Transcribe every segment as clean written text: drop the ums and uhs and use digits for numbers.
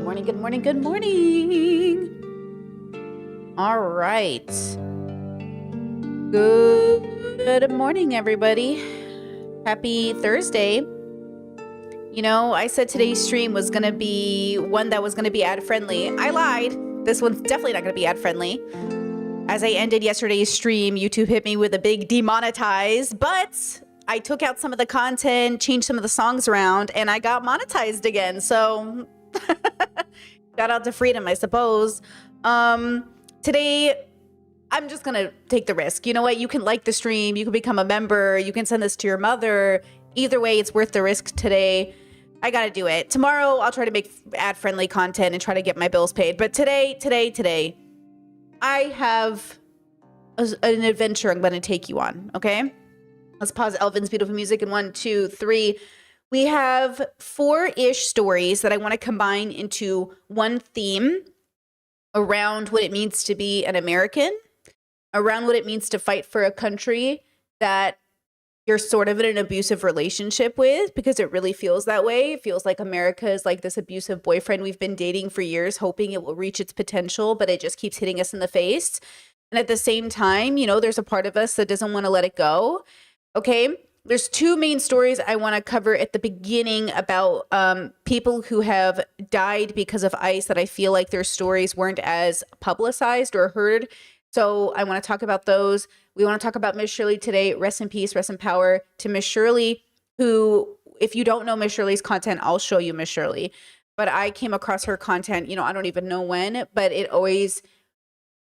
morning, good morning, good morning. All right. Good morning, everybody. Happy Thursday. You know, I said today's stream was going to be one that was going to be ad-friendly. I lied. This one's definitely not going to be ad-friendly. As I ended yesterday's stream, YouTube hit me with a big demonetize, but I took out some of the content, changed some of the songs around, and I got monetized again. So shout out to freedom, I suppose. Today, I'm just gonna take the risk. You know what? You can like the stream, you can become a member, you can send this to your mother. Either way, it's worth the risk today. I gotta do it. Tomorrow, I'll try to make ad-friendly content and try to get my bills paid. But today, I have an adventure I'm gonna take you on, okay? Let's pause Elvin's beautiful music in 1, 2, 3. We have 4-ish stories that I want to combine into one theme around what it means to be an American, around what it means to fight for a country that you're sort of in an abusive relationship with, because it really feels that way. It feels like America is like this abusive boyfriend we've been dating for years, hoping it will reach its potential, but it just keeps hitting us in the face. And at the same time, you know, there's a part of us that doesn't want to let it go. Okay, there's 2 main stories I want to cover at the beginning about people who have died because of ICE that I feel like their stories weren't as publicized or heard. So I want to talk about those. We want to talk about Miss Shirley today. Rest in peace, rest in power to Miss Shirley, who, if you don't know Miss Shirley's content, I'll show you Miss Shirley. But I came across her content, you know, I don't even know when, but it always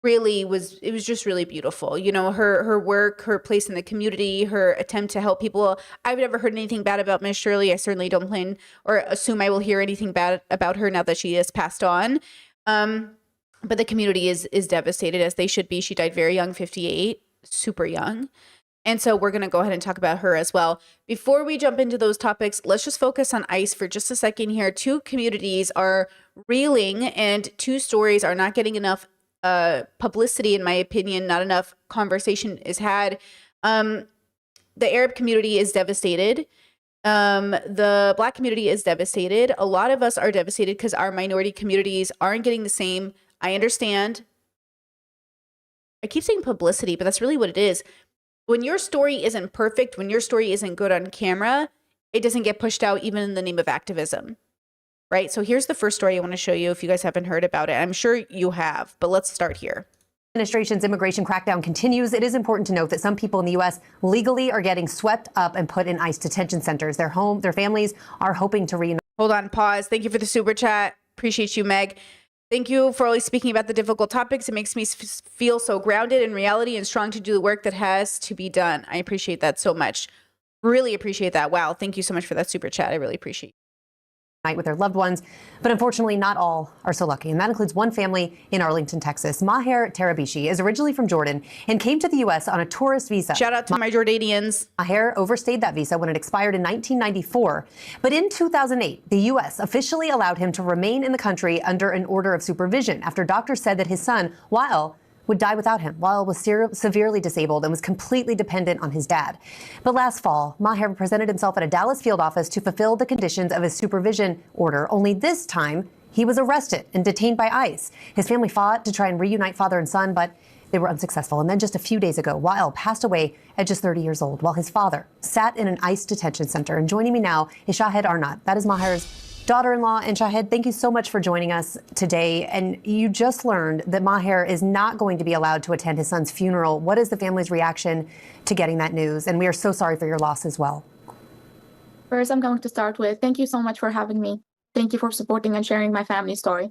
really was, it was just really beautiful. You know, her work, her place in the community, her attempt to help people. I've never heard anything bad about Miss Shirley. I certainly don't plan or assume I will hear anything bad about her now that she has passed on. But the community is devastated, as they should be. She died very young, 58, super young. And so we're going to go ahead and talk about her as well. Before we jump into those topics, let's just focus on ICE for just a second here. 2 communities are reeling and 2 stories are not getting enough publicity, in my opinion. Not enough conversation is had. The Arab community is devastated. The Black community is devastated. A lot of us are devastated because our minority communities aren't getting the same. I understand. I keep saying publicity, but that's really what it is. When your story isn't perfect, when your story isn't good on camera, it doesn't get pushed out even in the name of activism. Right? So here's the first story I want to show you if you guys haven't heard about it. I'm sure you have, but let's start here. Administration's immigration crackdown continues. It is important to note that some people in the U.S. legally are getting swept up and put in ICE detention centers. Their families are hoping to reunite. Hold on, pause. Thank you for the super chat. Appreciate you, Meg. Thank you for always speaking about the difficult topics. It makes me feel so grounded in reality and strong to do the work that has to be done. I appreciate that so much. Really appreciate that. Wow. Thank you so much for that super chat. I really appreciate it. With their loved ones, but unfortunately not all are so lucky, and that includes one family in Arlington, Texas. Maher Tarabishi is originally from Jordan and came to the U.S. on a tourist visa. Shout out to my Jordanians. Maher overstayed that visa when it expired in 1994, but in 2008 the U.S. officially allowed him to remain in the country under an order of supervision after doctors said that his son, Wael, would die without him. Wael was severely disabled and was completely dependent on his dad. But last fall, Maher presented himself at a Dallas field office to fulfill the conditions of his supervision order, only this time he was arrested and detained by ICE. His family fought to try and reunite father and son, but they were unsuccessful. And then just a few days ago, Wael passed away at just 30 years old while his father sat in an ICE detention center. And joining me now is Shahed Arnott. That is Maher's daughter-in-law. And Shahed, thank you so much for joining us today. And you just learned that Maher is not going to be allowed to attend his son's funeral. What is the family's reaction to getting that news? And we are so sorry for your loss as well. First, I'm going to start with thank you so much for having me. Thank you for supporting and sharing my family story.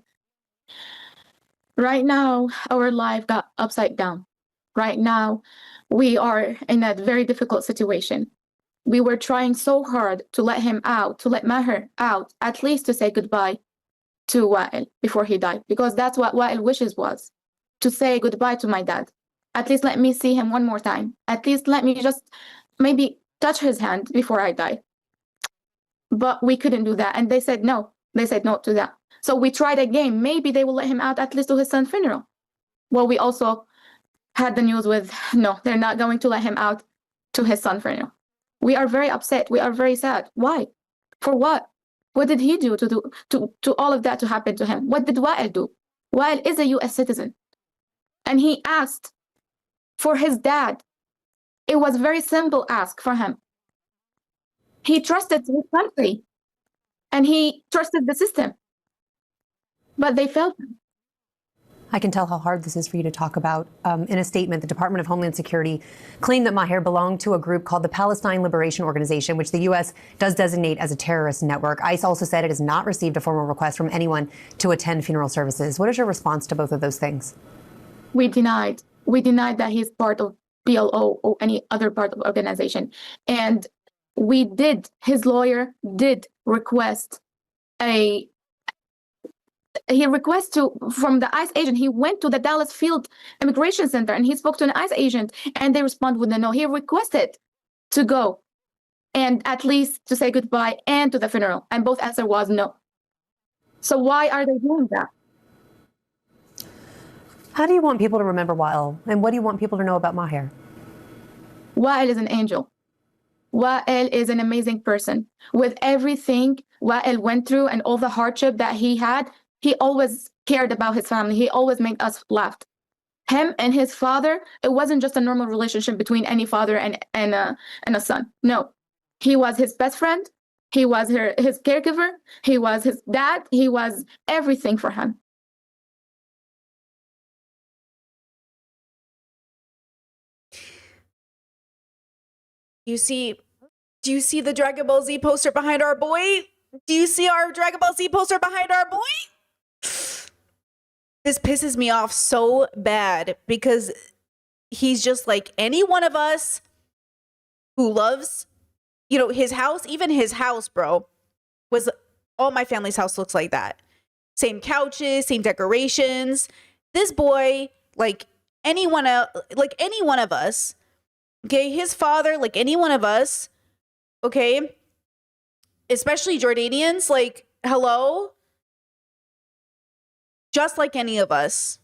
Right now, our life got upside down. Right now, we are in a very difficult situation. We were trying so hard to let him out, to let Maher out, at least to say goodbye to Wael before he died, because that's what Wael wishes was, to say goodbye to my dad. At least let me see him one more time. At least let me just maybe touch his hand before I die. But we couldn't do that. And they said no. They said no to that. So we tried again. Maybe they will let him out at least to his son's funeral. Well, we also had the news with, no, they're not going to let him out to his son's funeral. We are very upset. We are very sad. Why? For what? What did he do to all of that to happen to him? What did Wael do? Wael is a U.S. citizen, and he asked for his dad. It was a very simple ask for him. He trusted his country, and he trusted the system, but they failed him. I can tell how hard this is for you to talk about. In a statement, the Department of Homeland Security claimed that Maher belonged to a group called the Palestine Liberation Organization, which the U.S. does designate as a terrorist network. ICE also said it has not received a formal request from anyone to attend funeral services. What is your response to both of those things? We denied that he's part of PLO or any other part of the organization. And his lawyer did request from the ICE agent. He went to the Dallas Field Immigration Center and he spoke to an ICE agent and they responded with a no. He requested to go and at least to say goodbye and to the funeral. And both answer was no. So why are they doing that? How do you want people to remember Wael? And what do you want people to know about Maher? Wael is an angel. Wael is an amazing person. With everything Wael went through and all the hardship that he had, he always cared about his family. He always made us laugh. Him and his father, it wasn't just a normal relationship between any father and a son. No, he was his best friend. He was his caregiver. He was his dad. He was everything for him. Do you see the Dragon Ball Z poster behind our boy? Do you see our Dragon Ball Z poster behind our boy? This pisses me off so bad because he's just like any one of us who loves, his house, even his house, bro, was all my family's house looks like that. Same couches, same decorations. This boy, like any one of us, okay, his father, like any one of us, okay, especially Jordanians, like, hello, just like any of us.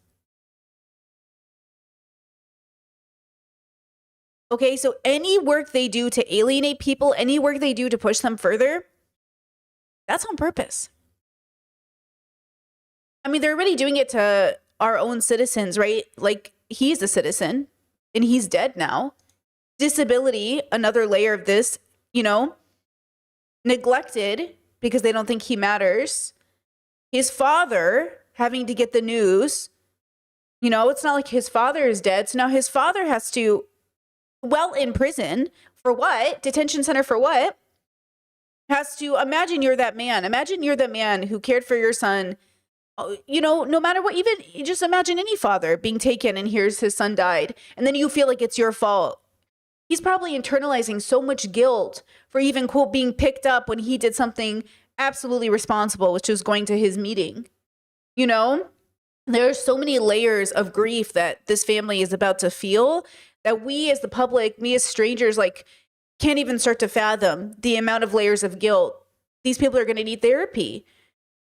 Okay, so any work they do to alienate people, any work they do to push them further, that's on purpose. I mean, they're already doing it to our own citizens, right? Like, he's a citizen and he's dead now. Disability, another layer of this, neglected because they don't think he matters. His father having to get the news, it's not like his father is dead. So now his father has to, in prison for what? Detention center for what? Has to imagine you're that man. Imagine you're the man who cared for your son. No matter what, even just imagine any father being taken and hears his son died. And then you feel like it's your fault. He's probably internalizing so much guilt for even, quote, being picked up when he did something absolutely responsible, which was going to his meeting. There's so many layers of grief that this family is about to feel that we as the public, me as strangers, like can't even start to fathom the amount of layers of guilt. These people are going to need therapy.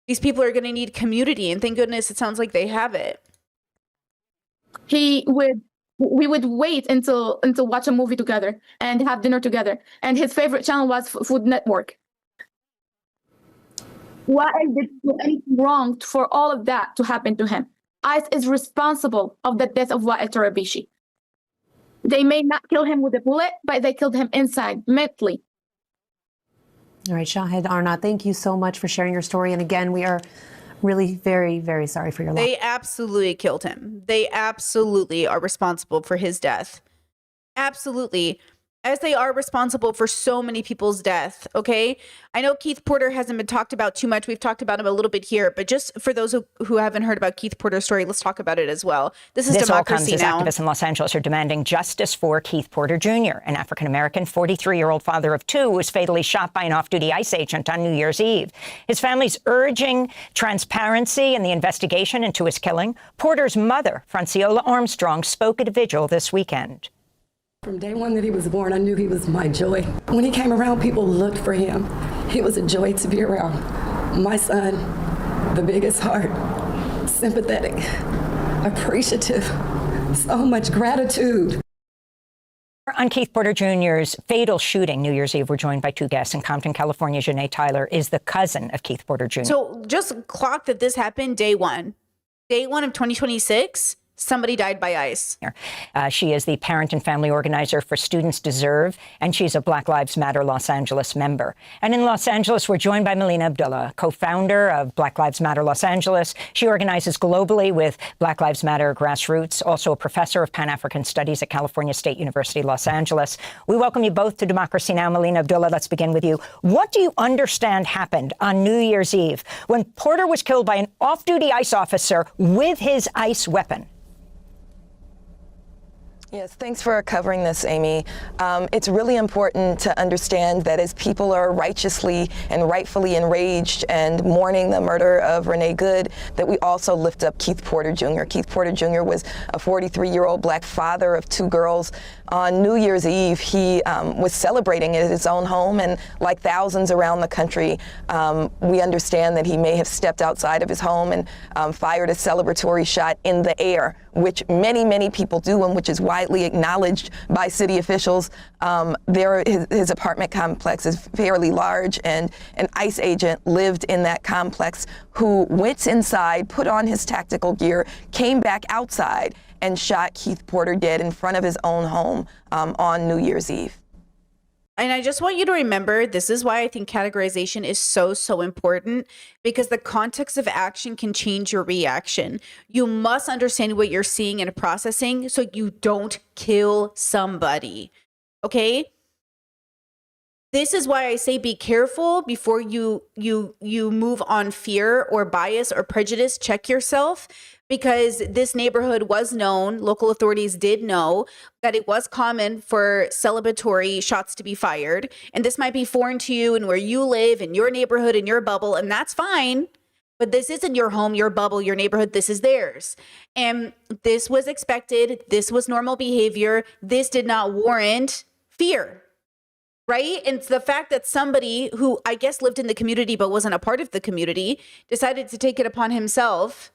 These people are going to need community. And thank goodness it sounds like they have it. We would wait until watch a movie together and have dinner together. And his favorite channel was Food Network. Wael did anything wrong for all of that to happen to him? ICE is responsible of the death of Wael Tarabishi. They may not kill him with a bullet, but they killed him inside, mentally. All right, Shahid Arnott, thank you so much for sharing your story. And again, we are really very, very sorry for your loss. They absolutely killed him. They absolutely are responsible for his death. Absolutely. As they are responsible for so many people's death, okay? I know Keith Porter hasn't been talked about too much. We've talked about him a little bit here, but just for those who haven't heard about Keith Porter's story, let's talk about it as well. This is Democracy This all comes Now! as activists in Los Angeles are demanding justice for Keith Porter Jr., an African-American 43-year-old father of two who was fatally shot by an off-duty ICE agent on New Year's Eve. His family's urging transparency in the investigation into his killing. Porter's mother, Franciola Armstrong, spoke at a vigil this weekend. From day one that he was born, I knew he was my joy. When he came around, people looked for him. He was a joy to be around. My son, the biggest heart, sympathetic, appreciative, so much gratitude. On Keith Porter Jr.'s fatal shooting New Year's Eve, we're joined by two guests in Compton, California. Janae Tyler is the cousin of Keith Porter Jr. So just clock that this happened day one. Day one of 2026, somebody died by ICE. She is the parent and family organizer for Students Deserve, and she's a Black Lives Matter Los Angeles member. And in Los Angeles, we're joined by Melina Abdullah, co-founder of Black Lives Matter Los Angeles. She organizes globally with Black Lives Matter Grassroots, also a professor of Pan-African Studies at California State University, Los Angeles. We welcome you both to Democracy Now! Melina Abdullah, let's begin with you. What do you understand happened on New Year's Eve when Porter was killed by an off-duty ICE officer with his ICE weapon? Yes, thanks for covering this, Amy. It's really important to understand that as people are righteously and rightfully enraged and mourning the murder of Renee Good, that we also lift up Keith Porter Jr. Keith Porter Jr. was a 43-year-old Black father of two girls. On New Year's Eve, he was celebrating at his own home, and like thousands around the country, we understand that he may have stepped outside of his home and fired a celebratory shot in the air, which many, many people do, and which is widely acknowledged by city officials. His apartment complex is fairly large, and an ICE agent lived in that complex who went inside, put on his tactical gear, came back outside, and shot Keith Porter dead in front of his own home on New Year's Eve. And I just want you to remember, this is why I think categorization is so important, because the context of action can change your reaction. You must understand what you're seeing and processing so you don't kill somebody, okay? This is why I say be careful before you move on fear or bias or prejudice. Check yourself, because this neighborhood was known, local authorities did know that it was common for celebratory shots to be fired. And this might be foreign to you and where you live, in your neighborhood, in your bubble, and that's fine. But this isn't your home, your bubble, your neighborhood. This is theirs. And this was expected. This was normal behavior. This did not warrant fear. Right? And it's the fact that somebody who I guess lived in the community but wasn't a part of the community decided to take it upon himself,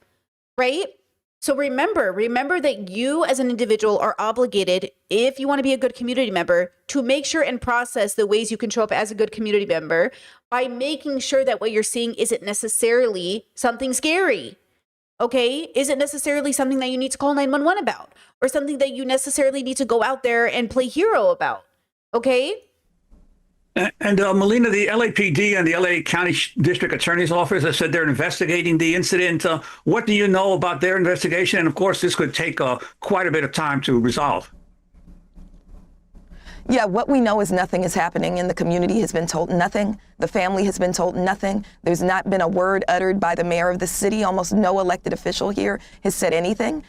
right? So remember that you as an individual are obligated, if you want to be a good community member, to make sure and process the ways you can show up as a good community member by making sure that what you're seeing isn't necessarily something scary. Okay? Isn't necessarily something that you need to call 911 about, or something that you necessarily need to go out there and play hero about. Okay? And Melina, the LAPD and the LA County District Attorney's Office has said they're investigating the incident. What do you know about their investigation? And of course, this could take quite a bit of time to resolve. Yeah, what we know is nothing is happening, and the community has been told nothing. The family has been told nothing. There's not been a word uttered by the mayor of the city. Almost no elected official here has said anything.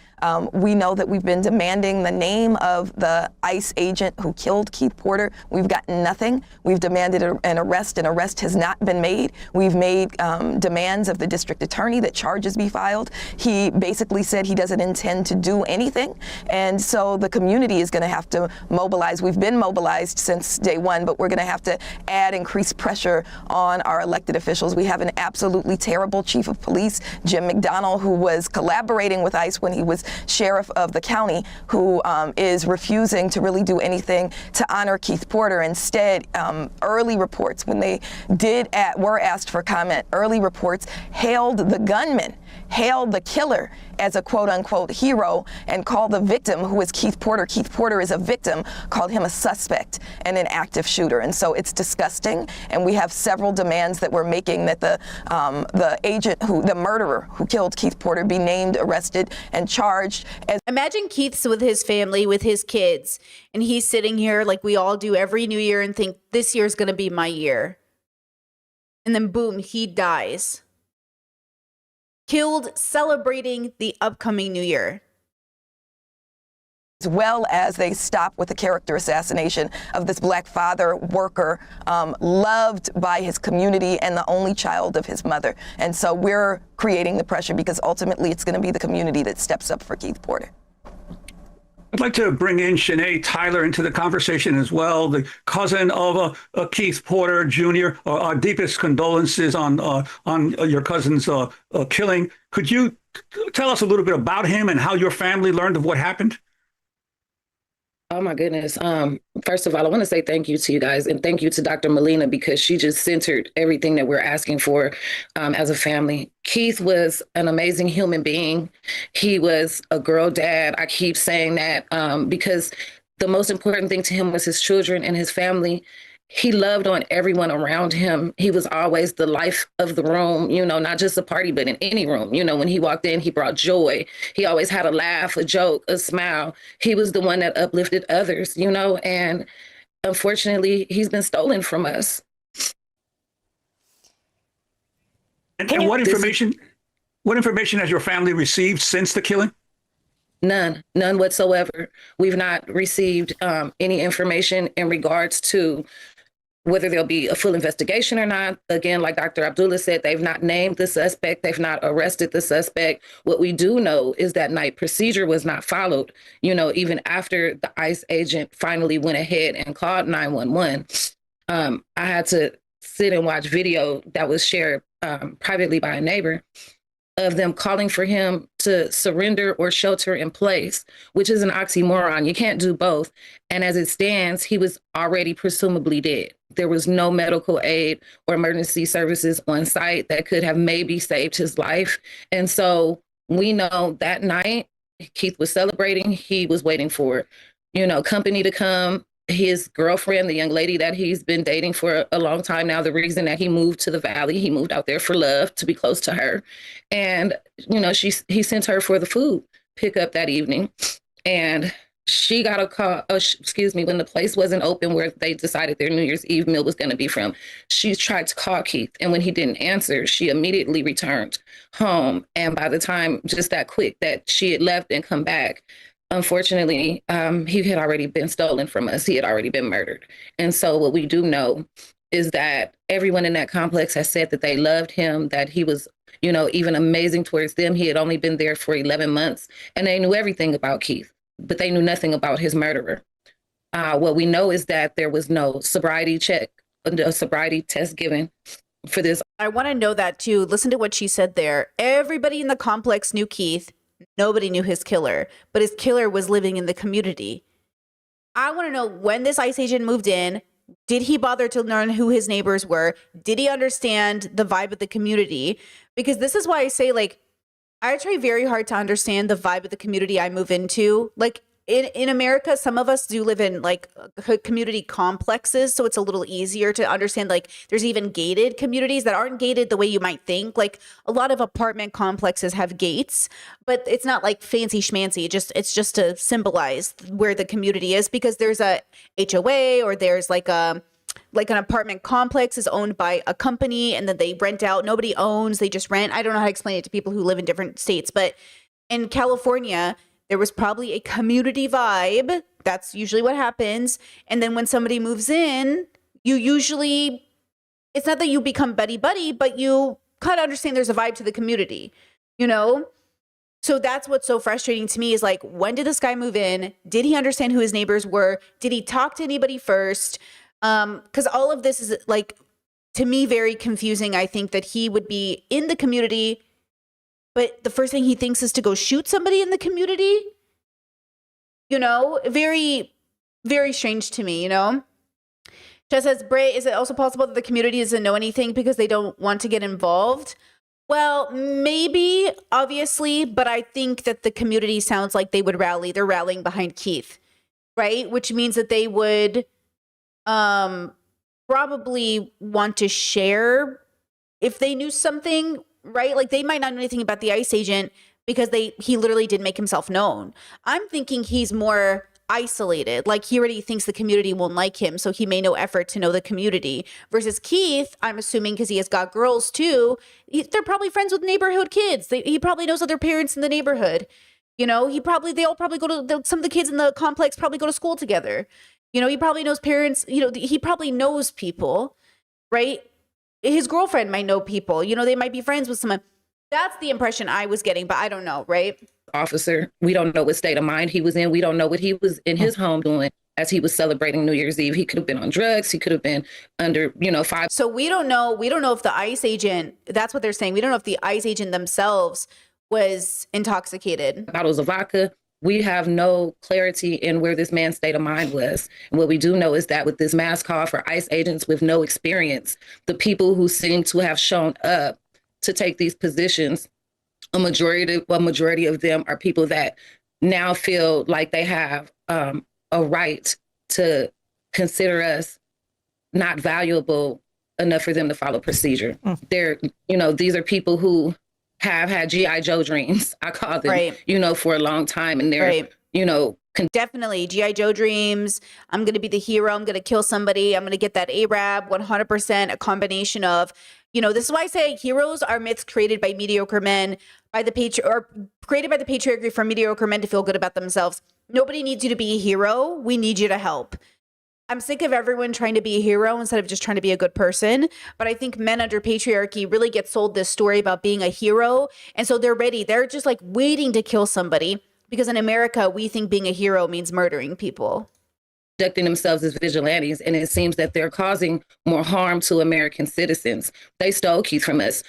We know that we've been demanding the name of the ICE agent who killed Keith Porter. We've gotten nothing. We've demanded an arrest. An arrest has not been made. We've made demands of the district attorney that charges be filed. He basically said he doesn't intend to do anything. And so the community is going to have to mobilize. We've been mobilized since day one, but we're going to have to add increased pressure on our elected officials. We have an absolutely terrible chief of police, Jim McDonnell, who was collaborating with ICE when he was sheriff of the county, who is refusing to really do anything to honor Keith Porter. Instead, early reports, when they were asked for comment, early reports hailed the gunman, hailed the killer as a quote-unquote hero, and called the victim, who is Keith Porter. Keith Porter is a victim, called him a suspect and an active shooter. And so it's disgusting. And we have several demands that we're making that the murderer who killed Keith Porter be named, arrested, and charged. Imagine Keith's with his family, with his kids, and he's sitting here like we all do every new year and think this year's going to be my year. And then boom, he dies. Killed celebrating the upcoming new year. As well as they stop with the character assassination of this Black father worker, loved by his community and the only child of his mother. And so we're creating the pressure, because ultimately it's going to be the community that steps up for Keith Porter. I'd like to bring in Janae Tyler into the conversation as well, the cousin of Keith Porter Jr. Our deepest condolences on your cousin's killing. Could you tell us a little bit about him and how your family learned of what happened? Oh my goodness. First of all, I want to say thank you to you guys and thank you to Dr. Molina because she just centered everything that we're asking for as a family. Keith was an amazing human being. He was a girl dad. I keep saying that because the most important thing to him was his children and his family. He loved on everyone around him. He was always the life of the room, you know, not just a party, but in any room. You know, when he walked in, he brought joy. He always had a laugh, a joke, a smile. He was the one that uplifted others, you know, and unfortunately, he's been stolen from us. And what information has your family received since the killing? None whatsoever. We've not received any information in regards to whether there'll be a full investigation or not. Again, like Dr. Abdullah said, they've not named the suspect. They've not arrested the suspect. What we do know is that night procedure was not followed, you know, even after the ICE agent finally went ahead and called 911. I had to sit and watch video that was shared privately by a neighbor of them calling for him to surrender or shelter in place, which is an oxymoron. You can't do both. And as it stands, he was already presumably dead. There was no medical aid or emergency services on site that could have maybe saved his life. And so we know that night Keith was celebrating. He was waiting for, you know, company to come. His girlfriend, the young lady that he's been dating for a long time now, the reason that he moved to the Valley, he moved out there for love, to be close to her. And, you know, he sent her for the food pickup that evening. And she got a call, when the place wasn't open where they decided their New Year's Eve meal was going to be from. She tried to call Keith. And when he didn't answer, she immediately returned home. And by the time, just that quick, that she had left and come back, unfortunately, he had already been stolen from us. He had already been murdered. And so what we do know is that everyone in that complex has said that they loved him, that he was, you know, even amazing towards them. He had only been there for 11 months and they knew everything about Keith, but they knew nothing about his murderer. What we know is that there was no sobriety check, a sobriety test given for this. I want to know that too. Listen to what she said there. Everybody in the complex knew Keith. Nobody knew his killer, but his killer was living in the community. I want to know, when this ICE agent moved in, did he bother to learn who his neighbors were? Did he understand the vibe of the community? Because this is why I say, like, I try very hard to understand the vibe of the community I move into. Like, in America, some of us do live in like community complexes, so it's a little easier to understand. Like, there's even gated communities that aren't gated the way you might think. Like, a lot of apartment complexes have gates, but it's not like fancy schmancy. It's just to symbolize where the community is, because there's a HOA, or there's like an apartment complex is owned by a company and then they rent out. Nobody owns, they just rent. I don't know how to explain it to people who live in different states, but in California, there was probably a community vibe. That's usually what happens. And then when somebody moves in, you usually, it's not that you become buddy-buddy, but you kind of understand there's a vibe to the community, you know? So that's what's so frustrating to me is, like, when did this guy move in? Did he understand who his neighbors were? Did he talk to anybody first? Because all of this is, like, to me, very confusing. I think that he would be in the community, but the first thing he thinks is to go shoot somebody in the community. You know, very, very strange to me, you know? Just says, Bray, is it also possible that the community doesn't know anything because they don't want to get involved? Well, maybe, obviously, but I think that the community sounds like they would rally. They're rallying behind Keith, right? Which means that they would probably want to share if they knew something, right? Like, they might not know anything about the ICE agent because he literally did make himself known. I'm thinking he's more isolated. Like, he already thinks the community won't like him, so he made no effort to know the community. Versus Keith, I'm assuming, because he has got girls too, they're probably friends with neighborhood kids. He probably knows other parents in the neighborhood. You know, they all probably go to, some of the kids in the complex probably go to school together. You know, he probably knows parents, you know, he probably knows people, right? His girlfriend might know people, you know, they might be friends with someone. That's the impression I was getting, but I don't know, right? Officer, we don't know what state of mind he was in. We don't know what he was in his home doing as he was celebrating New Year's Eve. He could have been on drugs. He could have been under, you know, 5. So we don't know if the ICE agent, that's what they're saying. We don't know if the ICE agent themselves was intoxicated. Bottles of vodka. we have no clarity in where this man's state of mind was. And what we do know is that with this mass call for ICE agents with no experience, the people who seem to have shown up to take these positions, a majority of them are people that now feel like they have a right to consider us not valuable enough for them to follow procedure. They're, these are people who have had G.I. Joe dreams, I call them, Right. For a long time. And they're, Right. Definitely G.I. Joe dreams. I'm going to be the hero. I'm going to kill somebody. I'm going to get that Arab, 100%, a combination of, this is why I say heroes are myths created by mediocre men, or created by the patriarchy for mediocre men to feel good about themselves. Nobody needs you to be a hero. We need you to help. I'm sick of everyone trying to be a hero instead of just trying to be a good person. But I think men under patriarchy really get sold this story about being a hero. And so they're ready. They're just like waiting to kill somebody because in America, we think being a hero means murdering people. Conducting themselves as vigilantes. And it seems that they're causing more harm to American citizens. They stole Keith from us.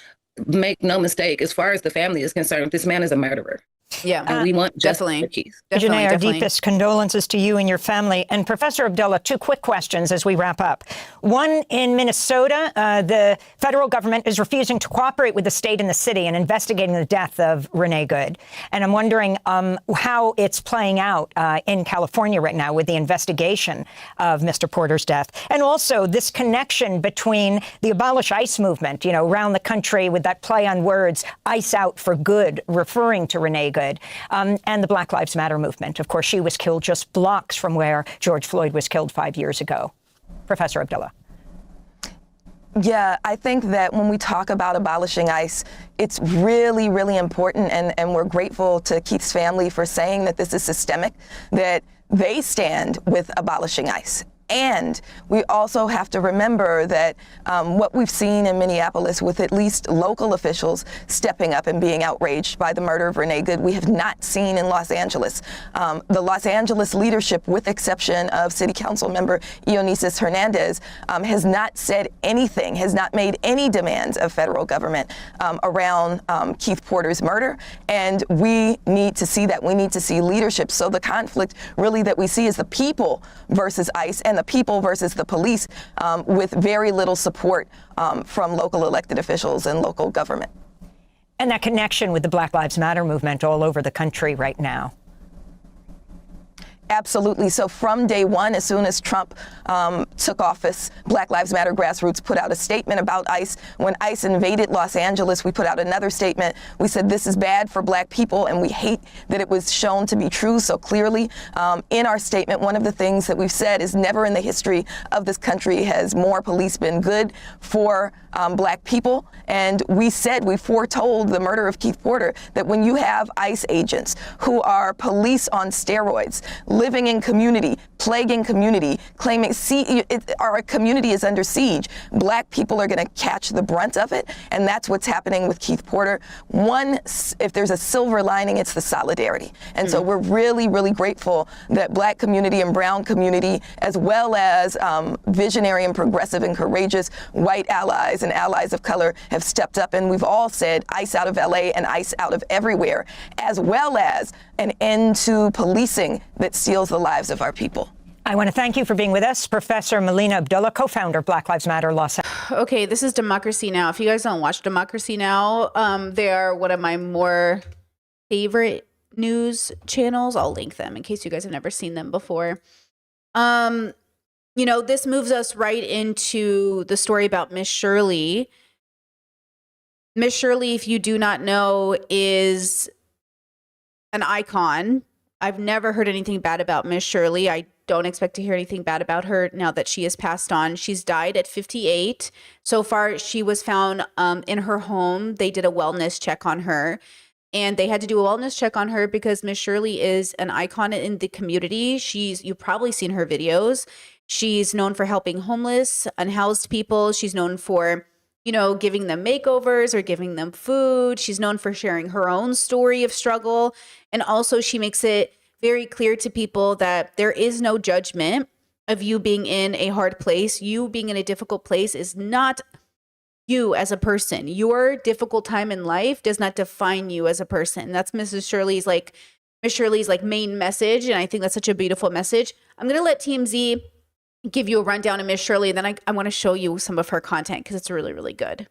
Make no mistake, as far as the family is concerned, this man is a murderer. Yeah. And we want justice for Keith. Janae, our deepest condolences to you and your family. And Professor Abdullah, two quick questions as we wrap up. One, in Minnesota, the federal government is refusing to cooperate with the state and the city in investigating the death of Renee Good. And I'm wondering how it's playing out in California right now with the investigation of Mr. Porter's death. And also this connection between the Abolish ICE movement, around the country with that play on words, ICE out for good, referring to Renee Good, and the Black Lives Matter movement. Of course, she was killed just blocks from where George Floyd was killed 5 years ago. Professor Abdullah. Yeah, I think that when we talk about abolishing ICE, it's really, really important, and we're grateful to Keith's family for saying that this is systemic, that they stand with abolishing ICE. And we also have to remember that what we've seen in Minneapolis with at least local officials stepping up and being outraged by the murder of Renee Good, we have not seen in Los Angeles. The Los Angeles leadership, with exception of City Council member Ionesis Hernandez, has not said anything, has not made any demands of federal government around Keith Porter's murder. And we need to see that. We need to see leadership. So the conflict really that we see is the people versus ICE, and the people versus the police, with very little support from local elected officials and local government. And that connection with the Black Lives Matter movement all over the country right now. Absolutely. So from day one, as soon as Trump took office, Black Lives Matter grassroots put out a statement about ICE. When ICE invaded Los Angeles, we put out another statement. We said this is bad for Black people, and we hate that it was shown to be true so clearly. In our statement, one of the things that we've said is never in the history of this country has more police been good for Black people. And we foretold the murder of Keith Porter, that when you have ICE agents who are police on steroids, living in community, plaguing community, claiming our community is under siege, Black people are going to catch the brunt of it. And that's what's happening with Keith Porter. One, if there's a silver lining, it's the solidarity. And so we're really, really grateful that Black community and brown community, as well as visionary and progressive and courageous white allies and allies of color, have stepped up. And we've all said ICE out of LA and ICE out of everywhere, as well as an end to policing that steals the lives of our people. I want to thank you for being with us, Professor Melina Abdullah, co-founder of Black Lives Matter Los Angeles. Okay, this is Democracy Now! If you guys don't watch Democracy Now!, they are one of my more favorite news channels. I'll link them in case you guys have never seen them before. This moves us right into the story about Miss Shirley. Miss Shirley, if you do not know, is an icon. I've never heard anything bad about Miss Shirley. I don't expect to hear anything bad about her now that she has passed on. She's died at 58. So far, she was found in her home. They did a wellness check on her. And they had to do a wellness check on her because Miss Shirley is an icon in the community. You've probably seen her videos. She's known for helping homeless, unhoused people. She's known for, giving them makeovers or giving them food. She's known for sharing her own story of struggle. And also she makes it very clear to people that there is no judgment of you being in a hard place. You being in a difficult place is not you as a person. Your difficult time in life does not define you as a person. That's Mrs. Shirley's Miss Shirley's like main message. And I think that's such a beautiful message. I'm going to let TMZ give you a rundown of Miss Shirley. And then I want to show you some of her content because it's really, really good.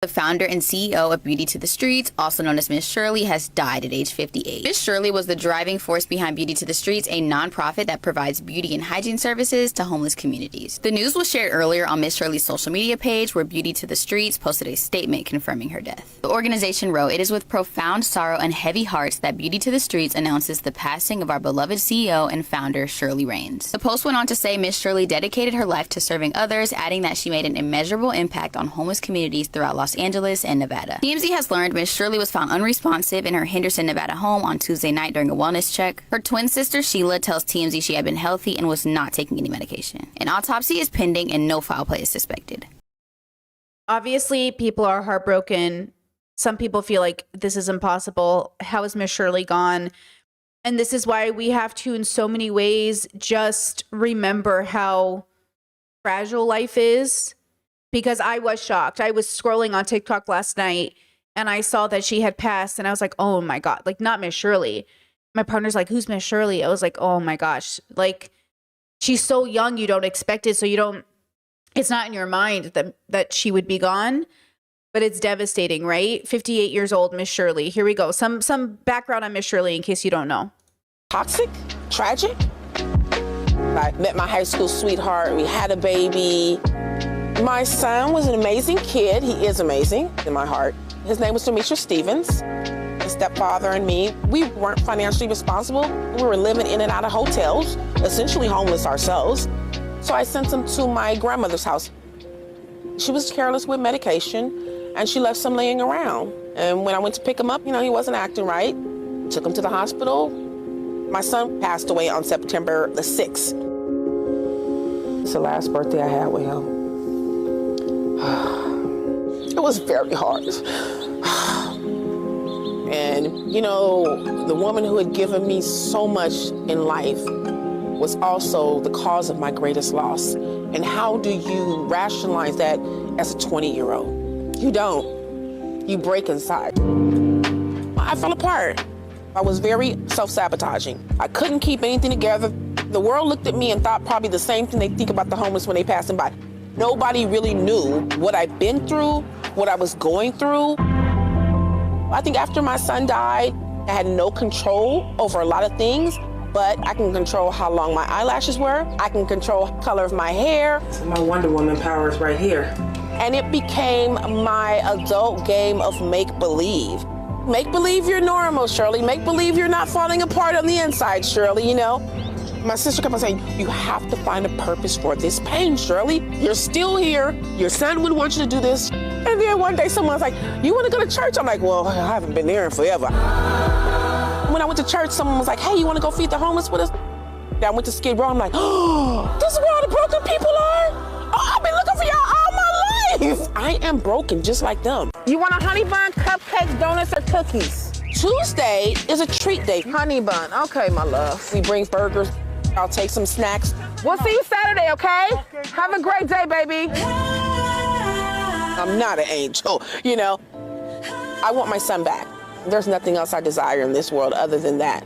The founder and CEO of Beauty to the Streets, also known as Miss Shirley, has died at age 58. Miss Shirley was the driving force behind Beauty to the Streets, a nonprofit that provides beauty and hygiene services to homeless communities. The news was shared earlier on Miss Shirley's social media page, where Beauty to the Streets posted a statement confirming her death. The organization wrote, "It is with profound sorrow and heavy hearts that Beauty to the Streets announces the passing of our beloved CEO and founder, Shirley Raines." The post went on to say Miss Shirley dedicated her life to serving others, adding that she made an immeasurable impact on homeless communities throughout Los Angeles and Nevada. TMZ has learned Miss Shirley was found unresponsive in her Henderson, Nevada home on Tuesday night during a wellness check. Her twin sister Sheila tells TMZ she had been healthy and was not taking any medication. An autopsy is pending and no foul play is suspected. Obviously, people are heartbroken. Some people feel like this is impossible. How is Miss Shirley gone? And this is why we have to, in so many ways, just remember how fragile life is. Because I was shocked. I was scrolling on TikTok last night and I saw that she had passed and I was like, oh my God, like not Miss Shirley. My partner's like, who's Miss Shirley? I was like, oh my gosh, like she's so young, you don't expect it. So you don't, it's not in your mind that she would be gone, but it's devastating, right? 58 years old, Miss Shirley. Here we go. Some background on Miss Shirley in case you don't know. Toxic, tragic. I met my high school sweetheart. We had a baby. My son was an amazing kid. He is amazing in my heart. His name was Demetrius Stevens. His stepfather and me, we weren't financially responsible. We were living in and out of hotels, essentially homeless ourselves. So I sent him to my grandmother's house. She was careless with medication and she left some laying around. And when I went to pick him up, he wasn't acting right. Took him to the hospital. My son passed away on September the 6th. It's the last birthday I had with him. It was very hard. And, the woman who had given me so much in life was also the cause of my greatest loss. And how do you rationalize that as a 20-year-old? You don't. You break inside. I fell apart. I was very self-sabotaging. I couldn't keep anything together. The world looked at me and thought probably the same thing they think about the homeless when they pass them by. Nobody really knew what I'd been through, what I was going through. I think after my son died, I had no control over a lot of things, but I can control how long my eyelashes were. I can control the color of my hair. My Wonder Woman power is right here. And it became my adult game of make-believe. Make believe you're normal, Shirley. Make believe you're not falling apart on the inside, Shirley, My sister kept on saying, you have to find a purpose for this pain, Shirley. You're still here. Your son would want you to do this. And then one day someone's like, you want to go to church? I'm like, well, I haven't been there in forever. When I went to church, someone was like, hey, you want to go feed the homeless with us? I went to Skid Row. I'm like, oh, this is where all the broken people are? Oh, I've been looking for y'all all my life. I am broken just like them. You want a honey bun, cupcakes, donuts, or cookies? Tuesday is a treat day. Honey bun. Okay, my love. We bring burgers. I'll take some snacks. We'll see you Saturday, okay? Have a great day, baby. I'm not an angel, I want my son back. There's nothing else I desire in this world other than that.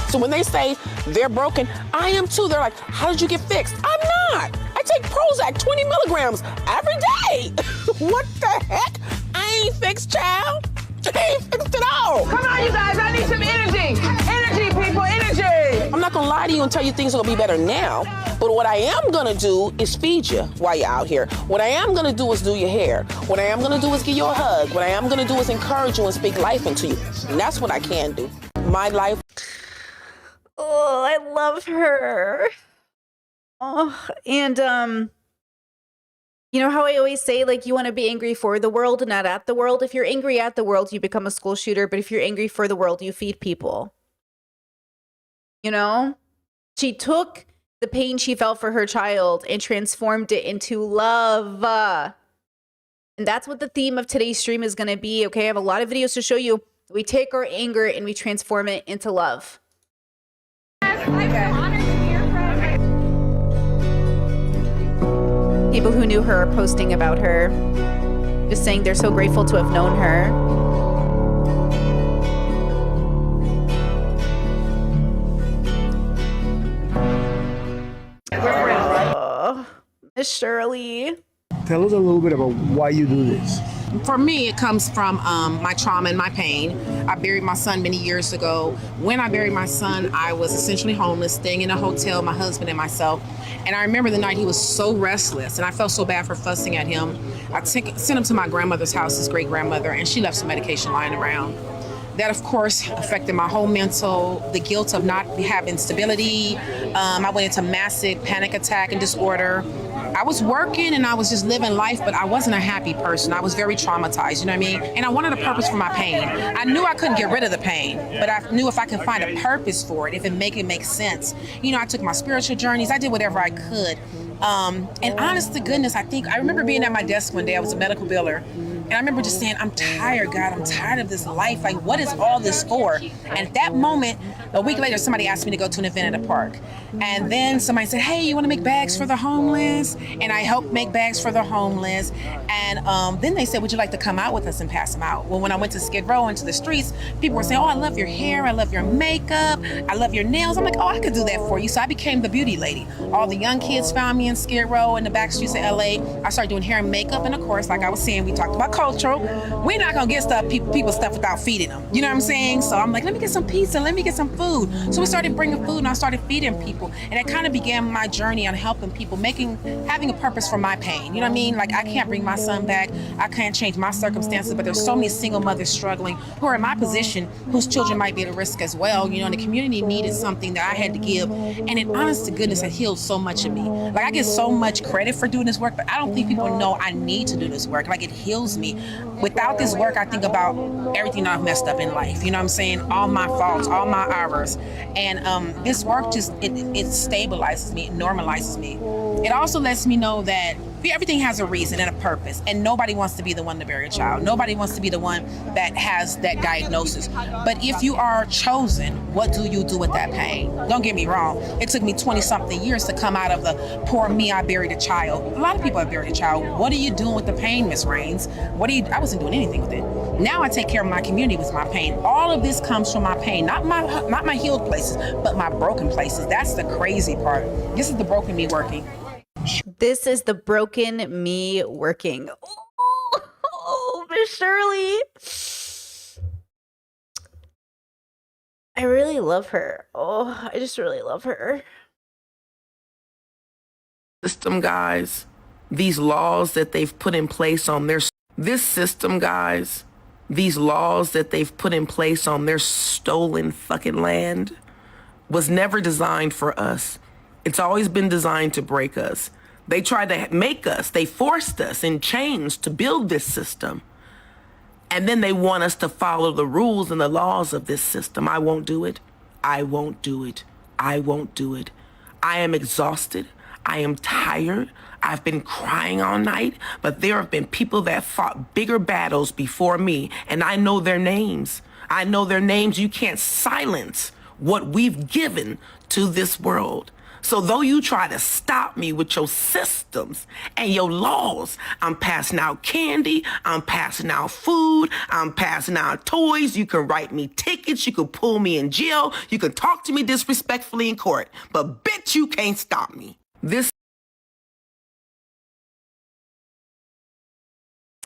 So when they say they're broken, I am too. They're like, how did you get fixed? I'm not. I take Prozac 20 milligrams every day. What the heck? I ain't fixed, child. I ain't fixed at all. Come on, you guys. I need some energy. Energy, people, energy. I'm not going to lie to you and tell you things are going to be better now. But what I am going to do is feed you while you're out here. What I am going to do is do your hair. What I am going to do is give you a hug. What I am going to do is encourage you and speak life into you. And that's what I can do. My life. Oh, I love her. Oh, and you know how I always say, like, you want to be angry for the world, not at the world? If you're angry at the world, you become a school shooter. But if you're angry for the world, you feed people. She took the pain she felt for her child and transformed it into love. And that's what the theme of today's stream is going to be, okay? I have a lot of videos to show you. We take our anger and we transform it into love. People who knew her are posting about her, just saying they're so grateful to have known her. Miss Shirley. Tell us a little bit about why you do this. For me, it comes from my trauma and my pain. I buried my son many years ago. When I buried my son, I was essentially homeless, staying in a hotel, my husband and myself. And I remember the night he was so restless, and I felt so bad for fussing at him. I sent him to my grandmother's house, his great-grandmother, and she left some medication lying around. That, of course, affected my whole mental, the guilt of not having stability. I went into massive panic attack and disorder. I was working and I was just living life, but I wasn't a happy person. I was very traumatized, you know what I mean? And I wanted a purpose for my pain. I knew I couldn't get rid of the pain, but I knew if I could find a purpose for it, if it make sense. You know, I took my spiritual journeys. I did whatever I could. And honest to goodness, I remember being at my desk one day. I was a medical biller. And I remember just saying, I'm tired, God. I'm tired of this life. Like, what is all this for? And at that moment, a week later, somebody asked me to go to an event at a park. And then somebody said, hey, you want to make bags for the homeless? And I helped make bags for the homeless. And then they said, would you like to come out with us and pass them out? Well, when I went to Skid Row into the streets, people were saying, oh, I love your hair. I love your makeup. I love your nails. I'm like, oh, I could do that for you. So I became the beauty lady. All the young kids found me in Skid Row in the back streets of LA. I started doing hair and makeup. And of course, like I was saying, we talked about cultural. We're not going to get people stuff without feeding them. You know what I'm saying? So I'm like, let me get some pizza. Let me get some food. So we started bringing food and I started feeding people. And it kind of began my journey on helping people, having a purpose for my pain. You know what I mean? Like, I can't bring my son back. I can't change my circumstances, but there's so many single mothers struggling who are in my position, whose children might be at risk as well. You know, and the community needed something that I had to give. And it, honest to goodness, it healed so much of me. Like, I get so much credit for doing this work, but I don't think people know I need to do this work. Like, it heals me. Without this work, I think about everything I've messed up in life. You know what I'm saying? All my faults, all my errors. And this work just, it stabilizes me, it normalizes me. It also lets me know that everything has a reason and a purpose, and nobody wants to be the one to bury a child. Nobody wants to be the one that has that diagnosis. But if you are chosen, what do you do with that pain? Don't get me wrong. It took me 20-something years to come out of the poor me, I buried a child. A lot of people have buried a child. What are you doing with the pain, Miss Raines? I wasn't doing anything with it. Now I take care of my community with my pain. All of this comes from my pain, not my healed places, but my broken places. That's the crazy part. This is the broken me working. This is the broken me working. Oh, Miss Shirley. I really love her. Oh, I just really love her. System, guys, these laws that they've put in place on this system, guys, these laws that they've put in place on their stolen fucking land was never designed for us. It's always been designed to break us. They tried to make us, they forced us in chains to build this system. And then they want us to follow the rules and the laws of this system. I won't do it. I won't do it. I won't do it. I am exhausted. I am tired. I've been crying all night, but there have been people that fought bigger battles before me, and I know their names. I know their names. You can't silence what we've given to this world. So though you try to stop me with your systems and your laws, I'm passing out candy, I'm passing out food, I'm passing out toys, you can write me tickets, you can pull me in jail, you can talk to me disrespectfully in court, but bitch, you can't stop me.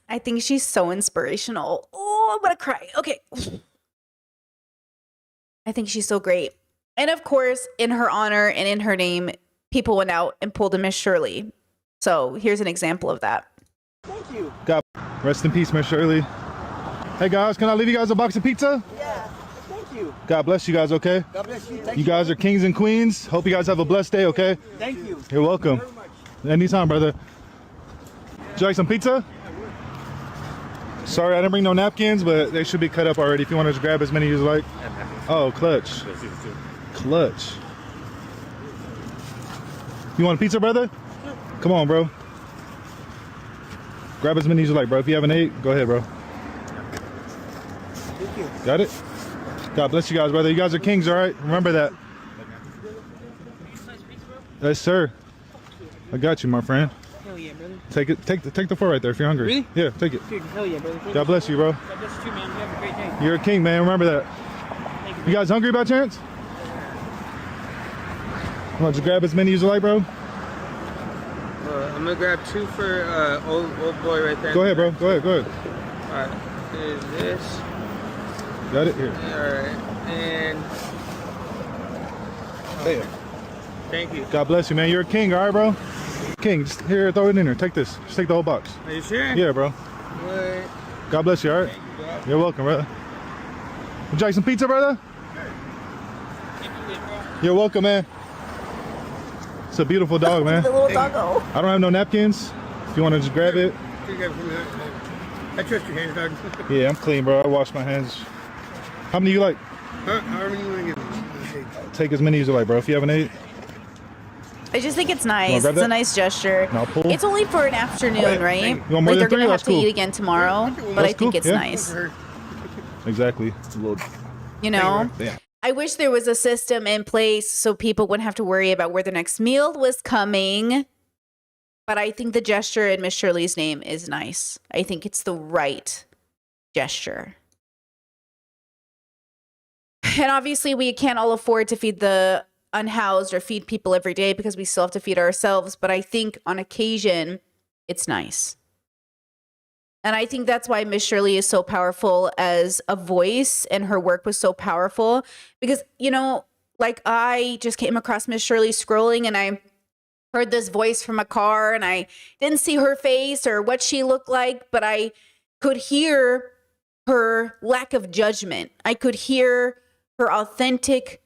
I think she's so inspirational. Oh, I'm gonna cry. Okay. I think she's so great. And of course, in her honor and in her name, people went out and pulled a Miss Shirley. So here's an example of that. Thank you. God rest in peace, Miss Shirley. Hey guys, can I leave you guys a box of pizza? Yeah. Thank you. God bless you guys, okay? God bless you. You guys are kings and queens. Hope you guys have a blessed day, okay? Thank you. You're welcome. Thank you very much. Anytime, brother. Would you like some pizza? Sorry, I didn't bring no napkins, but they should be cut up already if you want to just grab as many as you like. Oh, clutch. Clutch. You want a pizza, brother? Come on, bro. Grab as many as you like, bro. If you haven't ate, go ahead, bro. Thank you. Got it? God bless you guys, brother. You guys are kings, all right? Remember that. Yes, sir. I got you, my friend. Hell yeah, brother. Take it. Take the four right there if you're hungry. Really? Yeah, take it. Dude, hell yeah, brother. God bless you, bro. God bless you too, man. You have a great day. You're a king, man. Remember that. Thank you. You guys hungry by chance? You want to grab as many as you like, bro? I'm gonna grab 2 for old boy right there. Go ahead, bro. Go ahead. Go ahead. All right. Is this? Got it here. All right. And There. thank you. God bless you, man. You're a king, all right, bro? King, just here, throw it in there. Take this. Just take the whole box. Are you sure? Yeah, bro. What? God bless you, all right? Thank you, bro. You're welcome, brother. Would you like some pizza, brother? You're welcome, man. It's a beautiful dog, man. The little doggo. I don't have no napkins. If you want to just grab it. I trust your hands, dog. Yeah, I'm clean, bro. I wash my hands. How many you like? However you want to give me. Take as many as you like, bro. If you haven't ate. I just think it's You nice. wanna grab It's a that? nice gesture. No, I'll pull. It's only for an afternoon, right? You want more Like than they're 3? gonna have That's to cool. eat again tomorrow, but That's I think cool, it's yeah. nice. Exactly. It's a little. You know, Yeah. I wish there was a system in place so people wouldn't have to worry about where the next meal was coming. But I think the gesture in Miss Shirley's name is nice. I think it's the right gesture. And obviously, we can't all afford to feed the unhoused or feed people every day because we still have to feed ourselves. But I think on occasion, it's nice. And I think that's why Miss Shirley is so powerful as a voice, and her work was so powerful because, you know, like I just came across Miss Shirley scrolling and I heard this voice from a car and I didn't see her face or what she looked like, but I could hear her lack of judgment. I could hear her authentic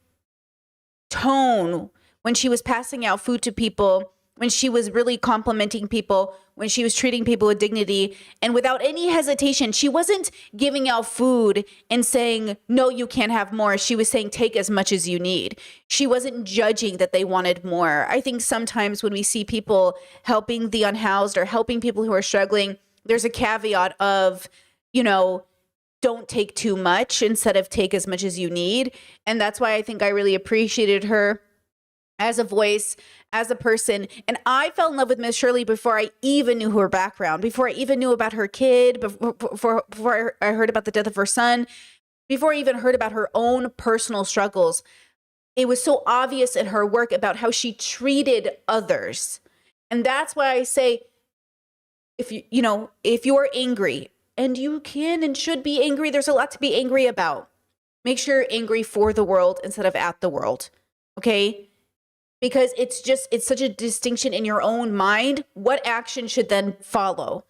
tone when she was passing out food to people, when she was really complimenting people, when she was treating people with dignity and without any hesitation. She wasn't giving out food and saying, no, you can't have more. She was saying, take as much as you need. She wasn't judging that they wanted more. I think sometimes when we see people helping the unhoused or helping people who are struggling, there's a caveat of, you know, don't take too much instead of take as much as you need. And that's why I think I really appreciated her as a voice, as a person. And I fell in love with Miss Shirley before I even knew her background, before I even knew about her kid, before I heard about the death of her son, before I even heard about her own personal struggles. It was so obvious in her work about how she treated others. And that's why I say, if you're angry, and you can and should be angry, there's a lot to be angry about. Make sure you're angry for the world instead of at the world. Okay? Because it's such a distinction in your own mind. What action should then follow?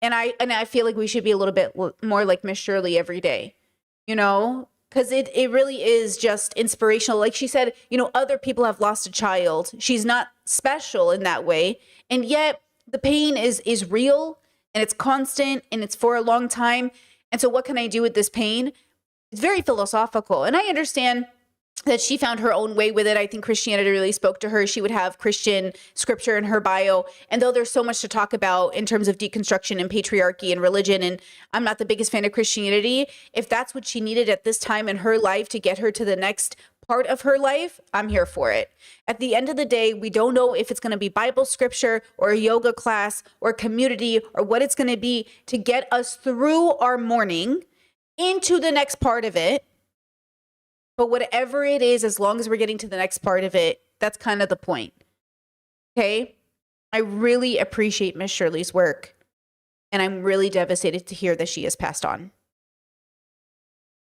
And I feel like we should be a little bit more like Miss Shirley every day, you know, because it really is just inspirational. Like she said, you know, other people have lost a child. She's not special in that way. And yet the pain is real and it's constant and it's for a long time. And so what can I do with this pain? It's very philosophical. And I understand that she found her own way with it. I think Christianity really spoke to her. She would have Christian scripture in her bio. And though there's so much to talk about in terms of deconstruction and patriarchy and religion, and I'm not the biggest fan of Christianity, if that's what she needed at this time in her life to get her to the next part of her life, I'm here for it. At the end of the day, we don't know if it's going to be Bible scripture or a yoga class or community or what it's going to be to get us through our morning into the next part of it. But whatever it is, as long as we're getting to the next part of it, that's kind of the point. Okay? I really appreciate Miss Shirley's work. And I'm really devastated to hear that she has passed on.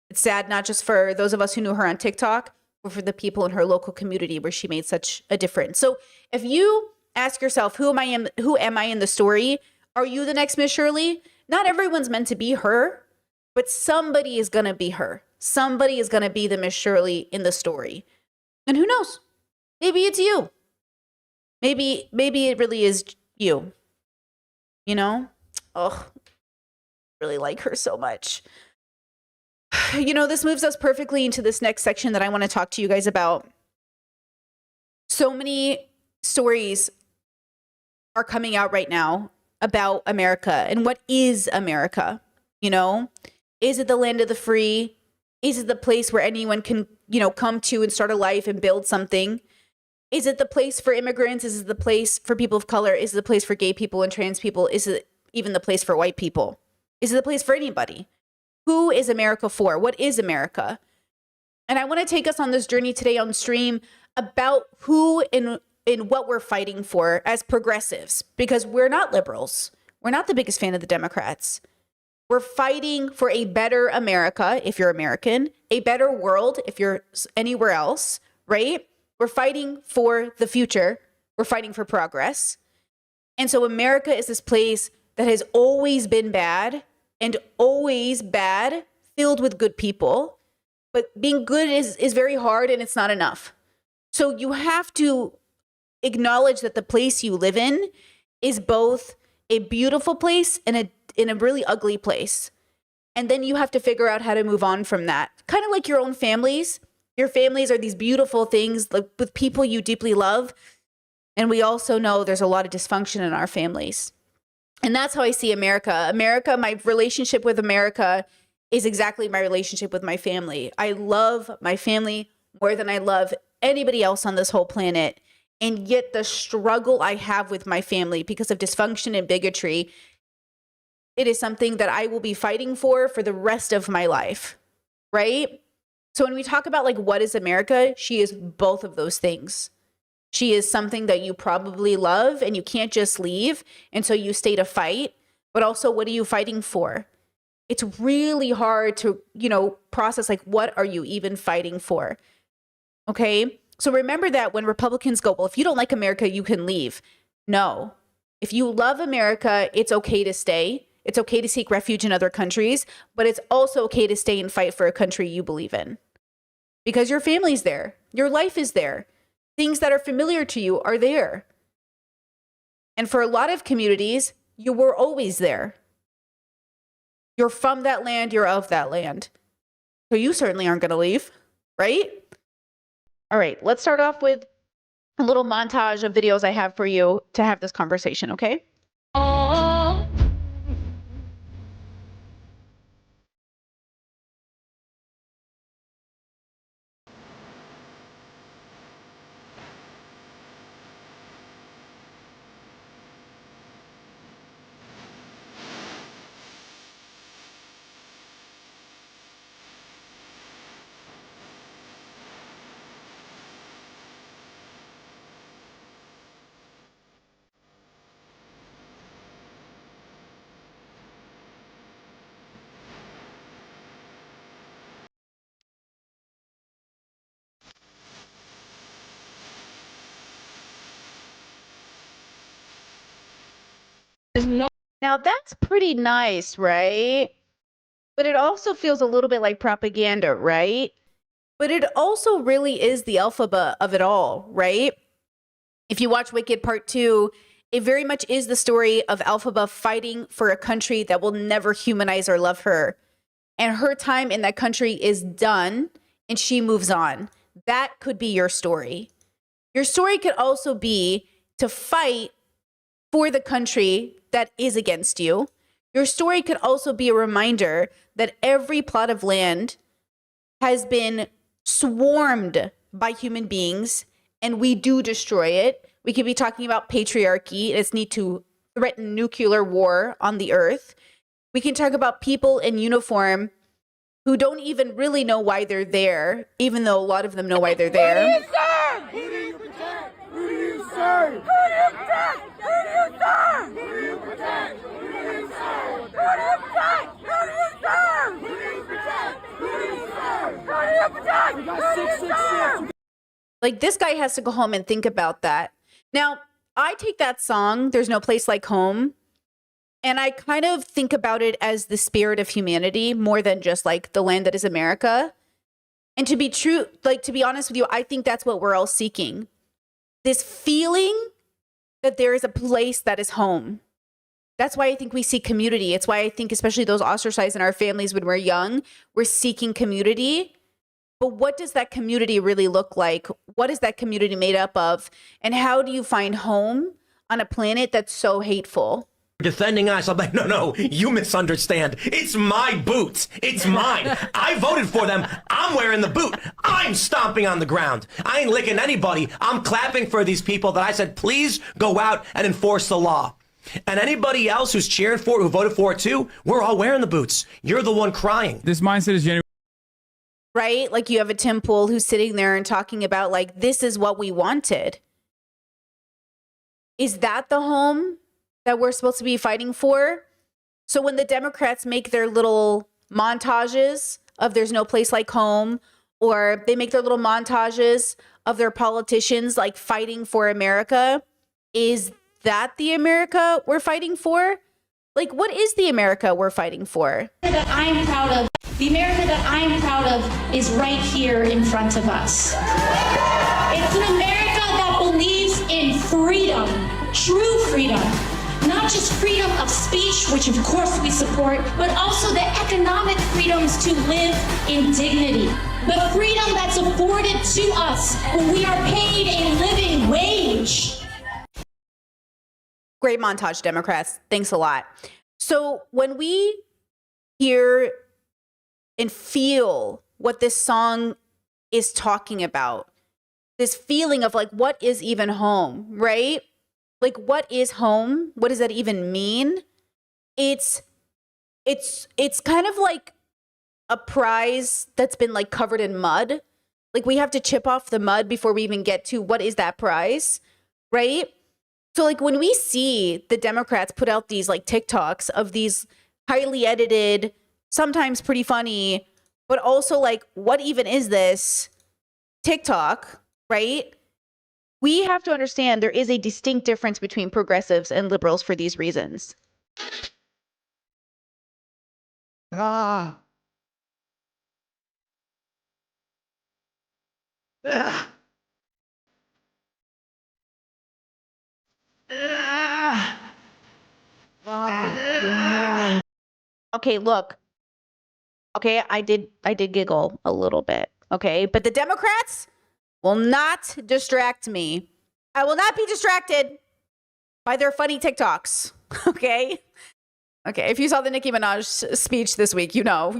It's sad, not just for those of us who knew her on TikTok, but for the people in her local community where she made such a difference. So if you ask yourself, who am I in the story? Are you the next Miss Shirley? Not everyone's meant to be her, but somebody is going to be her. Somebody is going to be the Miss Shirley in the story. And who knows? Maybe it's you. Maybe it really is you. You know? Oh, I really like her so much. You know, this moves us perfectly into this next section that I want to talk to you guys about. So many stories are coming out right now about America and what is America, you know? Is it the land of the free? Is it the place where anyone can, you know, come to and start a life and build something? Is it the place for immigrants? Is it the place for people of color? Is it the place for gay people and trans people? Is it even the place for white people? Is it the place for anybody? Who is America for? What is America? And I want to take us on this journey today on stream about who in what we're fighting for as progressives, because we're not liberals. We're not the biggest fan of the Democrats. We're fighting for a better America, if you're American, a better world, if you're anywhere else, right? We're fighting for the future. We're fighting for progress. And so America is this place that has always been bad and always bad, filled with good people. But being good is very hard, and it's not enough. So you have to acknowledge that the place you live in is both a beautiful place and in a really ugly place. And then you have to figure out how to move on from that. Kind of like your own families. Your families are these beautiful things, like with people you deeply love. And we also know there's a lot of dysfunction in our families. And that's how I see America. America, my relationship with America is exactly my relationship with my family. I love my family more than I love anybody else on this whole planet. And yet the struggle I have with my family because of dysfunction and bigotry, it is something that I will be fighting for the rest of my life, right? So when we talk about like, what is America? She is both of those things. She is something that you probably love and you can't just leave. And so you stay to fight, but also what are you fighting for? It's really hard to, process like, what are you even fighting for? Okay. So remember that when Republicans go, well, if you don't like America, you can leave. No. If you love America, it's okay to stay. It's okay to seek refuge in other countries, but it's also okay to stay and fight for a country you believe in. Because your family's there. Your life is there. Things that are familiar to you are there. And for a lot of communities, you were always there. You're from that land, you're of that land. So you certainly aren't going to leave, right? All right, let's start off with a little montage of videos I have for you to have this conversation, okay? Now that's pretty nice, right? But it also feels a little bit like propaganda, right? But it also really is the alphabet of it all, right? If you watch Wicked Part 2, it very much is the story of Elphaba fighting for a country that will never humanize or love her. And her time in that country is done and she moves on. That could be your story. Your story could also be to fight for the country that is against you. Your story could also be a reminder that every plot of land has been swarmed by human beings and we do destroy it. We could be talking about patriarchy and its need to threaten nuclear war on the earth. We can talk about people in uniform who don't even really know why they're there, even though a lot of them know why they're there. Who do you protect? Who do you serve? Who do you protect? Who do you serve? Who do you protect? Who do you serve? Who do you protect? Who do you serve? Who do you protect? Who do you serve? Who do you protect? We got 666. Like, this guy has to go home and think about that. Now, I take that song, There's No Place Like Home, and I kind of think about it as the spirit of humanity more than just like the land that is America. And to be true, like, to be honest with you, I think that's what we're all seeking. This feeling that there is a place that is home. That's why I think we seek community. It's why I think, especially those ostracized in our families when we're young, we're seeking community. But what does that community really look like? What is that community made up of? And how do you find home on a planet that's so hateful? Defending us. I'm like, no, you misunderstand. It's my boots. It's mine. I voted for them. I'm wearing the boot. I'm stomping on the ground. I ain't licking anybody. I'm clapping for these people that I said, please go out and enforce the law. And anybody else who's cheering for it, who voted for it too, we're all wearing the boots. You're the one crying. This mindset is genuine. Right? Like, you have a Tim Pool who's sitting there and talking about like, this is what we wanted. Is that the home that we're supposed to be fighting for? So when the Democrats make their little montages of there's no place like home, or they make their little montages of their politicians like fighting for America, is that the America we're fighting for? Like, what is the America we're fighting for? That I'm proud of, the America that I'm proud of is right here in front of us. It's an America that believes in freedom, true freedom. Not just freedom of speech, which of course we support, but also the economic freedoms to live in dignity. The freedom that's afforded to us when we are paid a living wage. Great montage, Democrats. Thanks a lot. So when we hear and feel what this song is talking about, this feeling of like, what is even home, right? Like, what is home? What does that even mean? It's kind of like a prize that's been like covered in mud. Like, we have to chip off the mud before we even get to what is that prize, right? So like when we see the Democrats put out these like TikToks of these highly edited, sometimes pretty funny, but also like, what even is this TikTok, right? We have to understand there is a distinct difference between progressives and liberals for these reasons. Ah. Ah. Okay, look. Okay, I did giggle a little bit. Okay, but the Democrats will not distract me. I will not be distracted by their funny TikToks. Okay? Okay, if you saw the Nicki Minaj speech this week, you know.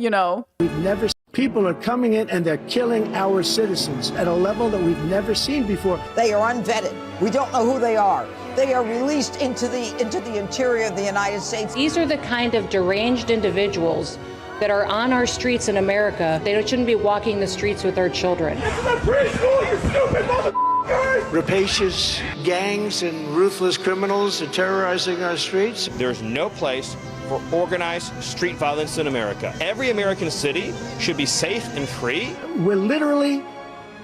We've never. People are coming in and they're killing our citizens at a level that we've never seen before. They are unvetted. We don't know who they are. They are released into the interior of the United States. These are the kind of deranged individuals that are on our streets in America. They shouldn't be walking the streets with our children. This is a preschool, you stupid motherfuckers! Rapacious gangs and ruthless criminals are terrorizing our streets. There's no place for organized street violence in America. Every American city should be safe and free. We're literally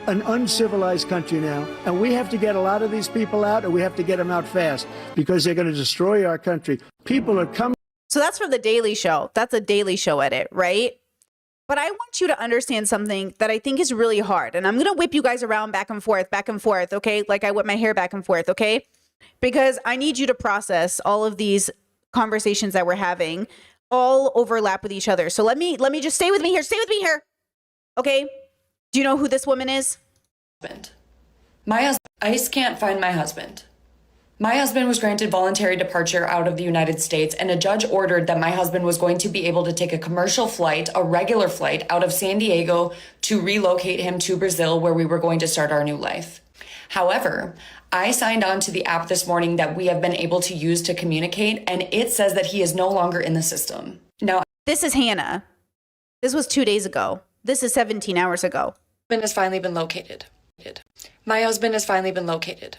an uncivilized country now, and we have to get a lot of these people out, and we have to get them out fast because they're going to destroy our country. People are coming. So that's from The Daily Show. That's a Daily Show edit, right? But I want you to understand something that I think is really hard. And I'm going to whip you guys around back and forth, okay? Like I whip my hair back and forth, okay? Because I need you to process all of these conversations that we're having all overlap with each other. So let me just stay with me here. Okay? Do you know who this woman is? ICE can't find my husband. My husband was granted voluntary departure out of the United States, and a judge ordered that my husband was going to be able to take a commercial flight, a regular flight, out of San Diego to relocate him to Brazil, where we were going to start our new life. However, I signed on to the app this morning that we have been able to use to communicate, and it says that he is no longer in the system. Now, this is Hannah. This was 2 days ago. This is 17 hours ago. My husband has finally been located. My husband has finally been located.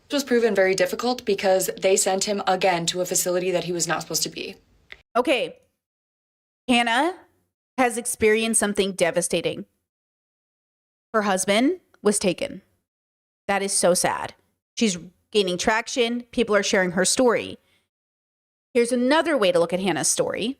This was proven very difficult because they sent him again to a facility that he was not supposed to be. Okay. Hannah has experienced something devastating. Her husband was taken. That is so sad. She's gaining traction. People are sharing her story. Here's another way to look at Hannah's story.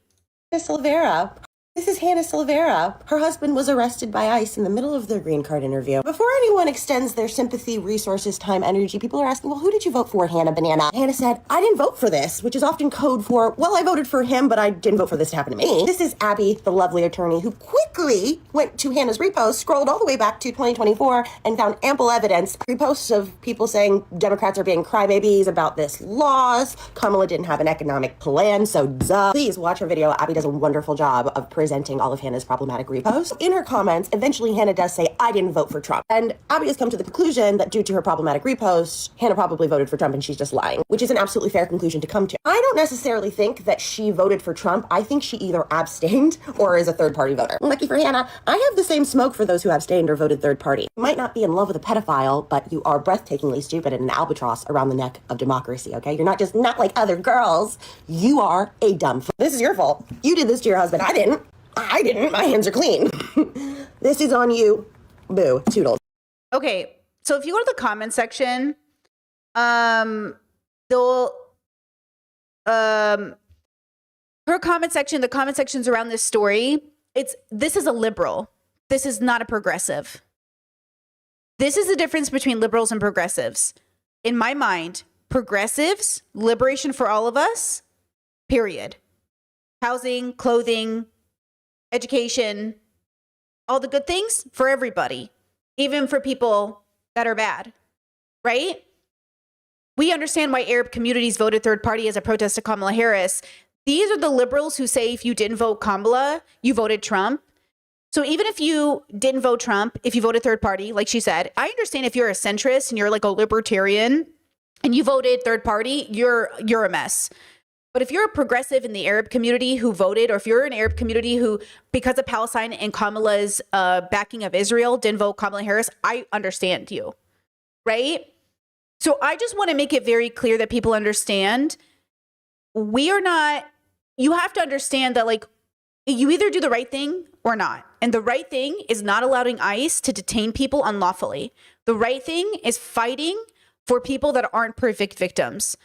Silvera. This is Hannah Silvera. Her husband was arrested by ICE in the middle of their green card interview. Before anyone extends their sympathy, resources, time, energy, people are asking, well, who did you vote for, Hannah Banana? Hannah said, I didn't vote for this, which is often code for, well, I voted for him, but I didn't vote for this to happen to me. This is Abby, the lovely attorney, who quickly went to Hannah's repost, scrolled all the way back to 2024, and found ample evidence. Reposts of people saying Democrats are being crybabies about this laws. Kamala didn't have an economic plan, so duh. Please watch her video. Abby does a wonderful job of presenting resenting all of Hannah's problematic reposts. In her comments, eventually Hannah does say, I didn't vote for Trump. And Abby has come to the conclusion that due to her problematic reposts, Hannah probably voted for Trump and she's just lying, which is an absolutely fair conclusion to come to. I don't necessarily think that she voted for Trump. I think she either abstained or is a third-party voter. Lucky for Hannah, I have the same smoke for those who abstained or voted third party. You might not be in love with a pedophile, but you are breathtakingly stupid and an albatross around the neck of democracy, okay? You're not just not like other girls. You are a dumb fool. This is your fault. You did this to your husband. I didn't. My hands are clean. This is on you. Boo. Toodles. Okay, so if you go to the comment section, her comment section, the comment sections around this story, this is a liberal. This is not a progressive. This is the difference between liberals and progressives. In my mind, progressives, liberation for all of us, period. Housing, clothing, education, all the good things for everybody, even for people that are bad, right? We understand why Arab communities voted third party as a protest to Kamala Harris. These are the liberals who say if you didn't vote Kamala, you voted Trump. So even if you didn't vote Trump, if you voted third party, like she said, I understand if you're a centrist and you're like a libertarian and you voted third party, you're a mess. But if you're a progressive in the Arab community who voted, or if you're an Arab community who, because of Palestine and Kamala's backing of Israel, didn't vote Kamala Harris, I understand you, right? So I just want to make it very clear that people understand you have to understand that like you either do the right thing or not. And the right thing is not allowing ICE to detain people unlawfully. The right thing is fighting for people that aren't perfect victims.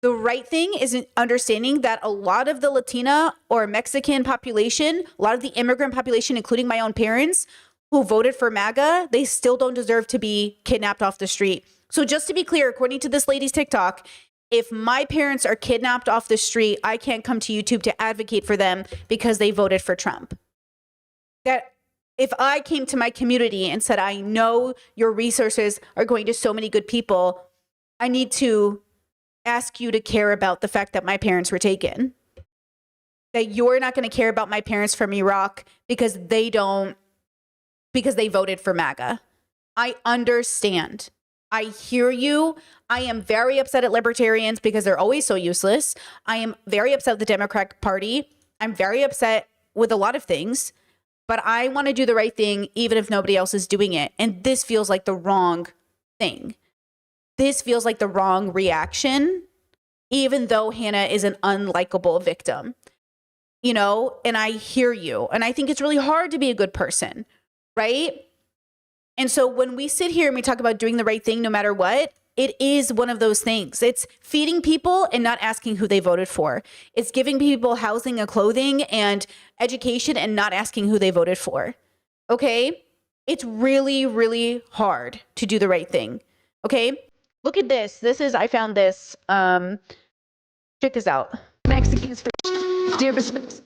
The right thing is understanding that a lot of the Latina or Mexican population, a lot of the immigrant population, including my own parents who voted for MAGA, they still don't deserve to be kidnapped off the street. So just to be clear, according to this lady's TikTok, if my parents are kidnapped off the street, I can't come to YouTube to advocate for them because they voted for Trump. That if I came to my community and said, I know your resources are going to so many good people, I need to ask you to care about the fact that my parents were taken. That you're not going to care about my parents from Iraq because they voted for MAGA. I understand. I hear you. I am very upset at libertarians because they're always so useless. I am very upset with the Democratic Party. I'm very upset with a lot of things, but I want to do the right thing even if nobody else is doing it. And this feels like the wrong thing. This feels like the wrong reaction, even though Hannah is an unlikable victim, you know, and I hear you. And I think it's really hard to be a good person, right? And so when we sit here and we talk about doing the right thing, no matter what, it is one of those things. It's feeding people and not asking who they voted for. It's giving people housing and clothing and education and not asking who they voted for. Okay? It's really, really hard to do the right thing. Okay? Look at this. I found this. Check this out. Mexicans for dear business.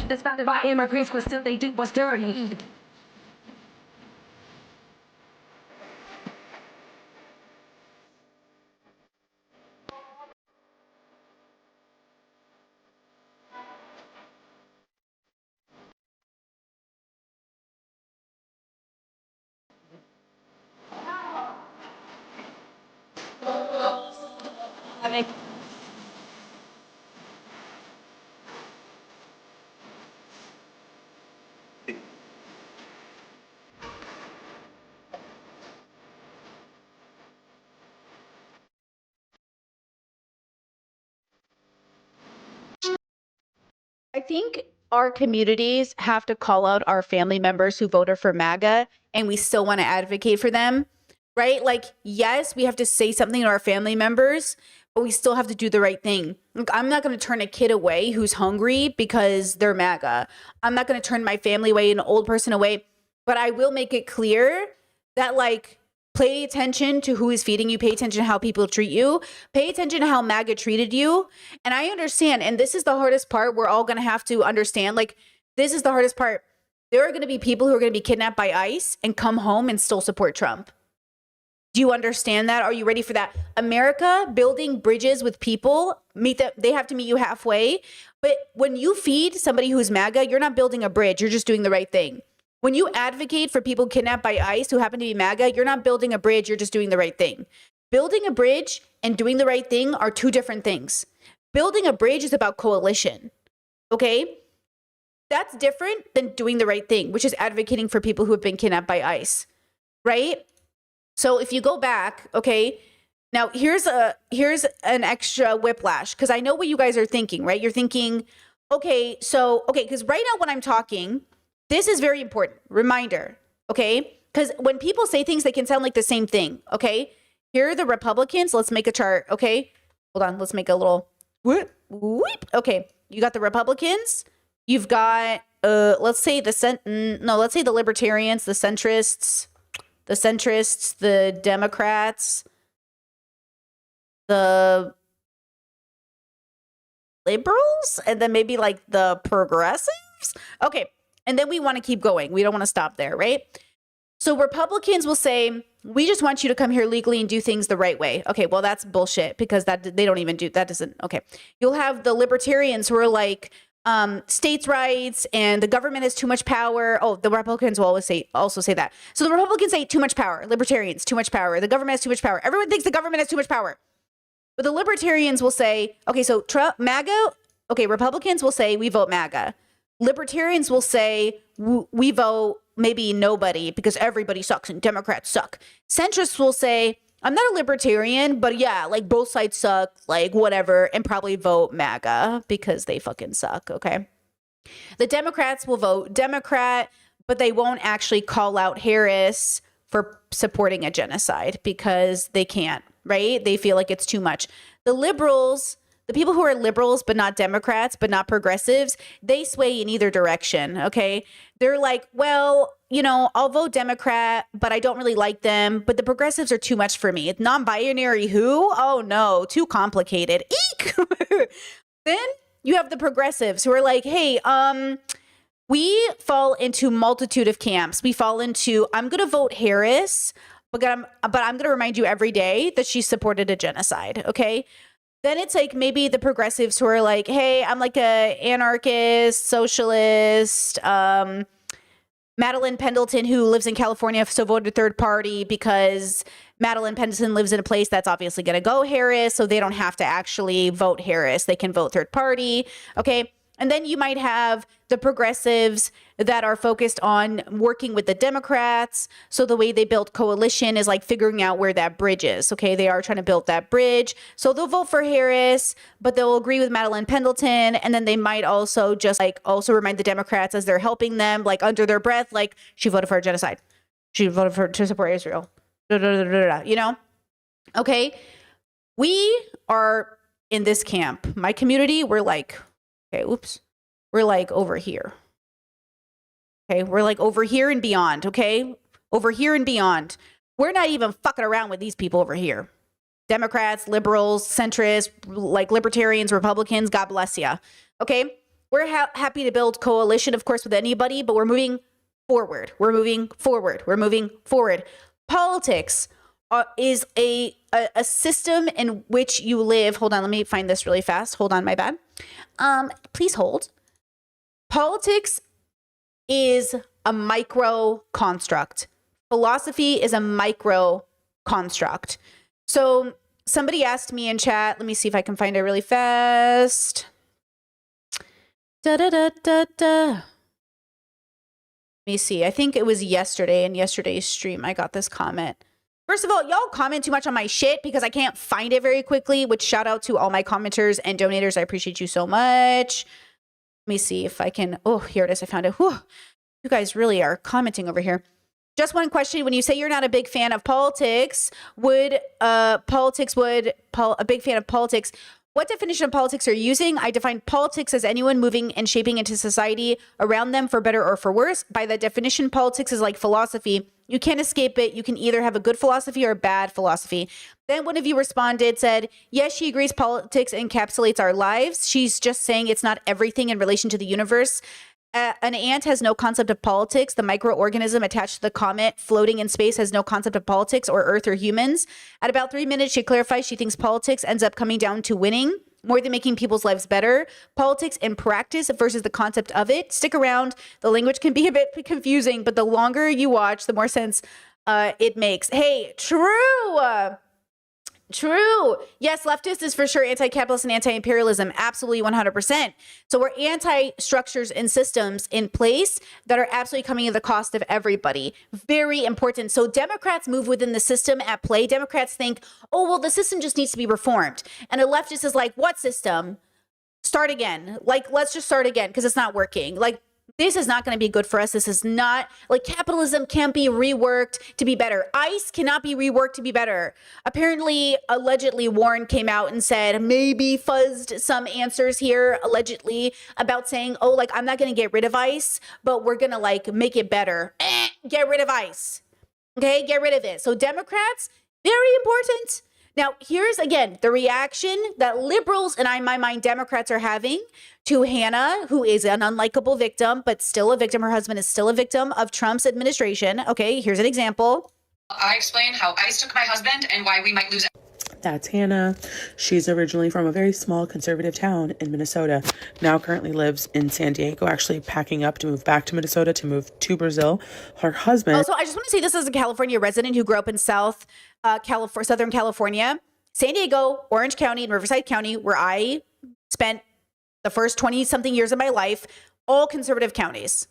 This founded by immigrants, but still they do what's dirty. I think our communities have to call out our family members who voted for MAGA and we still want to advocate for them, right? Like, yes, we have to say something to our family members, but we still have to do the right thing. Like, I'm not going to turn a kid away who's hungry because they're MAGA. I'm not going to turn my family away, an old person away, but I will make it clear that, like, pay attention to who is feeding you. Pay attention to how people treat you. Pay attention to how MAGA treated you. And I understand, and this is the hardest part, we're all going to have to understand, like, this is the hardest part. There are going to be people who are going to be kidnapped by ICE and come home and still support Trump. Do you understand that? Are you ready for that? America building bridges with people, they have to meet you halfway. But when you feed somebody who's MAGA, you're not building a bridge. You're just doing the right thing. When you advocate for people kidnapped by ICE who happen to be MAGA, you're not building a bridge. You're just doing the right thing. Building a bridge and doing the right thing are two different things. Building a bridge is about coalition. Okay? That's different than doing the right thing, which is advocating for people who have been kidnapped by ICE. Right? So if you go back, okay, now here's an extra whiplash, because I know what you guys are thinking, right? You're thinking, okay, because right now when I'm talking, this is very important. Reminder, okay? Because when people say things, they can sound like the same thing, okay? Here are the Republicans. Let's make a chart, okay? Hold on, let's make a little whoop. Okay, you got the Republicans. You've got, let's say the Libertarians, the centrists, the Democrats, the liberals, and then maybe like the progressives. Okay. And then we want to keep going. We don't want to stop there, right? So Republicans will say, we just want you to come here legally and do things the right way. Okay. Well, that's bullshit, because they don't even do that. Doesn't. Okay. You'll have the libertarians who are like, states' rights and the government has too much power. Oh, the Republicans will also say that. So the Republicans say too much power. Libertarians, too much power. The government has too much power. Everyone thinks the government has too much power. But the libertarians will say, okay, so Trump, MAGA, okay, Republicans will say we vote MAGA. Libertarians will say we vote maybe nobody because everybody sucks and Democrats suck. Centrists will say, I'm not a libertarian, but yeah, like both sides suck, like whatever, and probably vote MAGA because they fucking suck, okay? The Democrats will vote Democrat, but they won't actually call out Harris for supporting a genocide because they can't, right? They feel like it's too much. The liberals, the people who are liberals but not Democrats, but not progressives, they sway in either direction, okay? They're like, well, you know, I'll vote Democrat, but I don't really like them. But the progressives are too much for me. It's non-binary who? Oh no, too complicated. Eek! Then you have the progressives who are like, hey, we fall into multitude of camps. We fall into, I'm going to vote Harris, but I'm going to remind you every day that she supported a genocide, okay? Then it's like maybe the progressives who are like, hey, I'm like a anarchist, socialist, Madeline Pendleton, who lives in California, so voted third party because Madeline Pendleton lives in a place that's obviously going to go Harris, so they don't have to actually vote Harris. They can vote third party, okay? And then you might have the progressives that are focused on working with the Democrats. So the way they build coalition is like figuring out where that bridge is. Okay, they are trying to build that bridge. So they'll vote for Harris, but they'll agree with Madeline Pendleton. And then they might also just like also remind the Democrats as they're helping them, like under their breath, like she voted for a genocide. She voted to support Israel. You know? Okay. We are in this camp. My community, we're like, okay, oops. We're like over here. Okay, we're like over here and beyond, okay? Over here and beyond. We're not even fucking around with these people over here. Democrats, liberals, centrists, like libertarians, Republicans, God bless ya. Okay? We're happy to build coalition, of course, with anybody, but we're moving forward. We're moving forward. We're moving forward. Politics is a system in which you live. Hold on, let me find this really fast. Hold on, my bad. Please hold. Politics is a micro construct. Philosophy is a micro construct. So somebody asked me in chat, let me see if I can find it really fast. Let me see. I think it was yesterday, in yesterday's stream, I got this comment. First of all, y'all comment too much on my shit because I can't find it very quickly, which shout out to all my commenters and donators. I appreciate you so much. Let me see if I can. Oh, here it is. I found it. Whew. You guys really are commenting over here. Just one question. When you say you're not a big fan of politics, a big fan of politics, what definition of politics are you using? I define politics as anyone moving and shaping into society around them for better or for worse. By that definition, politics is like philosophy. You can't escape it. You can either have a good philosophy or a bad philosophy. Then one of you responded, said, yes, she agrees politics encapsulates our lives. She's just saying it's not everything in relation to the universe. An ant has no concept of politics. The microorganism attached to the comet floating in space has no concept of politics or Earth or humans. At about 3 minutes, she clarifies she thinks politics ends up coming down to winning more than making people's lives better. Politics in practice versus the concept of it. Stick around. The language can be a bit confusing, but the longer you watch, the more sense it makes. Hey, true. True. Yes, leftist is for sure anti-capitalist and anti-imperialism. Absolutely 100%. So we're anti-structures and systems in place that are absolutely coming at the cost of everybody. Very important. So Democrats move within the system at play. Democrats think, oh, well, the system just needs to be reformed. And a leftist is like, what system? Start again. Like, let's just start again because it's not working. Like, this is not going to be good for us. This is not, like, capitalism can't be reworked to be better. ICE cannot be reworked to be better. Apparently, allegedly, Warren came out and said, maybe fuzzed some answers here, allegedly, about saying, oh, like, I'm not going to get rid of ICE, but we're going to, like, make it better. Get rid of ICE. Okay, get rid of it. So Democrats, very important. Now, here's, again, the reaction that liberals and, in my mind, Democrats are having to Hannah, who is an unlikable victim, but still a victim. Her husband is still a victim of Trump's administration. Okay, here's an example. I explain how ICE took my husband and why we might lose. That's Hannah. She's originally from a very small conservative town in Minnesota. Now currently lives in San Diego, actually packing up to move back to Minnesota, to move to Brazil. Her husband... Also, I just want to say this as a California resident who grew up in Southern California, San Diego, Orange County, and Riverside County, where I spent the first 20-something years of my life, all conservative counties.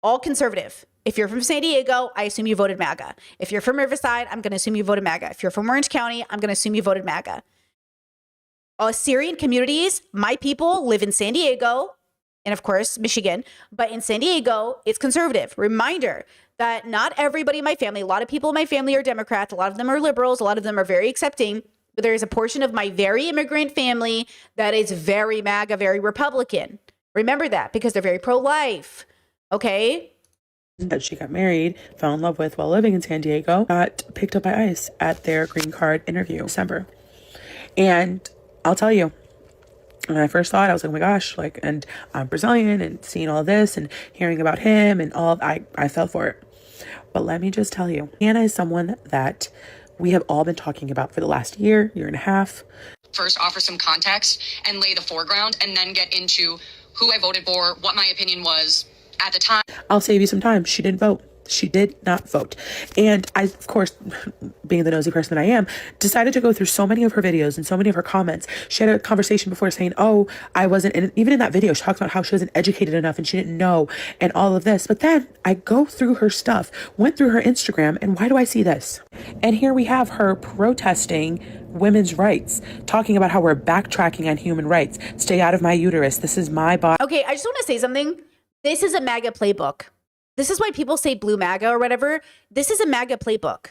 All conservative. If you're from San Diego, I assume you voted MAGA. If you're from Riverside, I'm going to assume you voted MAGA. If you're from Orange County, I'm going to assume you voted MAGA. All Syrian communities, my people live in San Diego and, of course, Michigan. But in San Diego, it's conservative. Reminder that not everybody in my family, a lot of people in my family are Democrats. A lot of them are liberals. A lot of them are very accepting. But there is a portion of my very immigrant family that is very MAGA, very Republican. Remember that because they're very pro-life. Okay? That she got married, fell in love with while living in San Diego, got picked up by ICE at their green card interview in December. And I'll tell you, when I first saw it, I was like, oh my gosh, like, and I'm Brazilian, and seeing all this and hearing about him and all, I fell for it. But let me just tell you, Hannah is someone that we have all been talking about for the last year and a half. First, offer some context and lay the foreground, and then get into who I voted for, what my opinion was at the time. I'll save you some time. She didn't vote. She did not vote. And I, of course, being the nosy person that I am, decided to go through so many of her videos and so many of her comments. She had a conversation before saying, oh, I wasn't, and even in that video, she talks about how she wasn't educated enough and she didn't know and all of this. But then I go through her stuff, went through her Instagram, and why do I see this? And here we have her protesting women's rights, talking about how we're backtracking on human rights. Stay out of my uterus. This is my body. Okay, I just want to say something. This is a MAGA playbook. This is why people say blue MAGA or whatever. This is a MAGA playbook.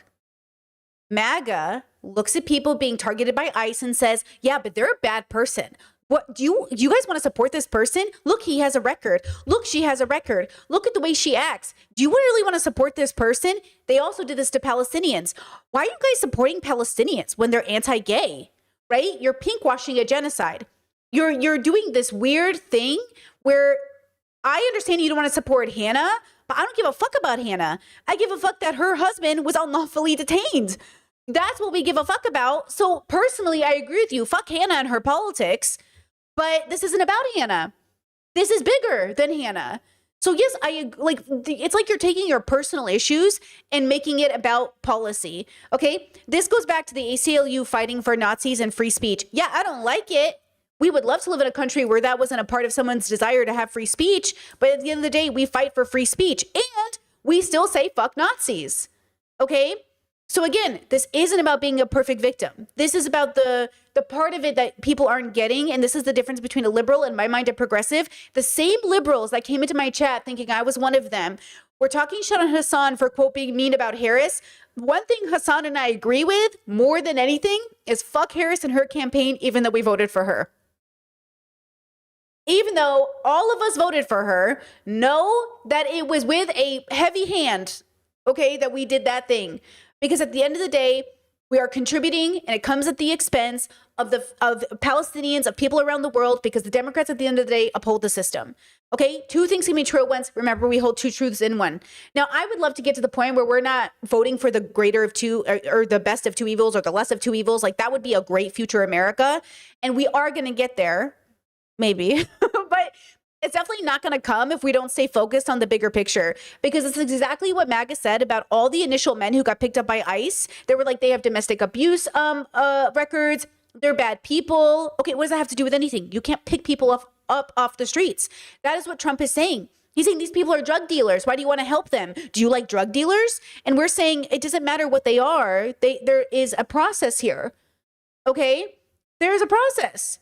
MAGA looks at people being targeted by ICE and says, yeah, but they're a bad person. What do you guys want to support this person? Look, he has a record. Look, she has a record. Look at the way she acts. Do you really want to support this person? They also did this to Palestinians. Why are you guys supporting Palestinians when they're anti-gay, right? You're pinkwashing a genocide. You're doing this weird thing where I understand you don't want to support Hannah, but I don't give a fuck about Hannah. I give a fuck that her husband was unlawfully detained. That's what we give a fuck about. So personally, I agree with you. Fuck Hannah and her politics. But this isn't about Hannah. This is bigger than Hannah. So yes, it's like you're taking your personal issues and making it about policy. Okay? This goes back to the ACLU fighting for Nazis and free speech. Yeah, I don't like it. We would love to live in a country where that wasn't a part of someone's desire to have free speech. But at the end of the day, we fight for free speech and we still say fuck Nazis. Okay? So again, this isn't about being a perfect victim. This is about the part of it that people aren't getting. And this is the difference between a liberal and, in my mind, a progressive. The same liberals that came into my chat thinking I was one of them were talking shit on Hassan for, quote, being mean about Harris. One thing Hassan and I agree with more than anything is fuck Harris and her campaign, even though we voted for her. Even though all of us voted for her, know that it was with a heavy hand, okay, that we did that thing. Because at the end of the day, We are contributing, and it comes at the expense of Palestinians, of people around the world, because the Democrats at the end of the day uphold the system. Okay, two things can be true at once. Remember, we hold two truths in one. Now, I would love to get to the point where we're not voting for the greater of two, or the best of two evils, or the less of two evils. Like, that would be a great future America. And we are going to get there, maybe. But it's definitely not going to come if we don't stay focused on the bigger picture, because it's exactly what MAGA said about all the initial men who got picked up by ICE. They were like, they have domestic abuse records. They're bad people. Okay, what does that have to do with anything? You can't pick people up off the streets. That is what Trump is saying. He's saying these people are drug dealers. Why do you want to help them? Do you like drug dealers? And we're saying it doesn't matter what they are. There is a process here. Okay? There is a process,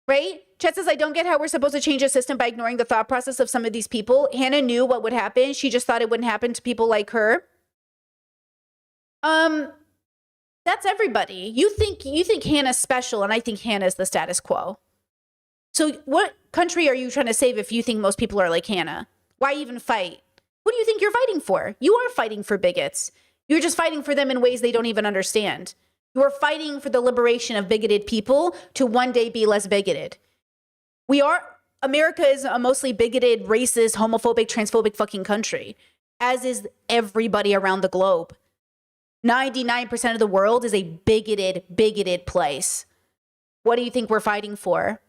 right? Chet says, I don't get how we're supposed to change the system by ignoring the thought process of some of these people. Hannah knew what would happen. She just thought it wouldn't happen to people like her. That's everybody. You think Hannah's special, and I think Hannah's the status quo. So what country are you trying to save if you think most people are like Hannah? Why even fight? What do you think you're fighting for? You are fighting for bigots. You're just fighting for them in ways they don't even understand. You are fighting for the liberation of bigoted people to one day be less bigoted. America is a mostly bigoted, racist, homophobic, transphobic fucking country, as is everybody around the globe. 99% of the world is a bigoted place. What do you think we're fighting for?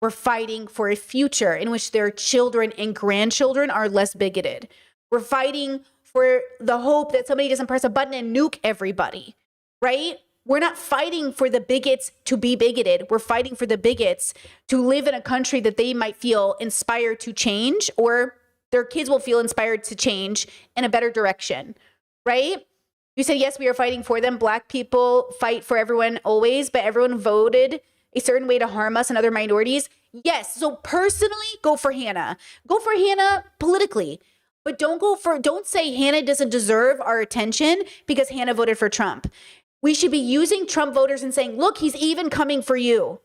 We're fighting for a future in which their children and grandchildren are less bigoted. We're fighting for the hope that somebody doesn't press a button and nuke everybody, right? We're not fighting for the bigots to be bigoted. We're fighting for the bigots to live in a country that they might feel inspired to change, or their kids will feel inspired to change in a better direction, right? You said, yes, we are fighting for them. Black people fight for everyone always, but everyone voted a certain way to harm us and other minorities. Yes. So personally, go for Hannah. Go for Hannah politically, but don't say Hannah doesn't deserve our attention because Hannah voted for Trump. We should be using Trump voters and saying, look, he's even coming for you.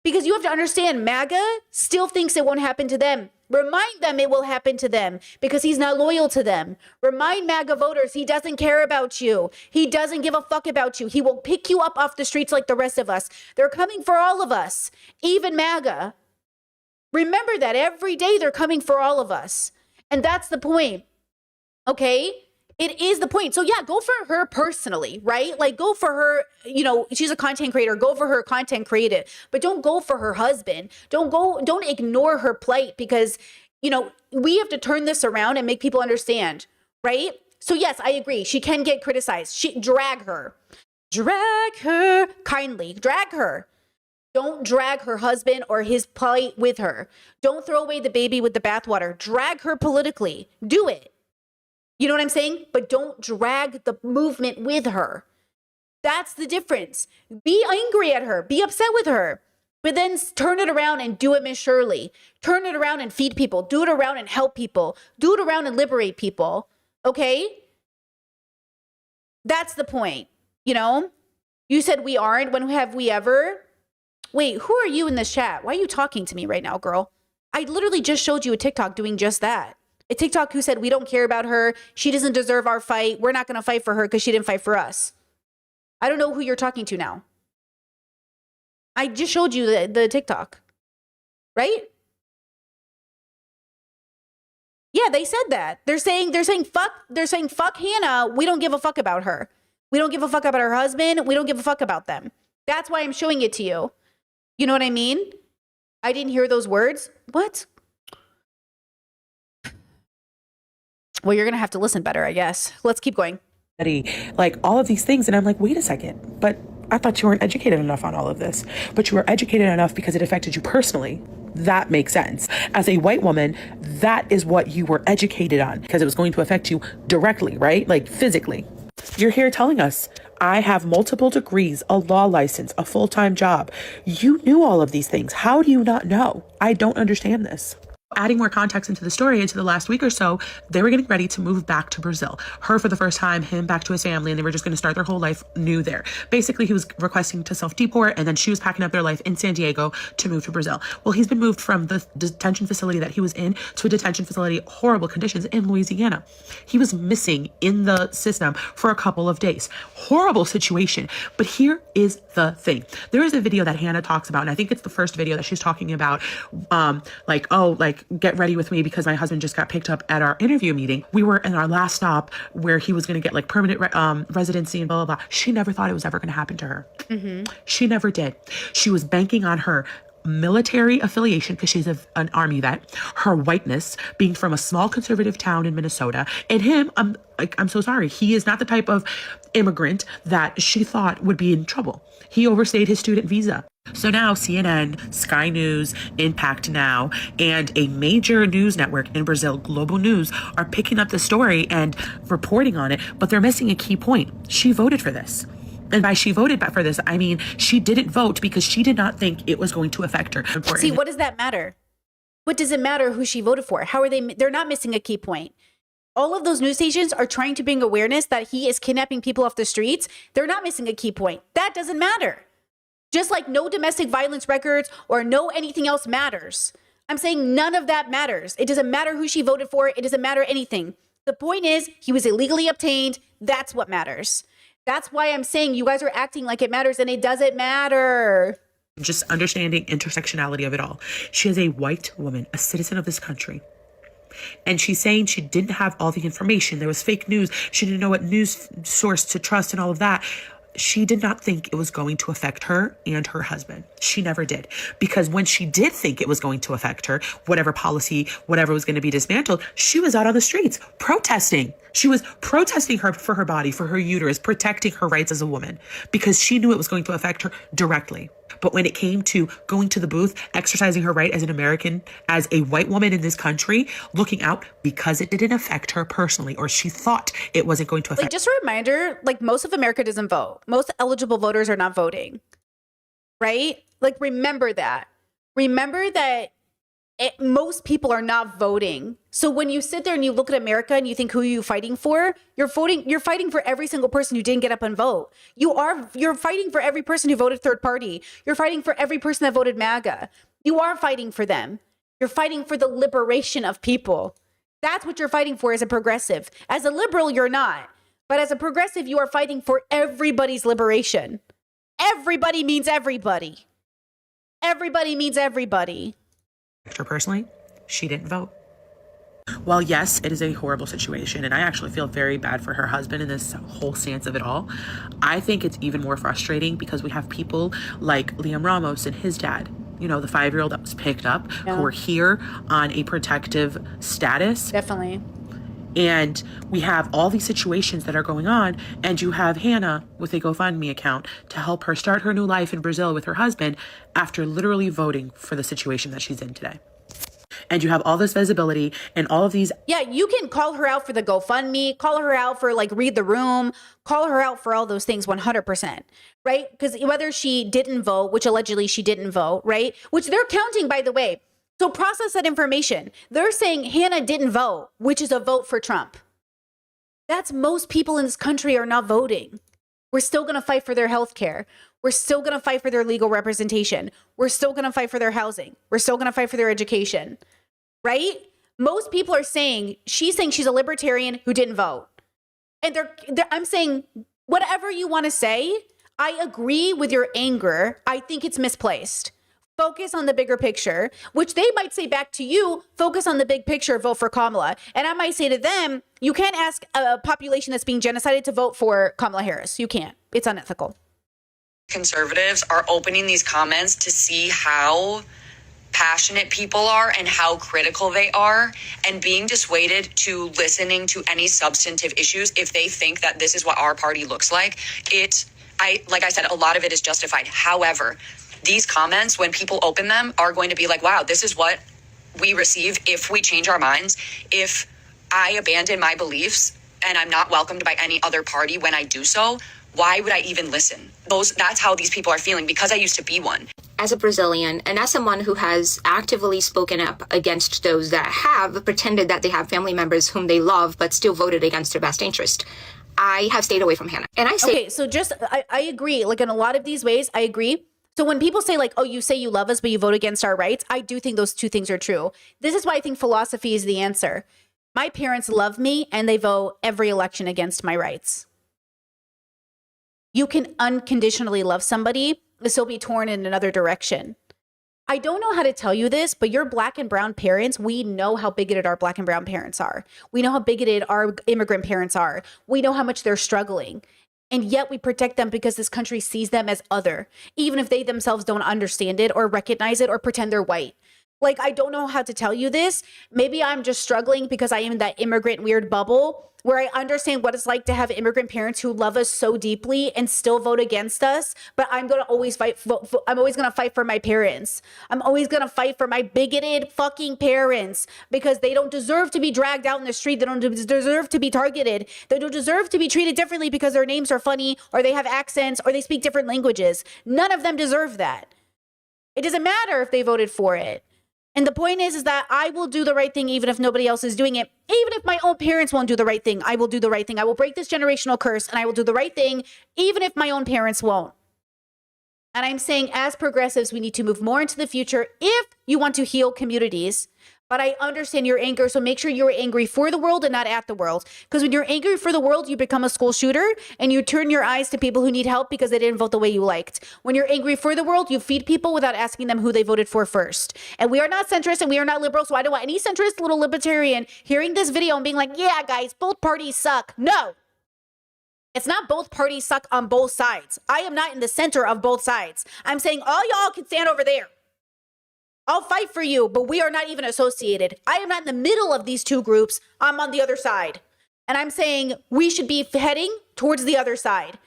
Because you have to understand, MAGA still thinks it won't happen to them. Remind them it will happen to them because he's not loyal to them. Remind MAGA voters he doesn't care about you. He doesn't give a fuck about you. He will pick you up off the streets like the rest of us. They're coming for all of us, even MAGA. Remember that every day they're coming for all of us. And that's the point, okay? It is the point. So yeah, go for her personally, right? Like go for her, she's a content creator, go for her content created, but don't go for her husband. Don't ignore her plight because, we have to turn this around and make people understand, right? So yes, I agree. She can get criticized. Drag her kindly, drag her. Don't drag her husband or his plight with her. Don't throw away the baby with the bathwater. Drag her politically. Do it. You know what I'm saying? But don't drag the movement with her. That's the difference. Be angry at her. Be upset with her. But then turn it around and do it, Miss Shirley. Turn it around and feed people. Do it around and help people. Do it around and liberate people. Okay? That's the point. You said we aren't. When have we ever? Wait, who are you in this chat? Why are you talking to me right now, girl? I literally just showed you a TikTok doing just that. A TikTok who said, we don't care about her. She doesn't deserve our fight. We're not going to fight for her because she didn't fight for us. I don't know who you're talking to now. I just showed you the TikTok, right? Yeah, they said that. They're saying fuck Hannah. We don't give a fuck about her. We don't give a fuck about her husband. We don't give a fuck about them. That's why I'm showing it to you. You know what I mean? I didn't hear those words. What? Well, you're going to have to listen better, I guess. Let's keep going. Like all of these things. And I'm like, wait a second, but I thought you weren't educated enough on all of this. But you were educated enough because it affected you personally. That makes sense. As a white woman, that is what you were educated on because it was going to affect you directly, right? Like physically. You're here telling us I have multiple degrees, a law license, a full-time job. You knew all of these things. How do you not know? I don't understand this. Adding more context into the story, into the last week or so, they were getting ready to move back to Brazil. Her for the first time, him back to his family, and they were just going to start their whole life new there. Basically, he was requesting to self-deport, and then she was packing up their life in San Diego to move to Brazil. Well, he's been moved from the detention facility that he was in to a detention facility, horrible conditions in Louisiana. He was missing in the system for a couple of days. Horrible situation. But here is the thing. There is a video that Hannah talks about, and I think it's the first video that she's talking about, get ready with me because my husband just got picked up at our interview meeting. We were in our last stop where he was going to get like permanent residency and blah, blah, blah. She never thought it was ever going to happen to her. She never did. She was banking on her military affiliation because she's an army vet, her whiteness, being from a small conservative town in Minnesota, and him, I'm so sorry, he is not the type of immigrant that she thought would be in trouble. He overstayed his student visa. So now CNN, Sky News, Impact Now, and a major news network in Brazil, Globo News, are picking up the story and reporting on it, but they're missing a key point. She voted for this. And by she voted for this, I mean she didn't vote because she did not think it was going to affect her. See, what does that matter? What does it matter who she voted for? How are they? They're not missing a key point. All of those news stations are trying to bring awareness that he is kidnapping people off the streets. They're not missing a key point. That doesn't matter. Just like no domestic violence records or no anything else matters. I'm saying none of that matters. It doesn't matter who she voted for. It doesn't matter anything. The point is he was illegally obtained. That's what matters. That's why I'm saying you guys are acting like it matters and it doesn't matter. Just understanding intersectionality of it all. She is a white woman, a citizen of this country. And she's saying she didn't have all the information. There was fake news. She didn't know what news source to trust and all of that. She did not think it was going to affect her and her husband. She never did. Because when she did think it was going to affect her, whatever policy, whatever was going to be dismantled, she was out on the streets protesting. She was protesting for her body, for her uterus, protecting her rights as a woman because she knew it was going to affect her directly. But when it came to going to the booth, exercising her right as an American, as a white woman in this country, looking out because it didn't affect her personally, or she thought it wasn't going to affect her. Just a reminder, most of America doesn't vote. Most eligible voters are not voting, right? Remember that. Remember that most people are not voting. So when you sit there and you look at America and you think who are you fighting for, you're fighting for every single person who didn't get up and vote. You're fighting for every person who voted third party. You're fighting for every person that voted MAGA. You are fighting for them. You're fighting for the liberation of people. That's what you're fighting for as a progressive. As a liberal, you're not. But as a progressive, you are fighting for everybody's liberation. Everybody means everybody. Everybody means everybody. Her personally, she didn't vote. Well, yes, it is a horrible situation, and I actually feel very bad for her husband in this whole stance of it all. I think it's even more frustrating because we have people like Liam Ramos and his dad, the 5-year-old that was picked up, who are here on a protective status. Definitely. And we have all these situations that are going on, and you have Hannah with a GoFundMe account to help her start her new life in Brazil with her husband after literally voting for the situation that she's in today. And you have all this visibility and all of these. Yeah, you can call her out for the GoFundMe, call her out for Read the Room, call her out for all those things 100%, right? Because whether she didn't vote, which allegedly she didn't vote, right? Which they're counting, by the way. So process that information. They're saying Hannah didn't vote, which is a vote for Trump. That's most people in this country are not voting. We're still going to fight for their health care. We're still going to fight for their legal representation. We're still going to fight for their housing. We're still going to fight for their education, right? Most people are saying, she's saying she's a libertarian who didn't vote. And I'm saying, whatever you want to say, I agree with your anger. I think it's misplaced. Focus on the bigger picture, which they might say back to you, focus on the big picture, vote for Kamala. And I might say to them, you can't ask a population that's being genocided to vote for Kamala Harris. You can't. It's unethical. Conservatives are opening these comments to see how passionate people are and how critical they are, and being dissuaded to listening to any substantive issues if they think that this is what our party looks like. Like I said, a lot of it is justified. However, these comments, when people open them, are going to be like, wow, this is what we receive if we change our minds. If I abandon my beliefs and I'm not welcomed by any other party when I do so, why would I even listen? That's how these people are feeling, because I used to be one. as a Brazilian and as someone who has actively spoken up against those that have pretended that they have family members whom they love but still voted against their best interest, I have stayed away from Hannah. And I say, okay, so just, I agree. Like in a lot of these ways, I agree. So when people say like, oh, you say you love us, but you vote against our rights, I do think those two things are true. This is why I think philosophy is the answer. My parents love me and they vote every election against my rights. You can unconditionally love somebody, but still be torn in another direction. I don't know how to tell you this, but your Black and brown parents, we know how bigoted our Black and brown parents are. We know how bigoted our immigrant parents are. We know how much they're struggling. And yet we protect them because this country sees them as other, even if they themselves don't understand it or recognize it or pretend they're white. Like, I don't know how to tell you this. Maybe I'm just struggling because I am in that immigrant weird bubble where I understand what it's like to have immigrant parents who love us so deeply and still vote against us. But I'm going to always fight. I'm always going to fight for my parents. I'm always going to fight for my bigoted fucking parents because they don't deserve to be dragged out in the street. They don't deserve to be targeted. They don't deserve to be treated differently because their names are funny or they have accents or they speak different languages. None of them deserve that. It doesn't matter if they voted for it. And the point is that I will do the right thing even if nobody else is doing it. Even if my own parents won't do the right thing, I will do the right thing. I will break this generational curse and I will do the right thing even if my own parents won't. And I'm saying as progressives, we need to move more into the future if you want to heal communities. But I understand your anger, so make sure you're angry for the world and not at the world. Because when you're angry for the world, you become a school shooter and you turn your eyes to people who need help because they didn't vote the way you liked. When you're angry for the world, you feed people without asking them who they voted for first. And we are not centrist and we are not liberal, so I don't want any centrist little libertarian hearing this video and being like, yeah, guys, both parties suck. No. It's not both parties suck on both sides. I am not in the center of both sides. I'm saying all y'all can stand over there. I'll fight for you, but we are not even associated. I am not in the middle of these two groups. I'm on the other side. And I'm saying we should be heading towards the other side.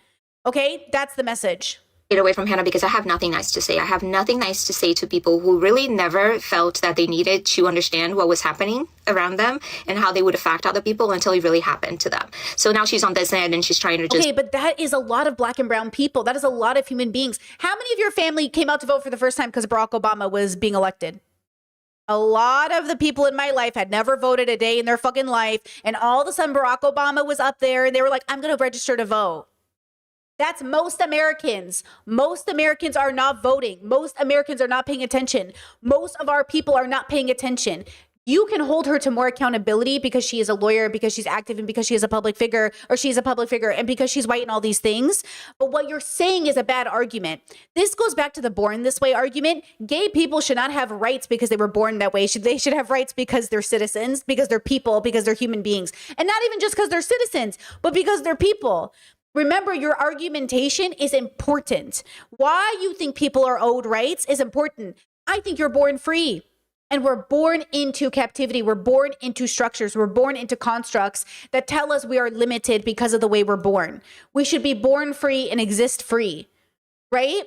Okay? That's the message. Get away from Hannah because I have nothing nice to say. I have nothing nice to say to people who really never felt that they needed to understand what was happening around them and how they would affect other people until it really happened to them. So now she's on this end and she's trying to just... Okay, but that is a lot of Black and brown people. That is a lot of human beings. How many of your family came out to vote for the first time because Barack Obama was being elected? A lot of the people in my life had never voted a day in their fucking life. And all of a sudden Barack Obama was up there and they were like, I'm going to register to vote. That's most Americans. Most Americans are not voting. Most Americans are not paying attention. Most of our people are not paying attention. You can hold her to more accountability because she is a lawyer, because she's active, and because she is a public figure, or she's a public figure, and because she's white and all these things. But what you're saying is a bad argument. This goes back to the born this way argument. Gay people should not have rights because they were born that way. They should have rights because they're citizens, because they're people, because they're human beings. And not even just because they're citizens, but because they're people. Remember, your argumentation is important. Why you think people are owed rights is important. I think you're born free. And we're born into captivity. We're born into structures. We're born into constructs that tell us we are limited because of the way we're born. We should be born free and exist free. Right?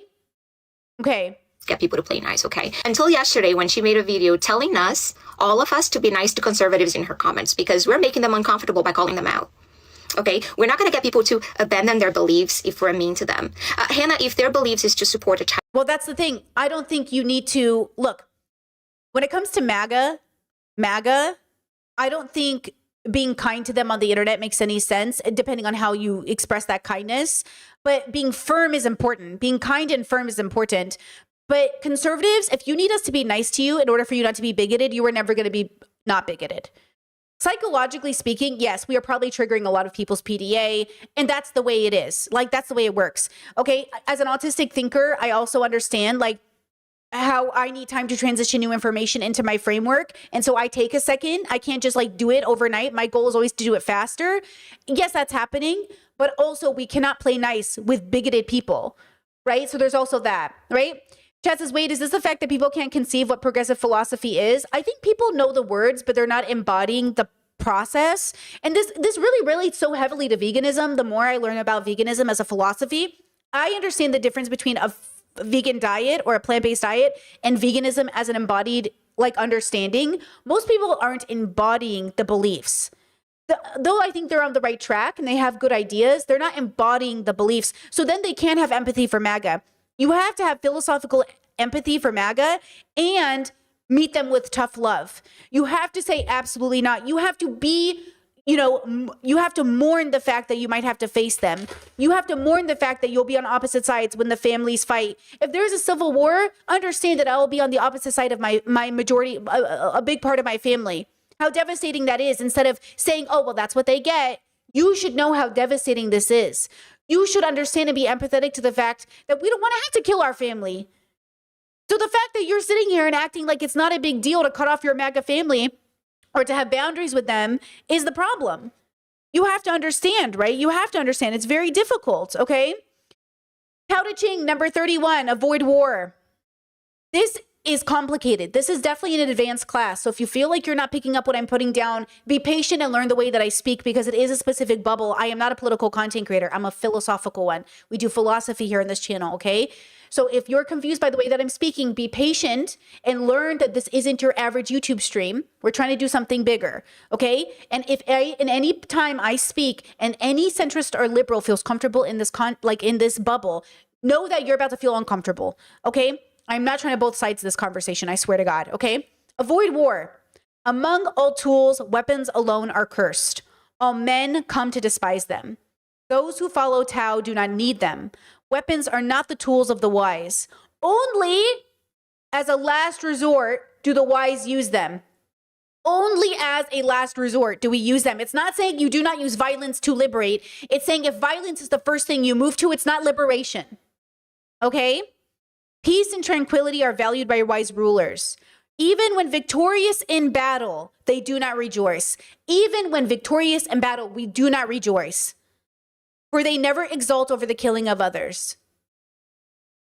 Okay. Get people to play nice, okay? Until yesterday when she made a video telling us, all of us, to be nice to conservatives in her comments because we're making them uncomfortable by calling them out. Okay, we're not going to get people to abandon their beliefs if we're mean to them. Hannah, if their beliefs is to support a child. Well, that's the thing. I don't think you need to look. When it comes to MAGA, I don't think being kind to them on the internet makes any sense, depending on how you express that kindness. But being firm is important. Being kind and firm is important. But conservatives, if you need us to be nice to you in order for you not to be bigoted, you are never going to be not bigoted. Psychologically speaking, yes, we are probably triggering a lot of people's PDA, and that's the way it is. Like, that's the way it works. Okay, as an autistic thinker, I also understand, like, how I need time to transition new information into my framework. And so I take a second. I can't just, like, do it overnight. My goal is always to do it faster. Yes, that's happening, but also we cannot play nice with bigoted people, right? So there's also that, right? Chad says, wait, is this the fact that people can't conceive what progressive philosophy is? I think people know the words, but they're not embodying the process. And this really relates so heavily to veganism. The more I learn about veganism as a philosophy, I understand the difference between a vegan diet or a plant-based diet and veganism as an embodied, like, understanding. Most people aren't embodying the beliefs. Though I think they're on the right track and they have good ideas, they're not embodying the beliefs. So then they can't have empathy for MAGA. You have to have philosophical empathy for MAGA and meet them with tough love. You have to say absolutely not. You have to be, you have to mourn the fact that you might have to face them. You have to mourn the fact that you'll be on opposite sides when the families fight. If there's a civil war, understand that I will be on the opposite side of my majority, a big part of my family. How devastating that is. Instead of saying, oh, well, that's what they get. You should know how devastating this is. You should understand and be empathetic to the fact that we don't want to have to kill our family. So the fact that you're sitting here and acting like it's not a big deal to cut off your MAGA family or to have boundaries with them is the problem. You have to understand, right? You have to understand. It's very difficult, okay? Tao Te Ching, number 31, avoid war. This is complicated. This is definitely an advanced class. So if you feel like you're not picking up what I'm putting down, be patient and learn the way that I speak because it is a specific bubble. I am not a political content creator. I'm a philosophical one. We do philosophy here on this channel, okay? So if you're confused by the way that I'm speaking, be patient and learn that this isn't your average YouTube stream. We're trying to do something bigger, okay? And if in any time I speak and any centrist or liberal feels comfortable in this in this bubble, know that you're about to feel uncomfortable, okay? I'm not trying to both sides of this conversation, I swear to God, okay? Avoid war. Among all tools, weapons alone are cursed. All men come to despise them. Those who follow Tao do not need them. Weapons are not the tools of the wise. Only as a last resort do the wise use them. Only as a last resort do we use them. It's not saying you do not use violence to liberate. It's saying if violence is the first thing you move to, it's not liberation, okay? Peace and tranquility are valued by wise rulers. Even when victorious in battle, they do not rejoice. Even when victorious in battle, we do not rejoice. For they never exult over the killing of others.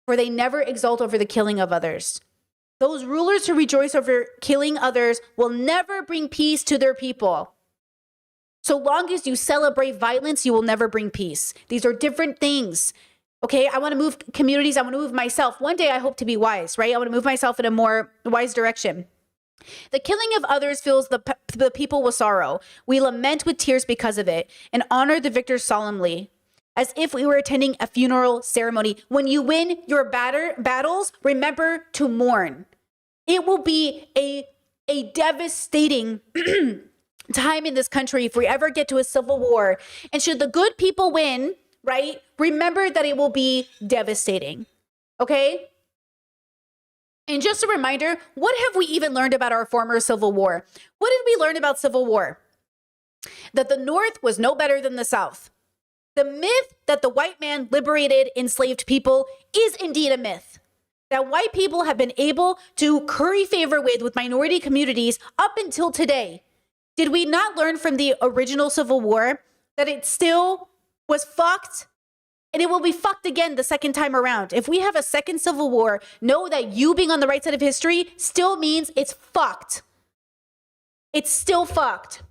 For they never exult over the killing of others. Those rulers who rejoice over killing others will never bring peace to their people. So long as you celebrate violence, you will never bring peace. These are different things. Okay, I want to move communities. I want to move myself. One day I hope to be wise, right? I want to move myself in a more wise direction. The killing of others fills the people with sorrow. We lament with tears because of it and honor the victors solemnly, as if we were attending a funeral ceremony. When you win your battles, remember to mourn. It will be a devastating time in this country if we ever get to a civil war. And should the good people win, right? Remember that it will be devastating, okay? And just a reminder, what have we even learned about our former Civil War? What did we learn about Civil War? That the North was no better than the South. The myth that the white man liberated enslaved people is indeed a myth. That white people have been able to curry favor with minority communities up until today. Did we not learn from the original Civil War that it still was fucked and it will be fucked again the second time around? If we have a second Civil War, know that you being on the right side of history still means it's fucked. It's still fucked,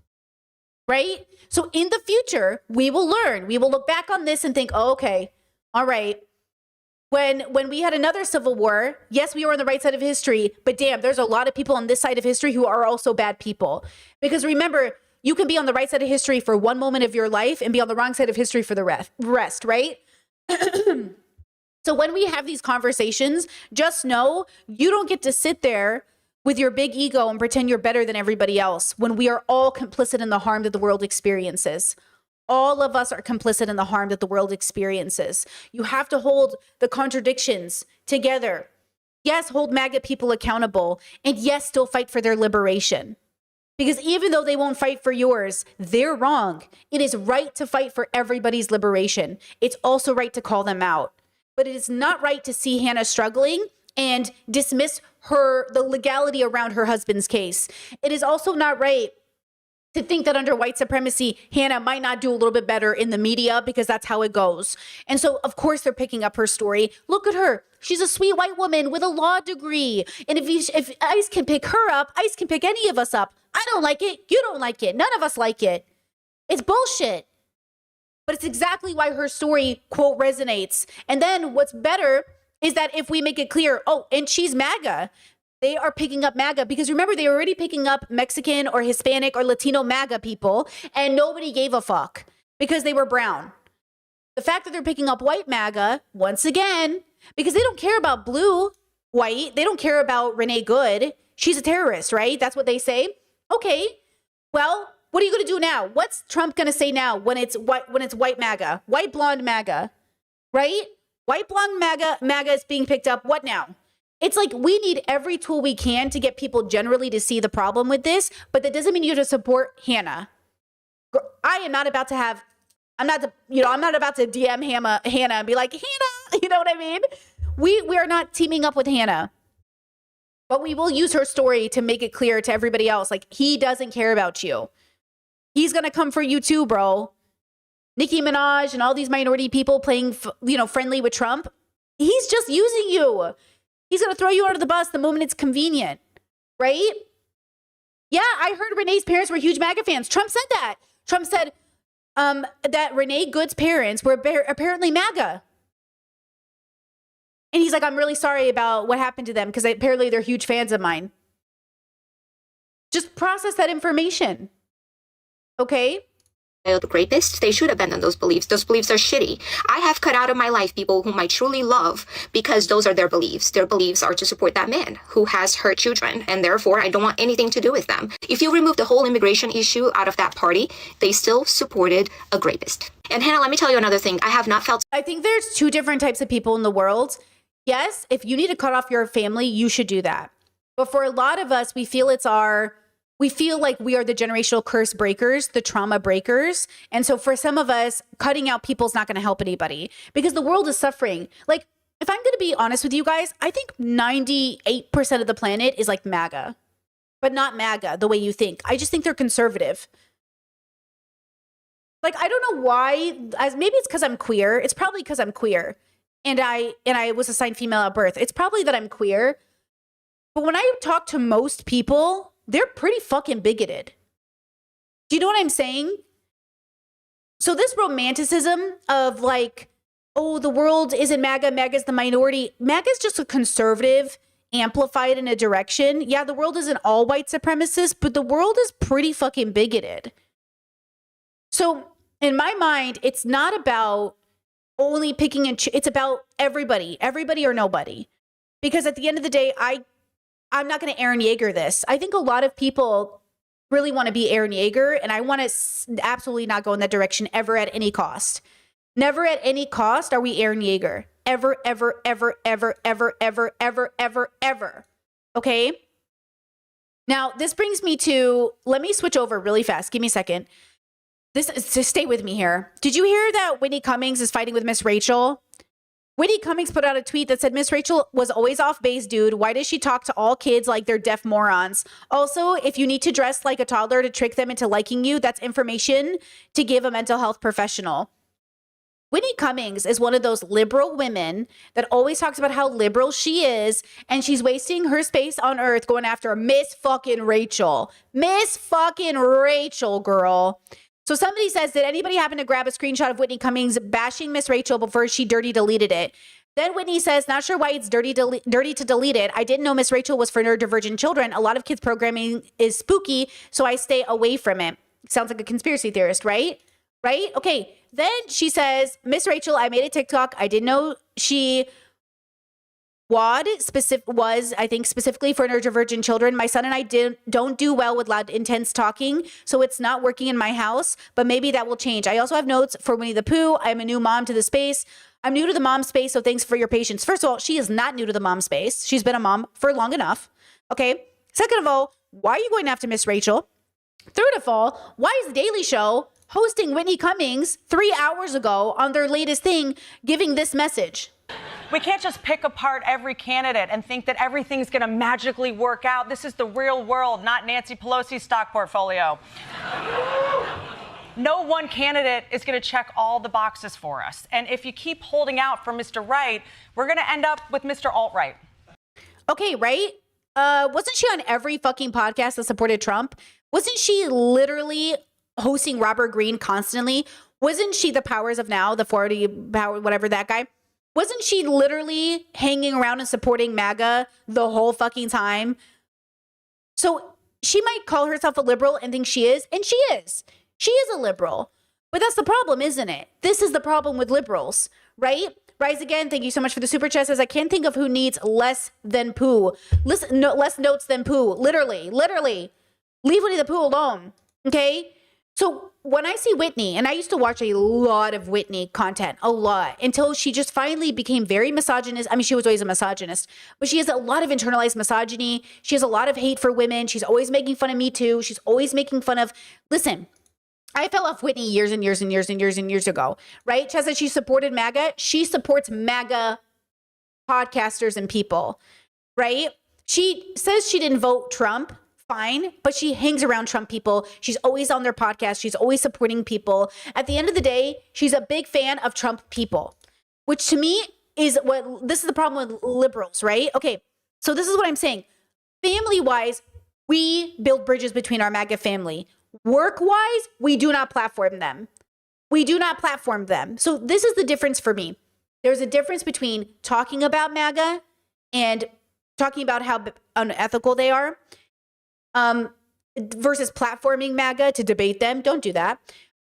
right? So in the future, we will learn. We will look back on this and think, oh, okay, all right. When we had another Civil War, yes, we were on the right side of history, but damn, there's a lot of people on this side of history who are also bad people. Because remember, you can be on the right side of history for one moment of your life and be on the wrong side of history for the rest, right? So when we have these conversations, just know you don't get to sit there with your big ego and pretend you're better than everybody else when we are all complicit in the harm that the world experiences. All of us are complicit in the harm that the world experiences. You have to hold the contradictions together. Yes, hold MAGA people accountable, and yes, still fight for their liberation. Because even though they won't fight for yours, they're wrong. It is right to fight for everybody's liberation. It's also right to call them out. But it is not right to see Hannah struggling and dismiss the legality around her husband's case. It is also not right to think that under white supremacy, Hannah might not do a little bit better in the media because that's how it goes. And so, of course, they're picking up her story. Look at her. She's a sweet white woman with a law degree. And if ICE can pick her up, ICE can pick any of us up. I don't like it. You don't like it. None of us like it. It's bullshit. But it's exactly why her story, quote, resonates. And then what's better is that if we make it clear, oh, and she's MAGA, they are picking up MAGA because remember, they were already picking up Mexican or Hispanic or Latino MAGA people and nobody gave a fuck because they were brown. The fact that they're picking up white MAGA, once again, because they don't care about blue. white. They don't care about Renee Good. She's a terrorist, right? That's what they say. Okay, well, what are you going to do now? What's Trump going to say now when it's white MAGA, white blonde MAGA, right? White blonde MAGA is being picked up. What now? It's like we need every tool we can to get people generally to see the problem with this, but that doesn't mean you have to support Hannah. I am not about to have, I'm not about to DM Hannah and be like, Hannah, you know what I mean? We are not teaming up with Hannah. But we will use her story to make it clear to everybody else, like, he doesn't care about you. He's going to come for you too, bro. Nicki Minaj and all these minority people playing, friendly with Trump. He's just using you. He's going to throw you under the bus the moment it's convenient, right? Yeah, I heard Renee's parents were huge MAGA fans. Trump said that. Trump said that Renee Good's parents were apparently MAGA. And he's like, I'm really sorry about what happened to them because apparently they're huge fans of mine. Just process that information. Okay? The rapists, they should abandon those beliefs. Those beliefs are shitty. I have cut out of my life people whom I truly love because those are their beliefs. Their beliefs are to support that man who has hurt children, and therefore I don't want anything to do with them. If you remove the whole immigration issue out of that party, they still supported a rapist. And Hannah, let me tell you another thing. I have not felt... I think there's two different types of people in the world. Yes, if you need to cut off your family, you should do that. But for a lot of us, we feel like we are the generational curse breakers, the trauma breakers. And so for some of us, cutting out people is not going to help anybody because the world is suffering. Like, if I'm going to be honest with you guys, I think 98% of the planet is like MAGA, but not MAGA the way you think. I just think they're conservative. Like, I don't know why, maybe it's because I'm queer. It's probably because I'm queer. And I was assigned female at birth. It's probably that I'm queer. But when I talk to most people, they're pretty fucking bigoted. Do you know what I'm saying? So this romanticism of like, oh, the world isn't MAGA, MAGA's the minority. MAGA's just a conservative amplified in a direction. Yeah, the world isn't all white supremacist, but the world is pretty fucking bigoted. So in my mind, it's not about only picking and it's about everybody or nobody. Because at the end of the day, I'm not going to Aaron Yeager this. I think a lot of people really want to be Aaron Yeager, and I want to absolutely not go in that direction ever at any cost. Never at any cost are we Aaron Yeager. Ever, ever, ever, ever, ever, ever, ever, ever, ever. Okay? Now, this brings me to, let me switch over really fast. Give me a second. Just stay with me here. Did you hear that Whitney Cummings is fighting with Miss Rachel? Whitney Cummings put out a tweet that said, Miss Rachel was always off base, dude. Why does she talk to all kids like they're deaf morons? Also, if you need to dress like a toddler to trick them into liking you, that's information to give a mental health professional. Whitney Cummings is one of those liberal women that always talks about how liberal she is, and she's wasting her space on earth going after Miss fucking Rachel. Miss fucking Rachel, girl. So somebody says, did anybody happen to grab a screenshot of Whitney Cummings bashing Miss Rachel before she dirty deleted it? Then Whitney says, not sure why it's dirty to delete it. I didn't know Miss Rachel was for neurodivergent children. A lot of kids programming is spooky, so I stay away from it. Sounds like a conspiracy theorist, right? Right? Okay. Then she says, Miss Rachel, I made a TikTok. I didn't know she was, I think, specifically for neurodivergent children. My son and I don't do well with loud, intense talking, so it's not working in my house, but maybe that will change. I also have notes for Winnie the Pooh. I'm a new mom to the space. I'm new to the mom space, so thanks for your patience. First of all, she is not new to the mom space. She's been a mom for long enough, okay? Second of all, why are you going after Miss Rachel? Third of all, why is The Daily Show hosting Whitney Cummings 3 hours ago on their latest thing giving this message? We can't just pick apart every candidate and think that everything's going to magically work out. This is the real world, not Nancy Pelosi's stock portfolio. No one candidate is going to check all the boxes for us. And if you keep holding out for Mr. Right, we're going to end up with Mr. Alt-Right. Okay, right? Wasn't she on every fucking podcast that supported Trump? Wasn't she literally hosting Robert Greene constantly? Wasn't she the Powers of Now, the 40 power, whatever that guy? Wasn't she literally hanging around and supporting MAGA the whole fucking time? So she might call herself a liberal and think she is, and she is. She is a liberal. But that's the problem, isn't it? This is the problem with liberals, right? Rise Again, thank you so much for the super chat. Says, I can't think of who needs less than poo. Listen, no, less notes than poo. Literally. Leave Winnie the Pooh alone. Okay? So when I see Whitney, and I used to watch a lot of Whitney content, a lot, until she just finally became very misogynist. I mean, she was always a misogynist, but she has a lot of internalized misogyny. She has a lot of hate for women. She's always making fun of Me Too. She's always making fun of, listen, I fell off Whitney years and years ago, right? Chaz said she supported MAGA. She supports MAGA podcasters and people, right? She says she didn't vote Trump. Fine, but she hangs around Trump people. She's always on their podcast. She's always supporting people. At the end of the day, she's a big fan of Trump people, which to me is this is the problem with liberals, right? Okay, so this is what I'm saying. Family-wise, we build bridges between our MAGA family. Work-wise, we do not platform them. So this is the difference for me. There's a difference between talking about MAGA and talking about how unethical they are. Versus platforming MAGA to debate them. Don't do that.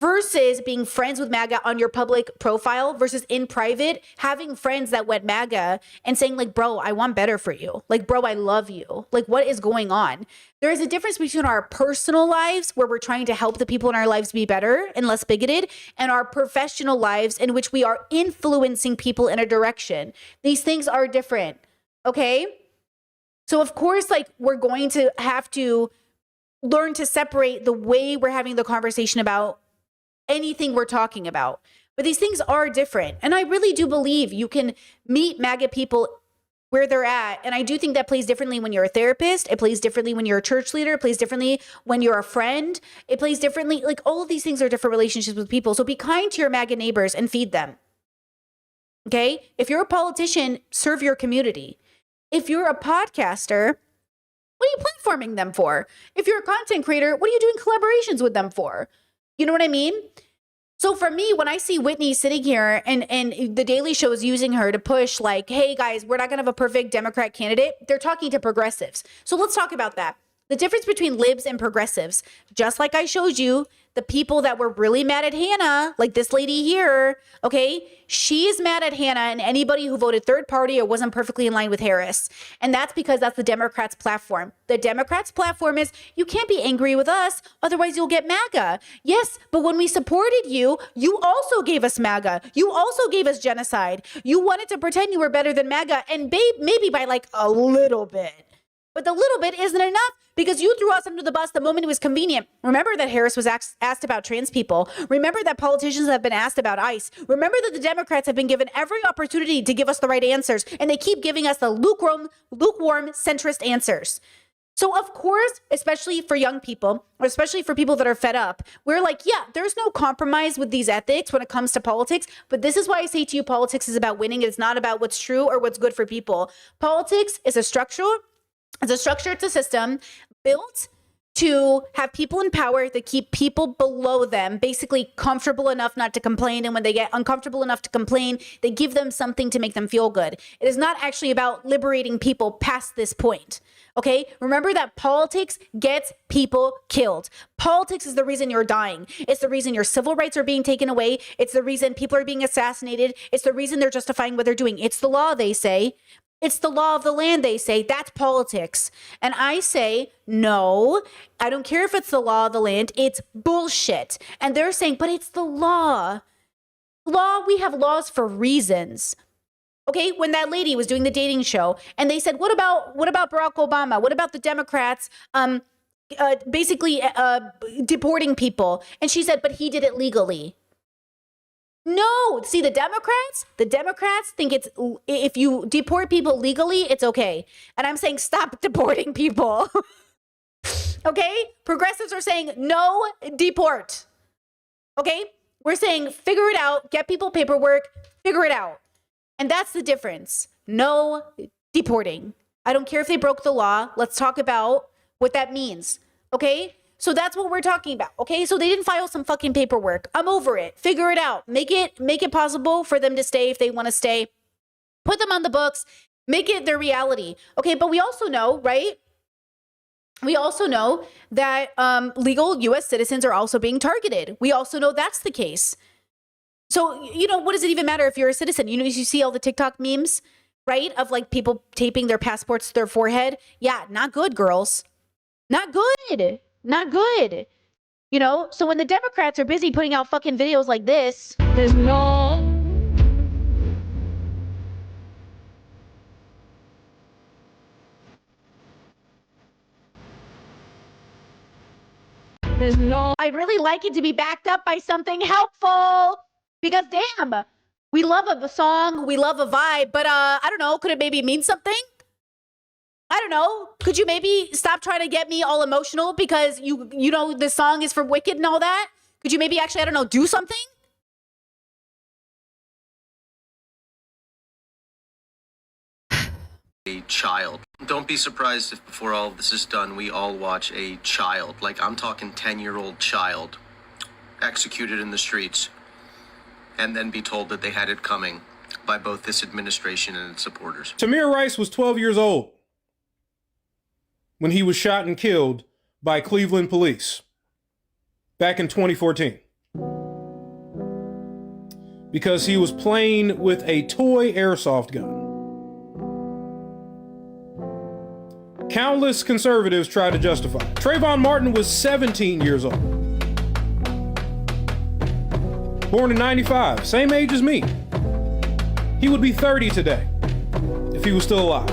Versus being friends with MAGA on your public profile versus in private, having friends that went MAGA and saying like, bro, I want better for you. Like, bro, I love you. Like, what is going on? There is a difference between our personal lives where we're trying to help the people in our lives be better and less bigoted and our professional lives in which we are influencing people in a direction. These things are different. Okay? So of course, like, we're going to have to learn to separate the way we're having the conversation about anything we're talking about. But these things are different. And I really do believe you can meet MAGA people where they're at. And I do think that plays differently when you're a therapist. It plays differently when you're a church leader. It plays differently when you're a friend. It plays differently. Like, all of these things are different relationships with people. So be kind to your MAGA neighbors and feed them. Okay? If you're a politician, serve your community. If you're a podcaster, what are you platforming them for? If you're a content creator, what are you doing collaborations with them for? You know what I mean? So for me, when I see Whitney sitting here and the Daily Show is using her to push like, hey guys, we're not going to have a perfect Democrat candidate. They're talking to progressives. So let's talk about that. The difference between libs and progressives, just like I showed you, the people that were really mad at Hannah, like this lady here, okay? She is mad at Hannah and anybody who voted third party or wasn't perfectly in line with Harris. And that's because that's the Democrats' platform. The Democrats' platform is, you can't be angry with us, otherwise you'll get MAGA. Yes, but when we supported you, you also gave us MAGA. You also gave us genocide. You wanted to pretend you were better than MAGA, and maybe by like a little bit. But the little bit isn't enough because you threw us under the bus the moment it was convenient. Remember that Harris was asked about trans people. Remember that politicians have been asked about ICE. Remember that the Democrats have been given every opportunity to give us the right answers, and they keep giving us the lukewarm, centrist answers. So of course, especially for young people, or especially for people that are fed up, we're like, yeah, there's no compromise with these ethics when it comes to politics. But this is why I say to you, politics is about winning. It's not about what's true or what's good for people. Politics is a structural. It's a structure, it's a system built to have people in power that keep people below them basically comfortable enough not to complain. And when they get uncomfortable enough to complain, they give them something to make them feel good. It is not actually about liberating people past this point. Okay? Remember that politics gets people killed. Politics is the reason you're dying. It's the reason your civil rights are being taken away. It's the reason people are being assassinated. It's the reason they're justifying what they're doing. It's the law, they say. It's the law of the land, they say. That's politics. And I say, no, I don't care if it's the law of the land. It's bullshit. And they're saying, but it's the law. We have laws for reasons. Okay, when that lady was doing the dating show and they said, what about Barack Obama? What about the Democrats basically deporting people? And she said, but he did it legally. No, see, the Democrats think it's, if you deport people legally, it's okay. And I'm saying, stop deporting people. Okay? Progressives are saying, no, deport. Okay? We're saying, figure it out, get people paperwork, figure it out. And that's the difference. No deporting. I don't care if they broke the law. Let's talk about what that means. Okay? So that's what we're talking about. Okay? So they didn't file some fucking paperwork. I'm over it. Figure it out. Make it possible for them to stay if they want to stay. Put them on the books. Make it their reality. Okay? But we also know, right? We also know that legal U.S. citizens are also being targeted. We also know that's the case. So, you know, what does it even matter if you're a citizen? You know, you see all the TikTok memes, right? Of like people taping their passports to their forehead. Yeah, not good, girls. Not good. Not good. You know, so when the Democrats are busy putting out fucking videos like this, there's no. I'd really like it to be backed up by something helpful. Because damn, we love a song, we love a vibe, but I don't know, could it maybe mean something? I don't know. Could you maybe stop trying to get me all emotional because you know the song is from Wicked and all that? Could you maybe actually, I don't know, do something? A child. Don't be surprised if before all of this is done, we all watch a child, like I'm talking 10-year-old child, executed in the streets, and then be told that they had it coming by both this administration and its supporters. Tamir Rice was 12 years old when he was shot and killed by Cleveland police back in 2014 because he was playing with a toy airsoft gun. Countless conservatives tried to justify it. Trayvon Martin was 17 years old. Born in 95, same age as me. He would be 30 today if he was still alive.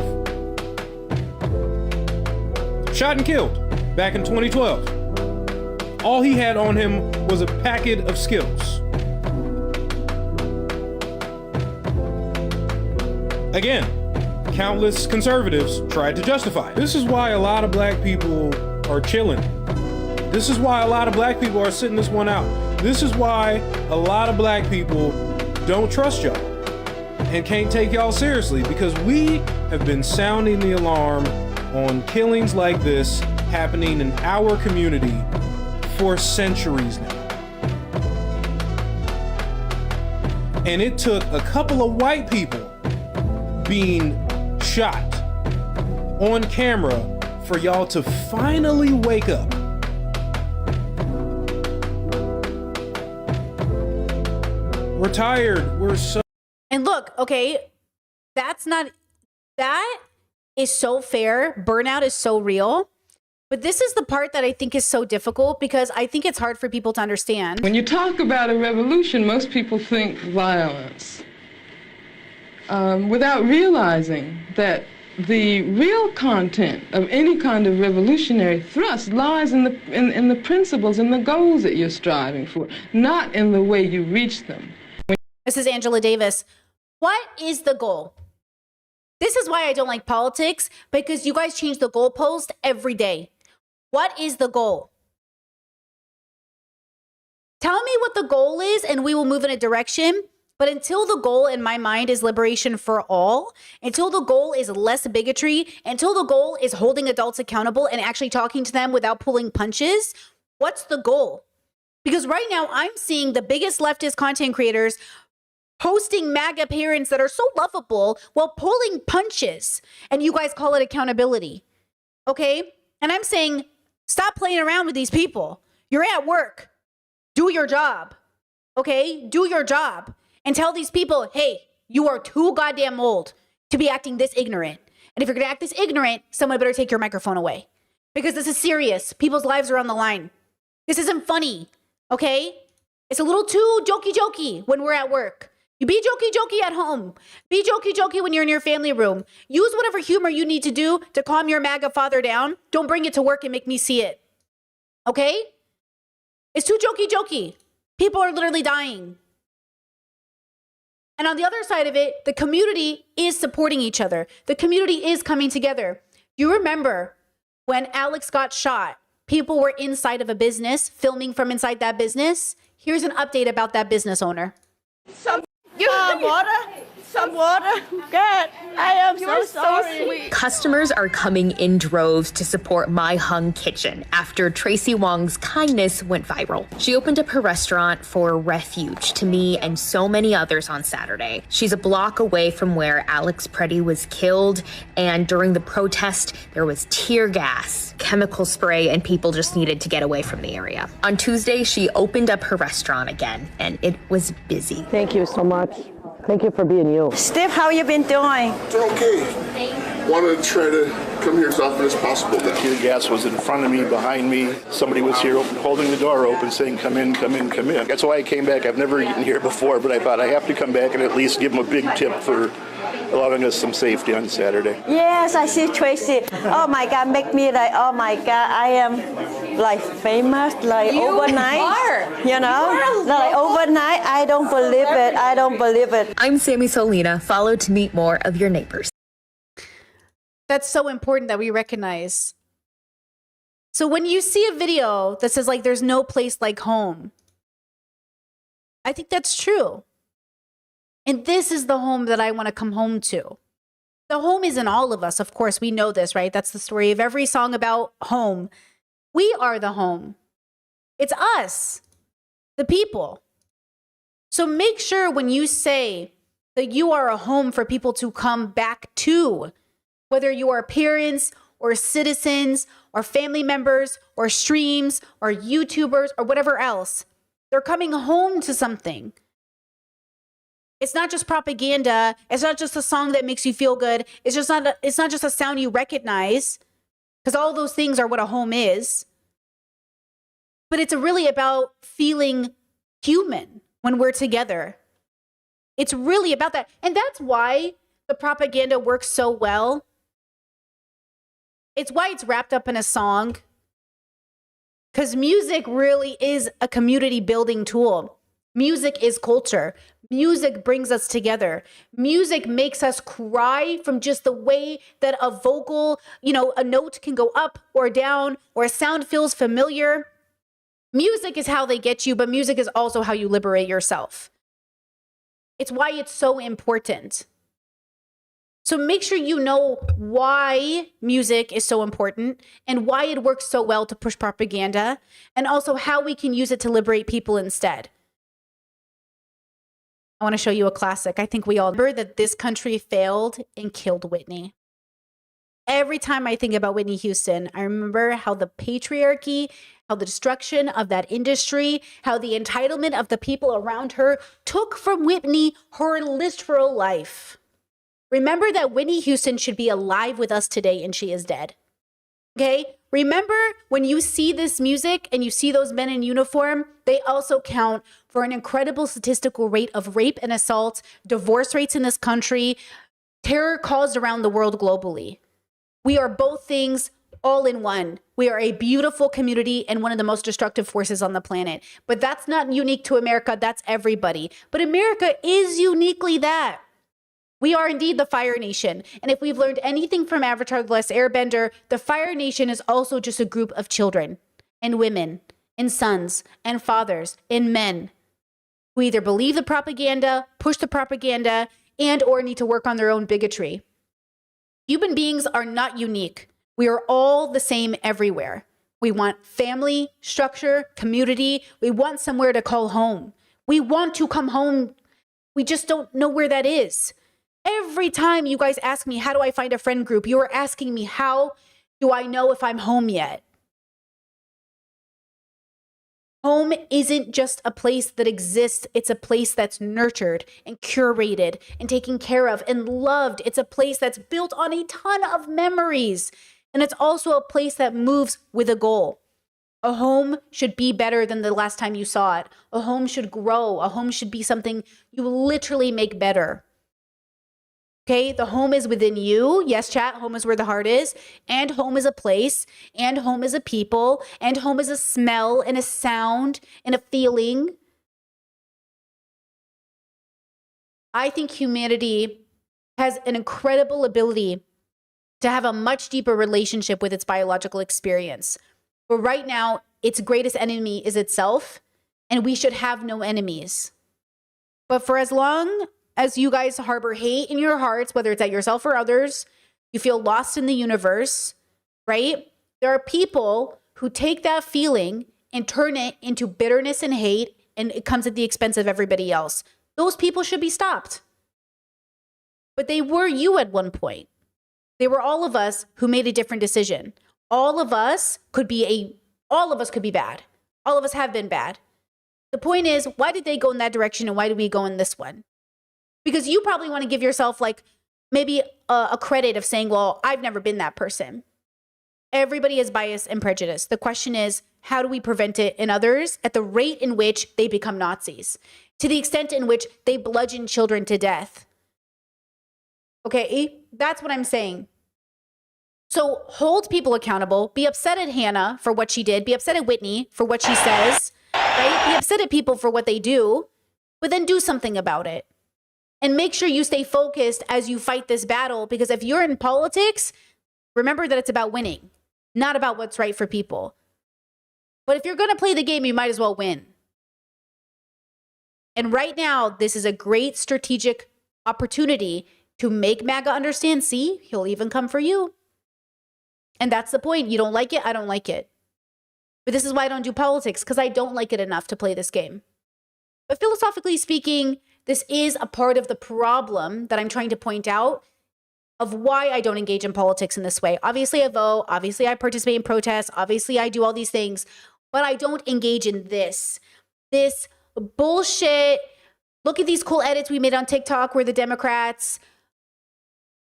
Shot and killed back in 2012. All he had on him was a packet of Skittles. Again, countless conservatives tried to justify it. This is why a lot of black people are chilling. This is why a lot of black people are sitting this one out. This is why a lot of black people don't trust y'all and can't take y'all seriously, because we have been sounding the alarm on killings like this happening in our community for centuries now. And it took a couple of white people being shot on camera for y'all to finally wake up. We're tired. We're so. And look, okay, that is so fair. Burnout is so real. But this is the part that I think is so difficult because I think it's hard for people to understand. When you talk about a revolution, most people think violence, without realizing that the real content of any kind of revolutionary thrust lies in the principles and the goals that you're striving for, not in the way you reach them. This is Angela Davis. What is the goal? This is why I don't like politics, because you guys change the goalpost every day. What is the goal? Tell me what the goal is and we will move in a direction. But until the goal in my mind is liberation for all, until the goal is less bigotry, until the goal is holding adults accountable and actually talking to them without pulling punches, what's the goal? Because right now I'm seeing the biggest leftist content creators posting MAGA parents that are so lovable while pulling punches, and you guys call it accountability. Okay? And I'm saying, stop playing around with these people. You're at work. Do your job. Okay? Do your job. And tell these people, hey, you are too goddamn old to be acting this ignorant. And if you're going to act this ignorant, someone better take your microphone away. Because this is serious. People's lives are on the line. This isn't funny, okay? It's a little too jokey when we're at work. You be jokey at home. Be jokey when you're in your family room. Use whatever humor you need to do to calm your MAGA father down. Don't bring it to work and make me see it, okay? It's too jokey. People are literally dying. And on the other side of it, the community is supporting each other. The community is coming together. You remember when Alex got shot, people were inside of a business, filming from inside that business. Here's an update about that business owner. Some water. some water? God, I am so sorry. Customers are coming in droves to support My Hung Kitchen after Tracy Wong's kindness went viral. She opened up her restaurant for refuge to me and so many others on Saturday. She's a block away from where Alex Preddy was killed, and during the protest, there was tear gas, chemical spray, and people just needed to get away from the area. On Tuesday, she opened up her restaurant again, and it was busy. Thank you so much. Thank you for being you. Steve, how you been doing? Okay. Wanted to try to come here as often as possible now. Tear gas was in front of me, behind me. Somebody was here holding the door open saying, come in, come in, come in. That's why I came back. I've never eaten here before, but I thought I have to come back and at least give them a big tip for allowing us some safety on Saturday. Yes, I see Tracy. Oh my God, make me like, oh my God, I am like famous, like overnight. You know, like overnight, I don't believe it. I don't believe it. I'm Sammy Solina. Follow to meet more of your neighbors. That's so important that we recognize. So when you see a video that says like there's no place like home, I think that's true. And this is the home that I want to come home to. The home is in all of us. Of course, we know this, right? That's the story of every song about home. We are the home. It's us, the people. So make sure when you say that you are a home for people to come back to, whether you are parents or citizens or family members or streams or YouTubers or whatever else, they're coming home to something. It's not just propaganda. It's not just a song that makes you feel good. It's not just a sound you recognize, because all those things are what a home is. But it's really about feeling human when we're together. It's really about that. And that's why the propaganda works so well. It's why it's wrapped up in a song. Because music really is a community building tool. Music is culture. Music brings us together. Music makes us cry from just the way that a vocal, a note can go up or down, or a sound feels familiar. Music is how they get you, but music is also how you liberate yourself. It's why it's so important. So make sure you know why music is so important and why it works so well to push propaganda, and also how we can use it to liberate people instead. I want to show you a classic. I think we all remember that this country failed and killed Whitney. Every time I think about Whitney Houston, I remember how the patriarchy, how the destruction of that industry, how the entitlement of the people around her took from Whitney her literal life. Remember that Whitney Houston should be alive with us today, and she is dead. Okay? Remember, when you see this music and you see those men in uniform, they also count for an incredible statistical rate of rape and assault, divorce rates in this country, terror caused around the world globally. We are both things all in one. We are a beautiful community and one of the most destructive forces on the planet. But that's not unique to America. That's everybody. But America is uniquely that. We are indeed the Fire Nation. And if we've learned anything from Avatar: The Last Airbender, the Fire Nation is also just a group of children and women and sons and fathers and men who either believe the propaganda, push the propaganda, and or need to work on their own bigotry. Human beings are not unique. We are all the same everywhere. We want family, structure, community. We want somewhere to call home. We want to come home. We just don't know where that is. Every time you guys ask me, how do I find a friend group? You are asking me, how do I know if I'm home yet? Home isn't just a place that exists. It's a place that's nurtured and curated and taken care of and loved. It's a place that's built on a ton of memories. And it's also a place that moves with a goal. A home should be better than the last time you saw it. A home should grow. A home should be something you literally make better. Okay, the home is within you. Yes, chat, home is where the heart is. And home is a place. And home is a people. And home is a smell and a sound and a feeling. I think humanity has an incredible ability to have a much deeper relationship with its biological experience. But right now, its greatest enemy is itself, and we should have no enemies. But for as long as you guys harbor hate in your hearts, whether it's at yourself or others, you feel lost in the universe, right? There are people who take that feeling and turn it into bitterness and hate, and it comes at the expense of everybody else. Those people should be stopped. But they were you at one point. They were all of us who made a different decision. All of us could be bad. All of us have been bad. The point is, why did they go in that direction and why did we go in this one? Because you probably want to give yourself like maybe a credit of saying, well, I've never been that person. Everybody has bias and prejudice. The question is, how do we prevent it in others at the rate in which they become Nazis? To the extent in which they bludgeon children to death. Okay, that's what I'm saying. So hold people accountable. Be upset at Hannah for what she did. Be upset at Whitney for what she says. Right? Be upset at people for what they do. But then do something about it. And make sure you stay focused as you fight this battle. Because if you're in politics, remember that it's about winning. Not about what's right for people. But if you're going to play the game, you might as well win. And right now, this is a great strategic opportunity to make MAGA understand, see, he'll even come for you. And that's the point. You don't like it, I don't like it. But this is why I don't do politics, because I don't like it enough to play this game. But philosophically speaking, this is a part of the problem that I'm trying to point out of why I don't engage in politics in this way. Obviously, I vote. Obviously, I participate in protests. Obviously, I do all these things. But I don't engage in this bullshit. Look at these cool edits we made on TikTok where the Democrats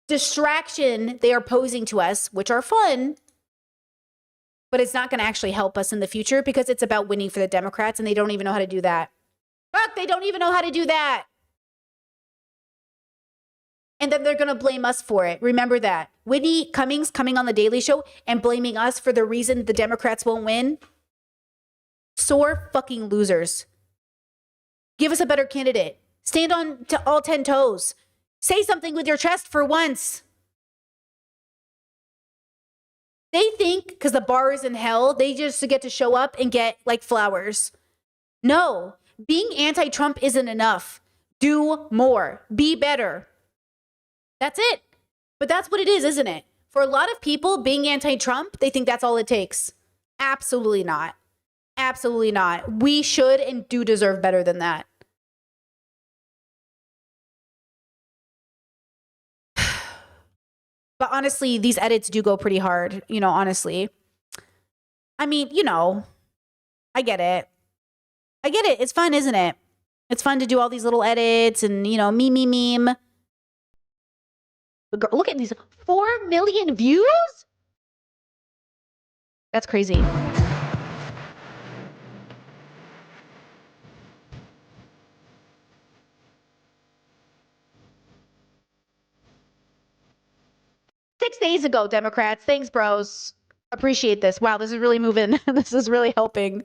distraction they are posing to us, which are fun, but it's not going to actually help us in the future because it's about winning for the Democrats and they don't even know how to do that. Fuck, they don't even know how to do that. And then they're going to blame us for it. Remember that. Whitney Cummings coming on the Daily Show and blaming us for the reason the Democrats won't win. Sore fucking losers. Give us a better candidate. Stand on to all 10 toes. Say something with your chest for once. They think because the bar is in hell, they just get to show up and get like flowers. No, being anti-Trump isn't enough. Do more. Be better. That's it. But that's what it is, isn't it? For a lot of people, being anti-Trump, they think that's all it takes. Absolutely not. Absolutely not. We should and do deserve better than that. But honestly, these edits do go pretty hard, honestly. I mean, I get it. I get it. It's fun, isn't it? It's fun to do all these little edits and, meme. But girl, look at these 4 million views. That's crazy. Six days ago, Democrats. Thanks, bros. Appreciate this. Wow, this is really moving. This is really helping.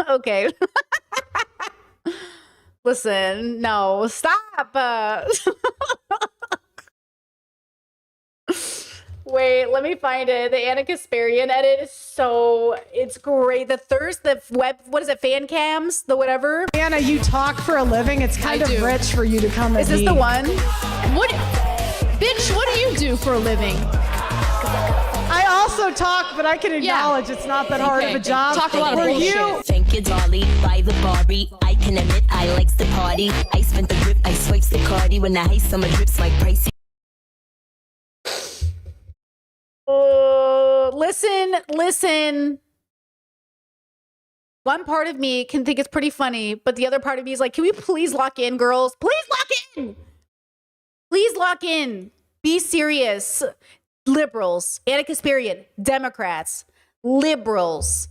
Okay. Listen, no, stop. Wait, let me find it. The Anna Kasparian edit is it's great. The web, what is it, fan cams, the whatever. Anna, you talk for a living. It's kind of rich for you to come at me. Is this the one? Bitch, what do you do for a living? I also talk, but I can acknowledge it's not that hard of a job. Talk a lot of bullshit. Thank you, Dolly. By the Barbie, I can admit I likes the party. I spent the grip, I swipes the cardi when the high summer drips like pricey. Listen. One part of me can think it's pretty funny, but the other part of me is like, can we please lock in, girls? Please lock in. Please lock in. Be serious. Liberals, Anna Kasparian, Democrats, liberals,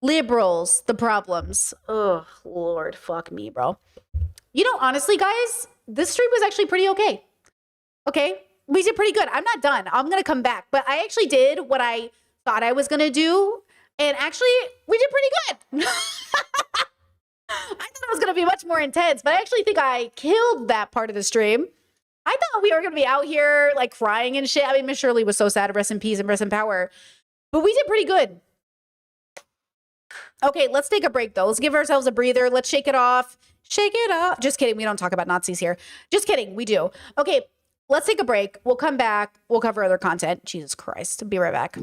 the problems. Oh, Lord, fuck me, bro. Honestly, guys, this stream was actually pretty okay. Okay, we did pretty good. I'm not done. I'm going to come back. But I actually did what I thought I was going to do. And actually, we did pretty good. I thought it was going to be much more intense. But I actually think I killed that part of the stream. I thought we were going to be out here like crying and shit. I mean, Miss Shirley was so sad. Rest in peace and rest in power. But we did pretty good. Okay, let's take a break though. Let's give ourselves a breather. Let's shake it off. Shake it up. Just kidding. We don't talk about Nazis here. Just kidding. We do. Okay, let's take a break. We'll come back. We'll cover other content. Jesus Christ. Be right back.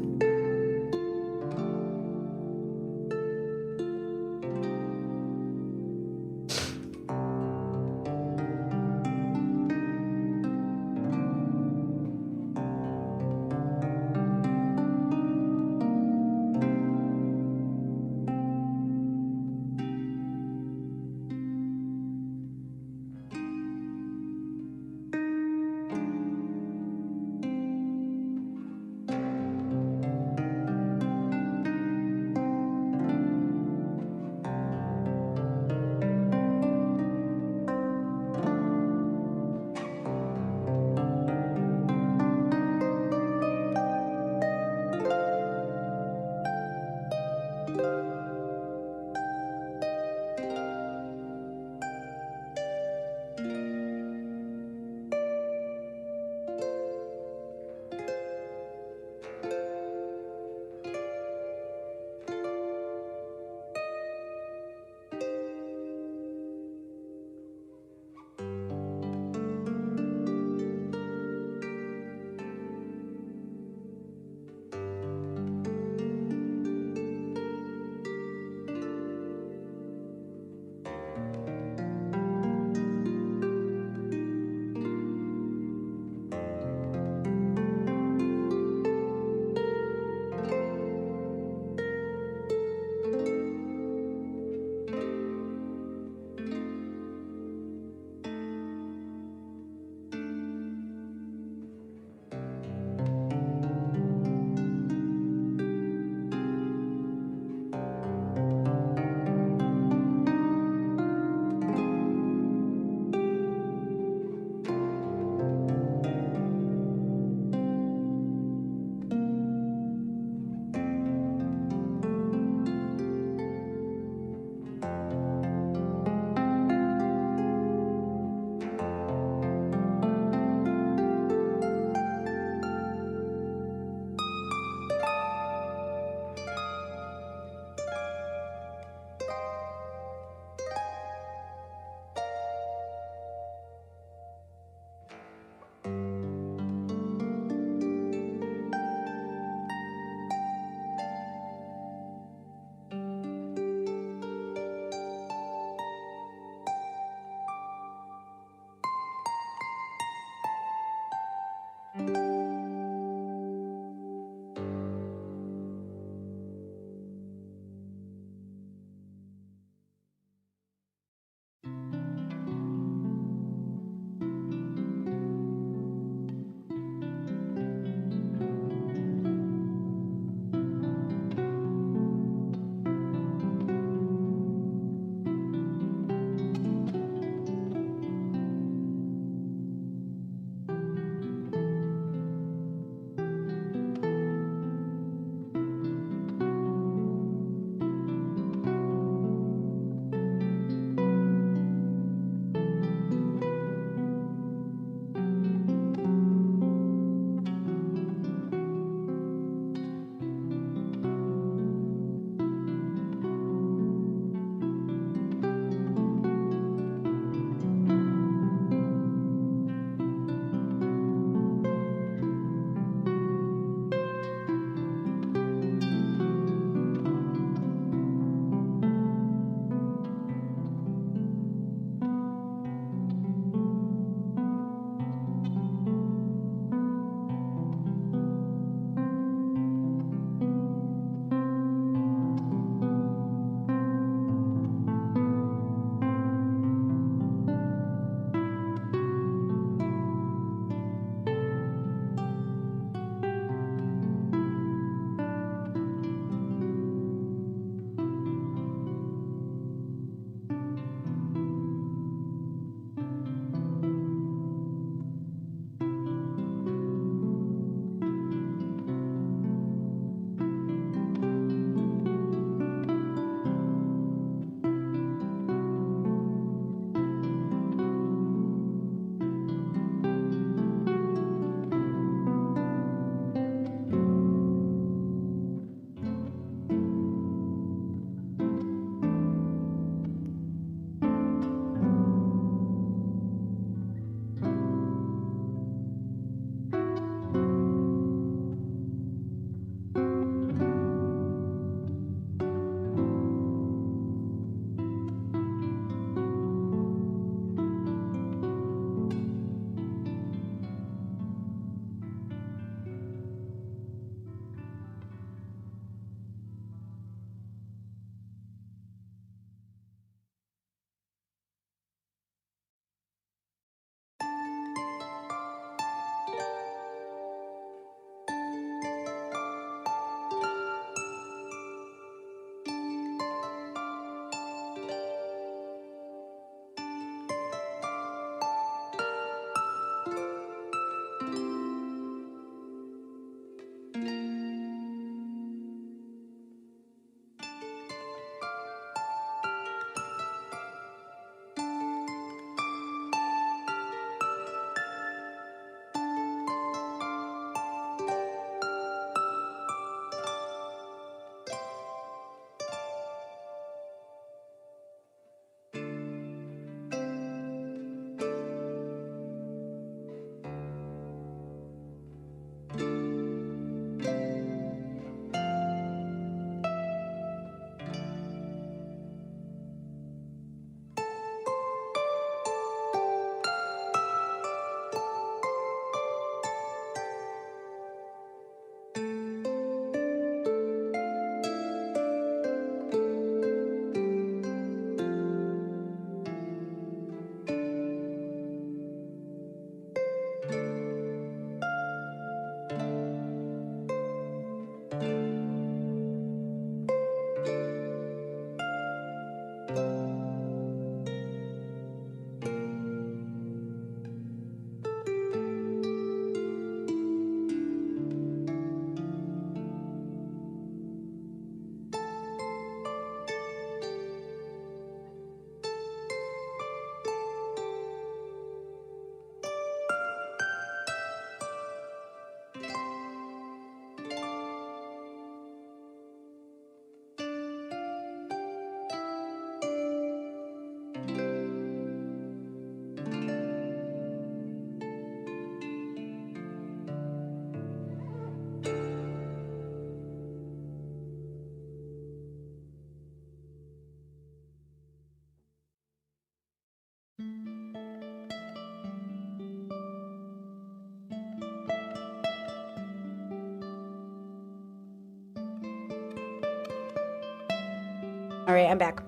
All right, I'm back.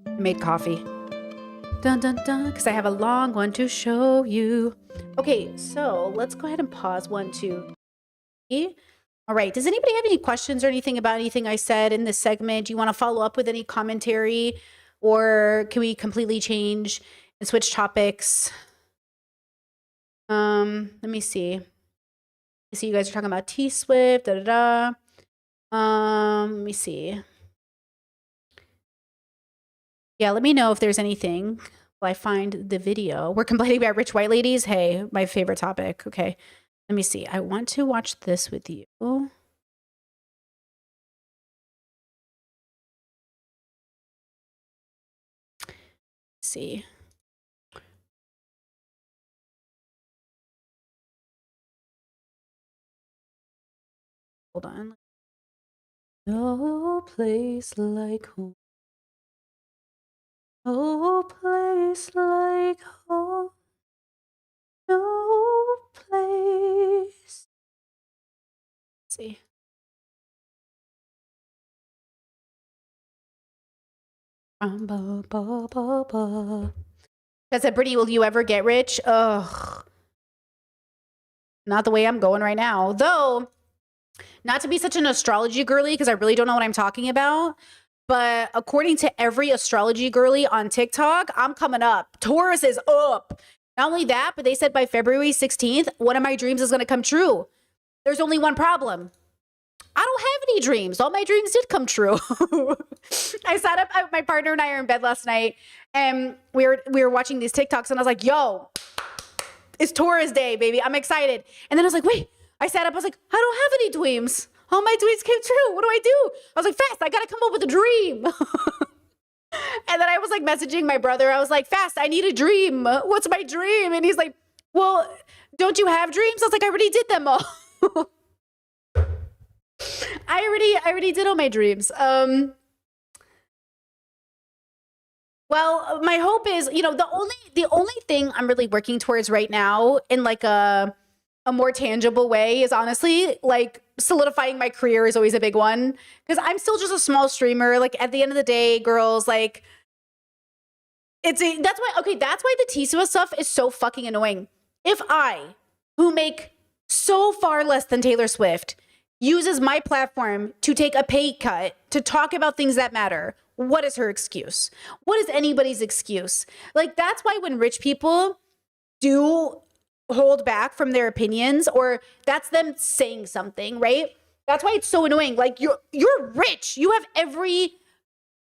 I made coffee. Dun dun dun, because I have a long one to show you. Okay, so let's go ahead and pause 1, 2, 3. All right, does anybody have any questions or anything about anything I said in this segment? Do you want to follow up with any commentary, or can we completely change and switch topics? Let me see. I see you guys are talking about T-Swift, let me see. Yeah, let me know if there's anything while I find the video. We're complaining about rich white ladies. Hey, my favorite topic. Okay, let me see. I want to watch this with you. Let's see. Hold on. No place like home. No place like home. No place. Let's see. I said, Brittany, will you ever get rich? Ugh. Not the way I'm going right now. Though, not to be such an astrology girly, because I really don't know what I'm talking about. But according to every astrology girly on TikTok, I'm coming up. Taurus is up. Not only that, but they said by February 16th, one of my dreams is going to come true. There's only one problem. I don't have any dreams. All my dreams did come true. I sat up, my partner and I are in bed last night, and we were watching these TikToks, and I was like, yo, it's Taurus day, baby. I'm excited. And then I was like, wait, I sat up, I was like, I don't have any dreams. All my dreams came true. What do I do? I was like, Fast, I got to come up with a dream. And then I was like messaging my brother. I was like, Fast, I need a dream. What's my dream? And he's like, well, don't you have dreams? I was like, I already did them all. I already did all my dreams. Well, my hope is, you know, the only thing I'm really working towards right now in like a more tangible way is honestly like solidifying my career is always a big one, because I'm still just a small streamer. Like at the end of the day, girls, like that's why the T-Swift stuff is so fucking annoying. If I, who make so far less than Taylor Swift, uses my platform to take a pay cut to talk about things that matter, what is her excuse? What is anybody's excuse? Like, that's why when rich people do hold back from their opinions, or that's them saying something, right? That's why it's so annoying. Like, you're rich. You have every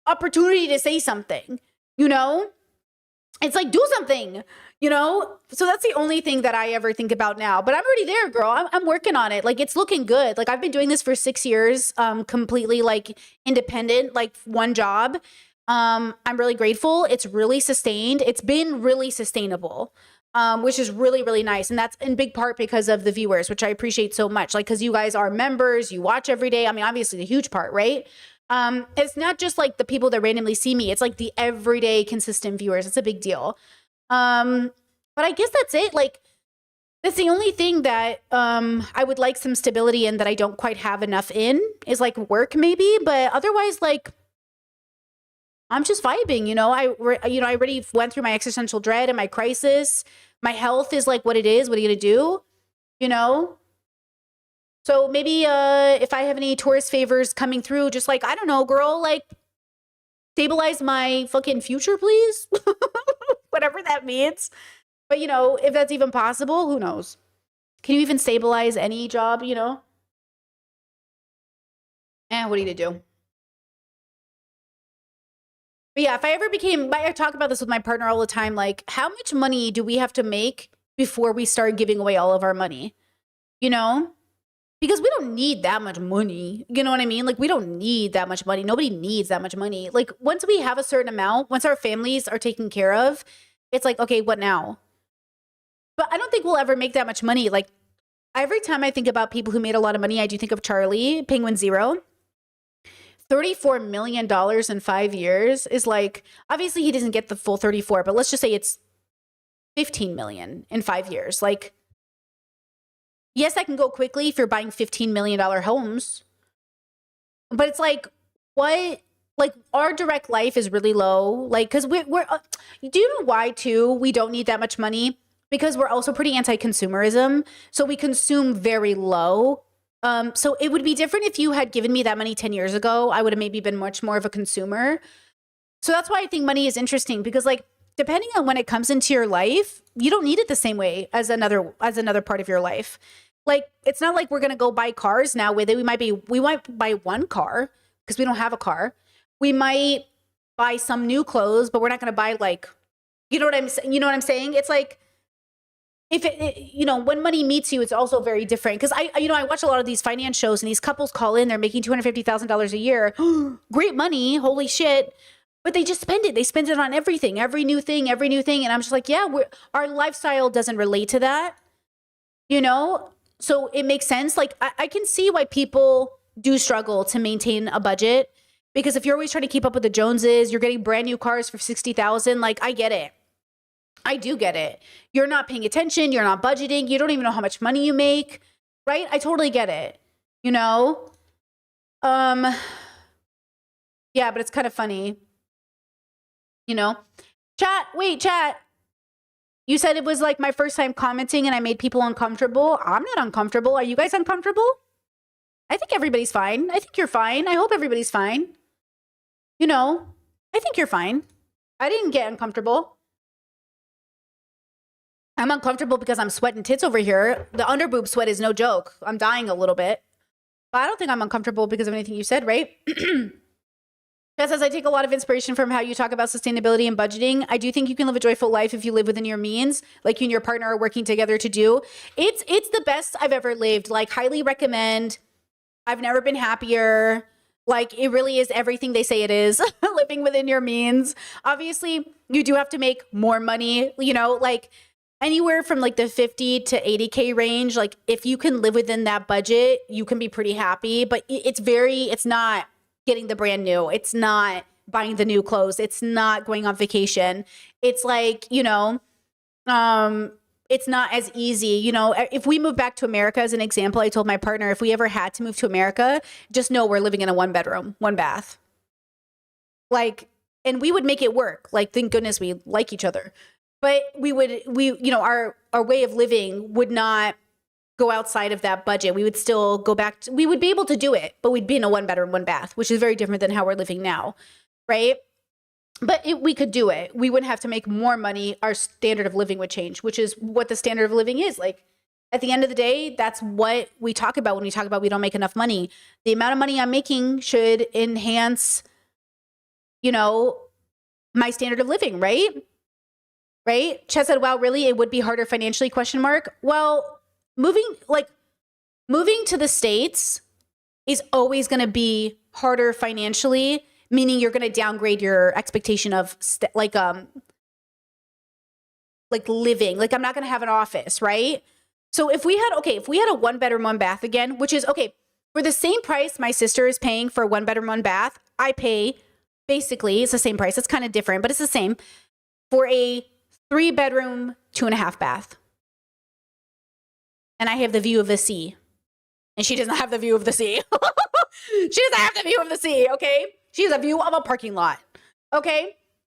opportunity to say something, you know? It's like, do something, you know? So that's the only thing that I ever think about now. But I'm already there, girl. I'm working on it. Like, it's looking good. Like, I've been doing this for 6 years, completely, like, independent, like, one job. I'm really grateful. It's really sustained. It's been really sustainable, which is really, really nice. And that's in big part because of the viewers, which I appreciate so much. Like, because you guys are members. You watch every day. I mean, obviously, the huge part, right? It's not just like the people that randomly see me. It's like the everyday consistent viewers. It's a big deal. But I guess that's it. Like, that's the only thing that I would like some stability in that I don't quite have enough in is like work maybe. But otherwise, like, I'm just vibing, you know. I already went through my existential dread and my crisis. My health is like what it is. What are you gonna do? You know? So maybe if I have any Taurus favors coming through, just like, I don't know, girl, like, stabilize my fucking future, please. Whatever that means. But, you know, if that's even possible, who knows? Can you even stabilize any job, you know? And what are you gonna do? But yeah, if I ever I talk about this with my partner all the time, like, how much money do we have to make before we start giving away all of our money? You know? Because we don't need that much money. You know what I mean? Like, we don't need that much money. Nobody needs that much money. Like, once we have a certain amount, once our families are taken care of, it's like, okay, what now? But I don't think we'll ever make that much money. Like, every time I think about people who made a lot of money, I do think of Charlie, Penguin Zero. $34 million in 5 years is like, obviously he doesn't get the full 34, but let's just say it's 15 million in 5 years. Like, yes, that can go quickly if you're buying $15 million homes. But it's like, what like our direct life is really low. Like, cause we're do you know why too? We don't need that much money because we're also pretty anti-consumerism. So we consume very low. So it would be different if you had given me that money 10 years ago. I would have maybe been much more of a consumer. So that's why I think money is interesting because like, depending on when it comes into your life, you don't need it the same way as another part of your life. Like, it's not like we're going to go buy cars now with it. We might buy one car because we don't have a car. We might buy some new clothes, but we're not going to buy like, you know what I'm saying? It's like, if when money meets you, it's also very different. Cause I watch a lot of these finance shows and these couples call in, they're making $250,000 a year. Great money. Holy shit. But they just spend it. They spend it on everything, every new thing. And I'm just like, yeah, our lifestyle doesn't relate to that, So it makes sense. Like I can see why people do struggle to maintain a budget because if you're always trying to keep up with the Joneses, you're getting brand new cars for $60,000. Like I get it. I do get it. You're not paying attention. You're not budgeting. You don't even know how much money you make, right? I totally get it. Yeah, but it's kind of funny. Chat. You said it was like my first time commenting and I made people uncomfortable. I'm not uncomfortable. Are you guys uncomfortable? I think everybody's fine. I think you're fine. I hope everybody's fine. I think you're fine. I didn't get uncomfortable. I'm uncomfortable because I'm sweating tits over here. The underboob sweat is no joke. I'm dying a little bit. But I don't think I'm uncomfortable because of anything you said, right? Jess says, I take a lot of inspiration from how you talk about sustainability and budgeting. I do think you can live a joyful life if you live within your means, like you and your partner are working together to do. It's the best I've ever lived. Like, highly recommend. I've never been happier. Like, it really is everything they say it is, living within your means. Obviously, you do have to make more money, like anywhere from like the 50 to 80K range. Like, if you can live within that budget, you can be pretty happy. But it's not getting the brand new. It's not buying the new clothes. It's not going on vacation. It's like, it's not as easy. If we move back to America, as an example, I told my partner, if we ever had to move to America, just know we're living in a 1-bedroom, 1-bath. Like, and we would make it work. Like, thank goodness we like each other. But our way of living would not go outside of that budget. We would still go back to, we would be able to do it, but we'd be in a 1-bedroom, 1-bath, which is very different than how we're living now, right? But we could do it. We wouldn't have to make more money. Our standard of living would change, which is what the standard of living is. Like, at the end of the day, that's what we talk about when we talk about we don't make enough money. The amount of money I'm making should enhance, my standard of living, right? Right? Chet said, wow, really? It would be harder financially, ? Well, moving to the States is always going to be harder financially, meaning you're going to downgrade your expectation of living. Like, I'm not going to have an office, right? So if we had a 1-bedroom, 1-bath again, which is okay, for the same price my sister is paying for a 1-bedroom, 1-bath, I pay basically, it's the same price. It's kind of different, but it's the same for a 3-bedroom, 2.5-bath. And I have the view of the sea. And she doesn't have the view of the sea. She doesn't have the view of the sea, okay? She has a view of a parking lot, okay?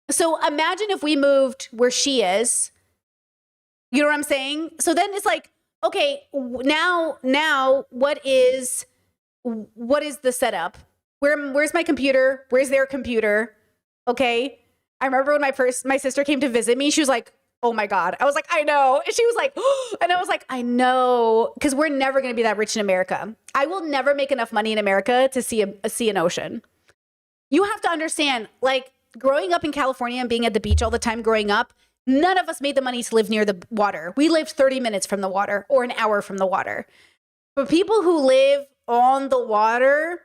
So imagine if we moved where she is. You know what I'm saying? So then it's like, okay, now what is the setup? Where's my computer? Where's their computer? Okay? I remember when my sister came to visit me, she was like, oh my God. I was like, I know. And she was like, oh, and I was like, I know. Because we're never going to be that rich in America. I will never make enough money in America to see an ocean. You have to understand, like, growing up in California and being at the beach all the time growing up, none of us made the money to live near the water. We lived 30 minutes from the water or an hour from the water. But people who live on the water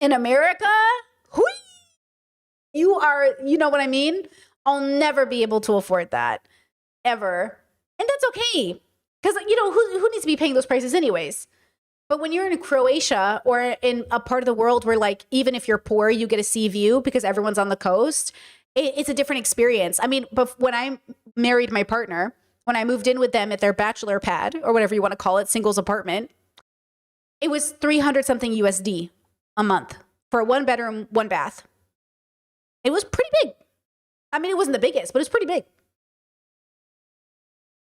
in America, you know what I mean? I'll never be able to afford that, ever. And that's okay. Because, who needs to be paying those prices anyways? But when you're in Croatia or in a part of the world where, like, even if you're poor, you get a sea view because everyone's on the coast, it's a different experience. I mean, but when I married my partner, when I moved in with them at their bachelor pad, or whatever you want to call it, singles apartment, it was 300 something USD a month for a 1-bedroom, 1-bath. It was pretty big. I mean, it wasn't the biggest, but it's pretty big.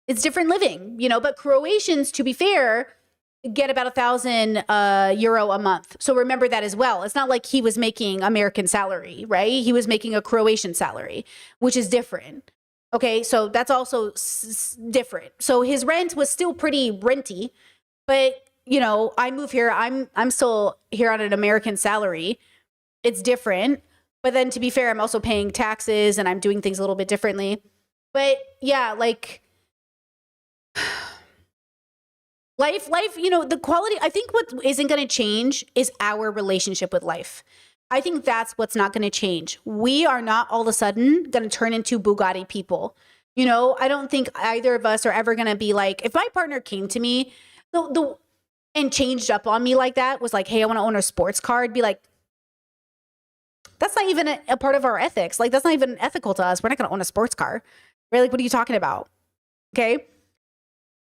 It's different living, you know, but Croatians, to be fair, get about €1,000 a month. So remember that as well. It's not like he was making American salary, right? He was making a Croatian salary, which is different. Okay, so that's also different. So his rent was still pretty renty, but you know, I move here. I'm still here on an American salary. It's different. But then to be fair, I'm also paying taxes and I'm doing things a little bit differently. But yeah, like life, you know, the quality, I think what isn't going to change is our relationship with life. I think that's what's not going to change. We are not all of a sudden going to turn into Bugatti people. You know, I don't think either of us are ever going to be like, if my partner came to me and changed up on me like that, was like, hey, I want to own a sports car, I'd be like, that's not even a part of our ethics. Like, that's not even ethical to us. We're not going to own a sports car. Right? Like, what are you talking about? Okay.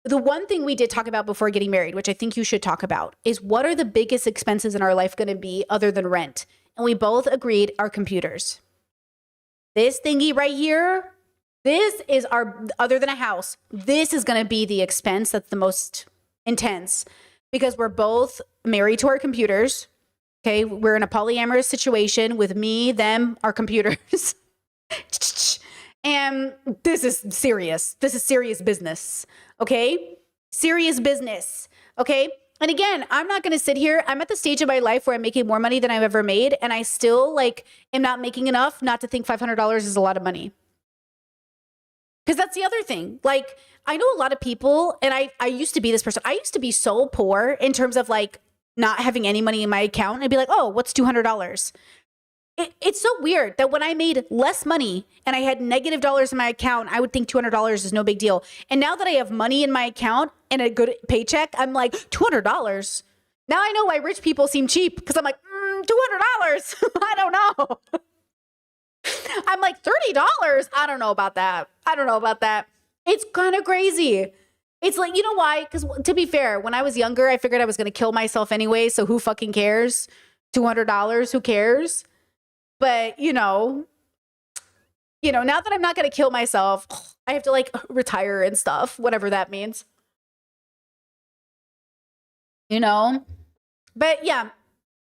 The one thing we did talk about before getting married, which I think you should talk about, is what are the biggest expenses in our life going to be other than rent? And we both agreed our computers. This thingy right here, this is our, other than a house, this is going to be the expense that's the most intense because we're both married to our computers. Okay, we're in a polyamorous situation with me, them, our computers. And this is serious. This is serious business. Okay? Serious business. Okay? And again, I'm not going to sit here. I'm at the stage of my life where I'm making more money than I've ever made. And I still like am not making enough not to think $500 is a lot of money. Because that's the other thing. Like, I know a lot of people, and I used to be this person. I used to be so poor in terms of like, not having any money in my account. I'd be like, oh, what's $200? It's so weird that when I made less money and I had negative dollars in my account, I would think $200 is no big deal. And now that I have money in my account and a good paycheck, I'm like, $200? Now I know why rich people seem cheap because I'm like, $200? I don't know. I'm like, $30? I don't know about that. It's kind of crazy. It's like, you know why? Because to be fair, when I was younger, I figured I was going to kill myself anyway. So who fucking cares? $200, who cares? But, you know, now that I'm not going to kill myself, I have to like retire and stuff, whatever that means. You know? But yeah,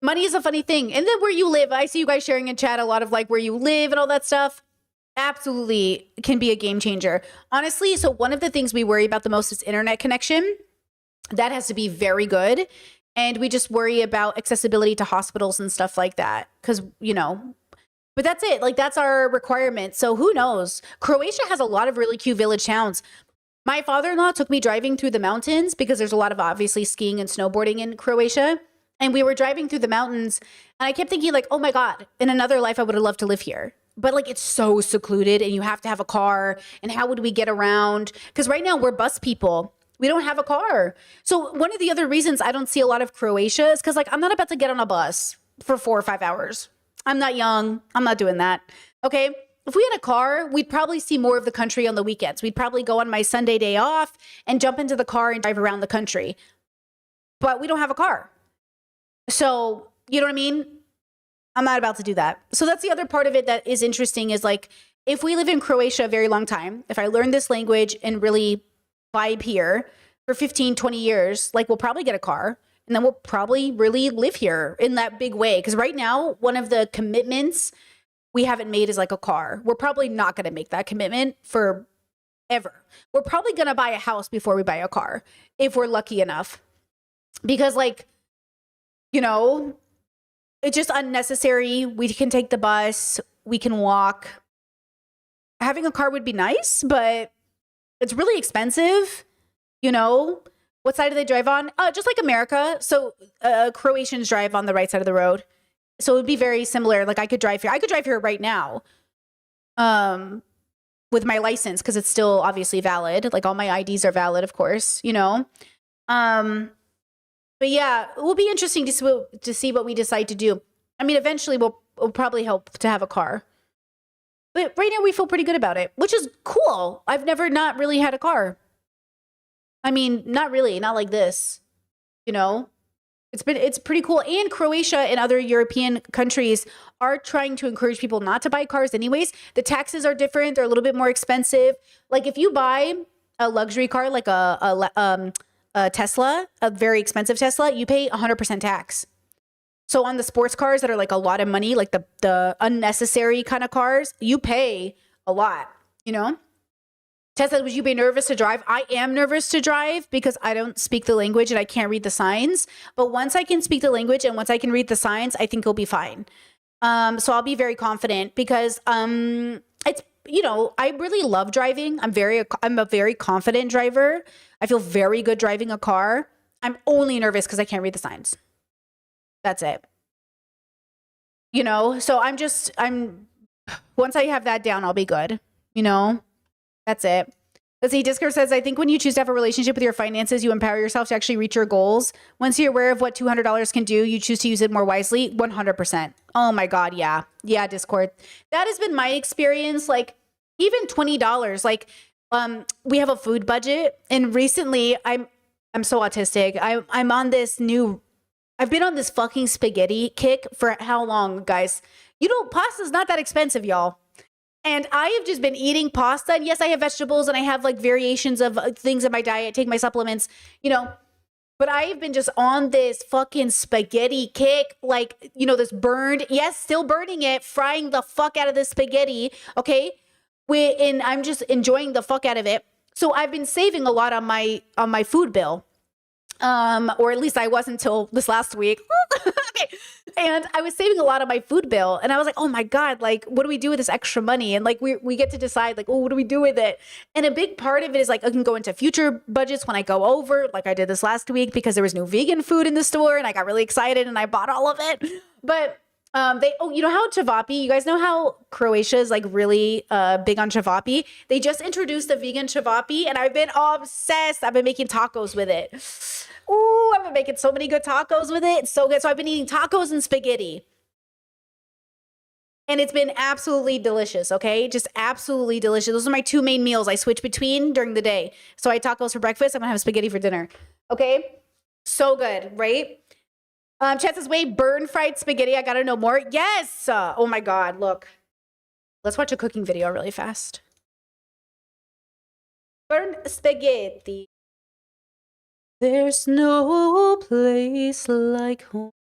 money is a funny thing. And then where you live, I see you guys sharing in chat a lot of like where you live and all that stuff. Absolutely can be a game changer. Honestly, so one of the things we worry about the most is internet connection. That has to be very good. And we just worry about accessibility to hospitals and stuff like that. Because, you know, but that's it. Like, that's our requirement. So who knows? Croatia has a lot of really cute village towns. My father-in-law took me driving through the mountains because there's a lot of obviously skiing and snowboarding in Croatia. And we were driving through the mountains and I kept thinking like, oh my God, in another life, I would have loved to live here. But like, it's so secluded and you have to have a car. And how would we get around? Because right now we're bus people. We don't have a car. So one of the other reasons I don't see a lot of Croatia is because like, I'm not about to get on a bus for 4 or 5 hours. I'm not young. I'm not doing that. Okay. If we had a car, we'd probably see more of the country on the weekends. We'd probably go on my Sunday day off and jump into the car and drive around the country. But we don't have a car. So, you know what I mean? I'm not about to do that. So that's the other part of it that is interesting is like, if we live in Croatia a very long time, if I learn this language and really vibe here for 15, 20 years, like we'll probably get a car and then we'll probably really live here in that big way. Because right now, one of the commitments we haven't made is like a car. We're probably not going to make that commitment for ever. We're probably going to buy a house before we buy a car if we're lucky enough. Because like, you know, it's just unnecessary. We can take the bus. We can walk. Having a car would be nice, but it's really expensive. You know, what side do they drive on? Just like America. So Croatians drive on the right side of the road. So it would be very similar. Like I could drive here. I could drive here right now with my license because it's still obviously valid. Like all my IDs are valid, of course, you know. But yeah, it will be interesting to see what we decide to do. I mean, eventually we'll probably help to have a car. But right now we feel pretty good about it, which is cool. I've never not really had a car. I mean, not really, not like this, you know? It's pretty cool. And Croatia and other European countries are trying to encourage people not to buy cars anyways. The taxes are different. They're a little bit more expensive. Like if you buy a luxury car like a Tesla, a very expensive Tesla, you pay 100% tax. So on the sports cars that are like a lot of money, like the unnecessary kind of cars, you pay a lot, you know? Tesla, would you be nervous to drive? I am nervous to drive because I don't speak the language and I can't read the signs. But once I can speak the language and once I can read the signs, I think it'll be fine. So I'll be very confident because it's, you know, I really love driving. I'm a very confident driver. I feel very good driving a car. I'm only nervous because I can't read the signs. That's it. You know, so once I have that down, I'll be good. You know? That's it. Let's see. Discord says, I think when you choose to have a relationship with your finances, you empower yourself to actually reach your goals. Once you're aware of what $200 can do, you choose to use it more wisely. 100%. Oh my God. Yeah. Yeah. Discord. That has been my experience. Like even $20, like, we have a food budget and recently I'm so autistic. I'm on this I've been on this fucking spaghetti kick for how long, guys? You know, pasta's not that expensive, y'all. And I have just been eating pasta. And yes, I have vegetables and I have like variations of things in my diet, take my supplements, you know, but I've been just on this fucking spaghetti kick, like, you know, this burned, yes, still burning it, frying the fuck out of this spaghetti. Okay. And I'm just enjoying the fuck out of it. So I've been saving a lot on my food bill. Or at least I was until this last week. Okay. And I was saving a lot of my food bill and I was like, oh my God, like, what do we do with this extra money? And like, we get to decide like, oh, what do we do with it? And a big part of it is like, I can go into future budgets when I go over, like I did this last week because there was no vegan food in the store and I got really excited and I bought all of it. But you know how cevapi, you guys know how Croatia is like really big on cevapi? They just introduced the vegan cevapi and I've been obsessed. I've been making tacos with it. Ooh, I've been making so many good tacos with it. It's so good. So I've been eating tacos and spaghetti. And it's been absolutely delicious, okay? Just absolutely delicious. Those are my two main meals I switch between during the day. So I had tacos for breakfast. I'm going to have spaghetti for dinner, okay? So good, right? Chat says, wait, burn fried spaghetti. I got to know more. Yes. Oh, my God. Look. Let's watch a cooking video really fast. Burn spaghetti. There's no place like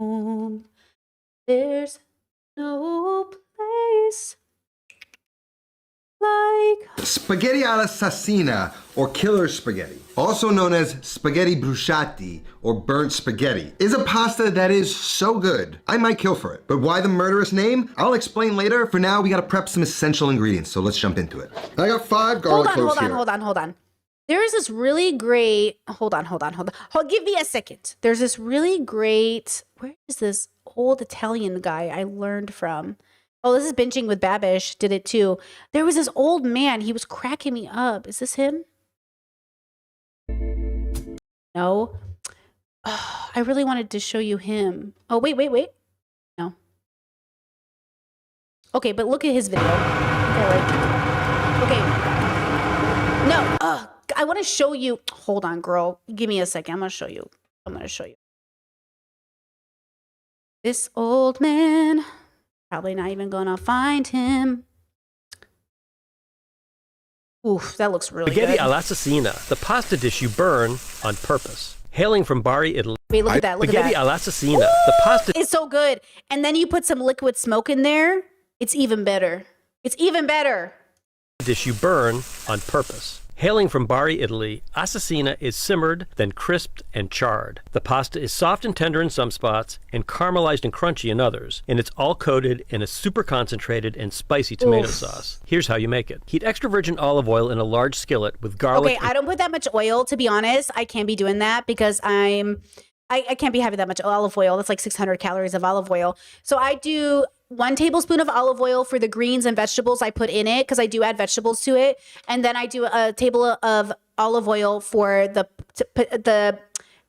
home. There's no place like Spaghetti all'assassina, or killer spaghetti, also known as spaghetti bruciati or burnt spaghetti, is a pasta that is so good, I might kill for it. But why the murderous name? I'll explain later. For now, we gotta prep some essential ingredients, so let's jump into it. I got 5 garlic cloves here. Hold on. There is this really great, hold on. Give me a second. There's this really great, where is this old Italian guy I learned from? Oh, this is Binging with Babish, did it too. There was this old man, he was cracking me up. Is this him? No. Oh, I really wanted to show you him. Oh, wait. No. Okay, but look at his video. Okay. No. I want to show you. Hold on, girl. Give me a second. I'm going to show you. This old man. Probably not even going to find him. Oof, that looks really Spaghetti good. all'assassina, the pasta dish you burn on purpose. Hailing from Bari, Italy. Wait, look at that. Spaghetti all'assassina, the pasta It's so good. And then you put some liquid smoke in there. It's even better. dish you burn on purpose. Hailing from Bari, Italy, assassina is simmered, then crisped and charred. The pasta is soft and tender in some spots and caramelized and crunchy in others, and it's all coated in a super concentrated and spicy tomato sauce. Here's how you make it. Heat extra virgin olive oil in a large skillet with garlic. Okay, I don't put that much oil, to be honest. I can't be doing that because I can't be having that much olive oil. That's like 600 calories of olive oil. So I do 1 tablespoon of olive oil for the greens and vegetables I put in it, because I do add vegetables to it. And then I do a table of olive oil for the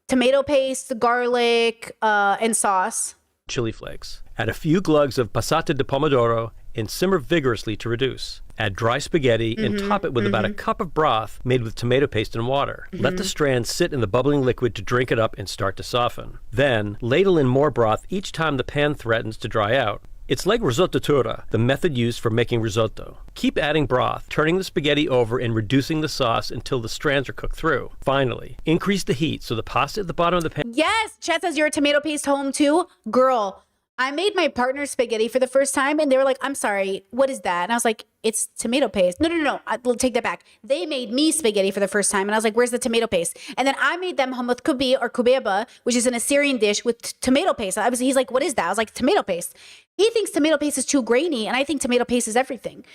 tomato paste, the garlic, and sauce. Chili flakes. Add a few glugs of passata di pomodoro and simmer vigorously to reduce. Add dry spaghetti and top it with about a cup of broth made with tomato paste and water. Let the strands sit in the bubbling liquid to drink it up and start to soften. Then, ladle in more broth each time the pan threatens to dry out. It's like risottotura, the method used for making risotto. Keep adding broth, turning the spaghetti over and reducing the sauce until the strands are cooked through. Finally, increase the heat so the pasta at the bottom of the pan... Yes, Chad says you're a tomato paste home too. Girl, I made my partner spaghetti for the first time and they were like, I'm sorry, what is that? And I was like, it's tomato paste. No. I'll take that back. They made me spaghetti for the first time and I was like, where's the tomato paste? And then I made them hummus kubi or kubeba, which is an Assyrian dish with tomato paste. He's like, what is that? I was like, tomato paste. He thinks tomato paste is too grainy and I think tomato paste is everything.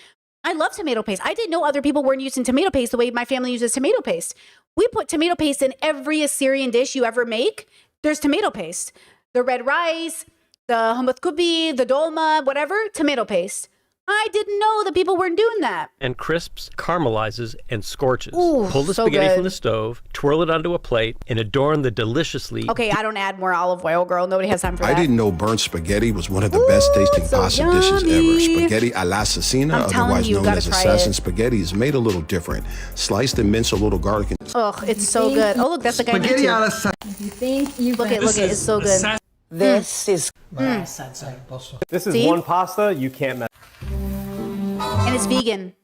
I love tomato paste. I didn't know other people weren't using tomato paste the way my family uses tomato paste. We put tomato paste in every Assyrian dish you ever make. There's tomato paste. The red rice, the hummus kubi, the dolma, whatever, tomato paste. I didn't know that people weren't doing that. And crisps, caramelizes, and scorches. Ooh, Pull the so spaghetti good. from the stove, twirl it onto a plate, and adorn the deliciously... Okay, I don't add more olive oil, girl. Nobody has time for that. I didn't know burnt spaghetti was one of the best tasting so pasta dishes ever. yummy. Spaghetti alla assassina, I'm telling otherwise you, known gotta as try assassin it. spaghetti, is made a little different. Sliced and mince a little garlic. Ugh, it's so good. Oh, look, that's the guy on Spaghetti YouTube. alla sa- You think you Look it, it's so good. This is This is See? one pasta you can't mess. And it's vegan.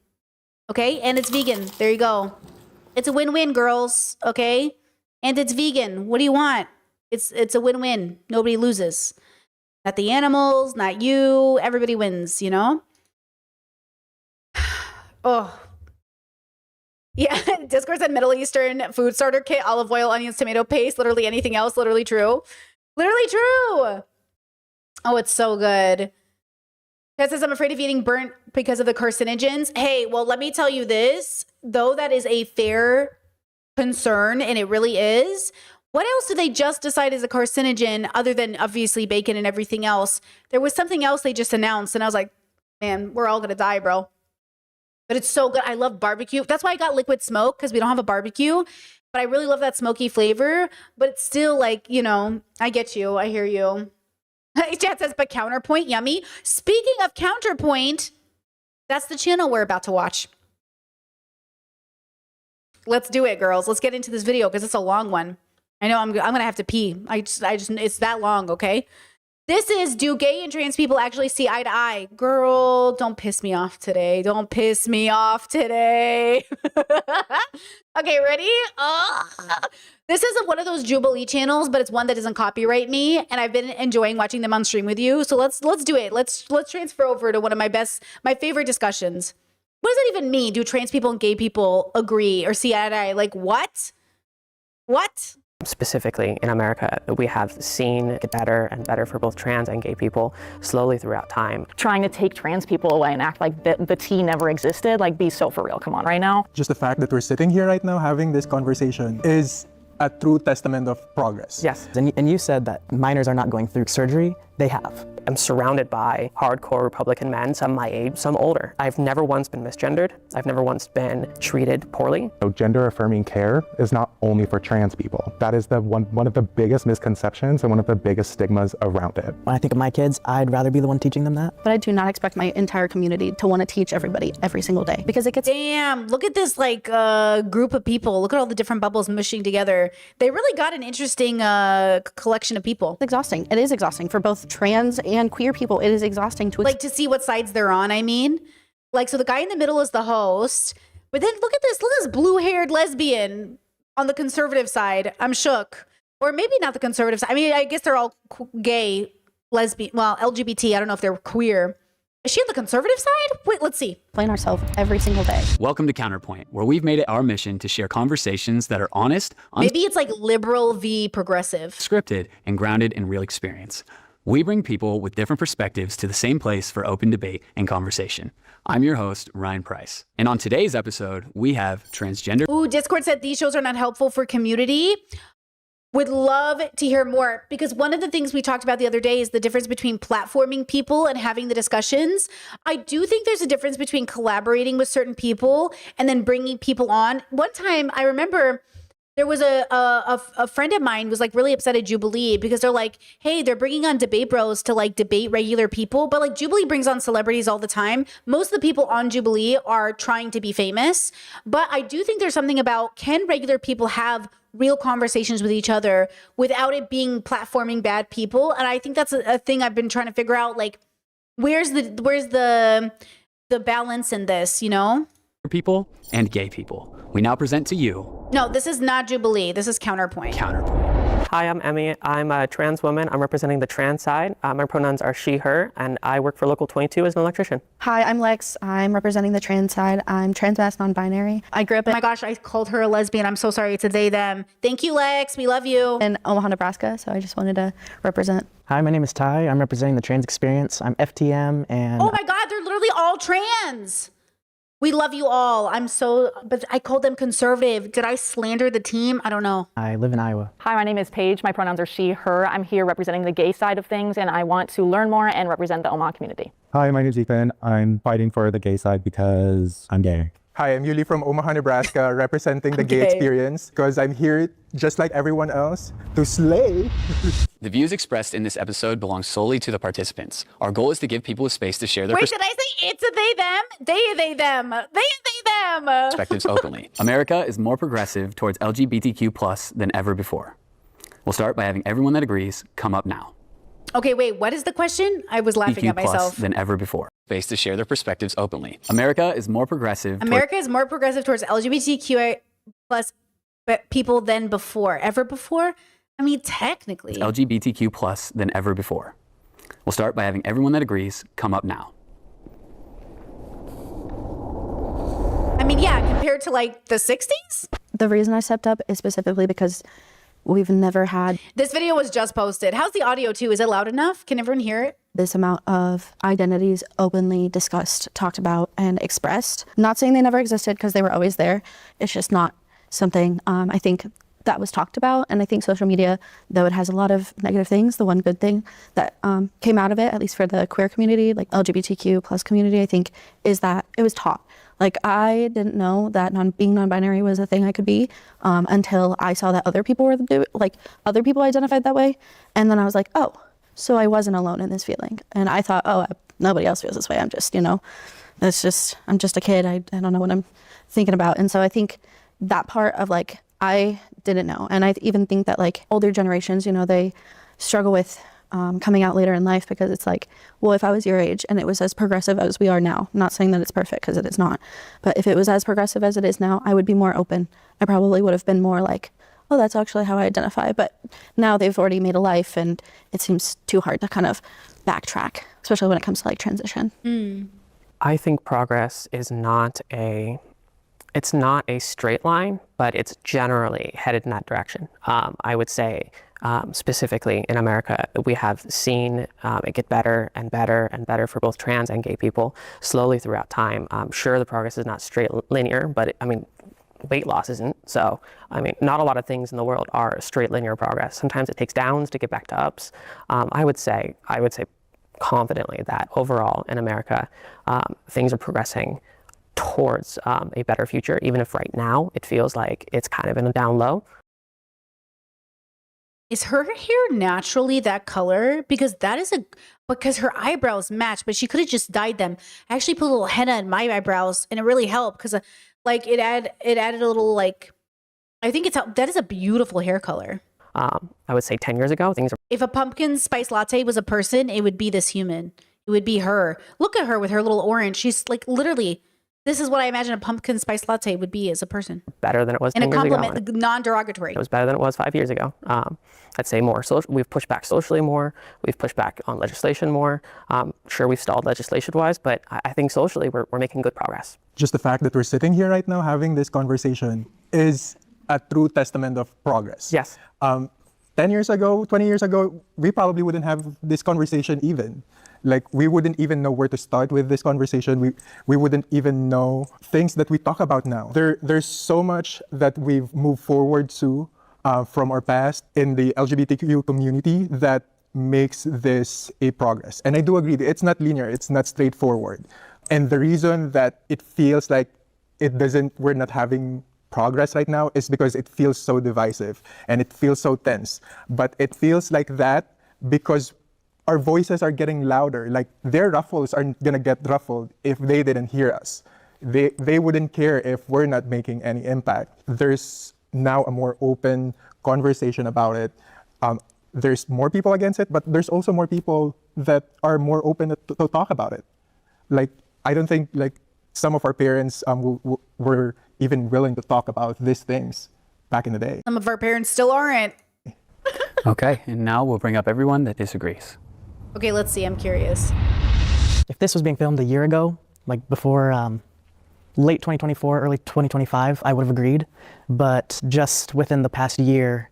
Okay? And it's vegan. There you go. It's a win-win, girls. Okay? And it's vegan. What do you want? It's a win-win. Nobody loses. Not the animals, not you. Everybody wins, you know? Oh. Yeah, Discord said Middle Eastern food starter kit, olive oil, onions, tomato paste, literally anything else, literally true. Literally true. Oh, it's so good. Ted says, I'm afraid of eating burnt because of the carcinogens. Hey, well, let me tell you this. Though that is a fair concern, and it really is, what else did they just decide is a carcinogen other than obviously bacon and everything else? There was something else they just announced, and I was like, man, we're all going to die, bro. But it's so good. I love barbecue. That's why I got liquid smoke, because we don't have a barbecue. But I really love that smoky flavor. But it's still like, you know, I get you. I hear you. Chat says, but Counterpoint, yummy. Speaking of Counterpoint, that's the channel we're about to watch. Let's do it, girls. Let's get into this video because it's a long one. I know I'm gonna have to pee. I just it's that long, okay? This is, do gay and trans people actually see eye to eye? Girl, don't piss me off today. Don't piss me off today. Okay, ready? This isn't one of those Jubilee channels, but it's one that doesn't copyright me, and I've been enjoying watching them on stream with you. So let's do it. Let's transfer over to one of my favorite discussions. What does that even mean? Do trans people and gay people agree or see eye to eye? Like what? What? Specifically in America, we have seen it better and better for both trans and gay people slowly throughout time. Trying to take trans people away and act like the T never existed, like be so for real, come on, right now. Just the fact that we're sitting here right now having this conversation is a true testament of progress. Yes, and you said that minors are not going through surgery. They have. I'm surrounded by hardcore Republican men, some my age, some older. I've never once been misgendered. I've never once been treated poorly. So gender-affirming care is not only for trans people. That is one of the biggest misconceptions and one of the biggest stigmas around it. When I think of my kids, I'd rather be the one teaching them that. But I do not expect my entire community to want to teach everybody every single day because it gets... Damn, look at this like group of people. Look at all the different bubbles mushing together. They really got an interesting collection of people. It's exhausting. It is exhausting for both trans and queer people. It is exhausting to like to see what sides they're on. I mean, like, so the guy in the middle is the host, but then look at this blue-haired lesbian on the conservative side. I'm shook. Or maybe not the conservative side. I mean, I guess they're all gay, lesbian, well, LGBT. I don't know if they're queer. Is she on the conservative side? Wait, let's see. Playing ourselves every single day. Welcome to Counterpoint, where we've made it our mission to share conversations that are honest, Maybe it's like liberal v progressive. unscripted, and grounded in real experience. We bring people with different perspectives to the same place for open debate and conversation. I'm your host, Ryan Price. And on today's episode, we have transgender... Ooh, Discord said these shows are not helpful for community. Would love to hear more, because one of the things we talked about the other day is the difference between platforming people and having the discussions. I do think there's a difference between collaborating with certain people and then bringing people on. One time, I remember There was a friend of mine was like really upset at Jubilee because they're like, hey, they're bringing on debate bros to like debate regular people. But like Jubilee brings on celebrities all the time. Most of the people on Jubilee are trying to be famous. But I do think there's something about, can regular people have real conversations with each other without it being platforming bad people? And I think that's a thing I've been trying to figure out. Like, where's the balance in this, you know? People and gay people. We now present to you No, this is not Jubilee. This is Counterpoint. Hi, I'm Emmy. I'm a trans woman. I'm representing the trans side. My pronouns are she, her, and I work for Local 22 as an electrician. Hi, I'm Lex. I'm representing the trans side. I'm trans mass non-binary. I grew up in... Oh my gosh, I called her a lesbian. I'm so sorry. It's a they, them. Thank you, Lex. We love you. In Omaha, Nebraska, so I just wanted to represent. Hi, my name is Ty. I'm representing the trans experience. I'm FTM and... Oh my God, they're literally all trans. We love you all. But I called them conservative. Did I slander the team? I don't know. I live in Iowa. Hi, my name is Paige. My pronouns are she, her. I'm here representing the gay side of things, and I want to learn more and represent the Omaha community. Hi, my name is Ethan. I'm fighting for the gay side because I'm gay. Hi, I'm Yuli from Omaha, Nebraska, representing the gay experience because I'm here, just like everyone else, to slay. The views expressed in this episode belong solely to the participants. Our goal is to give people a space to share their Wait, did I say it's a they, them? They, them. They, them. perspectives openly. America is more progressive towards LGBTQ+ than ever before. We'll start by having everyone that agrees come up now. Okay, wait, what is the question? I was laughing at myself. Than ever before. Space to share their perspectives openly. America is more progressive. America is more progressive towards LGBTQI+ people than before. Ever before? I mean, technically. LGBTQ+ than ever before. We'll start by having everyone that agrees come up now. I mean, yeah, compared to like the 60s? The reason I stepped up is specifically because we've never had... This video was just posted. How's the audio too? Is it loud enough? Can everyone hear it? This amount of identities openly discussed, talked about, and expressed. Not saying they never existed because they were always there. It's just not something I think that was talked about. And I think social media, though it has a lot of negative things, the one good thing that came out of it, at least for the queer community, like LGBTQ+ community, I think, is that it was taught. Like, I didn't know that being non-binary was a thing I could be until I saw that other people other people identified that way. And then I was like, oh, so I wasn't alone in this feeling. And I thought, oh, nobody else feels this way. I'm just, I'm just a kid. I don't know what I'm thinking about. And so I think that part of like, I didn't know. And I even think that like older generations, they struggle with coming out later in life because it's like, well, if I was your age and it was as progressive as we are now, I'm not saying that it's perfect because it is not, but if it was as progressive as it is now, I would be more open. I probably would have been more like, oh, that's actually how I identify. But now they've already made a life and it seems too hard to kind of backtrack, especially when it comes to like transition. I think progress is it's not a straight line, but it's generally headed in that direction. I would say specifically in America, we have seen it get better and better and better for both trans and gay people slowly throughout time. Sure, the progress is not straight linear, but weight loss isn't. So, not a lot of things in the world are straight linear progress. Sometimes it takes downs to get back to ups. I would say confidently that overall in America, things are progressing towards a better future, even if right now it feels like it's kind of in a down low. Is her hair naturally that color? Because because her eyebrows match, but she could have just dyed them. I actually put a little henna in my eyebrows and it really helped because it added a little I think that is a beautiful hair color. I would say 10 years ago, If a pumpkin spice latte was a person, it would be this human. It would be her. Look at her with her little orange. She's like literally, this is what I imagine a pumpkin spice latte would be as a person. Better than it was 10 years ago. And a compliment, non-derogatory. It was better than it was 5 years ago. I'd say more. We've pushed back socially more. We've pushed back on legislation more. Sure, we've stalled legislation-wise, but I think socially we're making good progress. Just the fact that we're sitting here right now having this conversation is a true testament of progress. Yes. 10 years ago, 20 years ago, we probably wouldn't have this conversation even. Like, we wouldn't even know where to start with this conversation. We wouldn't even know things that we talk about now. There's so much that we've moved forward to from our past in the LGBTQ community that makes this a progress. And I do agree, it's not linear, it's not straightforward. And the reason that it feels like we're not having progress right now is because it feels so divisive and it feels so tense. But it feels like that because our voices are getting louder. Like their ruffles are gonna get ruffled if they didn't hear us. They wouldn't care if we're not making any impact. There's now a more open conversation about it. There's more people against it, but there's also more people that are more open to talk about it. Like, I don't think like some of our parents were even willing to talk about these things back in the day. Some of our parents still aren't. Okay, and now we'll bring up everyone that disagrees. Okay, let's see. I'm curious. If this was being filmed a year ago, like before late 2024, early 2025, I would have agreed. But just within the past year,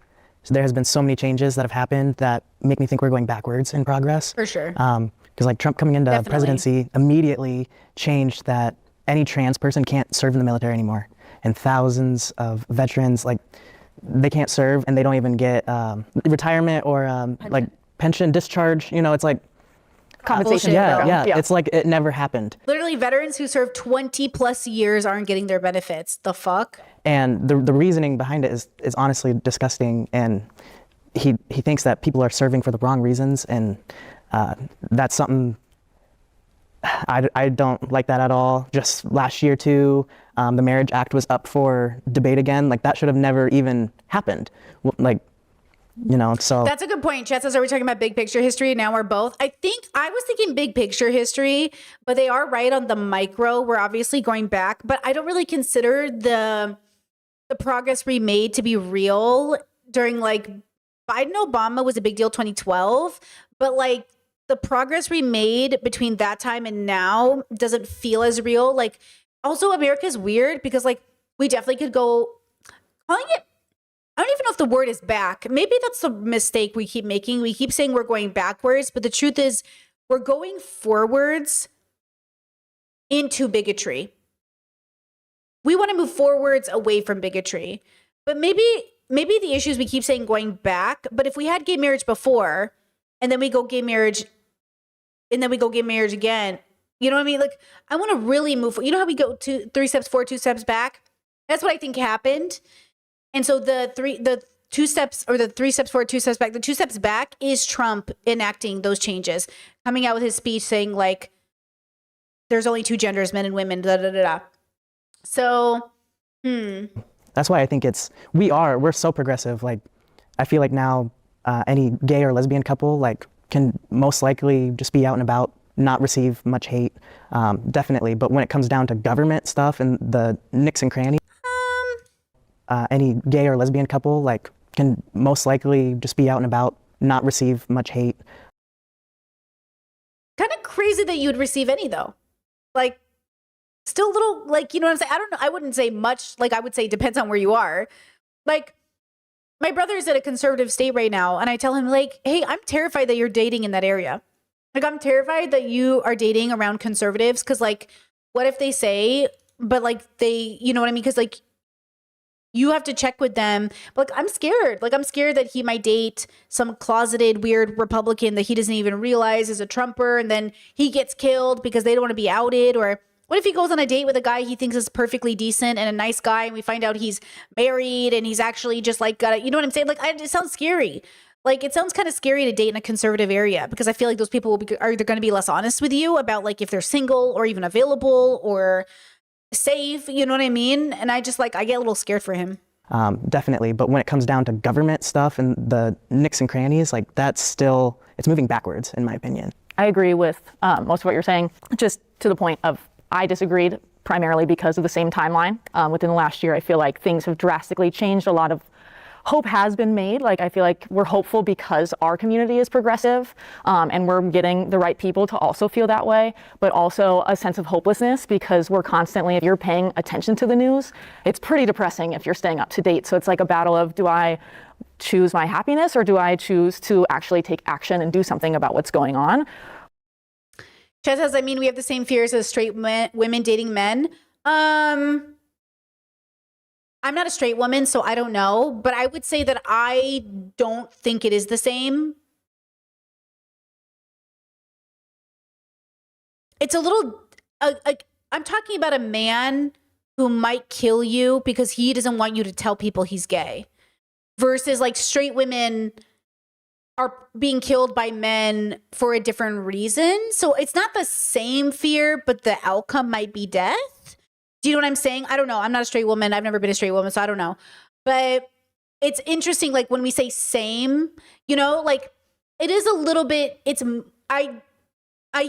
there has been so many changes that have happened that make me think we're going backwards in progress. For sure. Because like Trump coming into presidency immediately changed that any trans person can't serve in the military anymore. And thousands of veterans, like they can't serve and they don't even get retirement or like pension discharge. You know, it's like compensation. Yeah, it's like it never happened. Literally, veterans who served 20 plus years aren't getting their benefits. The fuck? And the reasoning behind it is honestly disgusting. And he thinks that people are serving for the wrong reasons. And that's something I don't like that at all. Just last year too, the Marriage Act was up for debate again. Like that should have never even happened. Like, you know, so. That's a good point. Chet says, are we talking about big picture history? Now we're both. I was thinking big picture history, but they are right on the micro. We're obviously going back, but I don't really consider the progress we made to be real during like Biden Obama was a big deal 2012, but like the progress we made between that time and now doesn't feel as real. Like also America's weird because like we definitely could go calling it, I don't even know if the word is back. Maybe that's the mistake we keep making. We keep saying we're going backwards, but the truth is we're going forwards into bigotry. We want to move forwards away from bigotry. But maybe the issue is we keep saying going back, but if we had gay marriage before and then we go gay marriage and then we go gay marriage again, you know what I mean? Like I want to really move. You know how we go to 3 steps forward, 2 steps back? That's what I think happened. And so the 2 steps or the 3 steps forward, 2 steps back, the 2 steps back is Trump enacting those changes, coming out with his speech saying like, there's only 2 genders, men and women, da da da da. So, That's why I think we're so progressive. Like, I feel like now any gay or lesbian couple like can most likely just be out and about, not receive much hate, definitely. But when it comes down to government stuff and the nicks and crannies, any gay or lesbian couple like can most likely just be out and about, not receive much hate. Kind of crazy that you'd receive any though. Like still a little like, you know what I'm saying? I don't know. I wouldn't say much. Like I would say depends on where you are. Like my brother's at a conservative state right now. And I tell him like, hey, I'm terrified that you're dating in that area. Like I'm terrified that you are dating around conservatives. Cause like, what if they say, but like they, you know what I mean? Cause like, you have to check with them. But like, I'm scared. Like, I'm scared that he might date some closeted, weird Republican that he doesn't even realize is a Trumper. And then he gets killed because they don't want to be outed. Or what if he goes on a date with a guy he thinks is perfectly decent and a nice guy, and we find out he's married and he's actually just like got it. You know what I'm saying? Like, it sounds scary. Like, it sounds kind of scary to date in a conservative area because I feel like those people are either going to be less honest with you about like if they're single or even available or safe, you know what I mean? And I just like, I get a little scared for him. Definitely. But when it comes down to government stuff and the nicks and crannies, like it's moving backwards in my opinion. I agree with most of what you're saying, just to the point of I disagreed primarily because of the same timeline. Within the last year, I feel like things have drastically changed. A lot of hope has been made. Like, I feel like we're hopeful because our community is progressive and we're getting the right people to also feel that way, but also a sense of hopelessness because we're constantly, if you're paying attention to the news, it's pretty depressing if you're staying up to date. So it's like a battle of, do I choose my happiness or do I choose to actually take action and do something about what's going on? Chet says, I mean, we have the same fears as straight women dating men. I'm not a straight woman, so I don't know, but I would say that I don't think it is the same. It's a little, I'm talking about a man who might kill you because he doesn't want you to tell people he's gay, versus like straight women are being killed by men for a different reason. So it's not the same fear, but the outcome might be death. Do you know what I'm saying? I don't know. I'm not a straight woman. I've never been a straight woman, so I don't know. But it's interesting, like when we say same, you know, like it is a little bit, it's, I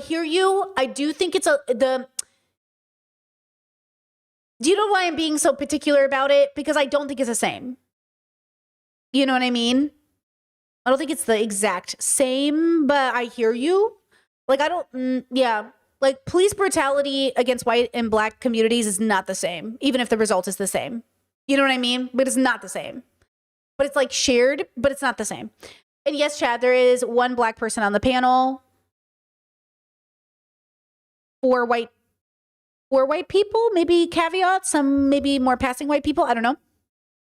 hear you. I do think it's do you know why I'm being so particular about it? Because I don't think it's the same. You know what I mean? I don't think it's the exact same, but I hear you. Like, I don't, yeah. Like, police brutality against white and black communities is not the same, even if the result is the same. You know what I mean? But it's not the same. But it's like shared, but it's not the same. And yes, Chad, there is one black person on the panel. Four white people, maybe caveat, some maybe more passing white people. I don't know.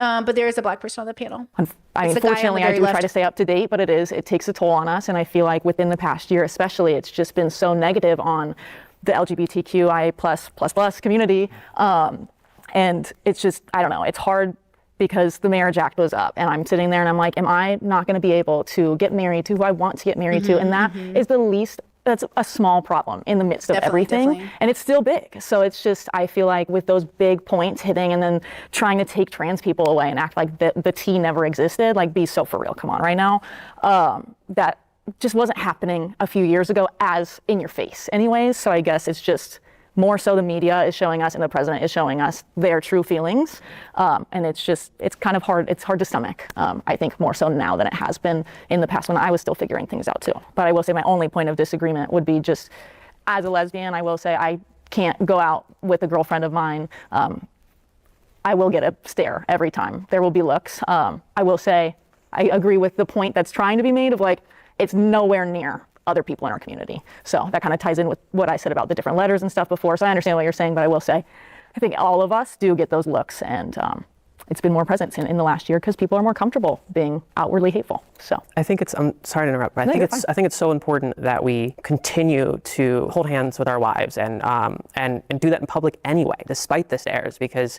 But there is a black person on the panel. I mean, fortunately, I do try to stay up to date, but it takes a toll on us. And I feel like within the past year, especially, it's just been so negative on the LGBTQI++ community. And it's just, I don't know, it's hard because the marriage act was up and I'm sitting there and I'm like, am I not going to be able to get married to who I want to get married to? And that is the least, that's a small problem in the midst of everything. And it's still big. So it's just, I feel like with those big points hitting and then trying to take trans people away and act like the T never existed, like be so for real, come on right now. That just wasn't happening a few years ago as in your face anyways. So I guess it's just more so the media is showing us and the president is showing us their true feelings. And it's just, it's kind of hard, it's hard to stomach. I think more so now than it has been in the past when I was still figuring things out too. But I will say my only point of disagreement would be just as a lesbian, I will say I can't go out with a girlfriend of mine. I will get a stare every time. There will be looks. I will say I agree with the point that's trying to be made of like, it's nowhere near other people in our community. So that kind of ties in with what I said about the different letters and stuff before. So I understand what you're saying, but I will say, I think all of us do get those looks, and it's been more present in the last year because people are more comfortable being outwardly hateful. So I think it's, I'm sorry to interrupt, but I think it's so important that we continue to hold hands with our wives and do that in public anyway, despite the stares, because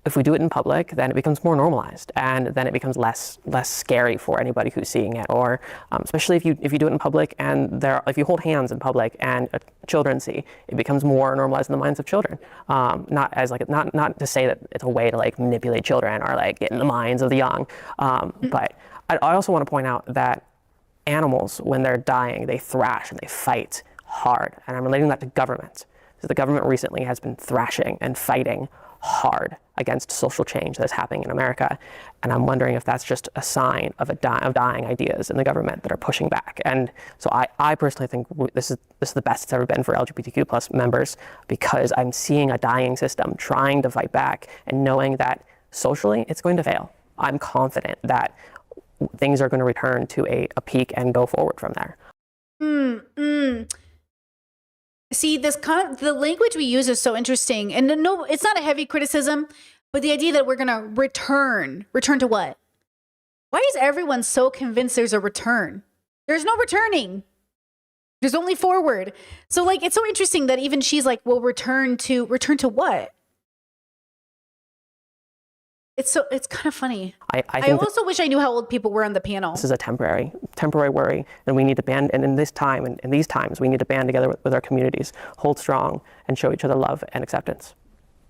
if we do it in public, then it becomes more normalized, and then it becomes less scary for anybody who's seeing it. Or especially if you do it in public, and if you hold hands in public and children see, it becomes more normalized in the minds of children. Not to say that it's a way to like manipulate children or like get in the minds of the young. But I also want to point out that animals, when they're dying, they thrash and they fight hard, and I'm relating that to government. So the government recently has been thrashing and fighting hard against social change that's happening in America. And I'm wondering if that's just a sign of dying ideas in the government that are pushing back. And so I personally think this is the best it's ever been for LGBTQ plus members, because I'm seeing a dying system trying to fight back and knowing that socially it's going to fail. I'm confident that things are going to return to a peak and go forward from there. See, the language we use is so interesting. And no, it's not a heavy criticism, but the idea that we're going to return to what? Why is everyone so convinced there's a return? There's no returning. There's only forward. So like, it's so interesting that even she's like, well, return to what? It's kind of funny. I also wish I knew how old people were on the panel. This is a temporary worry, and we need to band. And in this time, and in these times, we need to band together with our communities, hold strong, and show each other love and acceptance.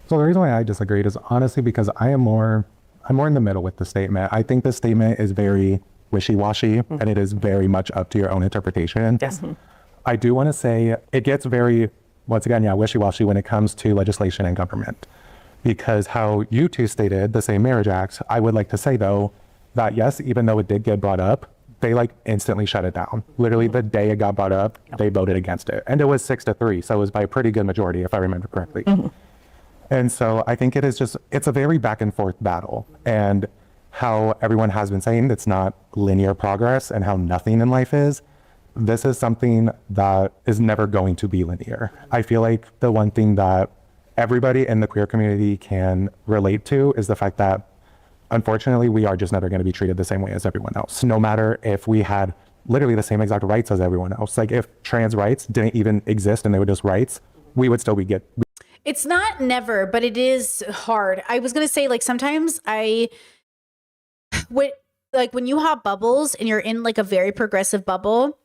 So the reason why I disagreed is honestly because I'm more in the middle with the statement. I think the statement is very wishy-washy, and it is very much up to your own interpretation. Yes. I do want to say it gets very, once again, wishy-washy when it comes to legislation and government. Because how you two stated the same Marriage Act, I would like to say though, that yes, even though it did get brought up, they like instantly shut it down. Literally the day it got brought up, they voted against it. And it was 6-3, so it was by a pretty good majority if I remember correctly. And so I think it's a very back and forth battle. And how everyone has been saying it's not linear progress and how nothing in life is, this is something that is never going to be linear. I feel like the one thing that everybody in the queer community can relate to is the fact that unfortunately we are just never going to be treated the same way as everyone else, no matter if we had literally the same exact rights as everyone else. Like if trans rights didn't even exist and they were just rights, we would still be It's not never, but it is hard. I was going to say, like, sometimes when you have bubbles and you're in like a very progressive bubble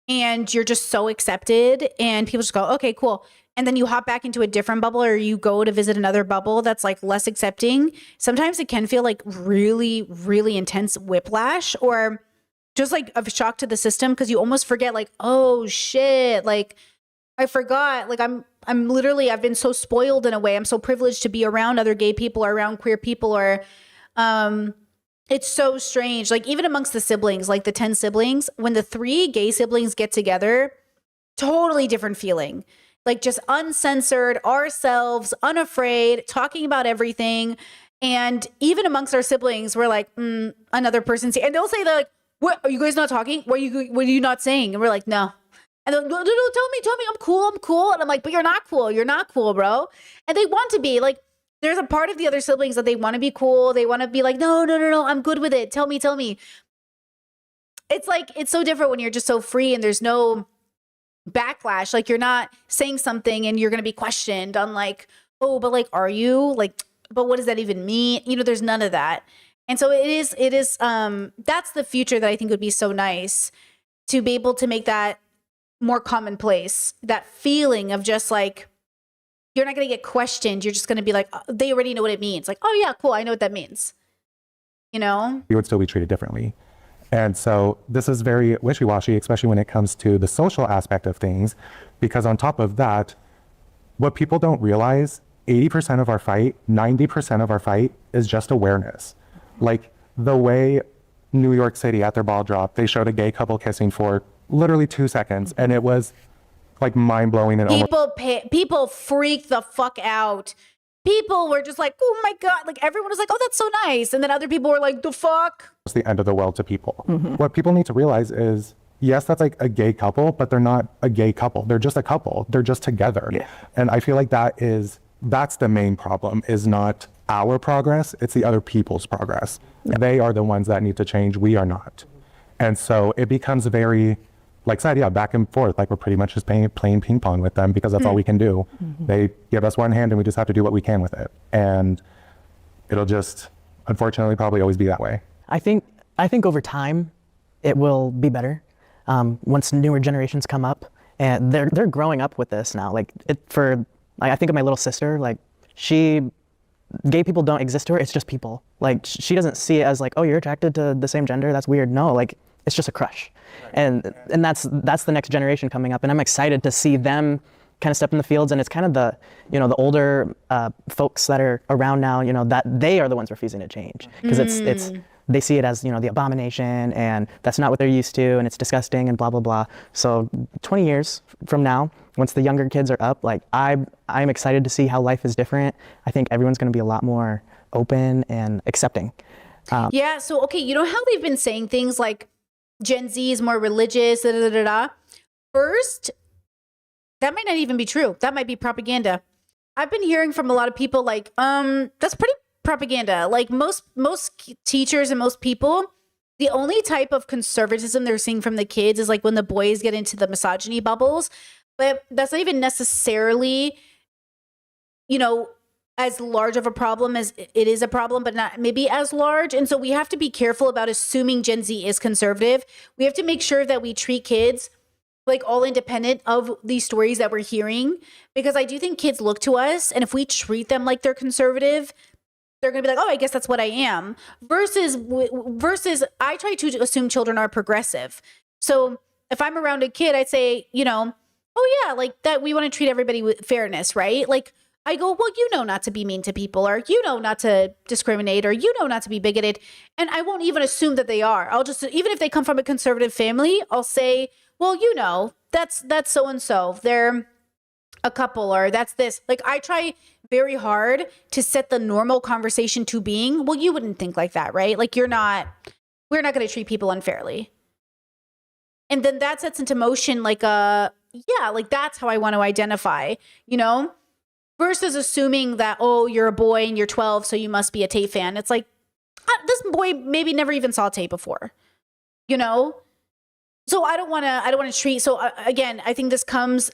and you're just so accepted and people just go, okay, cool. And then you hop back into a different bubble or you go to visit another bubble that's like less accepting. Sometimes it can feel like really, really intense whiplash or just like a shock to the system because you almost forget like, oh shit, like I forgot. Like I'm literally, I've been so spoiled in a way. I'm so privileged to be around other gay people or around queer people or it's so strange. Like even amongst the siblings, like the 10 siblings, when the 3 gay siblings get together, totally different feeling. Like just uncensored, ourselves, unafraid, talking about everything. And even amongst our siblings, we're like, another person's here. And they'll say, like, what, are you guys not talking? What are you not saying? And we're like, no. And they'll no, tell me, I'm cool. And I'm like, but you're not cool, bro. And they want to be like, there's a part of the other siblings that they want to be cool. They want to be like, no, I'm good with it. Tell me. It's like, it's so different when you're just so free and there's no backlash. Like you're not saying something and you're going to be questioned on like, oh, but like, are you like, but what does that even mean? You know, there's none of that. And so it is, that's the future that I think would be so nice to be able to make that more commonplace, that feeling of just like, you're not going to get questioned. You're just going to be like, they already know what it means. Like, oh yeah, cool. I know what that means. You know? You would still be treated differently. And so this is very wishy-washy, especially when it comes to the social aspect of things, because on top of that, what people don't realize, 80% of our fight, 90% of our fight is just awareness. Like the way New York City at their ball drop, they showed a gay couple kissing for literally 2 seconds, and it was like mind-blowing and people freaked the fuck out. People were just like, oh my God. Like everyone was like, oh, that's so nice. And then other people were like, the fuck? It's the end of the world to people. What people need to realize is, yes, that's like a gay couple, but they're not a gay couple. They're just a couple. They're just together. Yeah. And I feel like that's the main problem, is not our progress. It's the other people's progress. Yeah. They are the ones that need to change. We are not. And so it becomes very, like said, yeah, back and forth. Like we're pretty much just playing ping pong with them because that's all we can do. They give us one hand and we just have to do what we can with it. And it'll just, unfortunately, probably always be that way. I think over time, it will be better once newer generations come up, and they're growing up with this now. Like I think of my little sister. Like gay people don't exist to her. It's just people. Like she doesn't see it as like, oh, you're attracted to the same gender. That's weird. No, like it's just a crush. And that's the next generation coming up, and I'm excited to see them kind of step in the fields. And it's kind of the older folks that are around now, that they are the ones refusing to change, because it's they see it as the abomination, and that's not what they're used to, and it's disgusting and blah blah blah. So 20 years from now, once the younger kids are up, like I'm excited to see how life is different. I think everyone's going to be a lot more open and accepting. Yeah. So okay, you know how they've been saying things like Gen Z is more religious, First, that might not even be true. That might be propaganda. I've been hearing from a lot of people like, that's pretty propaganda. Like most teachers and most people, the only type of conservatism they're seeing from the kids is like when the boys get into the misogyny bubbles. But that's not even necessarily, as large of a problem as it is a problem, but not maybe as large. And so we have to be careful about assuming Gen Z is conservative. We have to make sure that we treat kids like all independent of these stories that we're hearing, because I do think kids look to us, and if we treat them like they're conservative, they're going to be like, oh, I guess that's what I am. Versus I try to assume children are progressive. So if I'm around a kid, I'd say, oh yeah, like that we want to treat everybody with fairness, right? Like I go, well, not to be mean to people, or not to discriminate, or not to be bigoted. And I won't even assume that they are. I'll just, even if they come from a conservative family, I'll say, well, that's so-and-so. They're a couple, or that's this. Like I try very hard to set the normal conversation to being, well, you wouldn't think like that, right? Like we're not going to treat people unfairly. And then that sets into motion like like that's how I want to identify, versus assuming that, oh, you're a boy and you're 12, so you must be a Tate fan. It's like, this boy maybe never even saw Tate before, So I don't want to treat. So again, I think this comes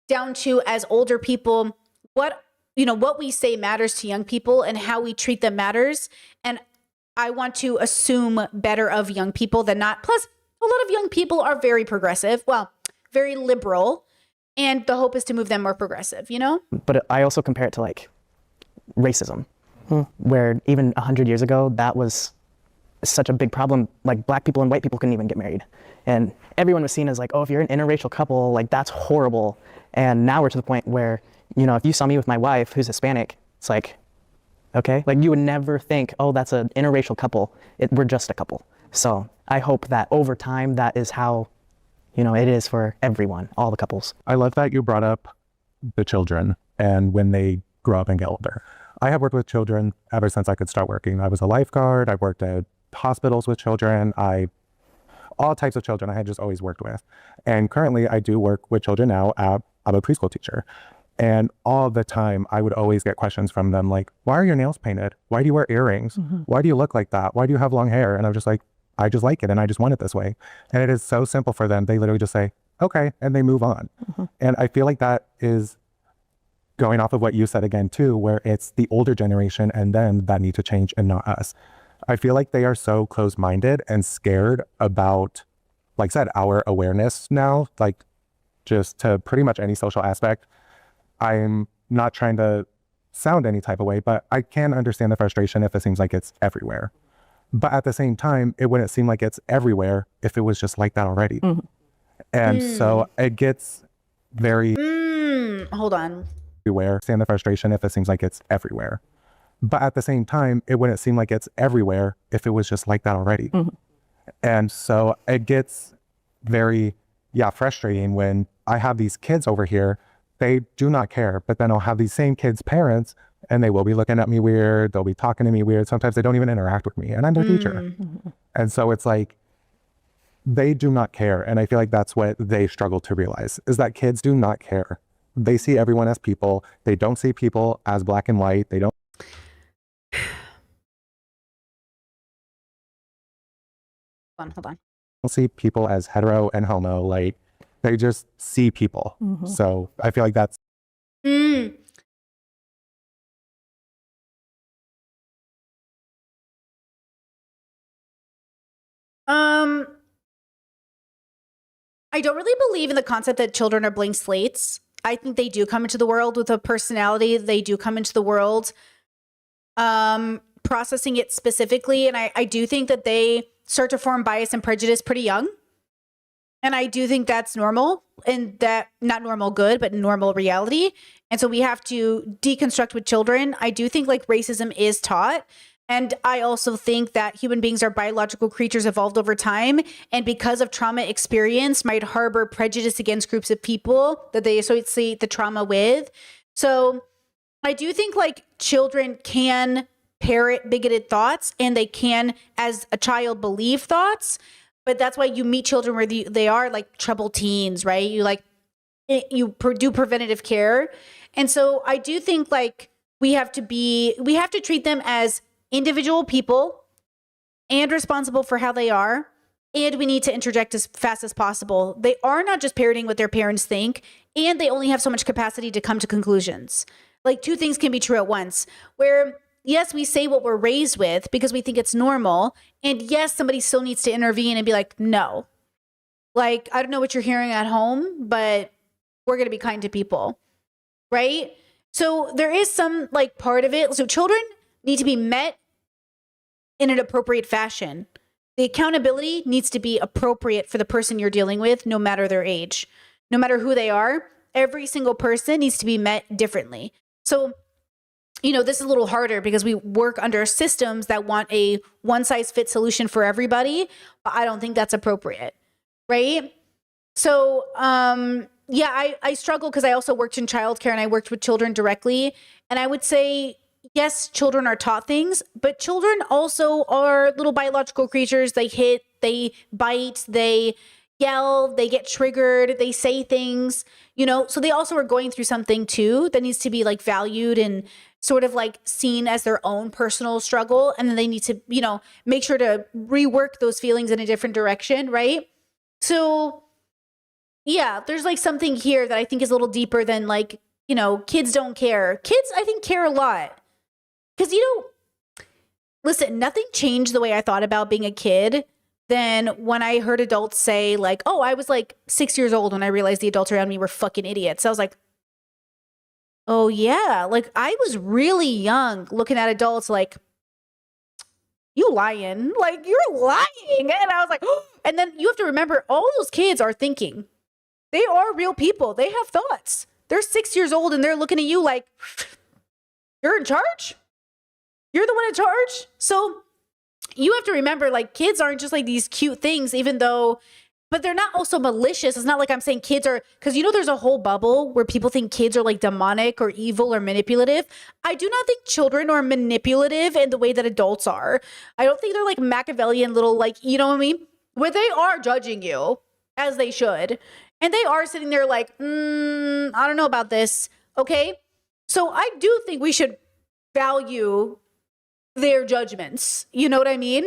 down to, as older people what we say matters to young people, and how we treat them matters. And I want to assume better of young people than not. Plus, a lot of young people are very progressive, well, very liberal, and the hope is to move them more progressive, But I also compare it to like racism, where even 100 years ago, that was such a big problem. Like black people and white people couldn't even get married. And everyone was seen as like, oh, if you're an interracial couple, like that's horrible. And now we're to the point where, if you saw me with my wife who's Hispanic, it's like, okay, like you would never think, oh, that's an interracial couple. We're just a couple. So I hope that over time, that is how, it is for everyone, all the couples. I love that you brought up the children and when they grow up and get older. I have worked with children ever since I could start working. I was a lifeguard. I worked at hospitals with children. All types of children I had just always worked with. And currently I do work with children now. I'm a preschool teacher. And all the time I would always get questions from them like, why are your nails painted? Why do you wear earrings? Why do you look like that? Why do you have long hair? And I'm just like, I just like it and I just want it this way. And it is so simple for them. They literally just say, okay, and they move on. And I feel like that is going off of what you said again too, where it's the older generation and them that need to change and not us. I feel like they are so close-minded and scared about, like I said, our awareness now, like just to pretty much any social aspect. I'm not trying to sound any type of way, but I can understand the frustration if it seems like it's everywhere. But at the same time, it wouldn't seem like it's everywhere if it was just like that already. And so it gets very hold on. Everywhere. Understand the frustration if it seems like it's everywhere. But at the same time, it wouldn't seem like it's everywhere if it was just like that already. And so it gets very, frustrating when I have these kids over here, they do not care, but then I'll have these same kids' parents and they will be looking at me weird. They'll be talking to me weird. Sometimes they don't even interact with me and I'm their teacher. And so it's like, they do not care. And I feel like that's what they struggle to realize is that kids do not care. They see everyone as people. They don't see people as black and white. They don't. Hold on. Don't see people as hetero and homo. Like they just see people. So I feel like that's. I don't really believe in the concept that children are blank slates. I think they do come into the world with a personality. They do come into the world processing it specifically. And I do think that they start to form bias and prejudice pretty young. And I do think that's normal, and that not normal good, but normal reality. And so we have to deconstruct with children. I do think like racism is taught. And I also think that human beings are biological creatures evolved over time. And because of trauma experience, might harbor prejudice against groups of people that they associate the trauma with. So I do think like children can parrot bigoted thoughts, and they can, as a child, believe thoughts. But that's why you meet children where they are like troubled teens, right? You do preventative care. And so I do think like we have to treat them as individual people and responsible for how they are. And we need to interject as fast as possible. They are not just parroting what their parents think, and they only have so much capacity to come to conclusions. Like two things can be true at once, where yes, we say what we're raised with because we think it's normal. And yes, somebody still needs to intervene and be like, no, like, I don't know what you're hearing at home, but we're going to be kind to people. Right. So there is some like part of it. So children need to be met in an appropriate fashion. The accountability needs to be appropriate for the person you're dealing with, no matter their age, no matter who they are. Every single person needs to be met differently. So this is a little harder because we work under systems that want a one-size-fits solution for everybody, but I don't think that's appropriate, right? So, I struggle because I also worked in childcare and I worked with children directly. And I would say, yes, children are taught things, but children also are little biological creatures. They hit, they bite, they yell, they get triggered, they say things, so they also are going through something too that needs to be like valued and sort of like seen as their own personal struggle. And then they need to, make sure to rework those feelings in a different direction. Right. So yeah, there's like something here that I think is a little deeper than like, you know, kids don't care. Kids, I think, care a lot. Because, listen, nothing changed the way I thought about being a kid than when I heard adults say, like, oh, I was like 6 years old when I realized the adults around me were fucking idiots. I was like, oh, yeah. Like, I was really young looking at adults like, you lying. Like, you're lying. And I was like, oh. And then you have to remember, all those kids are thinking. They are real people. They have thoughts. They're 6 years old and they're looking at you like, you're in charge? You're the one in charge? So you have to remember, like, kids aren't just like these cute things, even though, but they're not also malicious. It's not like I'm saying kids are, because there's a whole bubble where people think kids are like demonic or evil or manipulative. I do not think children are manipulative in the way that adults are. I don't think they're like Machiavellian little, like, you know what I mean? Where they are judging you, as they should. And they are sitting there like, I don't know about this. Okay. So I do think we should value their judgments. You know what I mean?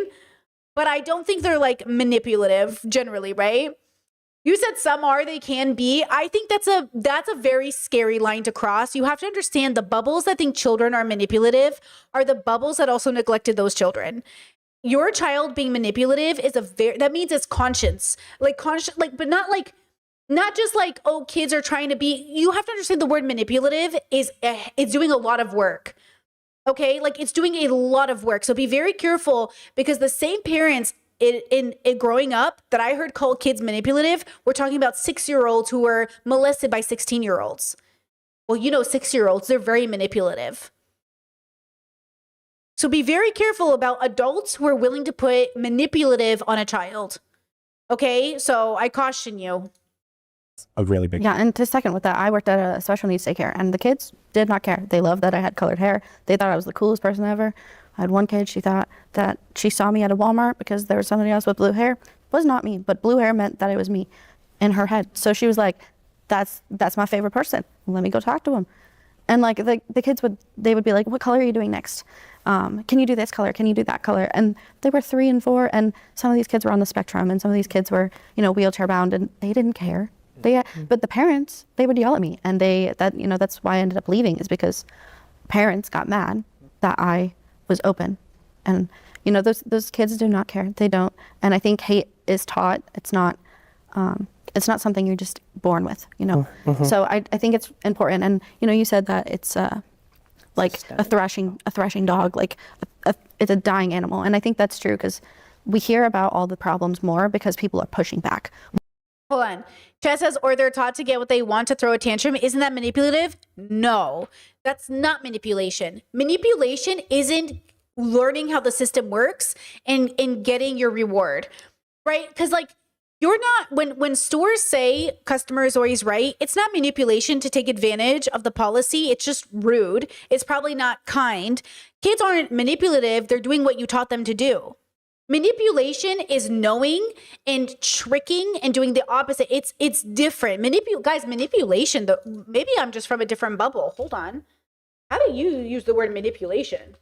But I don't think they're like manipulative generally, right? You said some are, they can be. I think that's a very scary line to cross. You have to understand the bubbles that think children are manipulative are the bubbles that also neglected those children. Your child being manipulative is that means it's conscience. Like but not just like, oh, kids are trying to be, you have to understand the word manipulative it's doing a lot of work. Okay, like it's doing a lot of work. So be very careful, because the same parents in growing up that I heard call kids manipulative, we're talking about 6-year-olds who were molested by 16-year-olds. Well, 6-year-olds, they're very manipulative. So be very careful about adults who are willing to put manipulative on a child. Okay, so I caution you. A really big. Yeah, and to second with that, I worked at a special needs daycare, and the kids did not care. They loved that I had colored hair. They thought I was the coolest person ever. I had one kid, she thought that she saw me at a Walmart because there was somebody else with blue hair. It was not me, but blue hair meant that it was me in her head. So she was like, that's my favorite person. Let me go talk to him. And like the kids would be like, what color are you doing next? Can you do this color? Can you do that color? And they were 3 and 4, and some of these kids were on the spectrum, and some of these kids were, wheelchair bound, and they didn't care. But the parents, they would yell at me, and that's why I ended up leaving, is because parents got mad that I was open. And those kids do not care. They don't. And I think hate is taught. It's not something you're just born with, Mm-hmm. So I think it's important. And you said that it's like a thrashing dog, like it's a dying animal. And I think that's true, because we hear about all the problems more because people are pushing back. Hold on. Chad says, or they're taught to get what they want to throw a tantrum. Isn't that manipulative? No, that's not manipulation. Manipulation isn't learning how the system works and getting your reward, right? Because like, you're not, when stores say customer is always right, it's not manipulation to take advantage of the policy. It's just rude. It's probably not kind. Kids aren't manipulative. They're doing what you taught them to do. Manipulation is knowing and tricking and doing the opposite. It's different. Manipulation, maybe I'm just from a different bubble. Hold on. How do you use the word manipulation?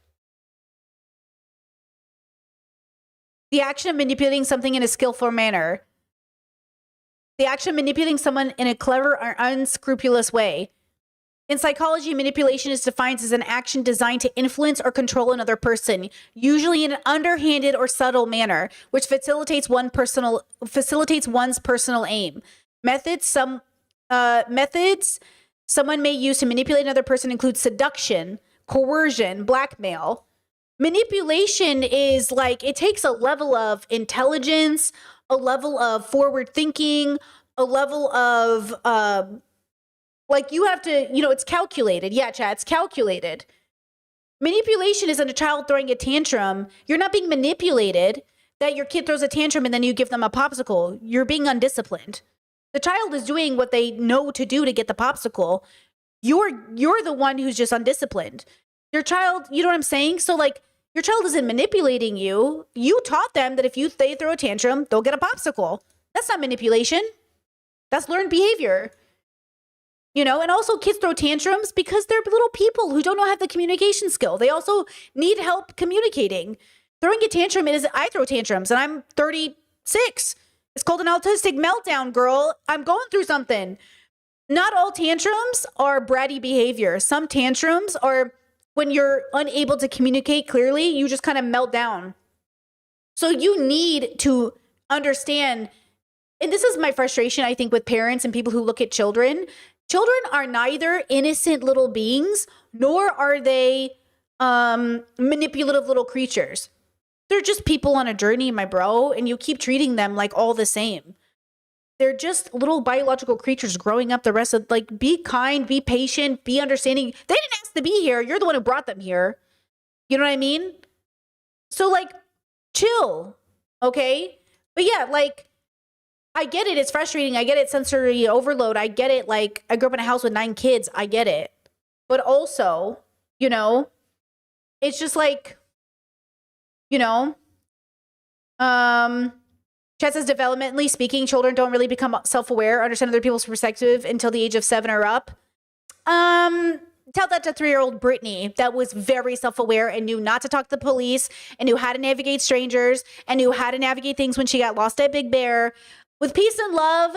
The action of manipulating something in a skillful manner. The action of manipulating someone in a clever or unscrupulous way. In psychology, manipulation is defined as an action designed to influence or control another person, usually in an underhanded or subtle manner, which facilitates one's personal aim. Methods someone may use to manipulate another person include seduction, coercion, blackmail. Manipulation is like, it takes a level of intelligence, a level of forward thinking, a level of like you have to, it's calculated. Yeah, Chad, it's calculated. Manipulation isn't a child throwing a tantrum. You're not being manipulated that your kid throws a tantrum and then you give them a popsicle. You're being undisciplined. The child is doing what they know to do to get the popsicle. You're the one who's just undisciplined. Your child, you know what I'm saying? So like, your child isn't manipulating you. You taught them that if they throw a tantrum, they'll get a popsicle. That's not manipulation. That's learned behavior. And also kids throw tantrums because they're little people who don't have the communication skill. They also need help communicating. Throwing a tantrum I throw tantrums and I'm 36. It's called an autistic meltdown, girl. I'm going through something. Not all tantrums are bratty behavior. Some tantrums are when you're unable to communicate clearly, you just kind of melt down. So you need to understand, and this is my frustration, I think, with parents and people who look at children. Children are neither innocent little beings, nor are they manipulative little creatures. They're just people on a journey, my bro, and you keep treating them like all the same. They're just little biological creatures growing up the rest of, like, be kind, be patient, be understanding. They didn't ask to be here. You're the one who brought them here. You know what I mean? So, like, chill, okay? But yeah, like, I get it. It's frustrating. I get it. Sensory overload. I get it. Like, I grew up in a house with 9 kids. I get it. But also, you know, it's just like, you know, Chet says, developmentally speaking, children don't really become self-aware, understand other people's perspective until the age of 7 or up. Tell that to 3-year-old Brittany that was very self-aware and knew not to talk to the police and knew how to navigate strangers and knew how to navigate things when she got lost at Big Bear. With peace and love,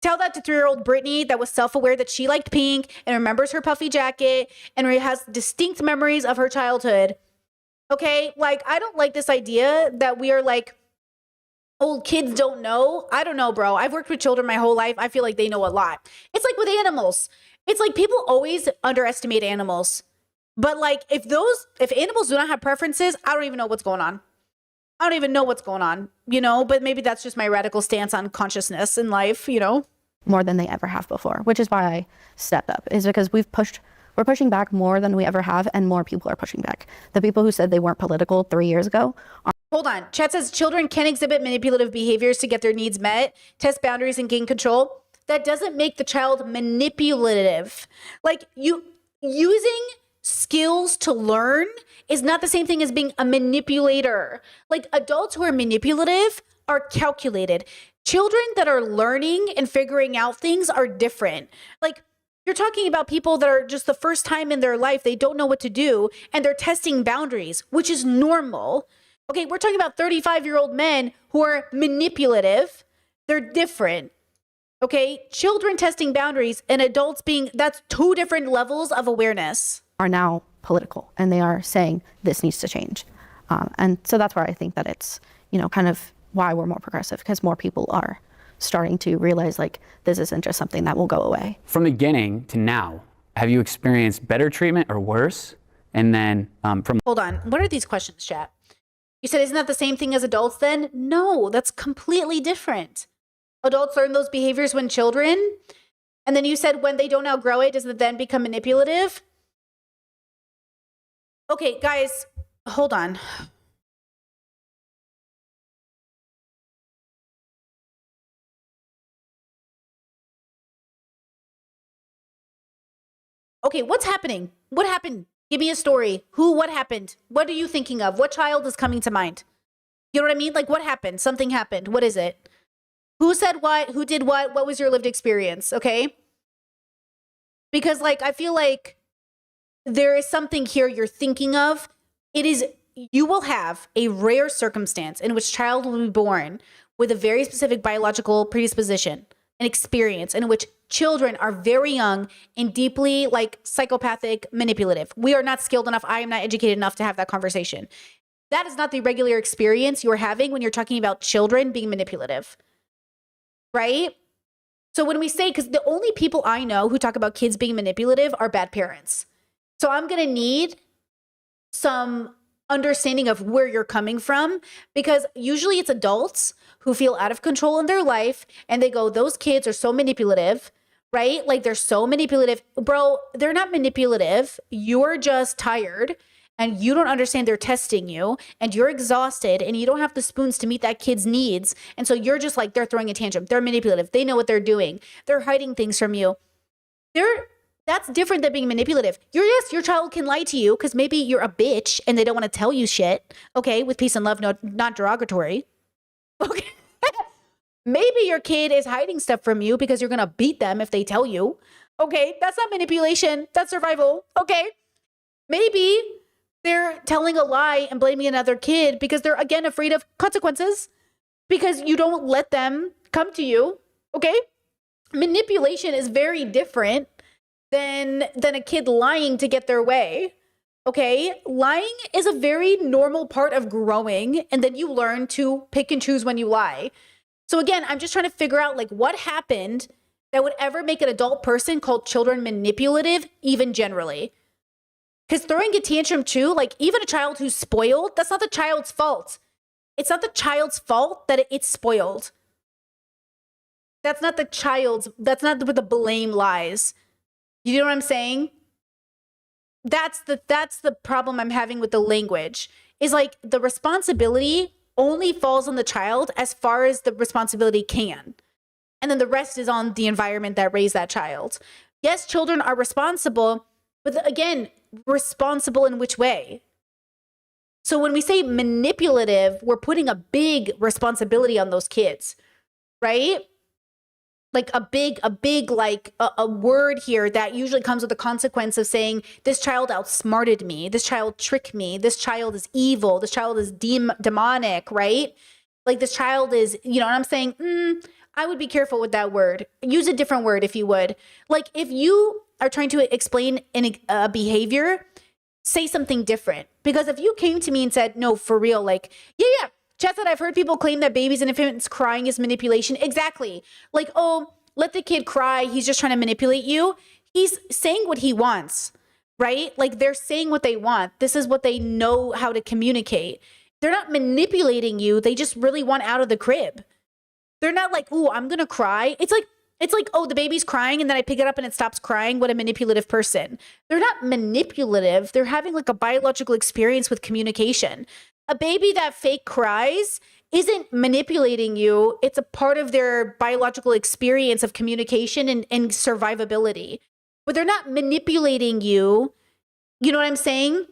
tell that to 3-year-old Brittany that was self-aware that she liked pink and remembers her puffy jacket and has distinct memories of her childhood. Okay? Like, I don't like this idea that we are like, old kids don't know. I don't know, bro. I've worked with children my whole life. I feel like they know a lot. It's like with animals. It's like people always underestimate animals. But like if animals do not have preferences, I don't even know what's going on. I don't even know what's going on, you know, but maybe that's just my radical stance on consciousness in life, you know. More than they ever have before, which is why I stepped up, is because we're pushing back more than we ever have, and more people are pushing back. The people who said they weren't political 3 years ago are. Hold on. Chat says children can exhibit manipulative behaviors to get their needs met, test boundaries, and gain control. That doesn't make the child manipulative. Like, using skills to learn is not the same thing as being a manipulator. Like, adults who are manipulative are calculated. Children that are learning and figuring out things are different. Like, you're talking about people that are just the first time in their life, they don't know what to do, and they're testing boundaries, which is normal. Okay, we're talking about 35-year-old men who are manipulative. They're different. Okay, children testing boundaries and adults that's 2 different levels of awareness. Are now political, and they are saying this needs to change. And so that's where I think that it's, you know, kind of why we're more progressive, because more people are starting to realize, like, this isn't just something that will go away. From the beginning to now, have you experienced better treatment or worse? And then Hold on. What are these questions, chat? You said, isn't that the same thing as adults then? No, that's completely different. Adults learn those behaviors when children. And then you said when they don't outgrow it, does it then become manipulative? Okay, guys, hold on. Okay, what's happening? What happened? Give me a story. What happened? What are you thinking of? What child is coming to mind? You know what I mean? Like, what happened? Something happened. What is it? Who said what? Who did what? What was your lived experience? Okay? Because, like, I feel like there is something here you're thinking of. You will have a rare circumstance in which child will be born with a very specific biological predisposition, an experience in which children are very young and deeply, like, psychopathic, manipulative. We are not skilled enough. I am not educated enough to have that conversation. That is not the regular experience you're having when you're talking about children being manipulative, right? So when we say, because the only people I know who talk about kids being manipulative are bad parents. So I'm going to need some understanding of where you're coming from, because usually it's adults who feel out of control in their life and they go, those kids are so manipulative, right? Like, they're so manipulative. Bro, they're not manipulative. You're just tired and you don't understand they're testing you and you're exhausted and you don't have the spoons to meet that kid's needs. And so you're just like, they're throwing a tantrum. They're manipulative. They know what they're doing. They're hiding things from you. That's different than being manipulative. Yes, your child can lie to you because maybe you're a bitch and they don't want to tell you shit. Okay, with peace and love, no, not derogatory. Okay. Maybe your kid is hiding stuff from you because you're going to beat them if they tell you. Okay, that's not manipulation. That's survival. Okay. Maybe they're telling a lie and blaming another kid because they're, again, afraid of consequences because you don't let them come to you. Okay. manipulation is very different than a kid lying to get their way. Okay? Lying is a very normal part of growing, and then you learn to pick and choose when you lie. So again, I'm just trying to figure out like what happened that would ever make an adult person called children manipulative, even generally. Because throwing a tantrum too, like even a child who's spoiled, that's not the child's fault. It's not the child's fault that it's spoiled. That's not where the blame lies. You know what I'm saying? That's the problem I'm having with the language. Is like the responsibility only falls on the child as far as the responsibility can. And then the rest is on the environment that raised that child. Yes, children are responsible, but again, responsible in which way? So when we say manipulative, we're putting a big responsibility on those kids, right? Like a big like a word here that usually comes with the consequence of saying this child outsmarted me, this child tricked me, this child is evil, this child is demonic, right? Like this child is, you know what I'm saying? I would be careful with that word. Use a different word if you would. Like if you are trying to explain a behavior, say something different. Because if you came to me and said, no, for real, like, yeah, Chad said, I've heard people claim that babies and infants crying is manipulation. Exactly. Like, oh, let the kid cry. He's just trying to manipulate you. He's saying what he wants, right? Like they're saying what they want. This is what they know how to communicate. They're not manipulating you. They just really want out of the crib. They're not like, ooh, I'm going to cry. It's like, oh, the baby's crying and then I pick it up and it stops crying. What a manipulative person. They're not manipulative. They're having like a biological experience with communication. A baby that fake cries isn't manipulating you. It's a part of their biological experience of communication and survivability. But they're not manipulating you. You know what I'm saying?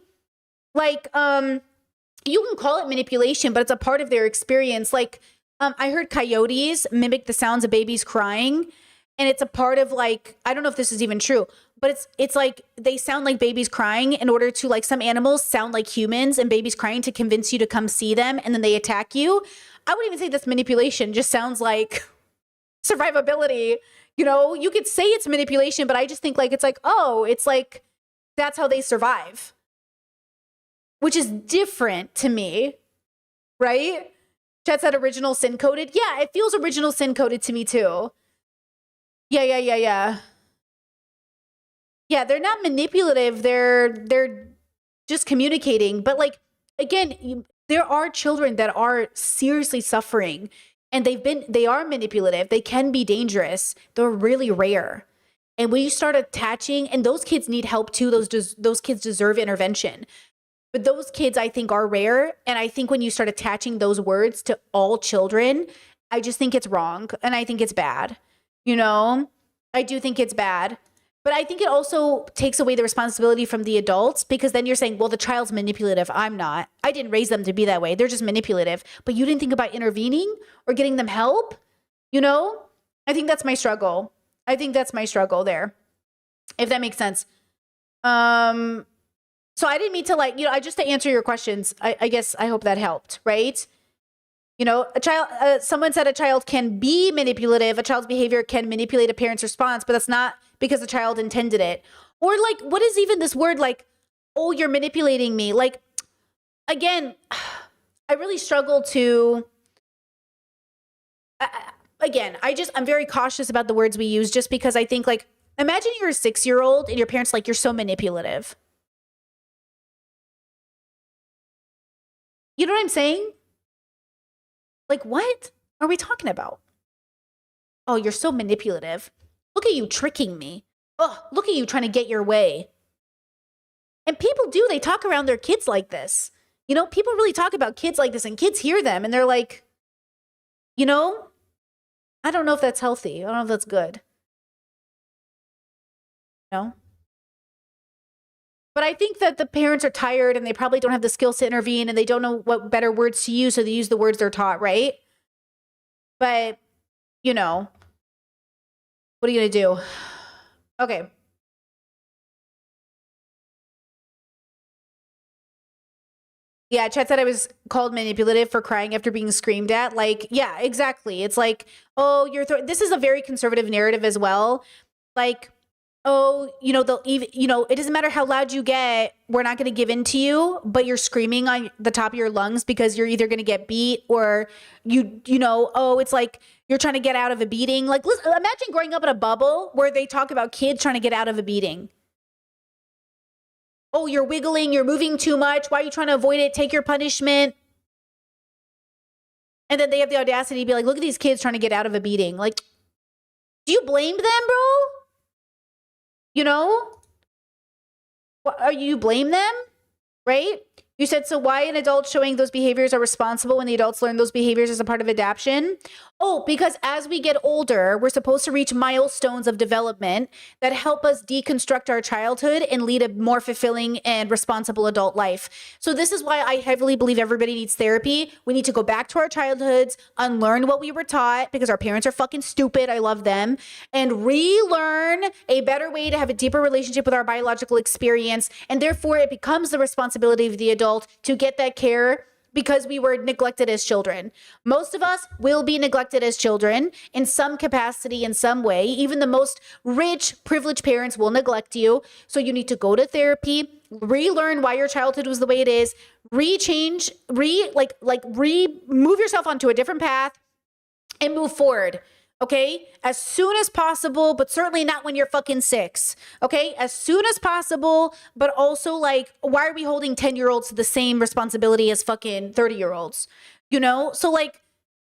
Like, you can call it manipulation, but it's a part of their experience. Like, I heard coyotes mimic the sounds of babies crying. And it's a part of like, I don't know if this is even true, but it's like they sound like babies crying in order to, like, some animals sound like humans and babies crying to convince you to come see them, and then they attack you. I wouldn't even say that's manipulation. Just sounds like survivability. You know, you could say it's manipulation, but I just think like, it's like, oh, it's like, that's how they survive, which is different to me, right? Chad said original sin coded. Yeah, it feels original sin coded to me too. Yeah. Yeah, they're not manipulative. They're just communicating. But like, again, there are children that are seriously suffering and they are manipulative. They can be dangerous. They're really rare. And when you start attaching, and those kids need help too, those kids deserve intervention. But those kids, I think, are rare. And I think when you start attaching those words to all children, I just think it's wrong. And I think it's bad. You know, I do think it's bad. But I think it also takes away the responsibility from the adults, because then you're saying, well, the child's manipulative. I'm not. I didn't raise them to be that way. They're just manipulative. But you didn't think about intervening or getting them help. You know, I think that's my struggle. I think that's my struggle there, if that makes sense. So I didn't mean to, like, you know, I just to answer your questions. I guess I hope that helped, right? You know, a child, someone said a child can be manipulative. A child's behavior can manipulate a parent's response, but that's not because the child intended it. Or like, what is even this word like, oh, you're manipulating me? Like, again, I really struggle to, I'm very cautious about the words we use, just because I think, like, imagine you're a 6-year-old and your parents like, you're so manipulative. You know what I'm saying? Like, what are we talking about? Oh, you're so manipulative. Look at you tricking me. Oh, look at you trying to get your way. And people do. They talk around their kids like this. You know, people really talk about kids like this, and kids hear them and they're like, you know, I don't know if that's healthy. I don't know if that's good. No. But I think that the parents are tired and they probably don't have the skills to intervene and they don't know what better words to use. So they use the words they're taught, right? But, you know, what are you going to do? Okay. Yeah, Chet said I was called manipulative for crying after being screamed at. Like, yeah, exactly. It's like, oh, this is a very conservative narrative as well. Like, oh, they'll even, it doesn't matter how loud you get, we're not going to give in to you, but you're screaming on the top of your lungs because you're either going to get beat or it's like you're trying to get out of a beating. Like, listen, imagine growing up in a bubble where they talk about kids trying to get out of a beating. Oh, you're wiggling, you're moving too much. Why are you trying to avoid it? Take your punishment. And then they have the audacity to be like, look at these kids trying to get out of a beating. Like, do you blame them, bro? You blame them, right? You said, so why an adult showing those behaviors are responsible when the adults learn those behaviors as a part of adaptation? Oh, because as we get older, we're supposed to reach milestones of development that help us deconstruct our childhood and lead a more fulfilling and responsible adult life. So this is why I heavily believe everybody needs therapy. We need to go back to our childhoods, unlearn what we were taught because our parents are fucking stupid. I love them. And relearn a better way to have a deeper relationship with our biological experience. And therefore it becomes the responsibility of the adult to get that care because we were neglected as children. Most of us will be neglected as children in some capacity, in some way. Even the most rich, privileged parents will neglect you. So you need to go to therapy, relearn why your childhood was the way it is, move yourself onto a different path and move forward. Okay, as soon as possible, but certainly not when you're fucking 6. Okay, as soon as possible, but also like, why are we holding 10-year-olds to the same responsibility as fucking 30-year-olds? So like,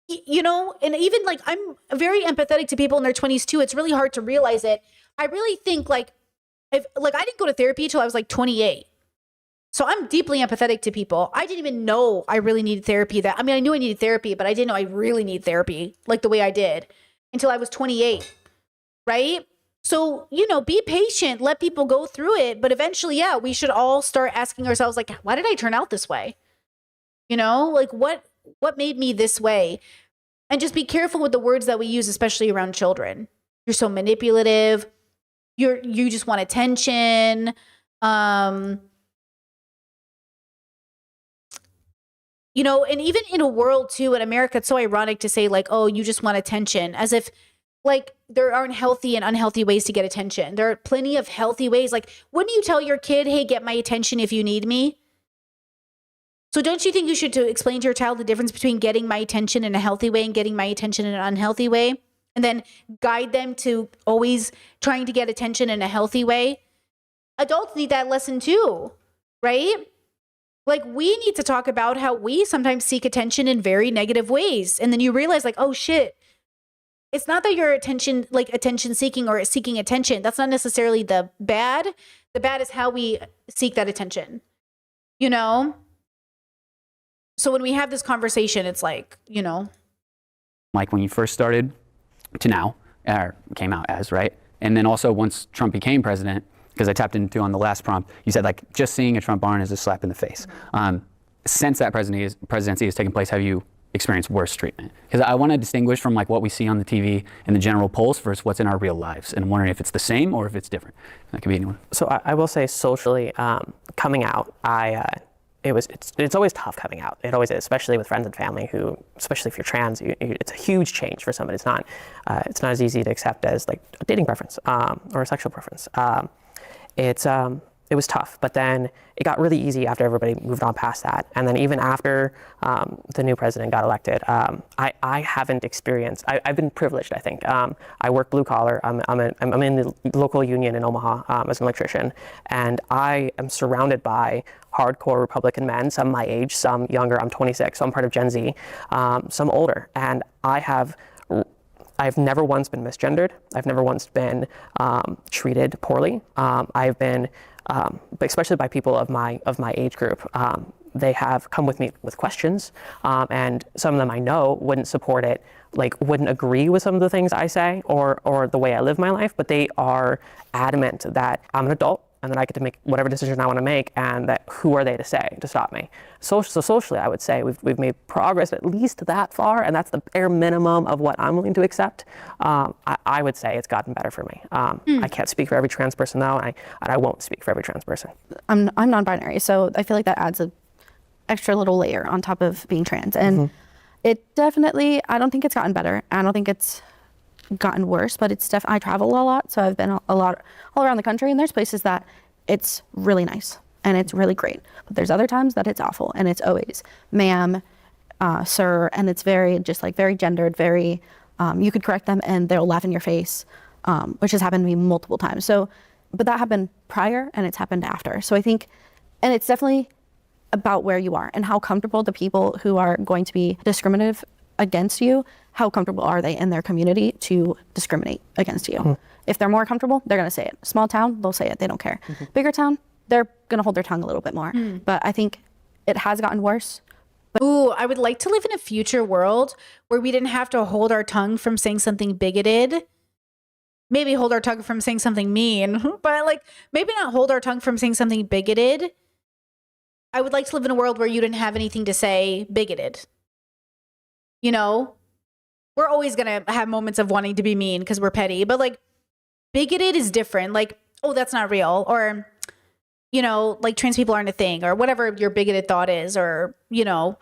and even like, I'm very empathetic to people in their 20s too. It's really hard to realize it. I really think I didn't go to therapy till I was like 28. So I'm deeply empathetic to people. I didn't even know I really needed therapy. I knew I needed therapy, but I didn't know I really need therapy like the way I did until I was 28, right? So, be patient, let people go through it. But eventually, yeah, we should all start asking ourselves, like, why did I turn out this way? Like what made me this way? And just be careful with the words that we use, especially around children. You're so manipulative. You just want attention. And even in a world too, in America, it's so ironic to say like, oh, you just want attention, as if like there aren't healthy and unhealthy ways to get attention. There are plenty of healthy ways. Like, wouldn't you tell your kid, hey, get my attention if you need me? So don't you think you should explain to your child the difference between getting my attention in a healthy way and getting my attention in an unhealthy way? And then guide them to always trying to get attention in a healthy way? Adults need that lesson too, right? Like, we need to talk about how we sometimes seek attention in very negative ways. And then you realize like, oh shit, it's not that you're attention seeking or seeking attention. That's not necessarily the bad. The bad is how we seek that attention, So when we have this conversation, it's like, Like when you first started to now, or came out as, right? And then also once Trump became president, because I tapped into on the last prompt, you said like just seeing a Trump barn is a slap in the face. Since that presidency has taken place, have you experienced worse treatment? Because I want to distinguish from like what we see on the TV and the general polls versus what's in our real lives, and I'm wondering if it's the same or if it's different. That could be anyone. So I will say socially, coming out, it's always tough coming out. It always is, especially with friends and family who, especially if you're trans, it's a huge change for somebody. It's not as easy to accept as like a dating preference or a sexual preference. It was tough, but then it got really easy after everybody moved on past that. And then even after the new president got elected, I haven't experienced, I've been privileged, I think. I work blue collar. I'm in the local union in Omaha as an electrician, and I am surrounded by hardcore Republican men, some my age, some younger. I'm 26, so I'm part of Gen Z, some older. And I've never once been misgendered. I've never once been treated poorly. I've been, especially by people of my age group, they have come with me with questions, and some of them I know wouldn't support it, like wouldn't agree with some of the things I say or the way I live my life, but they are adamant that I'm an adult and then I get to make whatever decision I want to make, and that who are they to say to stop me? So socially, I would say we've made progress at least that far, and that's the bare minimum of what I'm willing to accept. I would say it's gotten better for me. I can't speak for every trans person though, and I won't speak for every trans person. I'm non-binary, so I feel like that adds extra little layer on top of being trans. And it definitely, I don't think it's gotten better. I don't think it's gotten worse, but it's I travel a lot, so I've been a lot all around the country, and there's places that it's really nice and it's really great. But there's other times that it's awful, and it's always ma'am, sir, and it's very just like very gendered, very, you could correct them and they'll laugh in your face, which has happened to me multiple times. So, but that happened prior and it's happened after. So I think, and it's definitely about where you are and how comfortable the people who are going to be discriminative against you, how comfortable are they in their community to discriminate against you? If they're more comfortable, they're going to say it. Small town, they'll say it. They don't care. Bigger town, they're going to hold their tongue a little bit more. But I think it has gotten worse. Ooh, I would like to live in a future world where we didn't have to hold our tongue from saying something bigoted. Maybe hold our tongue from saying something mean, but like maybe not hold our tongue from saying something bigoted. I would like to live in a world where you didn't have anything to say bigoted. You know, we're always going to have moments of wanting to be mean because we're petty, but like bigoted is different. Like, oh, that's not real. Or, you know, like trans people aren't a thing or whatever your bigoted thought is. Or, you know,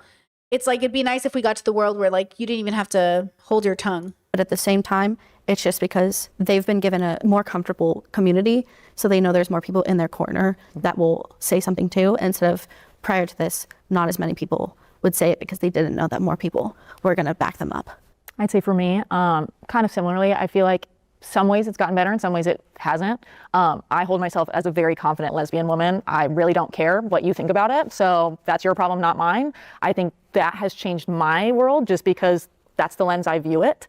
it's like, it'd be nice if we got to the world where like you didn't even have to hold your tongue. But at the same time, it's just because they've been given a more comfortable community. So they know there's more people in their corner that will say something too, instead of prior to this, not as many people would say it because they didn't know that more people were going to back them up. I'd say for me, kind of similarly, I feel like some ways it's gotten better, in some ways it hasn't. I hold myself as a very confident lesbian woman. I really don't care what you think about it. So that's your problem, not mine. I think that has changed my world just because that's the lens I view it.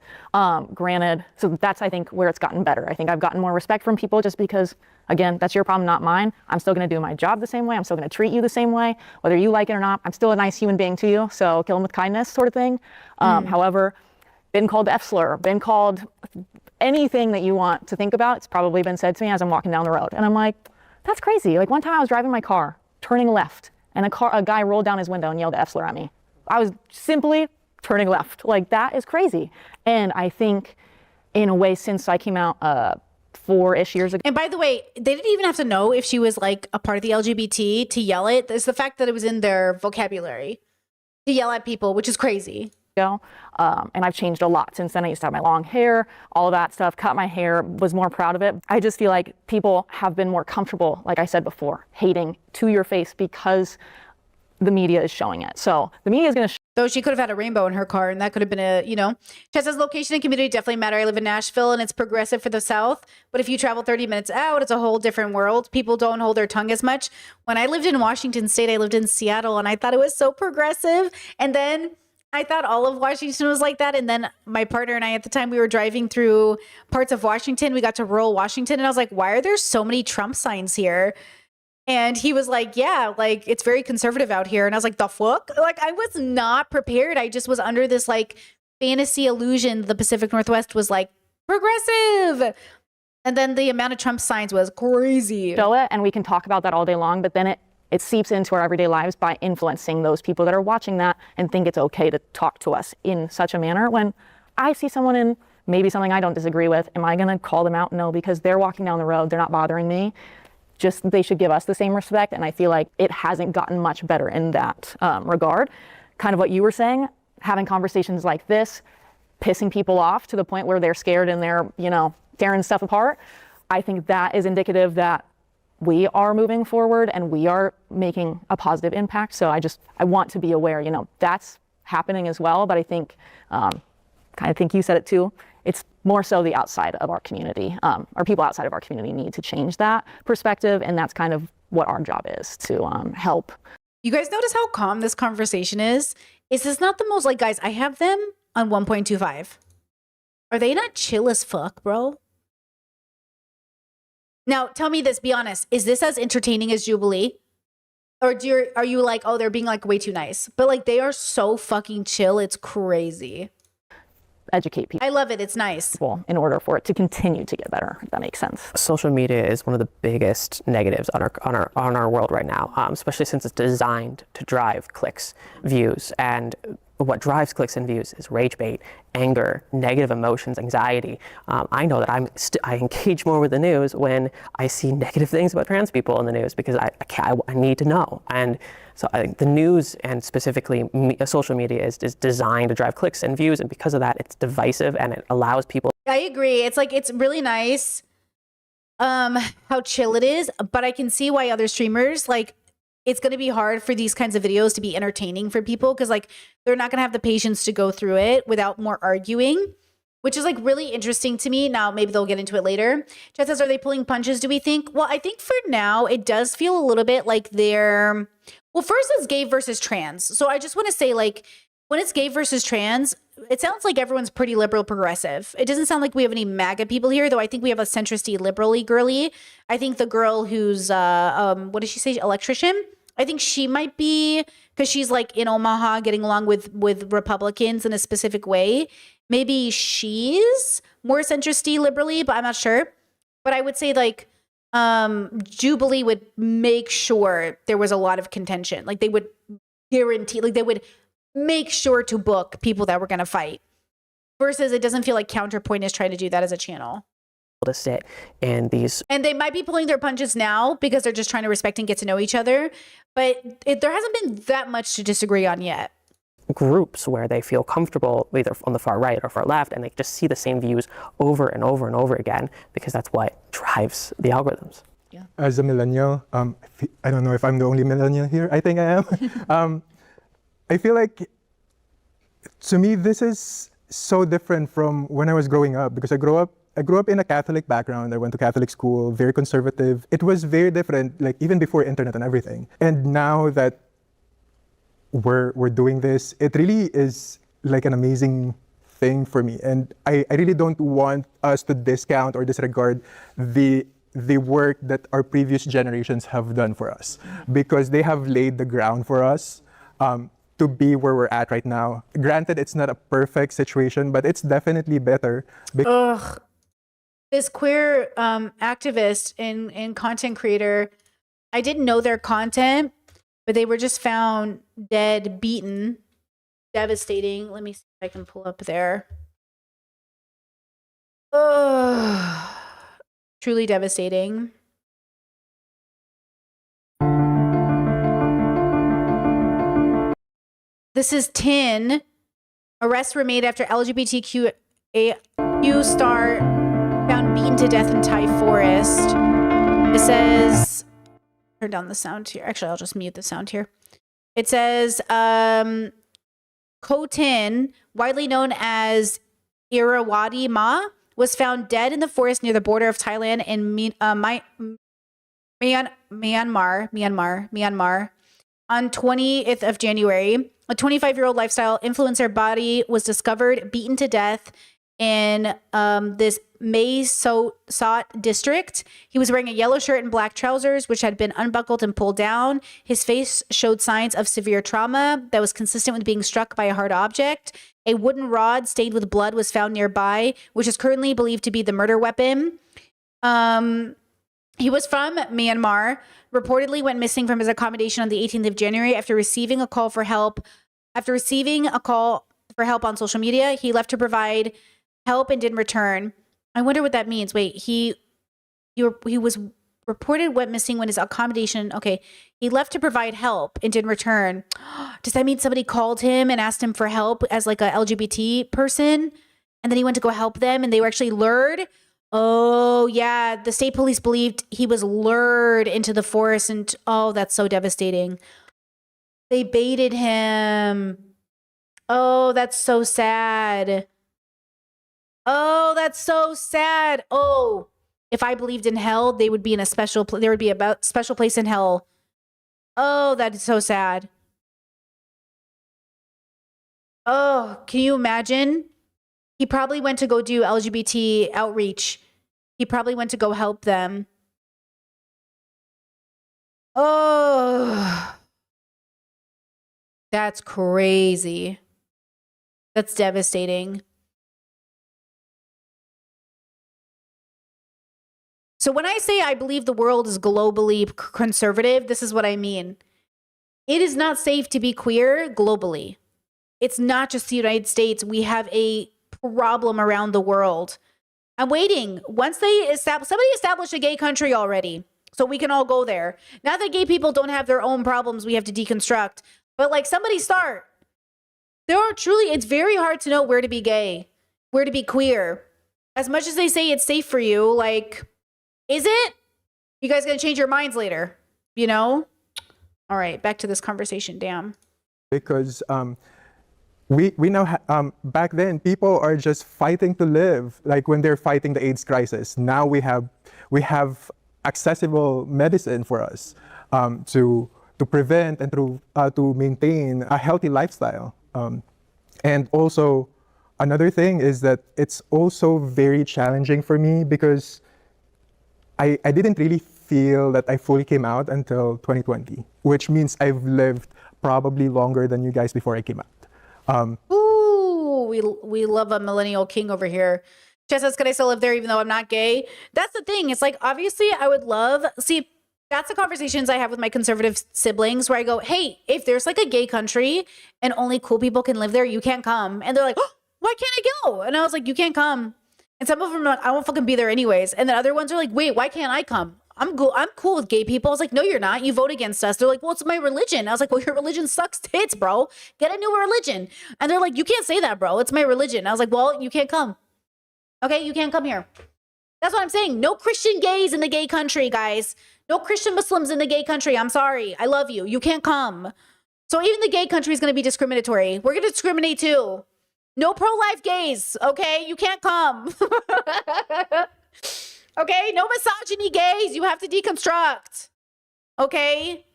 Granted, so that's, I think, where it's gotten better. I think I've gotten more respect from people just because, again, that's your problem, not mine. I'm still gonna do my job the same way. I'm still gonna treat you the same way, whether you like it or not. I'm still a nice human being to you, so kill them with kindness sort of thing. However, been called F-slur, been called anything that you want to think about, it's probably been said to me as I'm walking down the road. And I'm like, that's crazy. Like one time I was driving my car, turning left, and a guy rolled down his window and yelled F-slur at me. I was simply turning left. Like that is crazy. And I think in a way, since I came out 4-ish years ago. And by the way, they didn't even have to know if she was like a part of the LGBT to yell it. It's the fact that it was in their vocabulary to yell at people, which is crazy. And I've changed a lot since then. I used to have my long hair, all of that stuff, cut my hair, was more proud of it. I just feel like people have been more comfortable, like I said before, hating to your face because the media is showing it. So the media is going to Though she could have had a rainbow in her car, and that could have been a, you know. Chad says location and community definitely matter. I live in Nashville, and it's progressive for the South. But if you travel 30 minutes out, it's a whole different world. People don't hold their tongue as much. When I lived in Washington State, I lived in Seattle, and I thought it was so progressive. And then I thought all of Washington was like that. And then my partner and I, at the time, we were driving through parts of Washington. We got to rural Washington, and I was like, why are there so many Trump signs here? And he was like, yeah, like it's very conservative out here. And I was like, the fuck? Like I was not prepared. I just was under this like fantasy illusion. The Pacific Northwest was like progressive. And then the amount of Trump signs was crazy. Show it, and we can talk about that all day long, but then it seeps into our everyday lives by influencing those people that are watching that and think it's okay to talk to us in such a manner. When I see someone in maybe something I don't disagree with, am I gonna call them out? No, because they're walking down the road, they're not bothering me. Just they should give us the same respect, and I feel like it hasn't gotten much better in that regard. Kind of what you were saying, having conversations like this, pissing people off to the point where they're scared and they're, you know, tearing stuff apart. I think that is indicative that we are moving forward and we are making a positive impact. So I want to be aware, you know, that's happening as well. But I think, kind of think you said it too, it's more so the outside of our community, or people outside of our community need to change that perspective. And that's kind of what our job is to help. You guys notice how calm this conversation is? Is this not the most, like, guys, I have them on 1.25. Are they not chill as fuck, bro? Now, tell me this, be honest. Is this as entertaining as Jubilee? Or are you like, oh, they're being like way too nice? But like, they are so fucking chill. It's crazy. Educate people. I love it. It's nice. In order for it to continue to get better, if that makes sense. Social media is one of the biggest negatives on our world right now, especially since it's designed to drive clicks, views, and what drives clicks and views is rage bait, anger, negative emotions, anxiety. I know that I engage more with the news when I see negative things about trans people in the news because I need to know. And so I think the news and specifically social media is designed to drive clicks and views. And because of that, it's divisive and it allows people. I agree. It's like, it's really nice how chill it is, but I can see why other streamers, like, it's going to be hard for these kinds of videos to be entertaining for people because like they're not going to have the patience to go through it without more arguing, which is like really interesting to me. Now, maybe they'll get into it later. Chat says, are they pulling punches, do we think? Well, I think for now, it does feel a little bit like they're, well, first it's gay versus trans. So I just want to say, like, when it's gay versus trans, it sounds like everyone's pretty liberal progressive. It doesn't sound like we have any MAGA people here, though I think we have a centrist-y, liberal-y girly. I think the girl who's, what did she say, electrician? I think she might be, because she's like in Omaha getting along with Republicans in a specific way. Maybe she's more centrist-y, liberally, but I'm not sure. But I would say like Jubilee would make sure there was a lot of contention. Like they would guarantee, like they would make sure to book people that were going to fight. Versus it doesn't feel like Counterpoint is trying to do that as a channel. To sit in these, and they might be pulling their punches now because they're just trying to respect and get to know each other, but there hasn't been that much to disagree on yet. Groups where they feel comfortable either on the far right or far left, and they just see the same views over and over and over again because that's what drives the algorithms. Yeah. As a millennial, I don't know if I'm the only millennial here. I think I am. I feel like, to me, this is so different from when I was growing up because I grew up in a Catholic background. I went to Catholic school, very conservative. It was very different, like even before internet and everything. And now that we're doing this, it really is like an amazing thing for me. And I really don't want us to discount or disregard the work that our previous generations have done for us because they have laid the ground for us to be where we're at right now. Granted, it's not a perfect situation, but it's definitely better. Ugh. This queer activist and content creator, I didn't know their content, but they were just found dead, beaten, devastating. Let me see if I can pull up there. Ugh. Truly devastating. This is Tin. Arrests were made after LGBTQ star found beaten to death in Thai forest. It says, turn down the sound here. Actually, I'll just mute the sound here. It says, Ko Tin, widely known as Irrawaddy Ma, was found dead in the forest near the border of Thailand and Myanmar on 20th of January. A 25-year-old lifestyle influencer body was discovered beaten to death in this Mae Sot district. He was wearing a yellow shirt and black trousers, which had been unbuckled and pulled down. His face showed signs of severe trauma that was consistent with being struck by a hard object. A wooden rod stained with blood was found nearby, which is currently believed to be the murder weapon. He was from Myanmar, reportedly went missing from his accommodation on the 18th of January after receiving a call for help. After receiving a call for help on social media, he left to provide help and didn't return. I wonder what that means. Wait, he was reported went missing when his accommodation, okay, he left to provide help and didn't return. Does that mean somebody called him and asked him for help as like a LGBT person? And then he went to go help them and they were actually lured? Oh, yeah. The state police believed he was lured into the forest and, oh, that's so devastating. They baited him. Oh, that's so sad. Oh, that's so sad. Oh, if I believed in hell, they would be in a special, there would be a special place in hell. Oh, that is so sad. Oh, can you imagine? He probably went to go do LGBT outreach. He probably went to go help them. Oh, that's crazy. That's devastating. So when I say I believe the world is globally conservative, this is what I mean. It is not safe to be queer globally. It's not just the United States. We have a problem around the world. I'm waiting. Once somebody establish a gay country already, so we can all go there. Not that gay people don't have their own problems we have to deconstruct, but like somebody start. It's very hard to know where to be gay, where to be queer. As much as they say it's safe for you, like, is it? You guys gonna change your minds later, you know? All right, back to this conversation, damn. Because we now, back then, people are just fighting to live, like when they're fighting the AIDS crisis. Now we have accessible medicine for us to prevent and to maintain a healthy lifestyle. And also, another thing is that it's also very challenging for me because I didn't really feel that I fully came out until 2020, which means I've lived probably longer than you guys before I came out. Ooh, we love a millennial king over here. Jess says, could I still live there even though I'm not gay? That's the thing. It's like, obviously, I would love... See, that's the conversations I have with my conservative siblings where I go, hey, if there's like a gay country and only cool people can live there, you can't come. And they're like, oh, why can't I go? And I was like, you can't come. And some of them are like, I won't fucking be there anyways. And then other ones are like, wait, why can't I come? I'm cool with gay people. I was like, no, you're not. You vote against us. They're like, well, it's my religion. I was like, well, your religion sucks tits, bro. Get a new religion. And they're like, you can't say that, bro. It's my religion. I was like, well, you can't come. Okay, you can't come here. That's what I'm saying. No Christian gays in the gay country, guys. No Christian Muslims in the gay country. I'm sorry. I love you. You can't come. So even the gay country is going to be discriminatory. We're going to discriminate too. No pro-life gays, okay? You can't come. Okay? No misogyny gays. You have to deconstruct. Okay?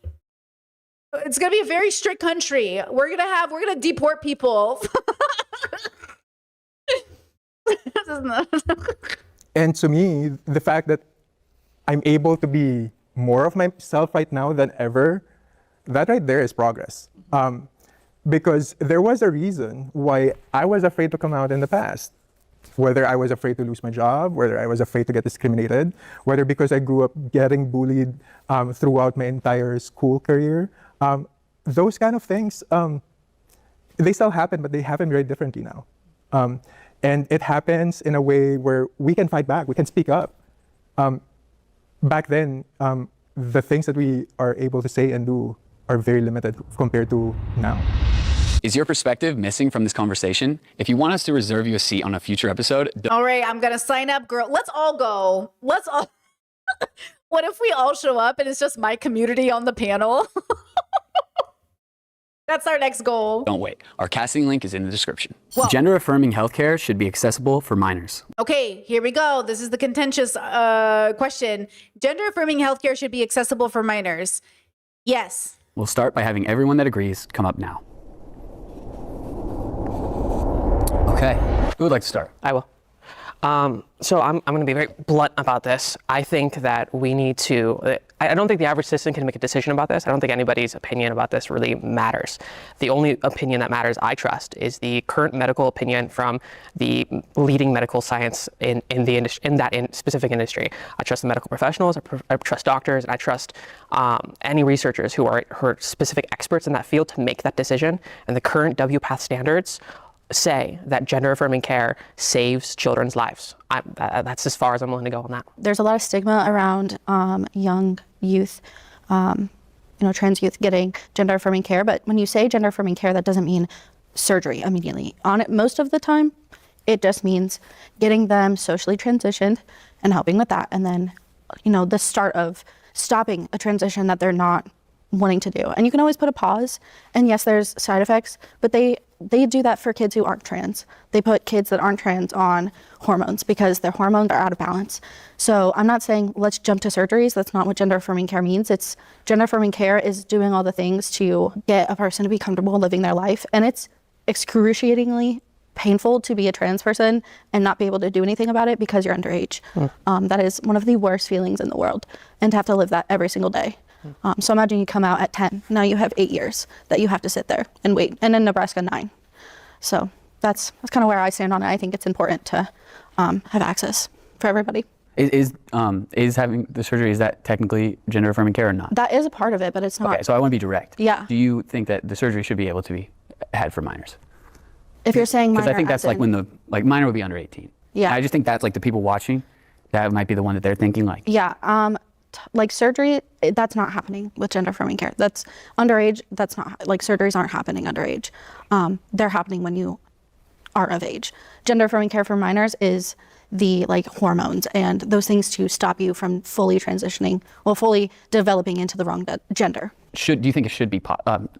It's going to be a very strict country. We're going to deport people. And to me, the fact that I'm able to be more of myself right now than ever, that right there is progress. Because there was a reason why I was afraid to come out in the past. Whether I was afraid to lose my job, whether I was afraid to get discriminated, whether because I grew up getting bullied throughout my entire school career. Those kind of things, they still happen, but they happen very differently now. And it happens in a way where we can fight back, we can speak up. Back then, the things that we are able to say and do are very limited compared to now. Is your perspective missing from this conversation? If you want us to reserve you a seat on a future episode... All right, I'm going to sign up, girl. Let's all go. Let's all... What if we all show up and it's just my community on the panel? That's our next goal. Don't wait. Our casting link is in the description. Well, gender-affirming healthcare should be accessible for minors. Okay, here we go. This is the contentious question. Gender-affirming healthcare should be accessible for minors. Yes. We'll start by having everyone that agrees come up now. Okay. Who would like to start? I will. So I'm going to be very blunt about this. I think that we need to, I don't think the average citizen can make a decision about this. I don't think anybody's opinion about this really matters. The only opinion that matters, I trust, is the current medical opinion from the leading medical science in the industry, in that specific industry. I trust the medical professionals, I trust doctors, and I trust any researchers who are specific experts in that field to make that decision. And the current WPATH standards say that gender-affirming care saves children's lives. That's as far as I'm willing to go on that. There's a lot of stigma around young youth, trans youth getting gender-affirming care. But when you say gender-affirming care, that doesn't mean surgery immediately. Most of the time, it just means getting them socially transitioned and helping with that. And then, the start of stopping a transition that they're not wanting to do. And you can always put a pause. And yes, there's side effects, but they do that for kids who aren't trans. They put kids that aren't trans on hormones because their hormones are out of balance. So I'm not saying let's jump to surgeries. That's not what gender affirming care means. It's gender affirming care is doing all the things to get a person to be comfortable living their life. And it's excruciatingly painful to be a trans person and not be able to do anything about it because you're underage. That is one of the worst feelings in the world, and to have to live that every single day. So imagine you come out at 10. Now you have 8 years that you have to sit there and wait. And in Nebraska, 9. So that's kind of where I stand on it. I think it's important to have access for everybody. Is having the surgery, is that technically gender affirming care or not? That is a part of it, but it's not. Okay, so I want to be direct. Yeah. Do you think that the surgery should be able to be had for minors? If you're saying minor, Because I think that's as like in- when the minor would be under 18. Yeah. I just think that's like the people watching, that might be the one that they're thinking like. Yeah, like surgery, that's not happening with gender affirming care. That's underage. That's not like surgeries aren't happening underage. They're happening when you are of age. Gender affirming care for minors is the like hormones and those things to stop you from fully transitioning, well, fully developing into the wrong gender. Do you think it should be,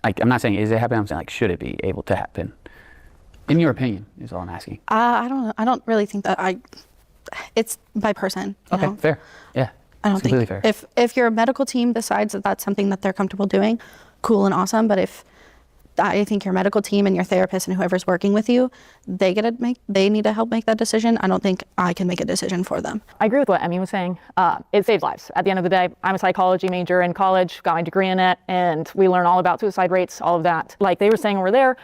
like, I'm not saying is it happening, I'm saying like, should it be able to happen? In your opinion, is all I'm asking. I don't know. I don't really think that it's by person. You Okay, know? fair. Yeah. I don't it's completely think fair. if your medical team decides that that's something that they're comfortable doing, cool and awesome. But if I think your medical team and your therapist and whoever's working with you, they need to help make that decision. I don't think I can make a decision for them. I agree with what Emmy was saying. It saves lives. At the end of the day, I'm a psychology major in college, got my degree in it, and we learn all about suicide rates, all of that. Like they were saying over there,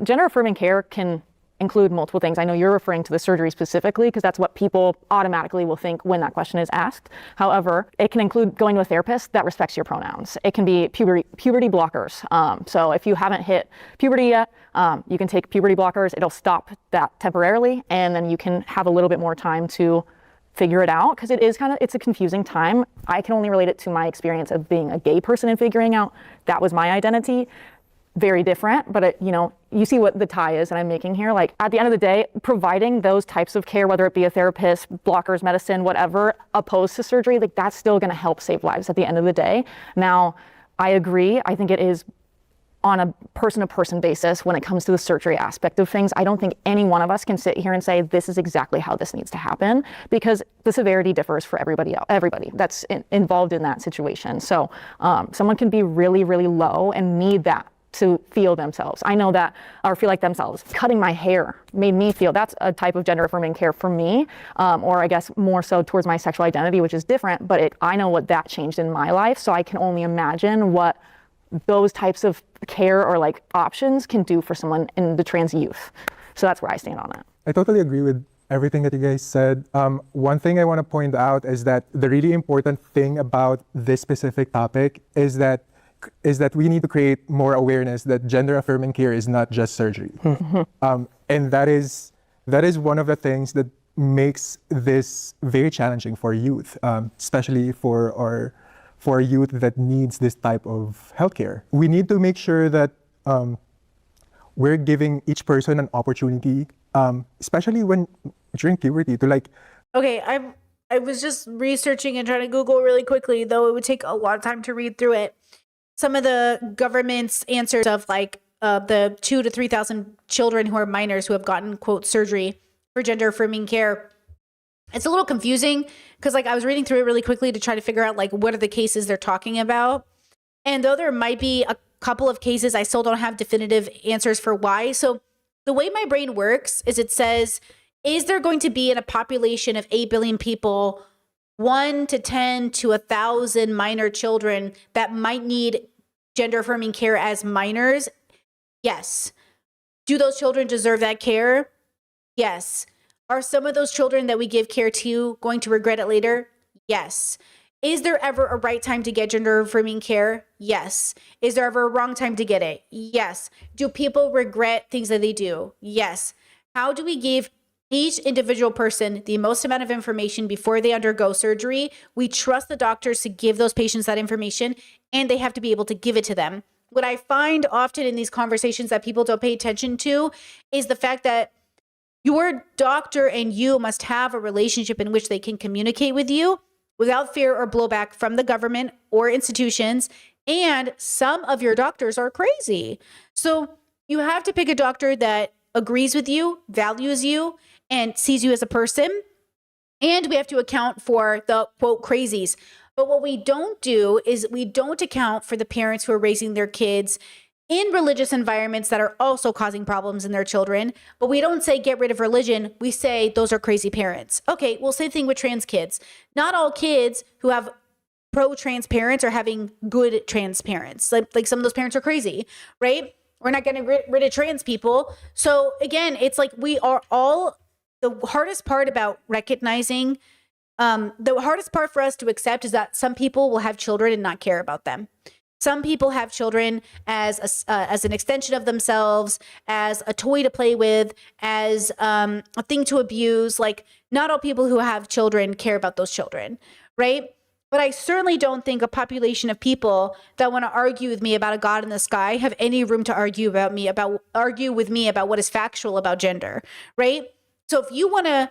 gender affirming care can include multiple things. I know you're referring to the surgery specifically because that's what people automatically will think when that question is asked. However, it can include going to a therapist that respects your pronouns. It can be puberty blockers. So if you haven't hit puberty yet, you can take puberty blockers. It'll stop that temporarily, and then you can have a little bit more time to figure it out because it's a confusing time. I can only relate it to my experience of being a gay person and figuring out that was my identity. Very different, but you see what the tie is that I'm making here. Like at the end of the day, providing those types of care, whether it be a therapist, blockers, medicine, whatever, opposed to surgery, like that's still going to help save lives at the end of the day. Now, I agree. I think it is on a person-to-person basis when it comes to the surgery aspect of things. I don't think any one of us can sit here and say this is exactly how this needs to happen because the severity differs for everybody that's involved in that situation. So someone can be really, really low and need that to feel themselves. I know that, or feel like themselves. Cutting my hair made me feel that's a type of gender affirming care for me, or I guess more so towards my sexual identity, which is different, but I know what that changed in my life. So I can only imagine what those types of care or like options can do for someone in the trans youth. So that's where I stand on it. I totally agree with everything that you guys said. One thing I want to point out is that the really important thing about this specific topic is that we need to create more awareness that gender affirming care is not just surgery. And that is one of the things that makes this very challenging for youth, especially for youth that needs this type of healthcare. We need to make sure that we're giving each person an opportunity, especially during puberty, to like. Okay, I was just researching and trying to Google really quickly, though it would take a lot of time to read through it. Some of the government's answers of like the 2,000 to 3,000 children who are minors who have gotten, quote, surgery for gender affirming care. It's a little confusing because like I was reading through it really quickly to try to figure out like what are the cases they're talking about. And though there might be a couple of cases, I still don't have definitive answers for why. So the way my brain works is it says, is there going to be in a population of 8 billion people 1 to 10 to 1,000 minor children that might need gender affirming care as minors? Yes. Do those children deserve that care? Yes. Are some of those children that we give care to going to regret it later? Yes. Is there ever a right time to get gender affirming care? Yes. Is there ever a wrong time to get it? Yes. Do people regret things that they do? Yes. How do we give each individual person the most amount of information before they undergo surgery? We trust the doctors to give those patients that information, and they have to be able to give it to them. What I find often in these conversations that people don't pay attention to is the fact that your doctor and you must have a relationship in which they can communicate with you without fear or blowback from the government or institutions. And some of your doctors are crazy. So you have to pick a doctor that agrees with you, values you, and sees you as a person. And we have to account for the, quote, crazies. But what we don't do is we don't account for the parents who are raising their kids in religious environments that are also causing problems in their children. But we don't say get rid of religion. We say those are crazy parents. Okay, well, same thing with trans kids. Not all kids who have pro-trans parents are having good trans parents. Like some of those parents are crazy, right? We're not getting rid of trans people. So again, it's like we are all, the hardest part about recognizing, the hardest part for us to accept is that some people will have children and not care about them. Some people have children as an extension of themselves, as a toy to play with, as a thing to abuse. Like, not all people who have children care about those children, right? But I certainly don't think a population of people that want to argue with me about a God in the sky have any room to argue with me about what is factual about gender, right? So if you want to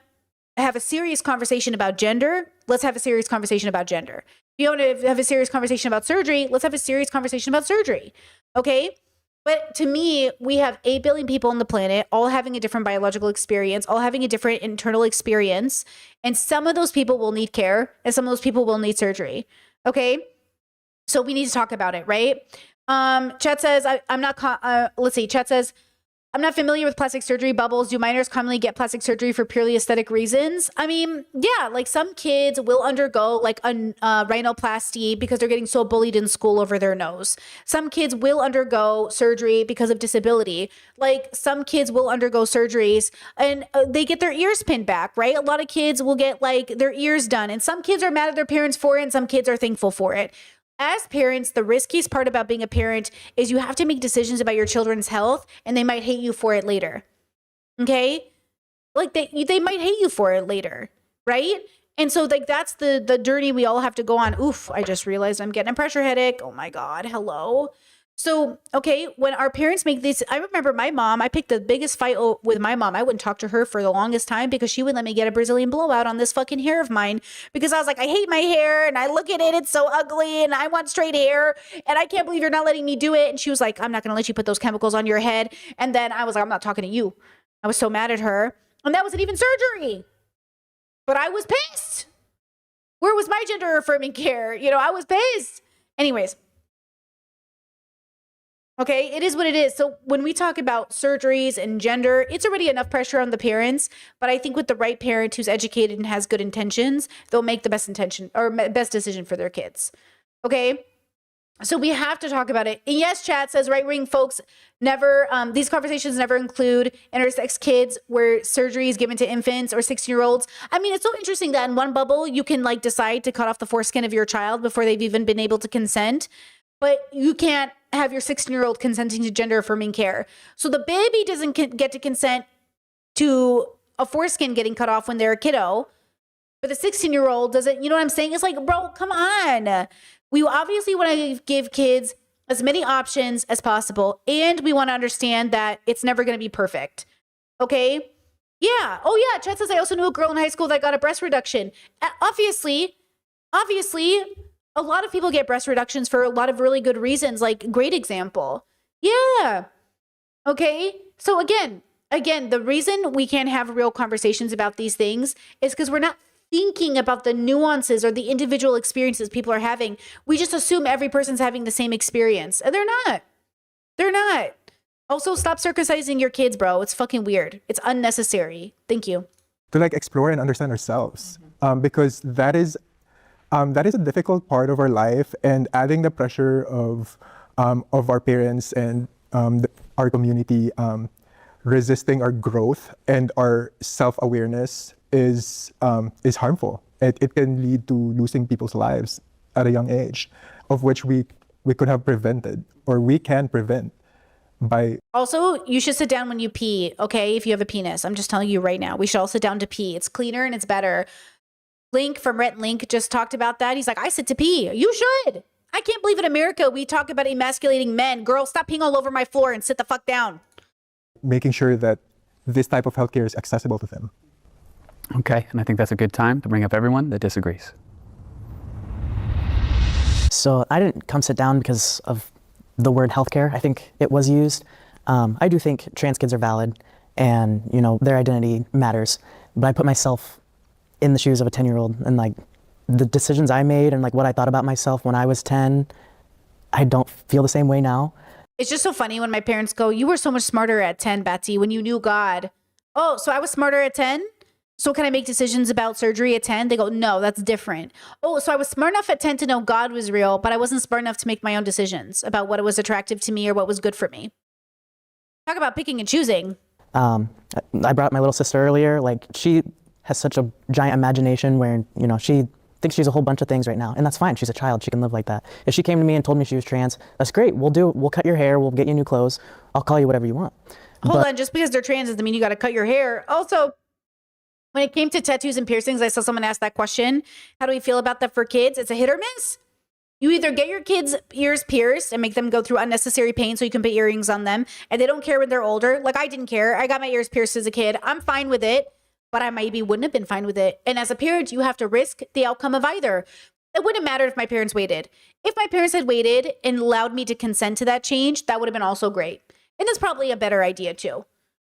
have a serious conversation about gender, let's have a serious conversation about gender. If you want to have a serious conversation about surgery, let's have a serious conversation about surgery. Okay? But to me, we have 8 billion people on the planet, all having a different biological experience, all having a different internal experience. And some of those people will need care, and some of those people will need surgery. Okay? So we need to talk about it, right? Chet says, Chet says, I'm not familiar with plastic surgery bubbles. Do minors commonly get plastic surgery for purely aesthetic reasons? I mean, yeah, like some kids will undergo like a rhinoplasty because they're getting so bullied in school over their nose. Some kids will undergo surgery because of disability. Like some kids will undergo surgeries and they get their ears pinned back, right? A lot of kids will get like their ears done, and some kids are mad at their parents for it and some kids are thankful for it. As parents, the riskiest part about being a parent is you have to make decisions about your children's health, and they might hate you for it later. Okay? Like they might hate you for it later, right? And so like that's the journey we all have to go on. Oof, I just realized I'm getting a pressure headache. Oh my God, hello. So, okay, when our parents make these, I remember my mom, I picked the biggest fight with my mom. I wouldn't talk to her for the longest time because she wouldn't let me get a Brazilian blowout on this fucking hair of mine because I was like, I hate my hair and I look at it, it's so ugly and I want straight hair and I can't believe you're not letting me do it. And she was like, I'm not going to let you put those chemicals on your head. And then I was like, I'm not talking to you. I was so mad at her. And that wasn't even surgery. But I was pissed. Where was my gender affirming care? You know, I was pissed. Anyways. Okay, it is what it is. So when we talk about surgeries and gender, it's already enough pressure on the parents. But I think with the right parent who's educated and has good intentions, they'll make the best decision for their kids. Okay, so we have to talk about it. And yes, chat says right-wing folks never, these conversations never include intersex kids where surgery is given to infants or 16-year-olds. I mean, it's so interesting that in one bubble, you can like decide to cut off the foreskin of your child before they've even been able to consent. But you can't have your 16-year-old consenting to gender affirming care. So the baby doesn't get to consent to a foreskin getting cut off when they're a kiddo. But the 16-year-old doesn't, you know what I'm saying? It's like, bro, come on. We obviously want to give kids as many options as possible. And we want to understand that it's never going to be perfect. Okay? Yeah. Oh, yeah. Chet says, I also knew a girl in high school that got a breast reduction. Obviously, a lot of people get breast reductions for a lot of really good reasons, like great example. Yeah. Okay. So again, the reason we can't have real conversations about these things is because we're not thinking about the nuances or the individual experiences people are having. We just assume every person's having the same experience, and they're not. They're not. Also, stop circumcising your kids, bro. It's fucking weird. It's unnecessary. Thank you. To like explore and understand ourselves, because that is a difficult part of our life, and adding the pressure of our parents and our community resisting our growth and our self-awareness is harmful. It can lead to losing people's lives at a young age, of which we could have prevented, or we can prevent by. Also, you should sit down when you pee, okay? If you have a penis, I'm just telling you right now, we should all sit down to pee. It's cleaner and it's better. Link from Rhett Link just talked about that. He's like, I sit to pee. You should. I can't believe in America we talk about emasculating men. Girl, stop peeing all over my floor and sit the fuck down. Making sure that this type of healthcare is accessible to them. Okay, and I think that's a good time to bring up everyone that disagrees. So I didn't come sit down because of the word healthcare. I think it was used. I do think trans kids are valid and, you know, their identity matters. But I put myself in the shoes of a 10-year-old, and like the decisions I made and like what I thought about myself when I was 10, I don't feel the same way now. It's just so funny when my parents go, you were so much smarter at 10, Betsy, when you knew God. Oh, so I was smarter at 10? So can I make decisions about surgery at 10? They go, no, that's different. Oh, so I was smart enough at 10 to know God was real, but I wasn't smart enough to make my own decisions about what was attractive to me or what was good for me. Talk about picking and choosing. I brought up my little sister earlier. Like, she has such a giant imagination where, you know, she thinks she's a whole bunch of things right now, and that's fine. She's a child. She can live like that. If she came to me and told me she was trans, that's great. We'll cut your hair. We'll get you new clothes. I'll call you whatever you want. Hold on, just because they're trans doesn't mean you got to cut your hair. Also, when it came to tattoos and piercings, I saw someone ask that question. How do we feel about that for kids? It's a hit or miss. You either get your kids' ears pierced and make them go through unnecessary pain so you can put earrings on them, and they don't care when they're older. Like I didn't care. I got my ears pierced as a kid. I'm fine with it, but I maybe wouldn't have been fine with it. And as a parent, you have to risk the outcome of either. It wouldn't matter if my parents waited. If my parents had waited and allowed me to consent to that change, that would have been also great. And that's probably a better idea too,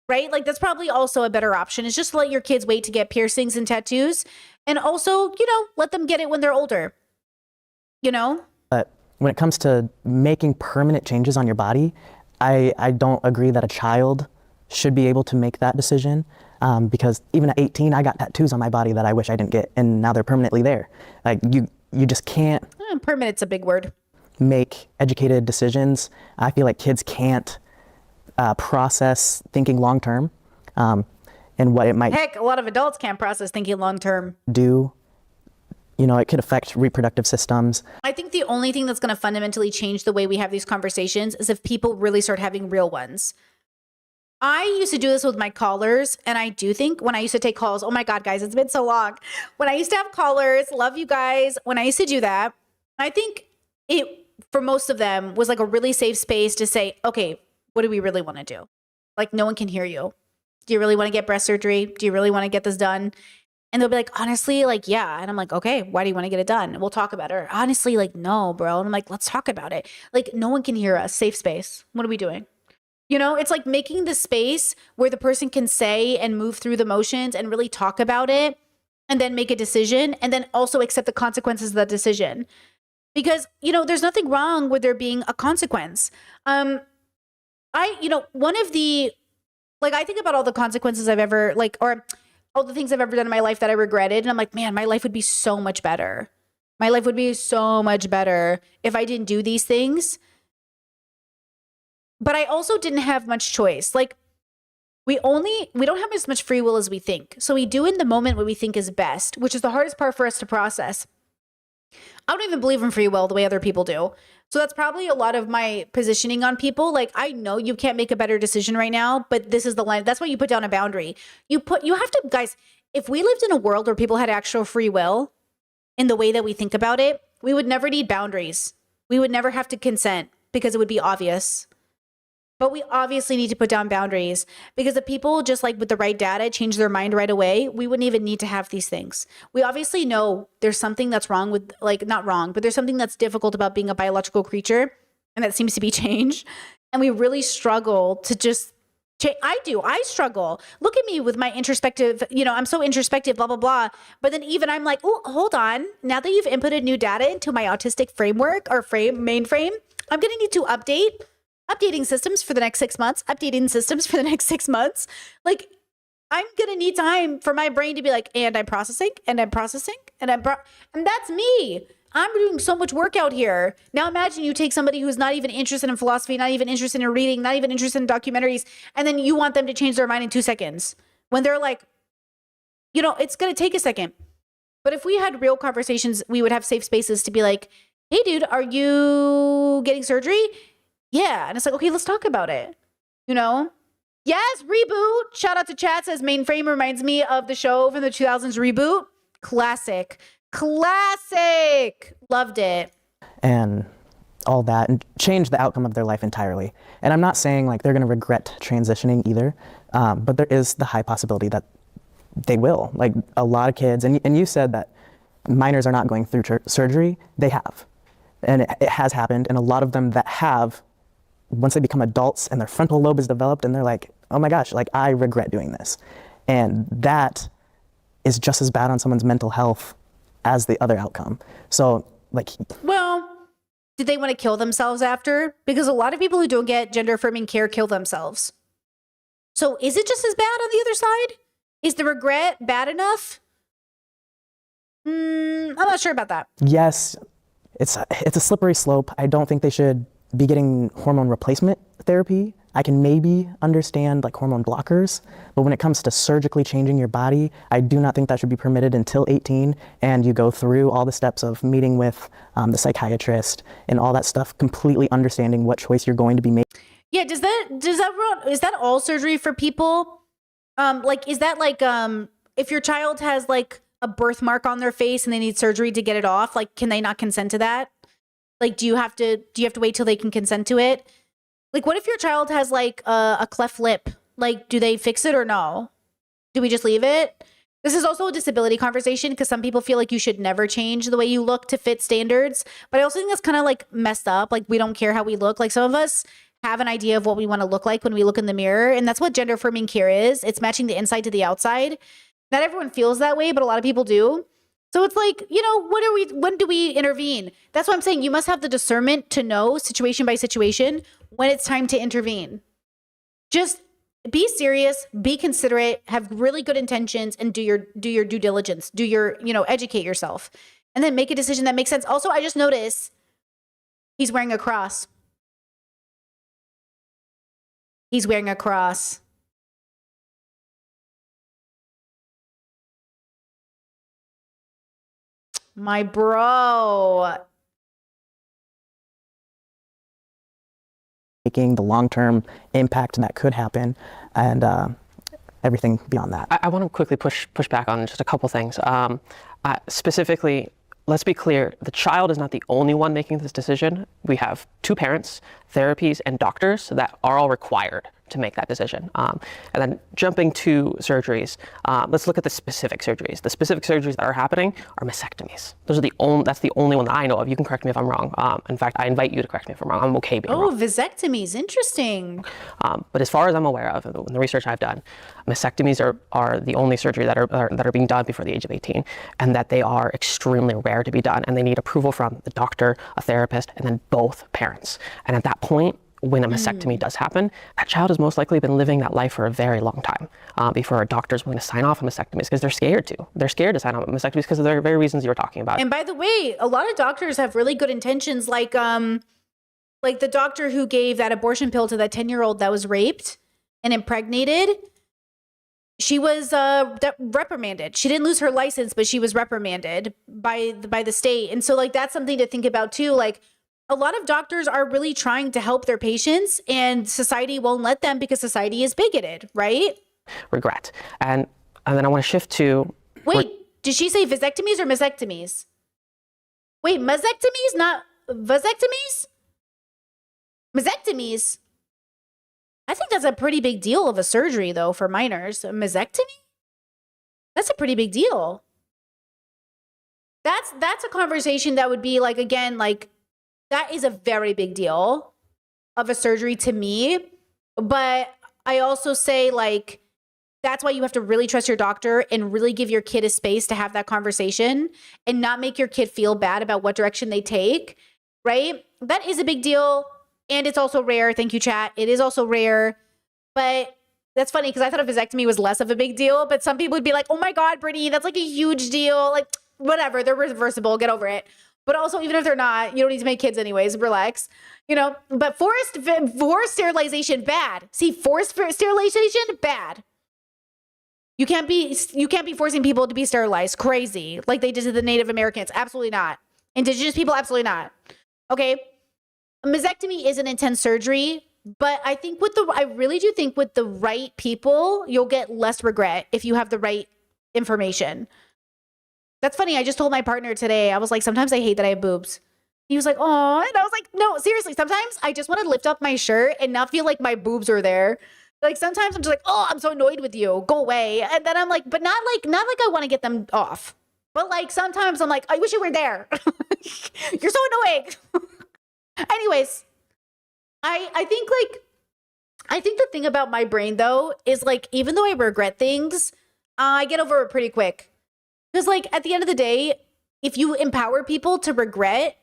right? Like that's probably also a better option is just to let your kids wait to get piercings and tattoos. And also, let them get it when they're older. But when it comes to making permanent changes on your body, I don't agree that a child should be able to make that decision because even at 18, I got tattoos on my body that I wish I didn't get, and now they're permanently there. Like you just can't. Permanent's a big word. Make educated decisions. I feel like kids can't process thinking long term and what it might. Heck, a lot of adults can't process thinking long term. Do. It could affect reproductive systems. I think the only thing that's going to fundamentally change the way we have these conversations is if people really start having real ones. I used to do this with my callers, and I do think when I used to take calls, oh my God, guys, it's been so long. When I used to have callers, love you guys. When I used to do that, I think it, for most of them, was like a really safe space to say, okay, what do we really want to do? Like, no one can hear you. Do you really want to get breast surgery? Do you really want to get this done? And they'll be like, honestly, like, yeah. And I'm like, okay, why do you want to get it done? We'll talk about it. Or, honestly, like, no, bro. And I'm like, let's talk about it. Like, no one can hear us. Safe space. What are we doing? It's like making the space where the person can say and move through the motions and really talk about it and then make a decision and then also accept the consequences of that decision. Because, there's nothing wrong with there being a consequence. One of the, like, I think about all the consequences I've ever, or all the things I've ever done in my life that I regretted. And I'm like, man, my life would be so much better. My life would be so much better if I didn't do these things. But I also didn't have much choice. Like, we don't have as much free will as we think. So we do in the moment what we think is best, which is the hardest part for us to process. I don't even believe in free will the way other people do. So that's probably a lot of my positioning on people. Like, I know you can't make a better decision right now, but this is the line. That's why you put down a boundary. You have to, guys, if we lived in a world where people had actual free will in the way that we think about it, we would never need boundaries. We would never have to consent because it would be obvious. But we obviously need to put down boundaries because if people just like with the right data change their mind right away, we wouldn't even need to have these things. We obviously know there's something that's wrong with, like, not wrong, but there's something that's difficult about being a biological creature, and that seems to be change. And we really struggle to just change. I struggle. Look at me with my introspective, I'm so introspective, blah, blah, blah. But then even I'm like, oh, hold on. Now that you've inputted new data into my autistic framework or mainframe, I'm going to need to updating systems for the next 6 months, updating systems for the next 6 months. Like, I'm going to need time for my brain to be like, and I'm processing, and I'm processing, and and that's me. I'm doing so much work out here. Now imagine you take somebody who's not even interested in philosophy, not even interested in reading, not even interested in documentaries, and then you want them to change their mind in 2 seconds when they're like, it's going to take a second. But if we had real conversations, we would have safe spaces to be like, hey, dude, are you getting surgery? Yeah. And it's like, okay, let's talk about it. Yes, Reboot. Shout out to chat, says Mainframe reminds me of the show from the 2000s, Reboot. Classic. Loved it. And all that, and change the outcome of their life entirely. And I'm not saying like they're going to regret transitioning either, but there is the high possibility that they will. Like a lot of kids, and you said that minors are not going through surgery. They have. And it has happened. And a lot of them that have, once they become adults and their frontal lobe is developed and they're like, oh my gosh, like I regret doing this. And that is just as bad on someone's mental health as the other outcome. So like, well, did they want to kill themselves after? Because a lot of people who don't get gender affirming care kill themselves. So is it just as bad on the other side? Is the regret bad enough? I'm not sure about that. Yes, it's a slippery slope. I don't think they should be getting hormone replacement therapy. I can maybe understand like hormone blockers, but when it comes to surgically changing your body, I do not think that should be permitted until 18, and you go through all the steps of meeting with the psychiatrist and all that stuff, completely understanding what choice you're going to be making. Yeah, is that all surgery for people? Like, is that like, if your child has like a birthmark on their face and they need surgery to get it off, like, can they not consent to that? Like, do you have to wait till they can consent to it? Like, what if your child has like a cleft lip? Like, do they fix it or no? Do we just leave it? This is also a disability conversation because some people feel like you should never change the way you look to fit standards. But I also think that's kind of like messed up. Like, we don't care how we look. Like, some of us have an idea of what we want to look like when we look in the mirror. And that's what gender affirming care is. It's matching the inside to the outside. Not everyone feels that way, but a lot of people do. So it's like, you know, when do we intervene? That's what I'm saying. You must have the discernment to know situation by situation when it's time to intervene. Just be serious, be considerate, have really good intentions, and do your due diligence. Educate yourself, and then make a decision that makes sense. Also, I just noticed he's wearing a cross. He's wearing a cross. My bro. Making the long-term impact that could happen, and everything beyond that. I want to quickly push back on just a couple things. Specifically, let's be clear, the child is not the only one making this decision. We have two parents, therapies, and doctors that are all required to make that decision. And then jumping to surgeries, let's look at the specific surgeries. The specific surgeries that are happening are mastectomies. That's the only one that I know of. You can correct me if I'm wrong. In fact, I invite you to correct me if I'm wrong. I'm okay being wrong. Oh, vasectomies, interesting. But as far as I'm aware of, in the research I've done, mastectomies are the only surgery that are being done before the age of 18, and that they are extremely rare to be done, and they need approval from the doctor, a therapist, and then both parents. And at that point, when a mastectomy does happen, that child has most likely been living that life for a very long time before a doctor is willing to sign off on mastectomies, because they're scared to. They're scared to sign off on mastectomies because of the very reasons you were talking about. And by the way, a lot of doctors have really good intentions, like the doctor who gave that abortion pill to that 10-year-old that was raped and impregnated. She was reprimanded. She didn't lose her license, but she was reprimanded by the state. And so, like, that's something to think about too. Like, a lot of doctors are really trying to help their patients, and society won't let them because society is bigoted, right? Regret. And then I want to shift to... Wait, did she say vasectomies or mastectomies? Wait, mastectomies, not vasectomies? Mastectomies? I think that's a pretty big deal of a surgery, though, for minors. A mastectomy? That's a pretty big deal. That's a conversation that would be, like, again, like, that is a very big deal of a surgery to me. But I also say, like, that's why you have to really trust your doctor and really give your kid a space to have that conversation and not make your kid feel bad about what direction they take, right? That is a big deal. And it's also rare. Thank you, chat. It is also rare. But that's funny because I thought a vasectomy was less of a big deal. But some people would be like, oh my God, Brittany, that's like a huge deal. Like, whatever. They're reversible. Get over it. But also, even if they're not, you don't need to make kids anyways. Relax, But forced sterilization, bad. See, forced sterilization, bad. You can't be forcing people to be sterilized. Crazy, like they did to the Native Americans. Absolutely not. Indigenous people, absolutely not. Okay, a mastectomy is an intense surgery, but I think I really do think with the right people, you'll get less regret if you have the right information. That's funny. I just told my partner today, I was like, sometimes I hate that I have boobs. He was like, oh, and I was like, no, seriously, sometimes I just want to lift up my shirt and not feel like my boobs are there. Like, sometimes I'm just like, oh, I'm so annoyed with you. Go away. And then I'm like, but not like I want to get them off. But like, sometimes I'm like, I wish you were there. You're so annoying. Anyways, I think the thing about my brain, though, is like, even though I regret things, I get over it pretty quick. Because, like, at the end of the day, if you empower people to regret,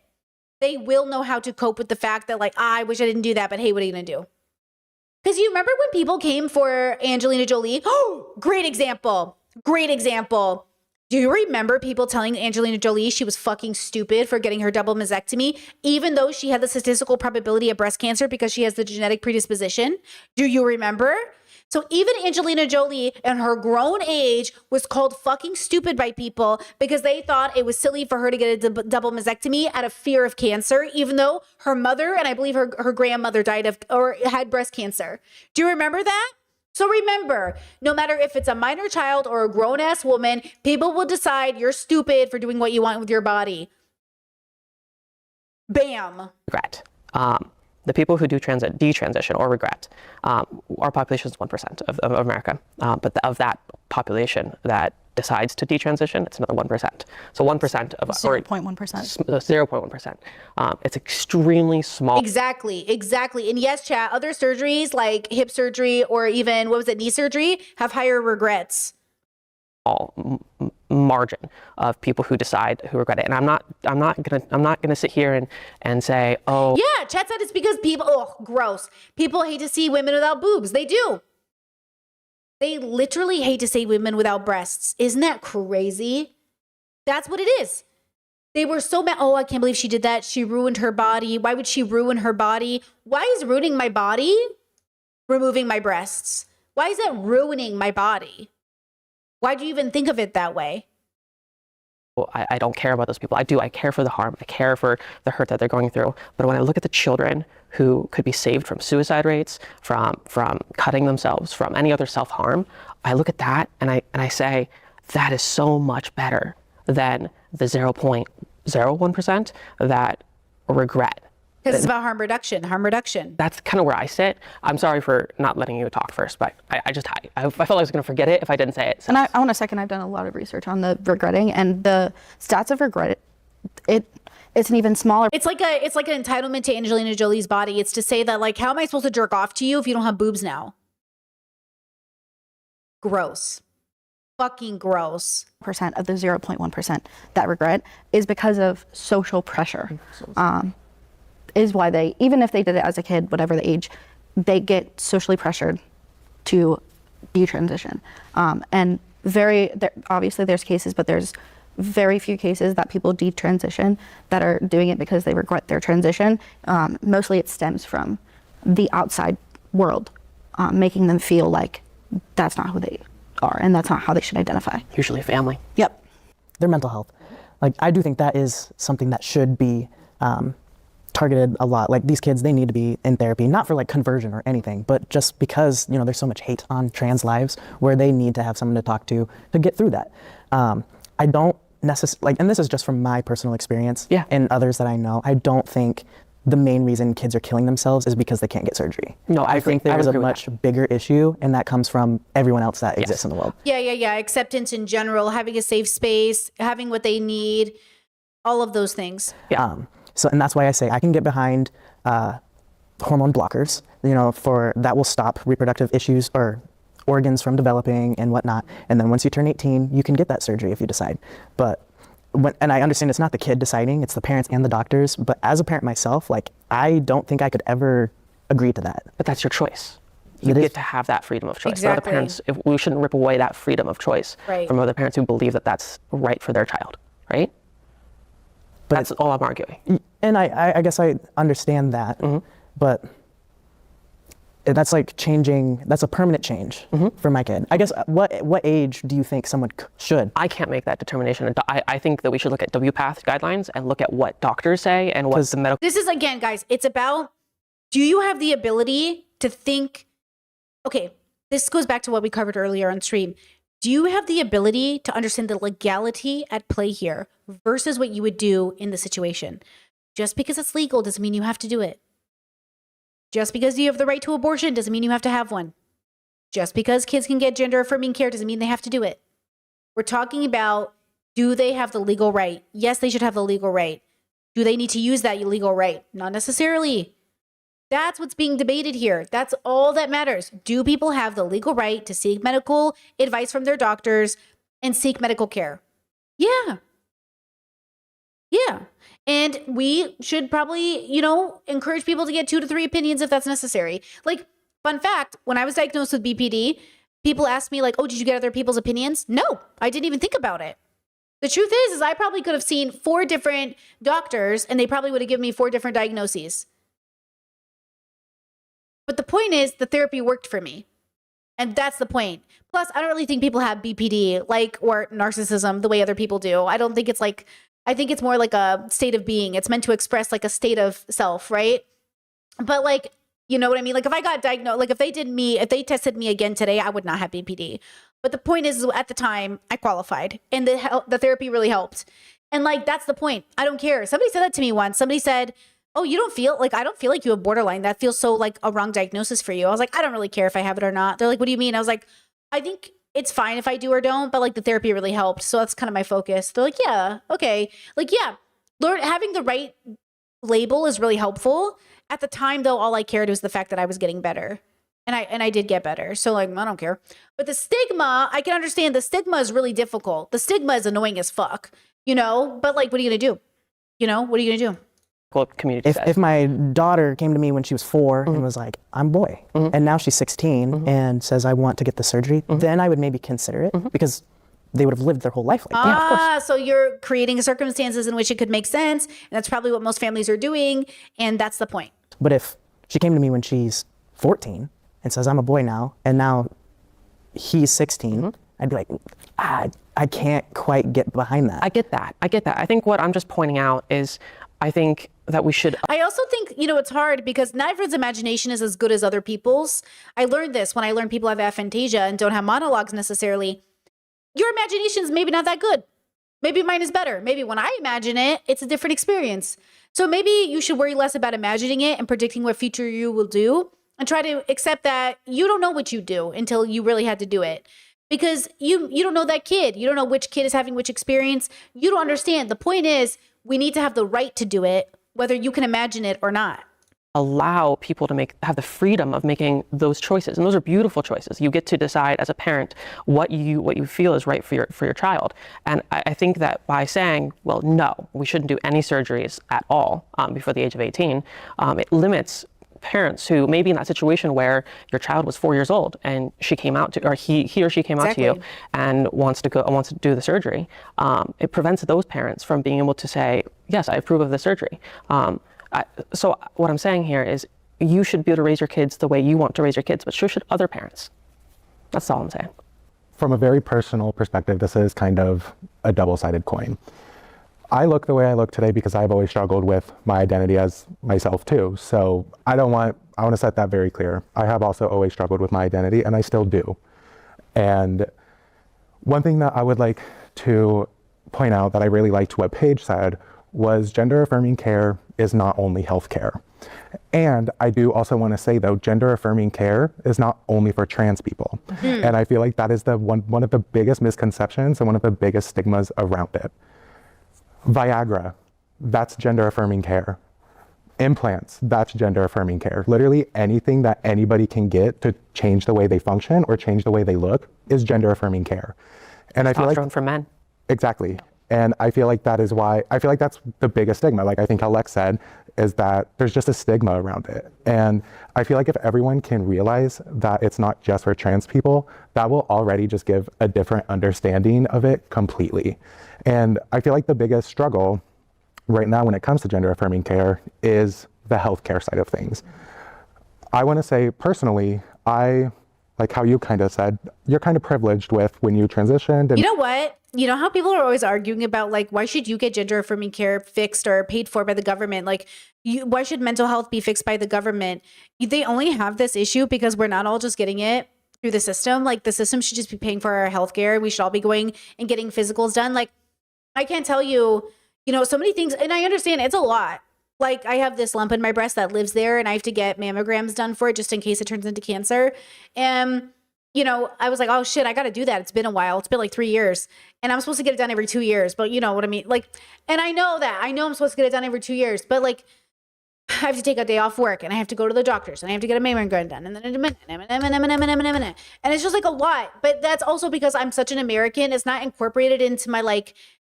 they will know how to cope with the fact that, like, I wish I didn't do that, but hey, what are you going to do? Because you remember when people came for Angelina Jolie? Oh, great example. Great example. Do you remember people telling Angelina Jolie she was fucking stupid for getting her double mastectomy, even though she had the statistical probability of breast cancer because she has the genetic predisposition? Do you remember? So even Angelina Jolie in her grown age was called fucking stupid by people because they thought it was silly for her to get a double mastectomy out of fear of cancer, even though her mother and I believe her grandmother died of or had breast cancer. Do you remember that? So remember, no matter if it's a minor child or a grown-ass woman, people will decide you're stupid for doing what you want with your body. Bam. Regret. The people who do detransition or regret, our population is 1% of America, but of that population that decides to detransition, it's another 1%. So 1% of 0.1%. 0.1%. It's extremely small. Exactly. And yes, chat, other surgeries like hip surgery or even, knee surgery have higher regrets. Margin of people who regret it. And I'm not gonna sit here and say, oh. Yeah, chat said it's because people, gross. People hate to see women without boobs. They do. They literally hate to see women without breasts. Isn't that crazy? That's what it is. They were so mad. Oh, I can't believe she did that. She ruined her body. Why would she ruin her body? Why is ruining my body removing my breasts? Why is that ruining my body? Why do you even think of it that way? I don't care about those people. I do. I care for the harm. I care for the hurt that they're going through. But when I look at the children who could be saved from suicide rates, from cutting themselves, from any other self-harm, I look at that and I say, that is so much better than the 0.01% that regret. Because it's about harm reduction. That's kind of where I sit. I'm sorry for not letting you talk first, but I felt like I was going to forget it if I didn't say it. So. And I want to second, I've done a lot of research on the regretting, and the stats of regret, it's an even smaller. It's like an entitlement to Angelina Jolie's body. It's to say that, like, how am I supposed to jerk off to you if you don't have boobs now? Gross. Fucking gross. Percent of the 0.1% that regret is because of social pressure. Is why they, even if they did it as a kid, whatever the age, they get socially pressured to detransition. And obviously there's cases, but there's very few cases that people detransition that are doing it because they regret their transition. Mostly it stems from the outside world, making them feel like that's not who they are and that's not how they should identify. Usually family. Yep. Their mental health. Like, I do think that is something that should be targeted a lot. Like, these kids, they need to be in therapy, not for like conversion or anything, but just because, there's so much hate on trans lives where they need to have someone to talk to get through that. I don't necessarily, and this is just from my personal experience and others that I know, I don't think the main reason kids are killing themselves is because they can't get surgery. No, I think there is a much bigger issue, and that comes from everyone else that exists in the world. Yeah. Acceptance in general, having a safe space, having what they need, all of those things. Yeah. And that's why I say I can get behind hormone blockers, for that will stop reproductive issues or organs from developing and whatnot. And then once you turn 18, you can get that surgery if you decide. But and I understand it's not the kid deciding, it's the parents and the doctors. But as a parent myself, like, I don't think I could ever agree to that. But that's your choice. You get to have that freedom of choice. Exactly. Other parents, we shouldn't rip away that freedom of choice from other parents who believe that that's right for their child, right? But that's all I'm arguing. And I guess I understand that, but that's like changing, that's a permanent change for my kid. I guess, what age do you think someone should? I can't make that determination. I think that we should look at WPATH guidelines and look at what doctors say and what the medical... This is, again, guys, it's about, do you have the ability to think, okay, this goes back to what we covered earlier on stream. Do you have the ability to understand the legality at play here versus what you would do in the situation? Just because it's legal doesn't mean you have to do it. Just because you have the right to abortion doesn't mean you have to have one. Just because kids can get gender affirming care doesn't mean they have to do it. We're talking about, do they have the legal right? Yes, they should have the legal right. Do they need to use that legal right? Not necessarily. That's what's being debated here. That's all that matters. Do people have the legal right to seek medical advice from their doctors and seek medical care? Yeah. And we should probably, encourage people to get 2 to 3 opinions if that's necessary. Like, fun fact, when I was diagnosed with BPD, people asked me like, oh, did you get other people's opinions? No, I didn't even think about it. The truth is I probably could have seen 4 different doctors and they probably would have given me 4 different diagnoses. But the point is the therapy worked for me. And that's the point. Plus, I don't really think people have BPD or narcissism the way other people do. I don't think it's I think it's more like a state of being. It's meant to express like a state of self, right? But you know what I mean? If I got diagnosed, if they tested me again today, I would not have BPD. But the point is at the time I qualified and the therapy really helped. And that's the point. I don't care. Somebody said that to me once. Somebody said, oh, you don't feel I don't feel like you have borderline. That feels so a wrong diagnosis for you. I was like, I don't really care if I have it or not. They're like, what do you mean? I was like, I think it's fine if I do or don't, but the therapy really helped. So that's kind of my focus. They're like, yeah, okay. Yeah, having the right label is really helpful. At the time though, all I cared was the fact that I was getting better. And I did get better. So I don't care. But the stigma, I can understand the stigma is really difficult. The stigma is annoying as fuck, but what are you going to do? What are you going to do? Community if my daughter came to me when she was 4 and was like, I'm boy, and now she's 16 and says, I want to get the surgery, then I would maybe consider it because they would have lived their whole life like that. Yeah, of course. So you're creating circumstances in which it could make sense. And that's probably what most families are doing. And that's the point. But if she came to me when she's 14 and says, I'm a boy now, and now he's 16, I'd be like, I can't quite get behind that. I get that. I think what I'm just pointing out is I think that we should. I also think, it's hard because not everyone's imagination is as good as other people's. I learned this when I learned people have aphantasia and don't have monologues necessarily. Your imagination's maybe not that good. Maybe mine is better. Maybe when I imagine it, it's a different experience. So maybe you should worry less about imagining it and predicting what future you will do and try to accept that you don't know what you do until you really had to do it. Because you don't know that kid. You don't know which kid is having which experience. You don't understand. The point is, we need to have the right to do it, whether you can imagine it or not. Allow people to have the freedom of making those choices, and those are beautiful choices. You get to decide as a parent what you feel is right for your child. And I think that by saying, well, no, we shouldn't do any surgeries at all before the age of 18, it limits parents who may be in that situation where your child was 4 years old and she came out to, or he or she came out to you and wants to do the surgery. It prevents those parents from being able to say, yes, I approve of the surgery. So what I'm saying here is you should be able to raise your kids the way you want to raise your kids, but so should other parents. That's all I'm saying. From a very personal perspective, this is kind of a double-sided coin. I look the way I look today because I've always struggled with my identity as myself too. So I want to set that very clear. I have also always struggled with my identity, and I still do. And one thing that I would like to point out that I really liked what Paige said was gender affirming care is not only healthcare. And I do also want to say though, gender affirming care is not only for trans people. And I feel like that is one of the biggest misconceptions and one of the biggest stigmas around it. Viagra, that's gender affirming care. Implants, that's gender affirming care. Literally anything that anybody can get to change the way they function or change the way they look is gender affirming care. And I feel like for men. Exactly. And I feel like that's the biggest stigma. Like I think Alex said, is that there's just a stigma around it. And I feel like if everyone can realize that it's not just for trans people, that will already just give a different understanding of it completely. And I feel like the biggest struggle right now when it comes to gender affirming care is the healthcare side of things. I want to say personally, like how you kind of said, you're kind of privileged with when you transitioned. And you know what? You know how people are always arguing about why should you get gender affirming care fixed or paid for by the government? Why should mental health be fixed by the government? They only have this issue because we're not all just getting it through the system. The system should just be paying for our healthcare. We should all be going and getting physicals done. I can't tell you, so many things, and I understand it's a lot. I have this lump in my breast that lives there and I have to get mammograms done for it just in case it turns into cancer. And, I was like, oh shit, I got to do that. It's been a while. It's been 3 years and I'm supposed to get it done every 2 years, but you know what I mean? And I know I'm supposed to get it done every 2 years, but I have to take a day off work and I have to go to the doctors and I have to get a mammogram done and then and it's just a lot. But that's also because I'm such an American. It's not incorporated into my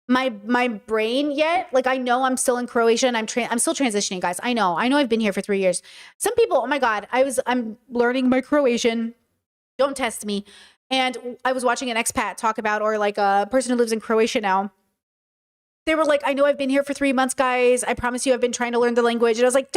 my brain yet. I know I'm still in Croatia and I'm still transitioning, guys. I know I've been here for 3 years. Some people, oh my God, I'm learning my Croatian. Don't test me. And I was watching an expat talk about, or a person who lives in Croatia now. they were like, I know I've been here for 3 months, guys. I promise you I've been trying to learn the language. And I was like,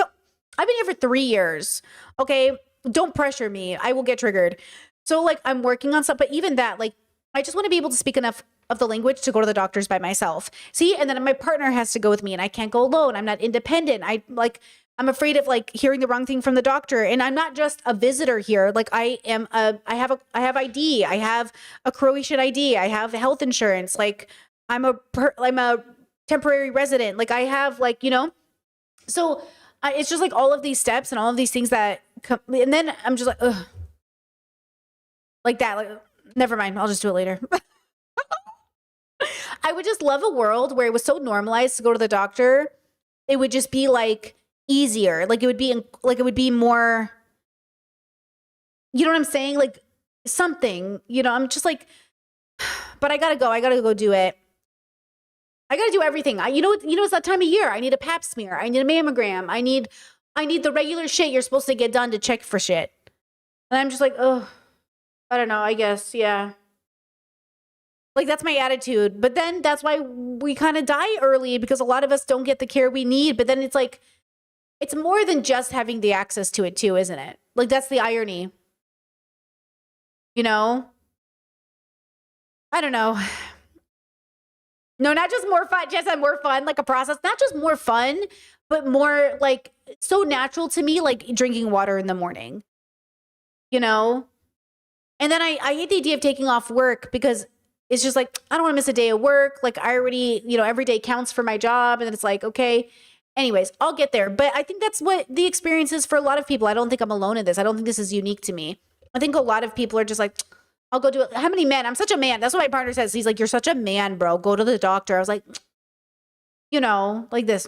I've been here for 3 years. Okay. Don't pressure me. I will get triggered. So like I'm working on stuff, but even that, like, I just want to be able to speak enough of the language to go to the doctors by myself. See? And then my partner has to go with me and I can't go alone. I'm not independent. I'm afraid of like hearing the wrong thing from the doctor. And I'm not just a visitor here. Like I have ID. I have a Croatian ID. I have health insurance. Like I'm a temporary resident. Like I have like, you know, so it's just like all of these steps and all of these things that come, and then I'm just like, ugh. Like that, like, never mind. I'll just do it later. I would just love a world where it was so normalized to go to the doctor. It would just be like easier. Like it would be more, you know what I'm saying? Like something, you know, I'm just like, but I gotta go do it. I gotta do everything. It's that time of year. I need a pap smear. I need a mammogram. I need the regular shit you're supposed to get done to check for shit. And I'm just like, oh, I don't know, I guess, yeah. Like that's my attitude. But then that's why we kind of die early, because a lot of us don't get the care we need. But then it's like, it's more than just having the access to it too, isn't it? Like that's the irony. You know? I don't know. No, not just more fun, just more fun, like a process. Not just more fun, but more like so natural to me, like drinking water in the morning. You know? And then I hate the idea of taking off work because it's just like, I don't want to miss a day of work. Like I already, you know, every day counts for my job. And then it's like, okay, anyways, I'll get there. But I think that's what the experience is for a lot of people. I don't think I'm alone in this. I don't think this is unique to me. I think a lot of people are just like, I'll go do it. How many men? I'm such a man. That's what my partner says. He's like, you're such a man, bro. Go to the doctor. I was like, you know, like this,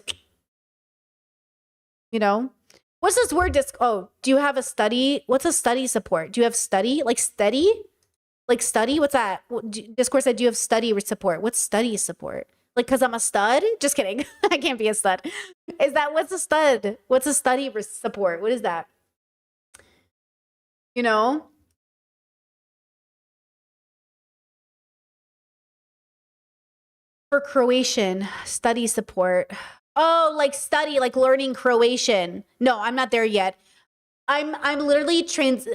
you know? What's this word? Do you have a study? What's a study support? Do you have study? Like steady? Like study? What's that? Discourse said, do you have study support? What's study support? Like, cause I'm a stud? Just kidding. I can't be a stud. What's a stud? What's a study support? What is that? You know? For Croatian, study support. Oh, like study, like learning Croatian. No, I'm not there yet. I'm literally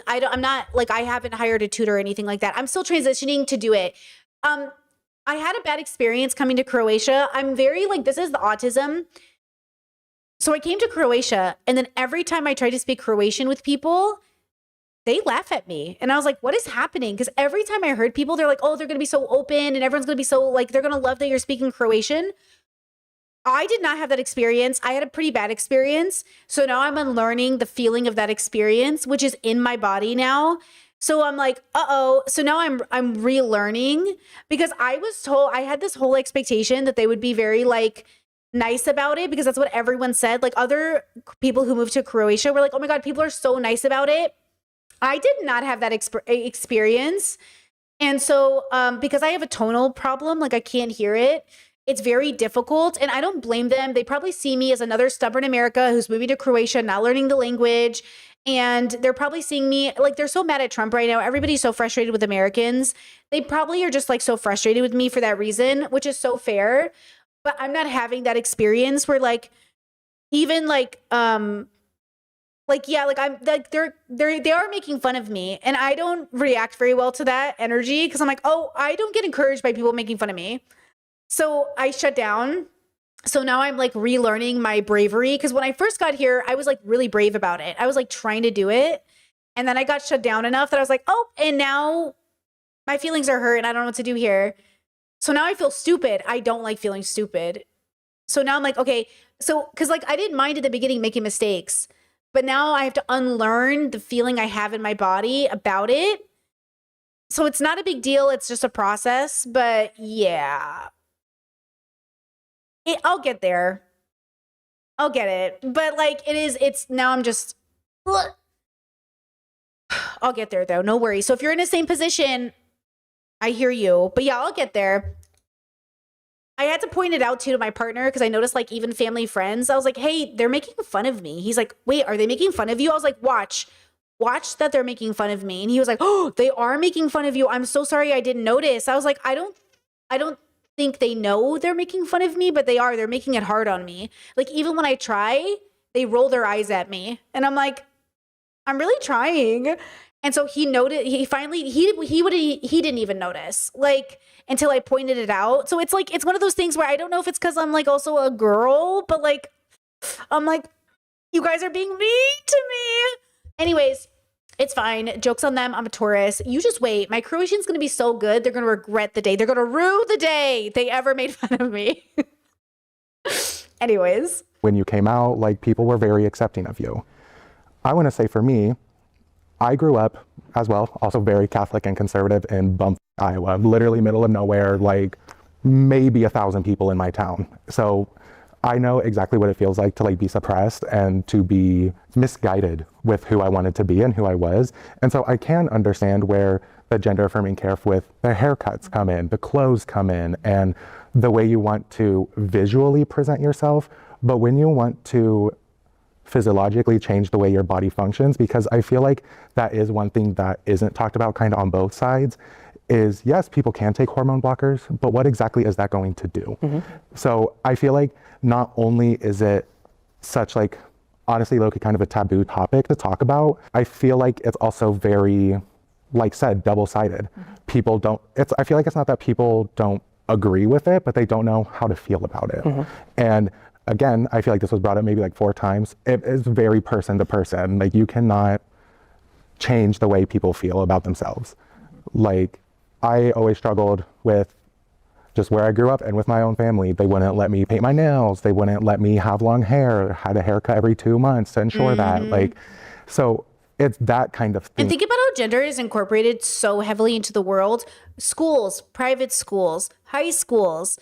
I'm not like, I haven't hired a tutor or anything like that. I'm still transitioning to do it. I had a bad experience coming to Croatia. I'm very like, this is the autism. So I came to Croatia and then every time I tried to speak Croatian with people, they laugh at me. And I was like, what is happening? Because every time I heard people, they're like, oh, they're going to be so open and everyone's going to be so like, they're going to love that you're speaking Croatian. I did not have that experience. I had a pretty bad experience. So now I'm unlearning the feeling of that experience, which is in my body now. So I'm like, uh-oh. So now I'm relearning because I was told, I had this whole expectation that they would be very like nice about it because that's what everyone said. Like other people who moved to Croatia were like, oh my God, people are so nice about it. I did not have that experience. And so because I have a tonal problem, like I can't hear it, it's very difficult. And I don't blame them. They probably see me as another stubborn America who's moving to Croatia, not learning the language. And they're probably seeing me like they're so mad at Trump right now. Everybody's so frustrated with Americans. They probably are just like so frustrated with me for that reason, which is so fair. But I'm not having that experience where like even like yeah, like I'm like they are making fun of me and I don't react very well to that energy because I'm like, oh, I don't get encouraged by people making fun of me. So I shut down. So now I'm like relearning my bravery because when I first got here, I was like really brave about it. I was like trying to do it. And then I got shut down enough that I was like, oh, and now my feelings are hurt and I don't know what to do here. So now I feel stupid. I don't like feeling stupid. So now I'm like, okay, so because like I didn't mind at the beginning making mistakes, but now I have to unlearn the feeling I have in my body about it. So it's not a big deal. It's just a process. But yeah. I'll get there. I'll get it. But like it's now I'm just, I'll get there though. No worries. So if you're in the same position, I hear you. But yeah, I'll get there. I had to point it out too to my partner because I noticed like even family friends, I was like, hey, they're making fun of me. He's like, wait, are they making fun of you? I was like, watch that they're making fun of me. And he was like, oh, they are making fun of you. I'm so sorry I didn't notice. I was like, I don't think they know they're making fun of me, but they're making it hard on me. Like, even when I try, they roll their eyes at me. And I'm like, I'm really trying. And so he noted, he didn't even notice, like, until I pointed it out. So it's like, it's one of those things where I don't know if it's because I'm like also a girl, but like, I'm like, you guys are being mean to me. Anyways, it's fine. Joke's on them. I'm a Taurus. You just wait. My Croatian's going to be so good. They're going to regret the day. They're going to rue the day they ever made fun of me. Anyways. When you came out, like, people were very accepting of you. I want to say for me, I grew up as well, also very Catholic and conservative in Bump, Iowa, literally middle of nowhere, like maybe 1,000 people in my town. So I know exactly what it feels like to like be suppressed and to be misguided with who I wanted to be and who I was. And so I can understand where the gender affirming care with the haircuts come in, the clothes come in, and the way you want to visually present yourself. But when you want to physiologically change the way your body functions, because I feel like that is one thing that isn't talked about kind of on both sides, is yes, people can take hormone blockers, but what exactly is that going to do? So I feel like not only is it such like, honestly, low-key kind of a taboo topic to talk about, I feel like it's also very, like said, double-sided. People don't, I feel like it's not that people don't agree with it, but they don't know how to feel about it. And again, I feel like this was brought up maybe like 4 times. It is very person to person. Like, you cannot change the way people feel about themselves. Like, I always struggled with just where I grew up and with my own family. They wouldn't let me paint my nails. They wouldn't let me have long hair. Had a haircut every 2 months to ensure that. Like, so it's that kind of thing. And think about how gender is incorporated so heavily into the world. Schools, private schools, high schools,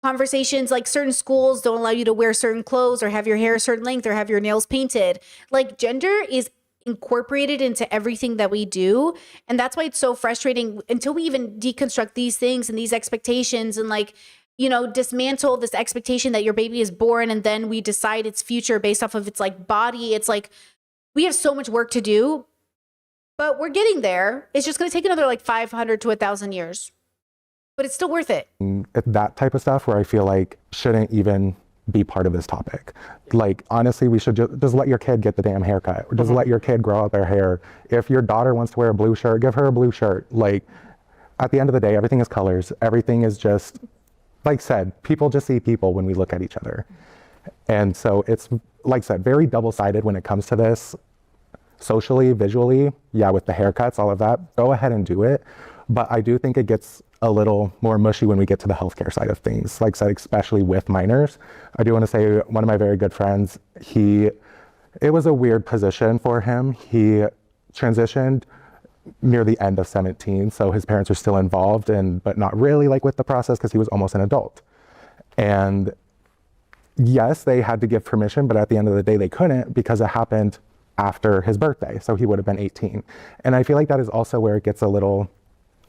conversations like certain schools don't allow you to wear certain clothes or have your hair a certain length or have your nails painted. Like, gender is incorporated into everything that we do. And that's why it's so frustrating until we even deconstruct these things and these expectations and like, you know, dismantle this expectation that your baby is born and then we decide its future based off of its like body. It's like, we have so much work to do, but we're getting there. It's just going to take another like 500 to 1,000 years, but it's still worth it. That type of stuff where I feel like shouldn't even be part of this topic. Like, honestly, we should just let your kid get the damn haircut, or just let your kid grow out their hair. If your daughter wants to wear a blue shirt, give her a blue shirt. Like, at the end of the day, everything is colors. Everything is just, like said, people just see people when we look at each other. And so it's, like said, very double-sided when it comes to this. Socially, visually, yeah, with the haircuts, all of that, go ahead and do it. But I do think it gets a little more mushy when we get to the healthcare side of things. Like I said, especially with minors. I do want to say one of my very good friends, it was a weird position for him. He transitioned near the end of 17, so his parents are still involved, but not really like with the process because he was almost an adult. And yes, they had to give permission, but at the end of the day, they couldn't because it happened after his birthday, so he would have been 18. And I feel like that is also where it gets a little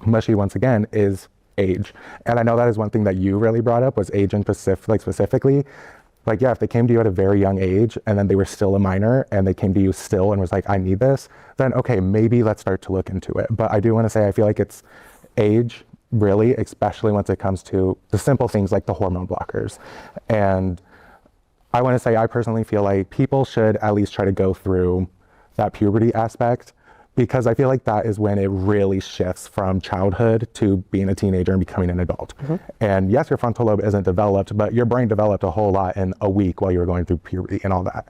mushy once again, is age. And I know that is one thing that you really brought up, was age and specifically. Like, yeah, if they came to you at a very young age and then they were still a minor and they came to you still and was like, I need this, then okay, maybe let's start to look into it. But I do want to say, I feel like it's age, really, especially once it comes to the simple things like the hormone blockers. And I want to say, I personally feel like people should at least try to go through that puberty aspect, because I feel like that is when it really shifts from childhood to being a teenager and becoming an adult. And yes, your frontal lobe isn't developed, but your brain developed a whole lot in a week while you were going through puberty and all that.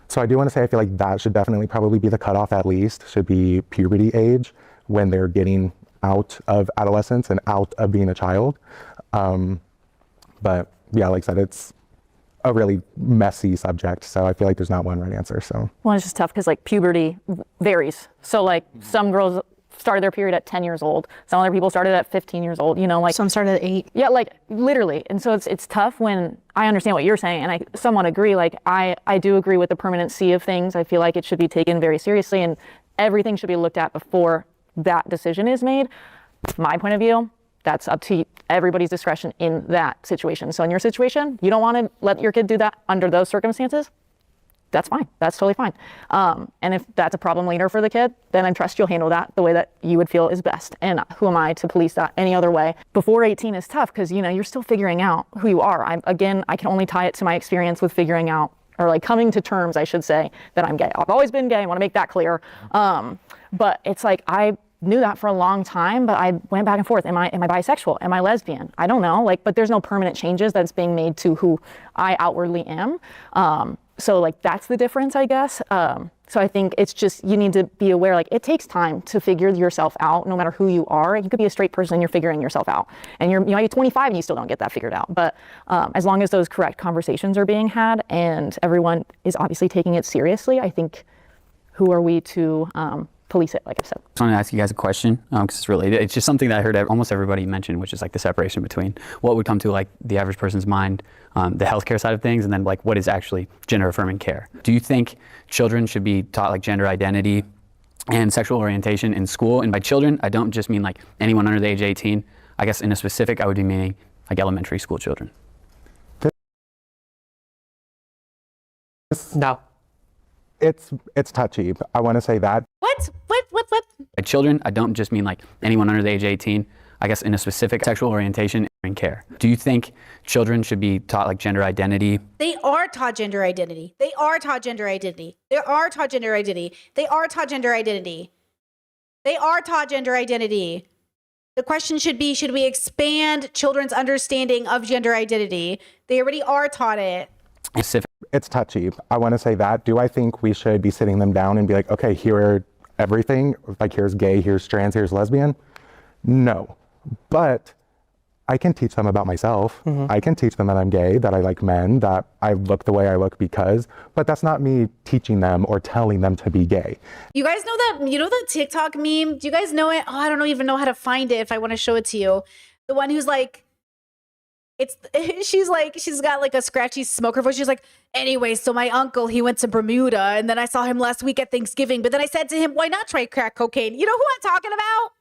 So I do want to say, I feel like that should definitely probably be the cutoff, at least, should be puberty age, when they're getting out of adolescence and out of being a child. But yeah, like I said, it's a really messy subject, so I feel like there's not one right answer. So well, it's just tough because like puberty varies. So like some girls started their period at 10 years old, some other people started at 15 years old, you know, like some started at 8. Yeah, like literally. And so it's tough when I understand what you're saying, and I somewhat agree. Like I do agree with the permanency of things. I feel like it should be taken very seriously and everything should be looked at before that decision is made. My point of view, that's up to everybody's discretion in that situation. So in your situation, you don't want to let your kid do that under those circumstances, that's fine. That's totally fine. And if that's a problem later for the kid, then I trust you'll handle that the way that you would feel is best. And who am I to police that any other way? Before 18 is tough because, you know, you're still figuring out who you are. I can only tie it to my experience with figuring out, or like coming to terms, I should say, that I'm gay. I've always been gay. I want to make that clear. But it's like, I knew that for a long time, but I went back and forth. Am I bisexual? Am I lesbian? I don't know. Like, but there's no permanent changes that's being made to who I outwardly am. So like, that's the difference, I guess. So I think it's just, you need to be aware, like, it takes time to figure yourself out, no matter who you are. You could be a straight person and you're figuring yourself out. And you might be 25 and you still don't get that figured out. But as long as those correct conversations are being had and everyone is obviously taking it seriously, I think, who are we to police it, like I said. I just want to ask you guys a question because it's related. It's just something that I heard almost everybody mention, which is like the separation between what would come to like the average person's mind, the healthcare side of things, and then like what is actually gender affirming care. Do you think children should be taught like gender identity and sexual orientation in school? And by children, I don't just mean like anyone under the age of 18. I guess in a specific, I would be meaning like elementary school children. No. It's touchy. I want to say that. What? By children, I don't just mean like anyone under the age of 18. I guess in a specific sexual orientation and care. Do you think children should be taught like gender identity? They are taught gender identity. They are taught gender identity. They are taught gender identity. They are taught gender identity. They are taught gender identity. The question should be, should we expand children's understanding of gender identity? They already are taught it. It's touchy. I want to say that. Do I think we should be sitting them down and be like, okay, here are everything, like here's gay, here's trans, here's lesbian? No. But I can teach them about myself. I can teach them that I'm gay, that I like men, that I look the way I look because, but that's not me teaching them or telling them to be gay. You guys know that, you know the TikTok meme? Do you guys know it? Oh, I don't even know how to find it if I want to show it to you. The one who's like, she's got like a scratchy smoker voice. She's like, anyway, so my uncle, he went to Bermuda and then I saw him last week at Thanksgiving, but then I said to him, why not try crack cocaine? You know who I'm talking about?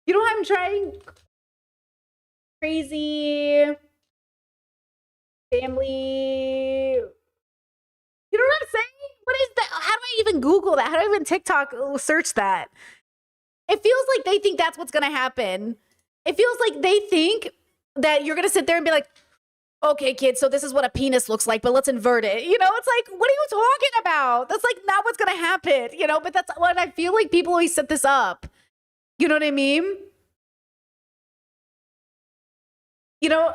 You know who I'm trying? Crazy family. You know what I'm saying? What is that? How do I even Google that? How do I even TikTok search that? It feels like they think that's what's going to happen. It feels like they think that you're going to sit there and be like, okay, kids, so this is what a penis looks like, but let's invert it. You know, it's like, what are you talking about? That's like not what's going to happen, you know, but that's what I feel like people always set this up. You know what I mean? You know,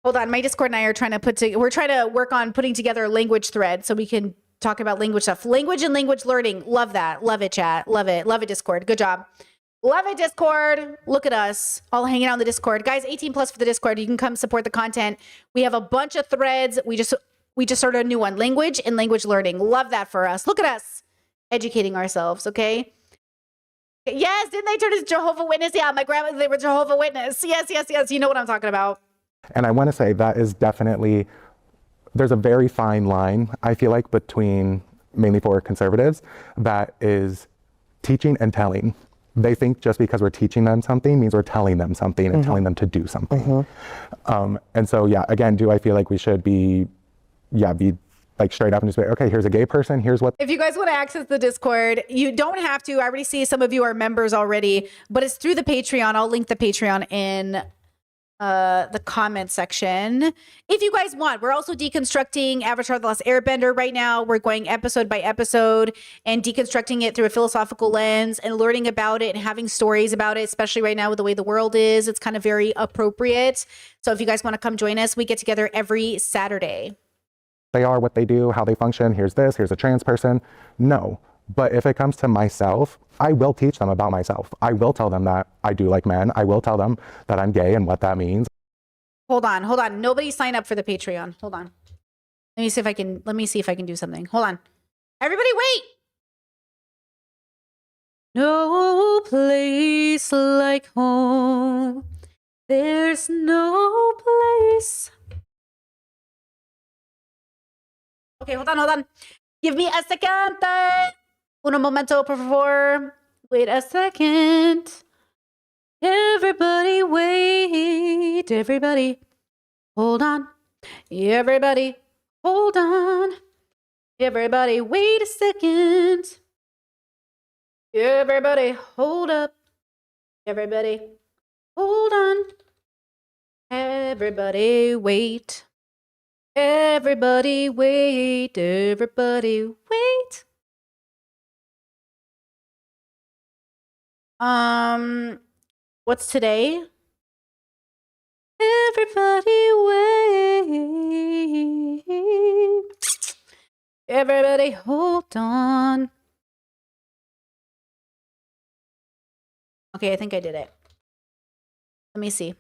hold on. My Discord and I are trying to we're trying to work on putting together a language thread so we can talk about language stuff. Language and language learning. Love that. Love it, chat. Love it. Love it, Discord. Good job. Love it, Discord. Look at us all hanging out in the Discord. Guys, 18 plus for the Discord. You can come support the content. We have a bunch of threads. We just started a new one. Language and language learning. Love that for us. Look at us educating ourselves, okay? Yes, didn't they turn into Jehovah's Witness? Yeah, my grandma, they were Jehovah's Witness. Yes, yes, yes. You know what I'm talking about. And I want to say that is definitely, there's a very fine line, I feel like, between, mainly for conservatives, that is teaching and telling. They think just because we're teaching them something means we're telling them something and telling them to do something. And so, yeah, again, do I feel like we should be like straight up and just be, okay, here's a gay person, here's what. If you guys want to access the Discord, you don't have to. I already see some of you are members already, but it's through the Patreon. I'll link the Patreon in the comment section. If you guys want, we're also deconstructing Avatar: The Last Airbender right now. We're going episode by episode and deconstructing it through a philosophical lens and learning about it and having stories about it, especially right now with the way the world is. It's kind of very appropriate. So if you guys want to come join us, we get together every Saturday. They are, what they do, how they function, here's this, here's a trans person. No, but if it comes to myself, I will teach them about myself. I will tell them that I do like men. I will tell them that I'm gay and what that means. Hold on. Nobody sign up for the Patreon. Hold on. Let me see if I can do something. Hold on. Everybody wait. No place like home. There's no place. Okay, hold on. Give me a second. Un momento, por favor. Wait a second. Everybody wait. Everybody. Hold on. Everybody. hold on. Everybody, wait a second. Everybody, hold up. Everybody, hold on. Everybody, wait. Everybody, wait. Everybody, wait. What's today? Everybody, wait. Everybody, hold on. Okay, I think I did it. Let me see.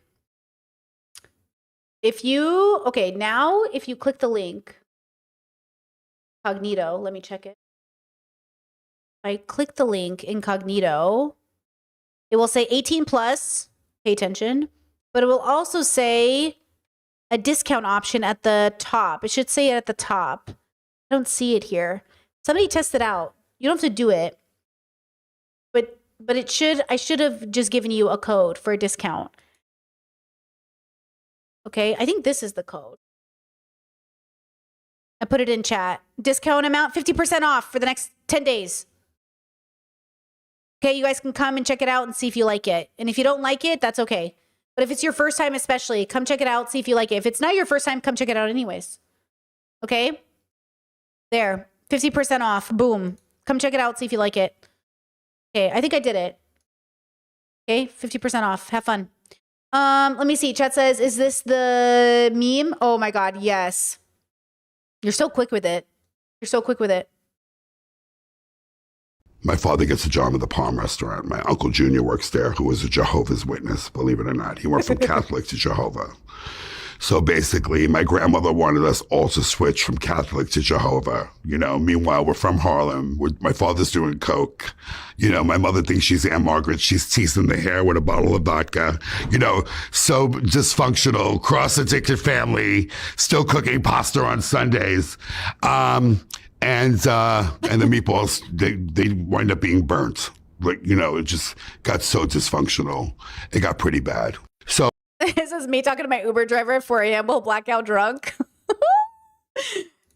Okay, now if you click the link, Cognito, let me check it. If I click the link incognito, it will say 18 plus, pay attention, but it will also say a discount option at the top. It should say it at the top. I don't see it here. Somebody test it out. You don't have to do it, but it should, I should have just given you a code for a discount. Okay, I think this is the code. I put it in chat. Discount amount, 50% off for the next 10 days. Okay, you guys can come and check it out and see if you like it. And if you don't like it, that's okay. But if it's your first time especially, come check it out, see if you like it. If it's not your first time, come check it out anyways. Okay? There, 50% off, boom. Come check it out, see if you like it. Okay, I think I did it. Okay, 50% off, have fun. Let me see, chat says, is this the meme? Oh my God, yes. You're so quick with it. You're so quick with it. My father gets a job at the Palm Restaurant. My Uncle Junior works there, who is a Jehovah's Witness, believe it or not. He went from Catholic to Jehovah. So basically, my grandmother wanted us all to switch from Catholic to Jehovah. You know, meanwhile, we're from Harlem. My father's doing coke. You know, my mother thinks she's Aunt Margaret. She's teasing the hair with a bottle of vodka. You know, so dysfunctional, cross-addicted family, still cooking pasta on Sundays. And the meatballs, they wind up being burnt. Like, you know, it just got so dysfunctional. It got pretty bad. So this is me talking to my Uber driver at 4 a.m. while blackout drunk.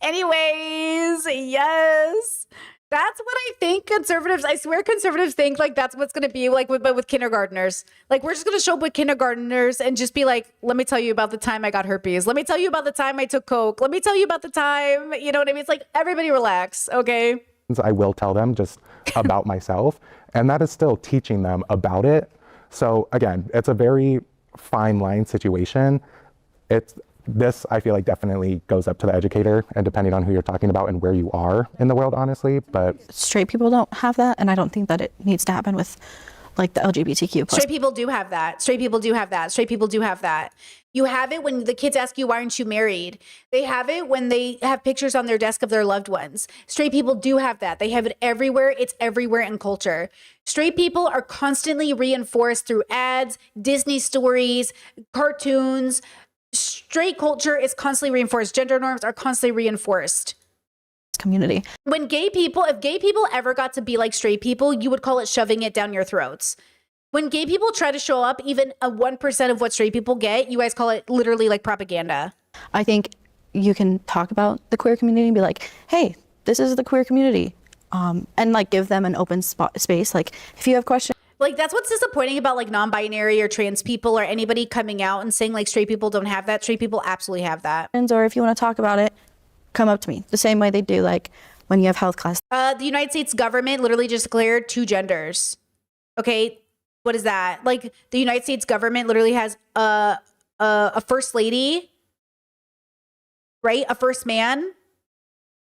Anyways, yes. That's what I think conservatives, I swear conservatives think like that's what's going to be like with kindergartners. Like we're just going to show up with kindergartners and just be like, let me tell you about the time I got herpes. Let me tell you about the time I took coke. Let me tell you about the time, you know what I mean? It's like, everybody relax, okay? I will tell them just about myself, and that is still teaching them about it. So again, it's a very fine line situation. This, I feel like, definitely goes up to the educator and depending on who you're talking about and where you are in the world, honestly. But straight people don't have that, and I don't think that it needs to happen with like the LGBTQ plus. Straight people do have that. Straight people do have that. Straight people do have that. You have it when the kids ask you, why aren't you married? They have it when they have pictures on their desk of their loved ones. Straight people do have that. They have it everywhere. It's everywhere in culture. Straight people are constantly reinforced through ads, Disney stories, cartoons. Straight culture is constantly reinforced. Gender norms are constantly reinforced. Community. When if gay people ever got to be like straight people, you would call it shoving it down your throats. When gay people try to show up even a 1% of what straight people get, you guys call it literally like propaganda. I think you can talk about the queer community and be like, hey, this is the queer community. And like give them an open space. Like if you have questions. Like that's what's disappointing about like non-binary or trans people or anybody coming out and saying like straight people don't have that. Straight people absolutely have that. Or if you want to talk about it, come up to me the same way they do like when you have health class. The United States government literally just declared 2 genders. Okay, what is that? Like the United States government literally has a first lady, right? A first man.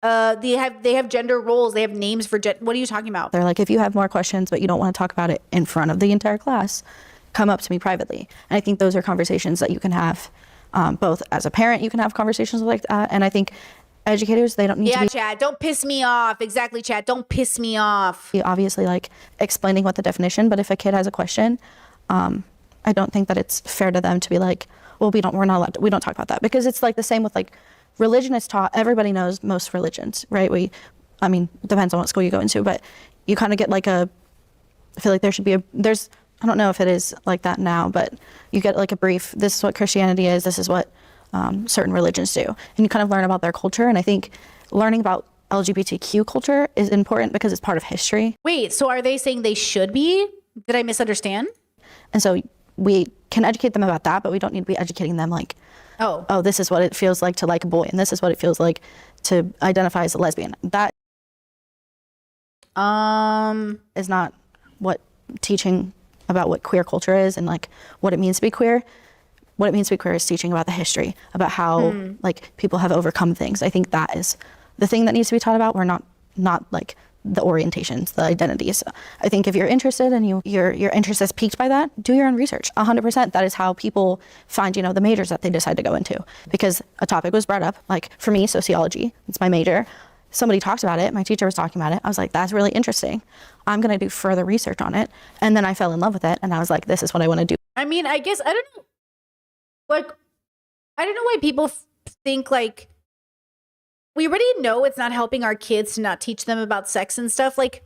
They have gender roles. They have names for what are you talking about? They're like, if you have more questions, but you don't want to talk about it in front of the entire class, come up to me privately. And I think those are conversations that you can have, both as a parent, you can have conversations like that. And I think educators, they don't need to be. Yeah, Chad, don't piss me off. Exactly, Chad, don't piss me off. Obviously, like explaining what the definition, but if a kid has a question, I don't think that it's fair to them to be like, well, we're not allowed to, we don't talk about that. Because it's like the same with like, religion is taught, everybody knows most religions, right? I mean, it depends on what school you go into, but you kind of get like I feel like there should be I don't know if it is like that now, but you get like a brief, this is what Christianity is, this is what certain religions do. And you kind of learn about their culture. And I think learning about LGBTQ culture is important because it's part of history. Wait, so are they saying they should be? Did I misunderstand? And so we can educate them about that, but we don't need to be educating them like, oh, this is what it feels like to like a boy, and this is what it feels like to identify as a lesbian. That is not what teaching about what queer culture is and like what it means to be queer. What it means to be queer is teaching about the history, about how like people have overcome things. I think that is the thing that needs to be taught about. We're not like the orientations, the identities. I think if you're interested and your interest is piqued by that, do your own research. 100%. That is how people find, the majors that they decide to go into. Because a topic was brought up, like for me, sociology, it's my major. Somebody talked about it. My teacher was talking about it. I was like, that's really interesting. I'm going to do further research on it. And then I fell in love with it. And I was like, this is what I want to do. I mean, I guess, I don't know. Like, I don't know why people think like, we already know it's not helping our kids to not teach them about sex and stuff. Like,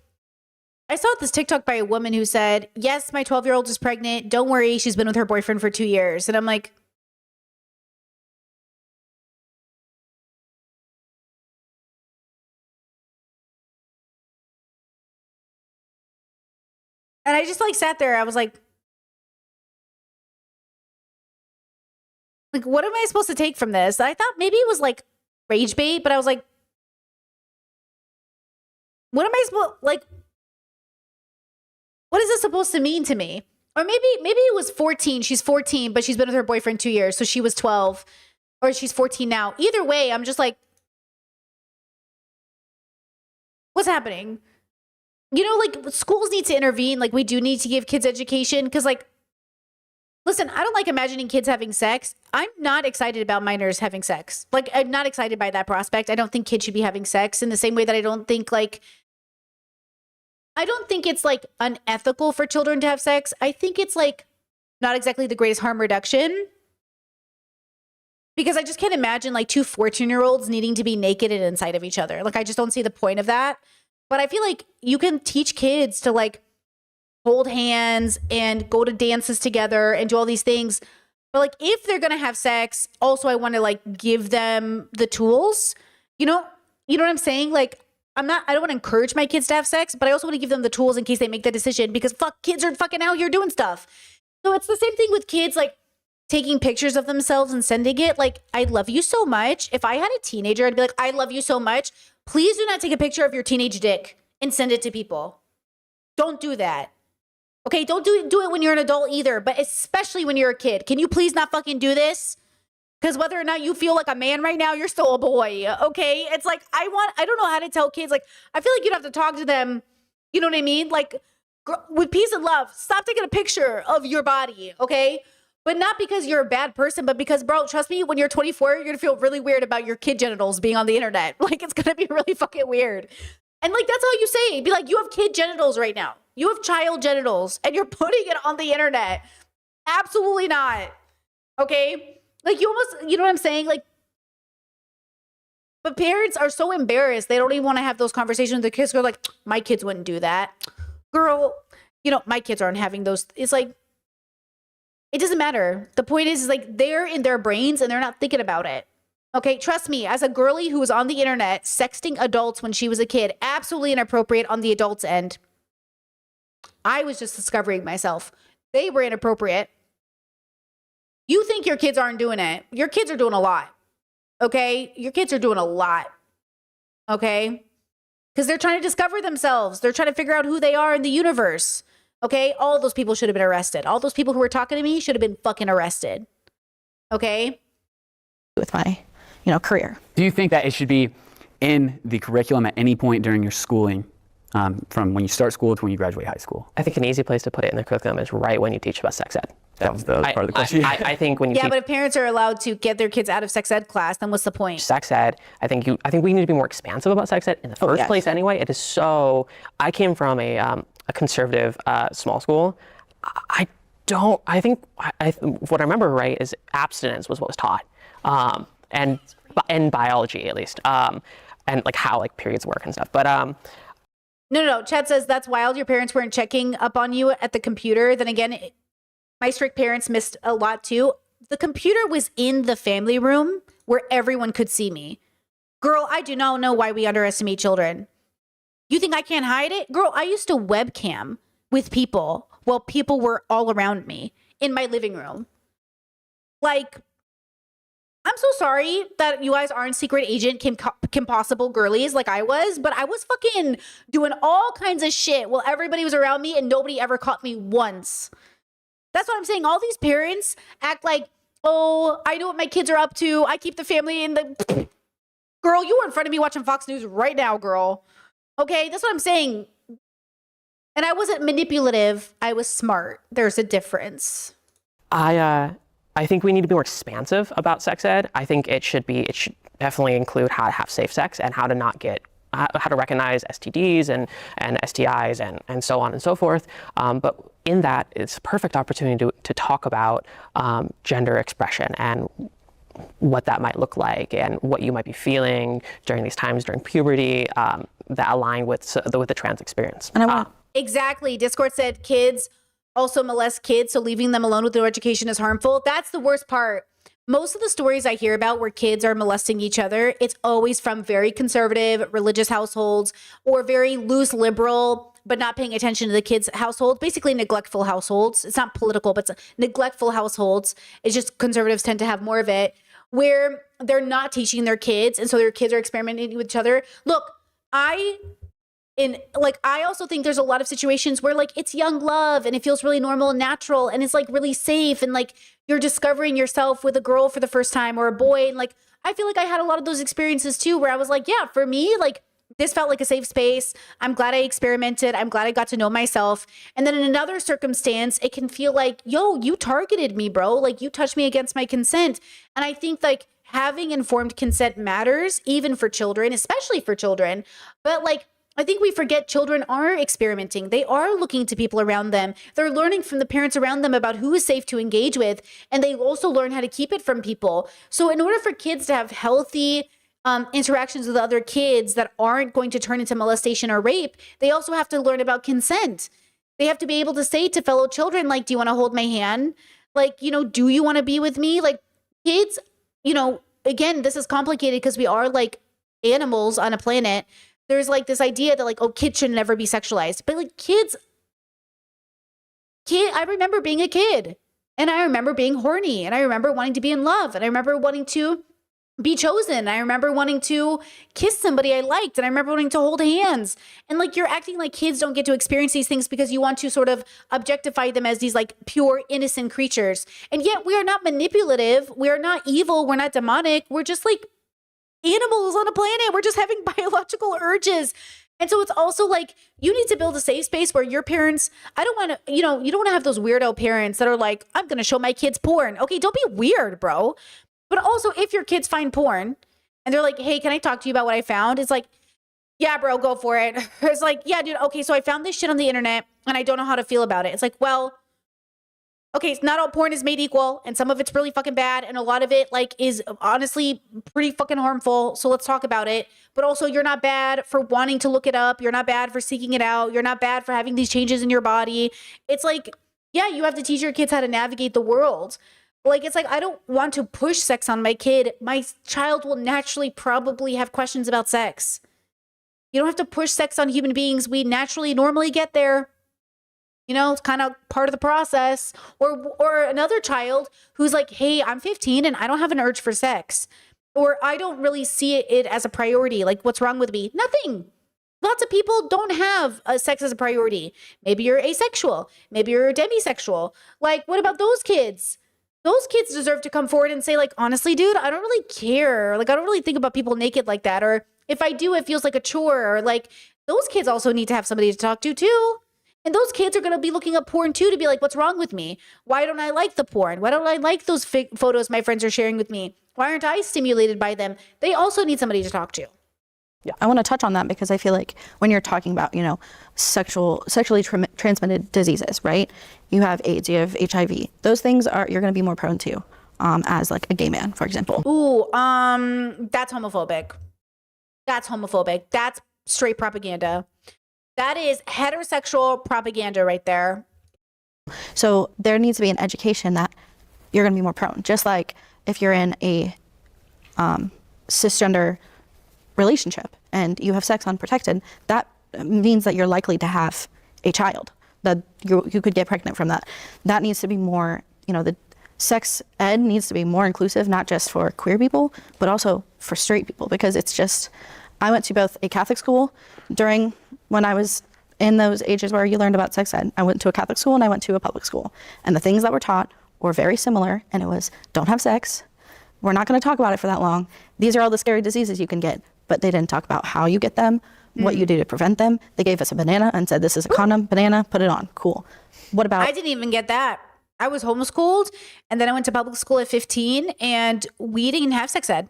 I saw this TikTok by a woman who said, yes, my 12-year-old is pregnant. Don't worry. She's been with her boyfriend for 2 years. And I'm like, and I just like sat there. I was like, what am I supposed to take from this? I thought maybe it was like rage bait, but I was like, what am I supposed, like, what is this supposed to mean to me? Or maybe it was 14. She's 14, but she's been with her boyfriend 2 years. So she was 12 or she's 14 now. Either way, I'm just like, what's happening? Like schools need to intervene. Like we do need to give kids education. Cause like, listen, I don't like imagining kids having sex. I'm not excited about minors having sex. Like, I'm not excited by that prospect. I don't think kids should be having sex in the same way that I don't think it's like unethical for children to have sex. I think it's like not exactly the greatest harm reduction. Because I just can't imagine like 2 14-year-olds needing to be naked and inside of each other. Like, I just don't see the point of that. But I feel like you can teach kids to like hold hands and go to dances together and do all these things. But like, if they're going to have sex, also I want to like give them the tools, you know what I'm saying? Like, I don't want to encourage my kids to have sex, but I also want to give them the tools in case they make that decision because kids are fucking out here doing stuff. So it's the same thing with kids, like taking pictures of themselves and sending it. Like, I love you so much. If I had a teenager, I'd be like, I love you so much. Please do not take a picture of your teenage dick and send it to people. Don't do that. Okay, don't do it when you're an adult either, but especially when you're a kid. Can you please not fucking do this? Because whether or not you feel like a man right now, you're still a boy, okay? It's like, I don't know how to tell kids. Like, I feel like you'd have to talk to them, you know what I mean? Like, with peace and love, stop taking a picture of your body, okay? But not because you're a bad person, but because, bro, trust me, when you're 24, you're going to feel really weird about your kid genitals being on the internet. Like, it's going to be really fucking weird. And like, that's all you say. Be like, you have kid genitals right now. You have child genitals and you're putting it on the internet. Absolutely not. Okay? Like, you almost, you know what I'm saying? Like, but parents are so embarrassed. They don't even want to have those conversations with their kids. They're like, my kids wouldn't do that. Girl, my kids aren't having those. It's like, it doesn't matter. The point is like, they're in their brains and they're not thinking about it. Okay, trust me, as a girly who was on the internet sexting adults when she was a kid, absolutely inappropriate on the adults' end. I was just discovering myself. They were inappropriate. You think your kids aren't doing it. Your kids are doing a lot. Okay? Your kids are doing a lot. Okay? Because they're trying to discover themselves. They're trying to figure out who they are in the universe. Okay? All those people should have been arrested. All those people who were talking to me should have been fucking arrested. Okay? With my career. Do you think that it should be in the curriculum at any point during your schooling, from when you start school to when you graduate high school? I think an easy place to put it in the curriculum is right when you teach about sex ed. That was the part of the question. I think when you but if parents are allowed to get their kids out of sex ed class, then what's the point? Sex ed, I think we need to be more expansive about sex ed in the first place anyway. It is so, I came from a conservative small school. What I remember right is abstinence was what was taught. And in biology at least, and like how like periods work and stuff. But No. Chad says that's wild. Your parents weren't checking up on you at the computer. Then again, my strict parents missed a lot too. the computer was in the family room where everyone could see me. Girl, I do not know why we underestimate children. You think I can't hide it? Girl, I used to webcam with people while people were all around me in my living room. Like, I'm so sorry that you guys aren't secret agent Kim Possible girlies like I was, but I was fucking doing all kinds of shit while everybody was around me and nobody ever caught me once. That's what I'm saying. All these parents act like, oh, I know what my kids are up to. I keep the family in the... Girl, you were in front of me watching Fox News right now, girl. Okay, that's what I'm saying. And I wasn't manipulative. I was smart. There's a difference. I think we need to be more expansive about sex ed. I think it should definitely include how to have safe sex and how to not get, how to recognize STDs and STIs and so on and so forth. But in that, it's a perfect opportunity to talk about gender expression and what that might look like and what you might be feeling during these times during puberty that align with the trans experience. And I want exactly. Discord said kids also molest kids, so leaving them alone with no education is harmful. That's the worst part. Most of the stories I hear about where kids are molesting each other, it's always from very conservative religious households or very loose liberal, but not paying attention to the kids' households, basically neglectful households. It's not political, but it's neglectful households. It's just conservatives tend to have more of it, where they're not teaching their kids, and so their kids are experimenting with each other. Look, I also think there's a lot of situations where like it's young love and it feels really normal and natural and it's like really safe and like you're discovering yourself with a girl for the first time or a boy. And like, I feel like I had a lot of those experiences too, where I was like, yeah, for me, like this felt like a safe space. I'm glad I experimented. I'm glad I got to know myself. And then in another circumstance, it can feel like, yo, you targeted me, bro. Like you touched me against my consent. And I think like having informed consent matters, even for children, especially for children. But like, I think we forget children are experimenting. They are looking to people around them. They're learning from the parents around them about who is safe to engage with. And they also learn how to keep it from people. So in order for kids to have healthy interactions with other kids that aren't going to turn into molestation or rape, they also have to learn about consent. They have to be able to say to fellow children, like, do you want to hold my hand? Like, you know, do you want to be with me? Like kids, you know, again, this is complicated because we are like animals on a planet. There's like this idea that like, oh, kids should never be sexualized. But like I remember being a kid and I remember being horny and I remember wanting to be in love and I remember wanting to be chosen. I remember wanting to kiss somebody I liked and I remember wanting to hold hands. And like you're acting like kids don't get to experience these things because you want to sort of objectify them as these like pure innocent creatures. And yet we are not manipulative. We are not evil. We're not demonic. We're just like animals on a planet. We're just having biological urges. And so it's also like you need to build a safe space where your parents, I don't want to, you don't want to have those weirdo parents that are like, I'm going to show my kids porn. Okay, don't be weird, bro. But also if your kids find porn and they're like, hey, can I talk to you about what I found? It's like, yeah, bro, go for it. It's like, yeah, dude. Okay, so I found this shit on the internet and I don't know how to feel about it. It's like, well, okay, not all porn is made equal and some of it's really fucking bad and a lot of it like is honestly pretty fucking harmful. So let's talk about it. But also you're not bad for wanting to look it up. You're not bad for seeking it out. You're not bad for having these changes in your body. It's like, yeah, you have to teach your kids how to navigate the world. Like, it's like, I don't want to push sex on my kid. My child will naturally probably have questions about sex. You don't have to push sex on human beings. We normally get there. You know, it's kind of part of the process. Or another child who's like, hey, I'm 15 and I don't have an urge for sex. Or I don't really see it as a priority. Like, what's wrong with me? Nothing. Lots of people don't have sex as a priority. Maybe you're asexual. Maybe you're demisexual. Like, what about those kids? Those kids deserve to come forward and say, like, honestly, dude, I don't really care. Like, I don't really think about people naked like that. Or if I do, it feels like a chore. Or like, those kids also need to have somebody to talk to too. And those kids are going to be looking up porn too to be like, what's wrong with me? Why don't I like the porn? Why don't I like those photos my friends are sharing with me? Why aren't I stimulated by them? They also need somebody to talk to. Yeah, I want to touch on that because I feel like when you're talking about, sexually transmitted diseases, right? You have AIDS, you have HIV. Those things you're going to be more prone to as like a gay man, for example. Ooh, that's homophobic. That's homophobic. That's straight propaganda. That is heterosexual propaganda right there. So there needs to be an education that you're going to be more prone. Just like if you're in a cisgender relationship and you have sex unprotected, that means that you're likely to have a child, that you could get pregnant from that. That needs to be more, the sex ed needs to be more inclusive, not just for queer people, but also for straight people, because it's just, I went to both a Catholic school during when I was in those ages where you learned about sex ed. I went to a Catholic school and I went to a public school. And the things that were taught were very similar, and it was, don't have sex. We're not going to talk about it for that long. These are all the scary diseases you can get, but they didn't talk about how you get them, what you do to prevent them. They gave us a banana and said, this is a condom, banana, put it on, cool. What about? I didn't even get that. I was homeschooled, and then I went to public school at 15, and we didn't have sex ed.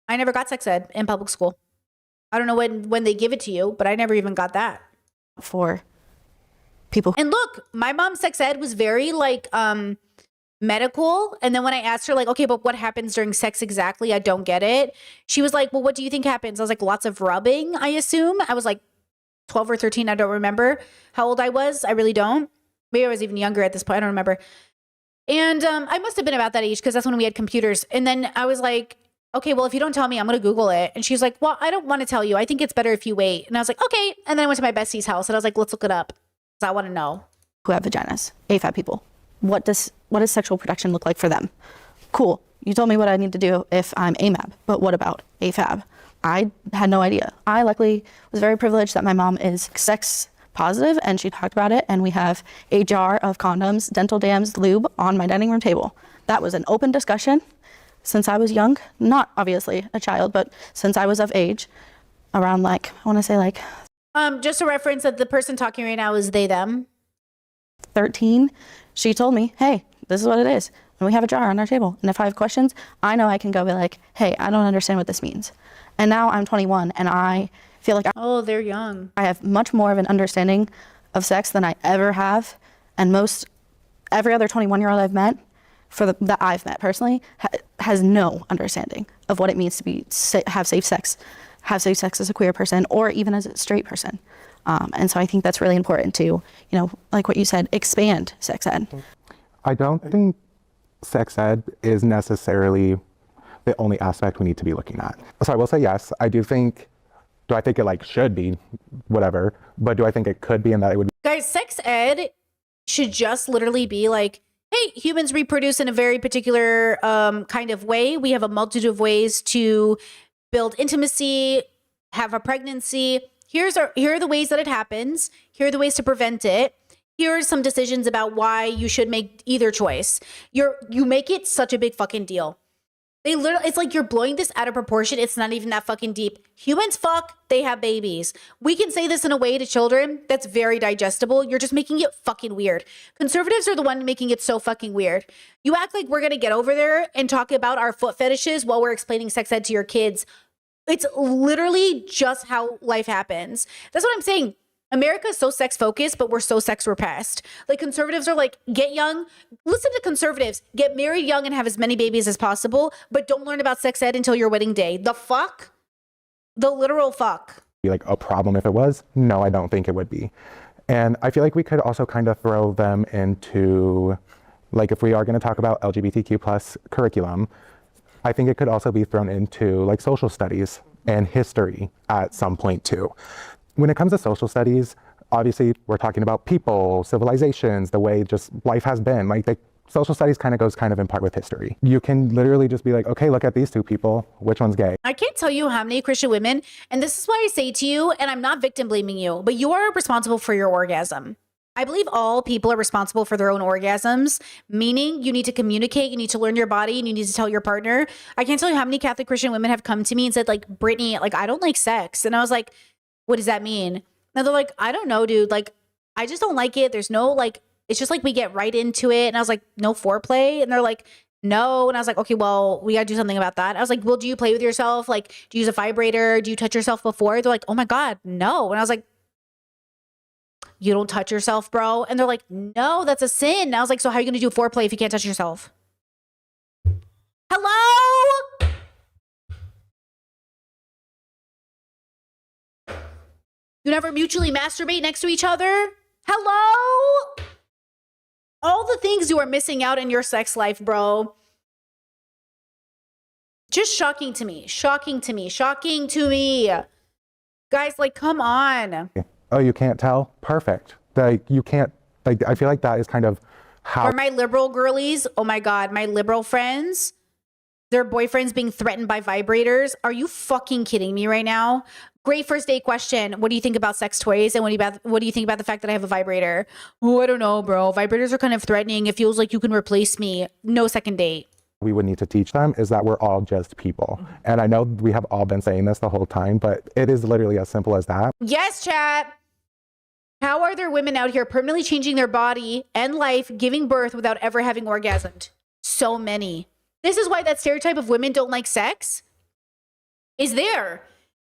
I never got sex ed in public school. I don't know when they give it to you, but I never even got that. For people. And look, my mom's sex ed was very like medical. And then when I asked her like, okay, but what happens during sex exactly? I don't get it. She was like, well, what do you think happens? I was like, lots of rubbing, I assume. I was like 12 or 13. I don't remember how old I was. I really don't. Maybe I was even younger at this point. I don't remember. And I must have been about that age because that's when we had computers. And then I was like, okay, well, if you don't tell me, I'm going to Google it. And she's like, well, I don't want to tell you. I think it's better if you wait. And I was like, okay. And then I went to my bestie's house and I was like, let's look it up because I want to know. Who have vaginas, AFAB people. What does sexual protection look like for them? Cool. You told me what I need to do if I'm AMAB, but what about AFAB? I had no idea. I luckily was very privileged that my mom is sex positive and she talked about it, and we have a jar of condoms, dental dams, lube on my dining room table. That was an open discussion since I was young, not obviously a child, but since I was of age, around like, I want to say like... just a reference that the person talking right now is they, them. 13, she told me, hey, this is what it is. And we have a jar on our table. And if I have questions, I know I can go be like, hey, I don't understand what this means. And now I'm 21 and I feel like oh, they're young. I have much more of an understanding of sex than I ever have. And every other 21-year-old I've met, that I've met personally, has no understanding of what it means to have safe sex as a queer person or even as a straight person. And so I think that's really important to, like what you said, expand sex ed. I don't think sex ed is necessarily the only aspect we need to be looking at. So I will say yes, I do think, do I think it like should be, whatever, but do I think it could be and that it would be? Guys, sex ed should just literally be like, hey, humans reproduce in a very particular kind of way. We have a multitude of ways to build intimacy, have a pregnancy. Here are the ways that it happens. Here are the ways to prevent it. Here are some decisions about why you should make either choice. You make it such a big fucking deal. It's like you're blowing this out of proportion. It's not even that fucking deep. Humans fuck, they have babies. We can say this in a way to children that's very digestible. You're just making it fucking weird. Conservatives are the one making it so fucking weird. You act like we're gonna get over there and talk about our foot fetishes while we're explaining sex ed to your kids. It's literally just how life happens. That's what I'm saying. America is so sex focused, but we're so sex repressed. Like conservatives are like, get young. Listen to conservatives. Get married young and have as many babies as possible, but don't learn about sex ed until your wedding day. The fuck? The literal fuck. Be like a problem if it was? No, I don't think it would be. And I feel like we could also kind of throw them into, like if we are going to talk about LGBTQ plus curriculum, I think it could also be thrown into like social studies and history at some point too. When it comes to social studies, obviously we're talking about people, civilizations, the way just life has been. Like social studies goes in part with history. You can literally just be like, okay, look at these two people, which one's gay? I can't tell you how many Christian women, and this is why I say to you, and I'm not victim blaming you, but you are responsible for your orgasm. I believe all people are responsible for their own orgasms, meaning you need to communicate, you need to learn your body, and you need to tell your partner. I can't tell you how many Catholic Christian women have come to me and said like, Brittany, like I don't like sex. And I was like, what does that mean? Now they're like, I don't know, dude. Like, I just don't like it. There's no like, it's just like we get right into it. And I was like, no foreplay. And they're like, no. And I was like, okay, well, we got to do something about that. I was like, well, do you play with yourself? Like, do you use a vibrator? Do you touch yourself before? They're like, oh my God, no. And I was like, you don't touch yourself, bro? And they're like, no, that's a sin. And I was like, so how are you going to do foreplay if you can't touch yourself? Hello? You never mutually masturbate next to each other? Hello? all the things you are missing out in your sex life, bro. Just shocking to me. Shocking to me. Shocking to me. Guys, like, come on. Oh, you can't tell? Perfect. Like, you can't, like, I feel like that is kind of how. Or my liberal girlies, oh my God, my liberal friends, their boyfriends being threatened by vibrators. Are you fucking kidding me right now? Great first date question. What do you think about sex toys? And what do you think about the fact that I have a vibrator? Oh, I don't know, bro. Vibrators are kind of threatening. It feels like you can replace me. No second date. We would need to teach them is that we're all just people. And I know we have all been saying this the whole time, but it is literally as simple as that. Yes, chat. How are there women out here permanently changing their body and life, giving birth without ever having orgasmed? So many. This is why that stereotype of women don't like sex is there.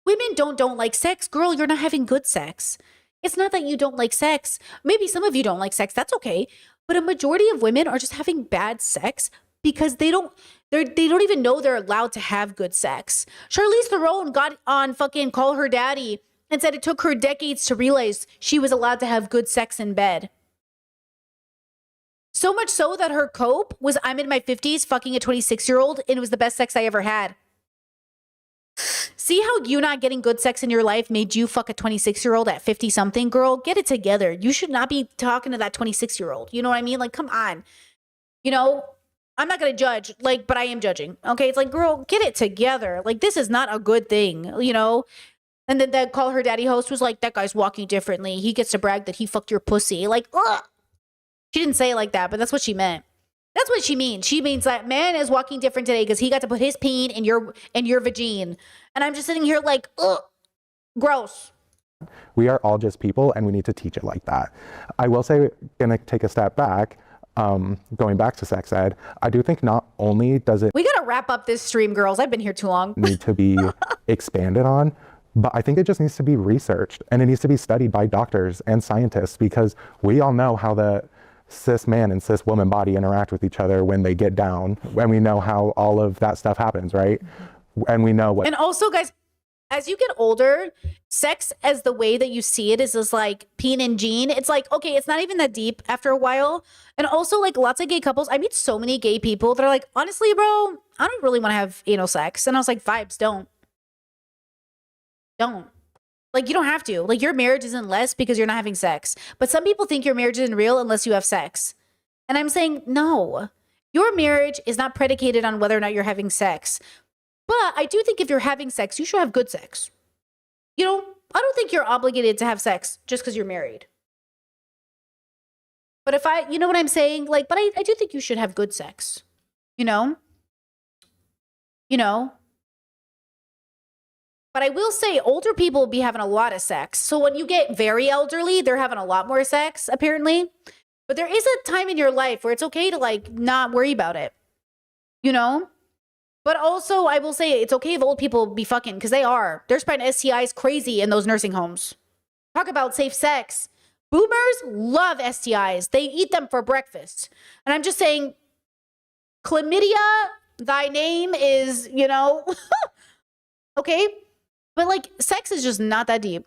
Women don't like sex. Girl, you're not having good sex. It's not that you don't like sex. Maybe some of you don't like sex. That's okay. But a majority of women are just having bad sex because they don't even know they're allowed to have good sex. Charlize Theron got on fucking Call Her Daddy and said it took her decades to realize she was allowed to have good sex in bed. So much so that her cope was, I'm in my 50s fucking a 26-year-old and it was the best sex I ever had. See how you not getting good sex in your life made you fuck a 26-year-old at 50-something? Girl, get it together. You should not be talking to that 26-year-old. You know what I mean? Like, come on. You know, I'm not going to judge, like, but I am judging. Okay? It's like, girl, get it together. Like, this is not a good thing, you know? And then that Call Her Daddy host was like, that guy's walking differently. He gets to brag that he fucked your pussy. Like, ugh. She didn't say it like that, but that's what she meant. That's what she means. She means that man is walking different today because he got to put his peen in your vagine. And I'm just sitting here like, ugh, gross. We are all just people and we need to teach it like that. I will say, gonna take a step back, going back to sex ed, I do think not only does it We got to wrap up this stream, girls. I've been here too long. need to be expanded on, but I think it just needs to be researched and it needs to be studied by doctors and scientists because we all know how the cis man and cis woman body interact with each other when they get down, and we know how all of that stuff happens, right? And we know what. And also, guys, as you get older, sex as the way that you see it is just like peen and gene. It's like, okay, it's not even that deep after a while. And also, like, lots of gay couples, I meet so many gay people that are like, honestly, bro, I don't really want to have anal sex. And I was like, vibes, don't. Like, you don't have to. Like, your marriage isn't less because you're not having sex. But some people think your marriage isn't real unless you have sex. And I'm saying, no. Your marriage is not predicated on whether or not you're having sex. But I do think if you're having sex, you should have good sex. You know, I don't think you're obligated to have sex just because you're married. But if you know what I'm saying? Like, but I do think you should have good sex. You know? You know? But I will say older people be having a lot of sex. So when you get very elderly, they're having a lot more sex, apparently. But there is a time in your life where it's okay to, like, not worry about it. You know? But also, I will say it's okay if old people be fucking, because they are. They're spreading STIs crazy in those nursing homes. Talk about safe sex. Boomers love STIs. They eat them for breakfast. And I'm just saying, chlamydia, thy name is, you know, okay? But, like, sex is just not that deep.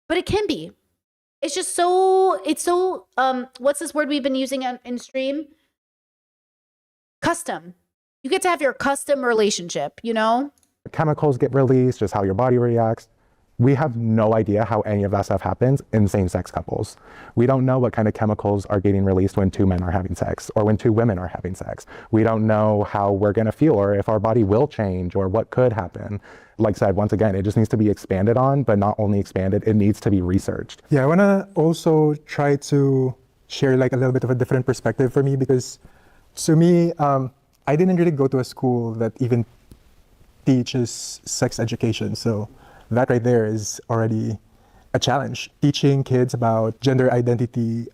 But it can be. It's just so, what's this word we've been using in stream? Custom. You get to have your custom relationship, you know? Chemicals get released, just how your body reacts. We have no idea how any of that stuff happens in same-sex couples. We don't know what kind of chemicals are getting released when two men are having sex or when two women are having sex. We don't know how we're gonna feel or if our body will change or what could happen. Like I said, once again, it just needs to be expanded on, but not only expanded, it needs to be researched. Yeah, I wanna also try to share like a little bit of a different perspective for me because to me, I didn't really go to a school that even teaches sex education. So that right there is already a challenge. Teaching kids about gender identity,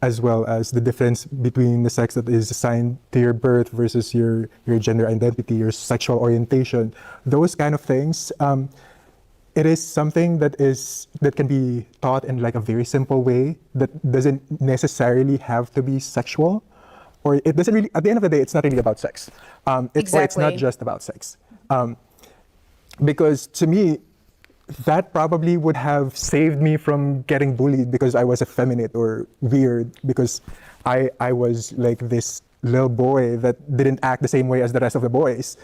as well as the difference between the sex that is assigned to your birth versus your gender identity, your sexual orientation, those kind of things. It is something that can be taught in like a very simple way that doesn't necessarily have to be sexual. Or it doesn't really, at the end of the day, it's not really about sex. It's not just about sex. Because to me, that probably would have saved me from getting bullied because I was effeminate or weird, because I was like this little boy that didn't act the same way as the rest of the boys.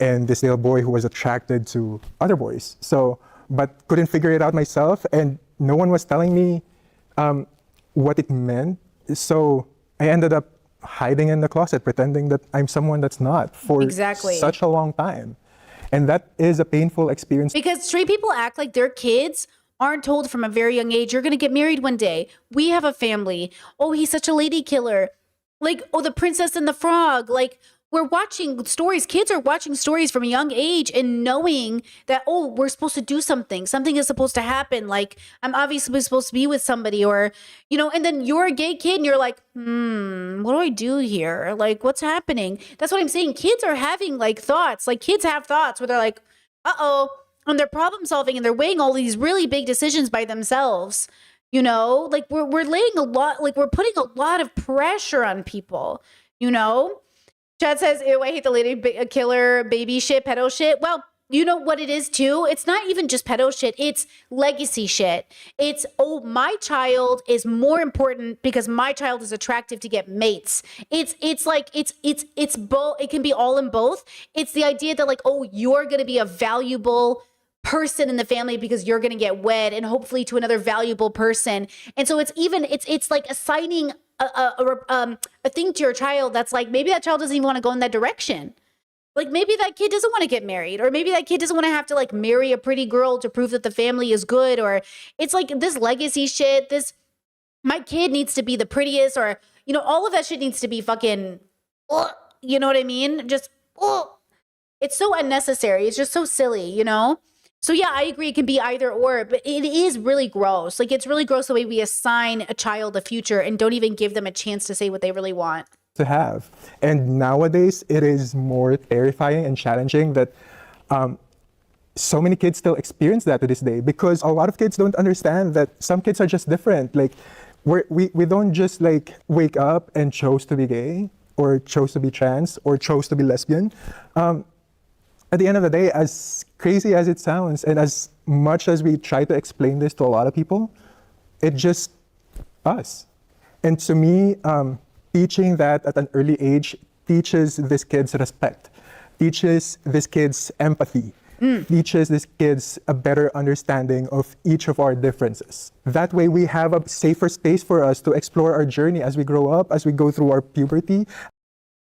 And this little boy who was attracted to other boys. So, but couldn't figure it out myself, and no one was telling me what it meant. So I ended up hiding in the closet, pretending that I'm someone that's not for such a long time. And that is a painful experience. Because straight people act like their kids aren't told from a very young age, you're going to get married one day. We have a family. Oh, he's such a lady killer. Like, oh, the Princess and the Frog. Like, we're watching stories. Kids are watching stories from a young age and knowing that, oh, we're supposed to do something. Something is supposed to happen. Like, I'm obviously supposed to be with somebody, or, you know, and then you're a gay kid and you're like, what do I do here? Like, what's happening? That's what I'm saying. Kids are having like thoughts. Like, kids have thoughts where they're like, uh-oh, and they're problem solving and they're weighing all these really big decisions by themselves. You know, like we're laying a lot, like we're putting a lot of pressure on people, you know? Chad says, ew, I hate the lady killer baby shit, pedo shit. Well, you know what it is too? It's not even just pedo shit. It's legacy shit. It's, oh, my child is more important because my child is attractive to get mates. It's both. It can be all in both. It's the idea that like, oh, you're going to be a valuable person in the family because you're going to get wed and hopefully to another valuable person. And so it's like assigning a thing to your child that's like, maybe that child doesn't even want to go in that direction. Like maybe that kid doesn't want to get married, or maybe that kid doesn't want to have to like marry a pretty girl to prove that the family is good. Or it's like this legacy shit, my kid needs to be the prettiest, or, you know, all of that shit needs to be fucking, you know what I mean? Just, it's so unnecessary. It's just so silly, you know? So yeah, I agree. It can be either or, but it is really gross. Like it's really gross the way we assign a child a future and don't even give them a chance to say what they really want to have. And nowadays it is more terrifying and challenging that so many kids still experience that to this day, because a lot of kids don't understand that some kids are just different. Like we don't just like wake up and chose to be gay or chose to be trans or chose to be lesbian. At the end of the day, as crazy as it sounds, and as much as we try to explain this to a lot of people, it's just us. And to me, teaching that at an early age teaches these kids respect, teaches these kids empathy, teaches these kids a better understanding of each of our differences. That way we have a safer space for us to explore our journey as we grow up, as we go through our puberty.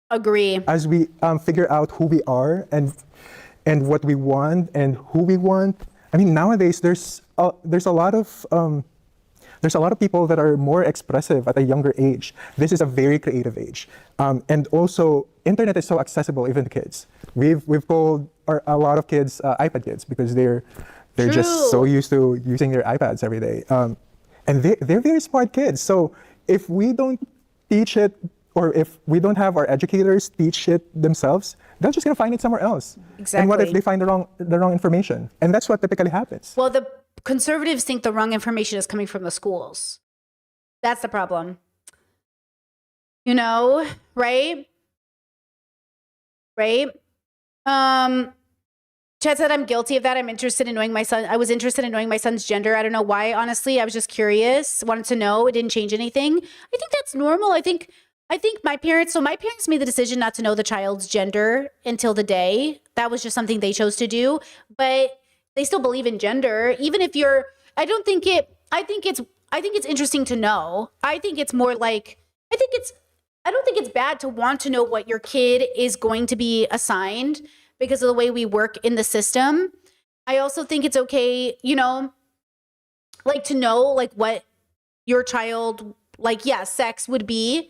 Agree. As we figure out who we are and what we want and who we want. I mean, nowadays there's a lot of people that are more expressive at a younger age. This is a very creative age, and also internet is so accessible even to kids. We've called a lot of kids iPad kids because they're just so used to using their iPads every day, and they're very smart kids. So if we don't teach it, or if we don't have our educators teach it themselves, they're just gonna find it somewhere else. Exactly. And what if they find the wrong information? And that's what typically happens. Well, the conservatives think the wrong information is coming from the schools. That's the problem. You know, right? Right? Chad said, I'm guilty of that. I was interested in knowing my son's gender. I don't know why, honestly. I was just curious, wanted to know. It didn't change anything. I think that's normal. I think my parents made the decision not to know the child's gender until the day. That was just something they chose to do. But they still believe in gender. Even if I think it's interesting to know. I think it's more like, I don't think it's bad to want to know what your kid is going to be assigned because of the way we work in the system. I also think it's okay, you know, like to know like what your child, like, yeah, sex would be,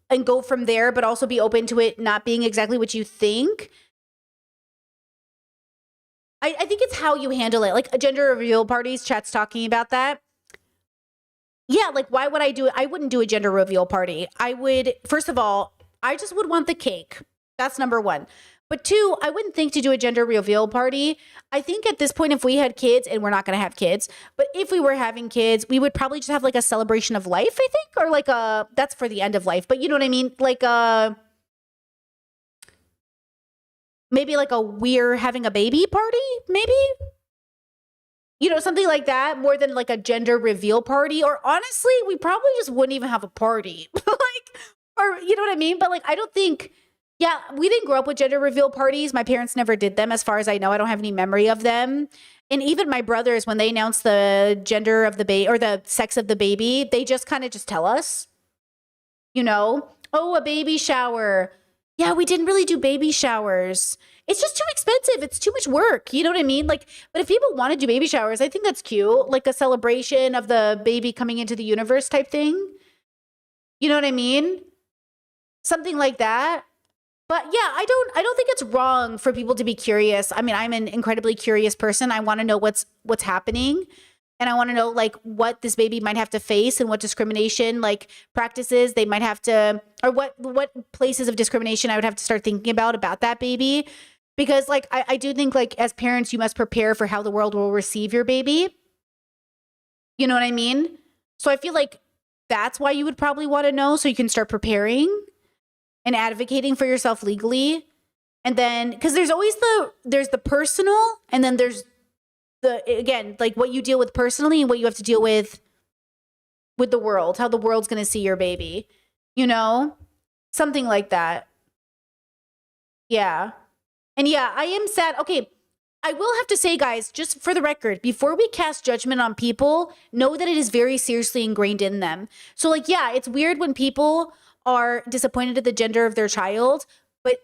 and go from there, but also be open to it not being exactly what you think. I think it's how you handle it. Like a gender reveal parties, chat's talking about that. Yeah, like why would I do it? I wouldn't do a gender reveal party. First of all, I just would want the cake. That's number one. But two, I wouldn't think to do a gender reveal party. I think at this point, if we had kids, and we're not going to have kids, but if we were having kids, we would probably just have like a celebration of life, I think, or like that's for the end of life. But you know what I mean? Like maybe like a we're having a baby party, maybe? You know, something like that, more than like a gender reveal party. Or honestly, we probably just wouldn't even have a party. Or you know what I mean? But like, I don't think, yeah, we didn't grow up with gender reveal parties. My parents never did them, as far as I know. I don't have any memory of them. And even my brothers, when they announce the gender of the baby or the sex of the baby, they just kind of just tell us, you know, oh, a baby shower. Yeah, we didn't really do baby showers. It's just too expensive. It's too much work. You know what I mean? Like, but if people want to do baby showers, I think that's cute. Like a celebration of the baby coming into the universe type thing. You know what I mean? Something like that. But yeah, I don't think it's wrong for people to be curious. I mean, I'm an incredibly curious person. I want to know what's happening. And I want to know like what this baby might have to face and what discrimination like practices they might have to, or what places of discrimination I would have to start thinking about that baby. Because like, I do think like as parents, you must prepare for how the world will receive your baby. You know what I mean? So I feel like that's why you would probably want to know, so you can start preparing and advocating for yourself legally. And then, because there's always there's the personal, and then there's again, like what you deal with personally and what you have to deal with the world, how the world's going to see your baby, you know, something like that. Yeah. And yeah, I am sad. Okay. I will have to say, guys, just for the record, before we cast judgment on people, know that it is very seriously ingrained in them. So like, yeah, it's weird when people are disappointed at the gender of their child, but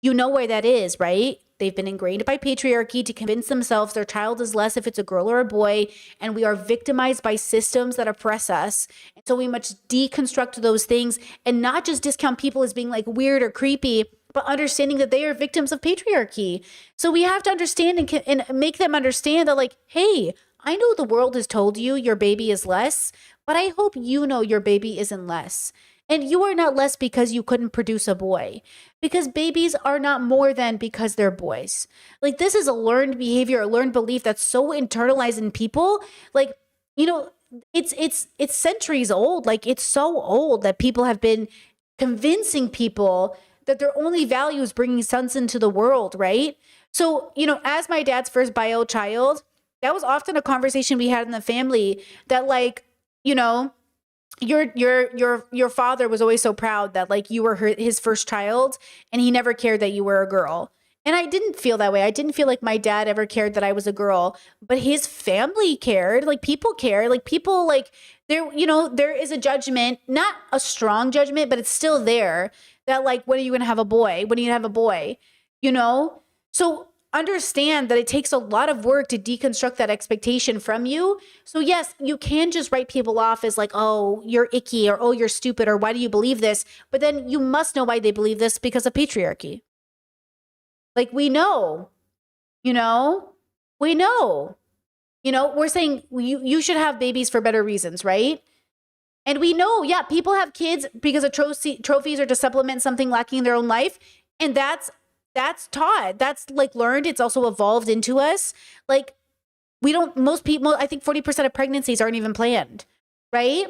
you know why that is, right? They've been ingrained by patriarchy to convince themselves their child is less if it's a girl or a boy, and we are victimized by systems that oppress us. And so we must deconstruct those things and not just discount people as being like weird or creepy, but understanding that they are victims of patriarchy. So we have to understand and make them understand that like, hey, I know the world has told you your baby is less, but I hope you know your baby isn't less. And you are not less because you couldn't produce a boy, because babies are not more than because they're boys. Like this is a learned behavior, a learned belief that's so internalized in people. Like, you know, it's centuries old. Like it's so old that people have been convincing people that their only value is bringing sons into the world, right? So, you know, as my dad's first bio child, that was often a conversation we had in the family that like, you know, your father was always so proud that like you were his first child, and he never cared that you were a girl. And I didn't feel that way. I didn't feel like my dad ever cared that I was a girl, but his family cared. Like people care. Like people like there, you know, there is a judgment, not a strong judgment, but it's still there that like, when are you going to have a boy? When are you going to have a boy? You know? So understand that it takes a lot of work to deconstruct that expectation from you. So yes, you can just write people off as like, oh, you're icky, or oh, you're stupid, or why do you believe this? But then you must know why they believe this, because of patriarchy. Like we know, you know, we're saying you should have babies for better reasons, right? And we know, yeah, people have kids because of trophies or to supplement something lacking in their own life. And that's taught. That's like learned. It's also evolved into us. Like most people, I think 40% of pregnancies aren't even planned, right?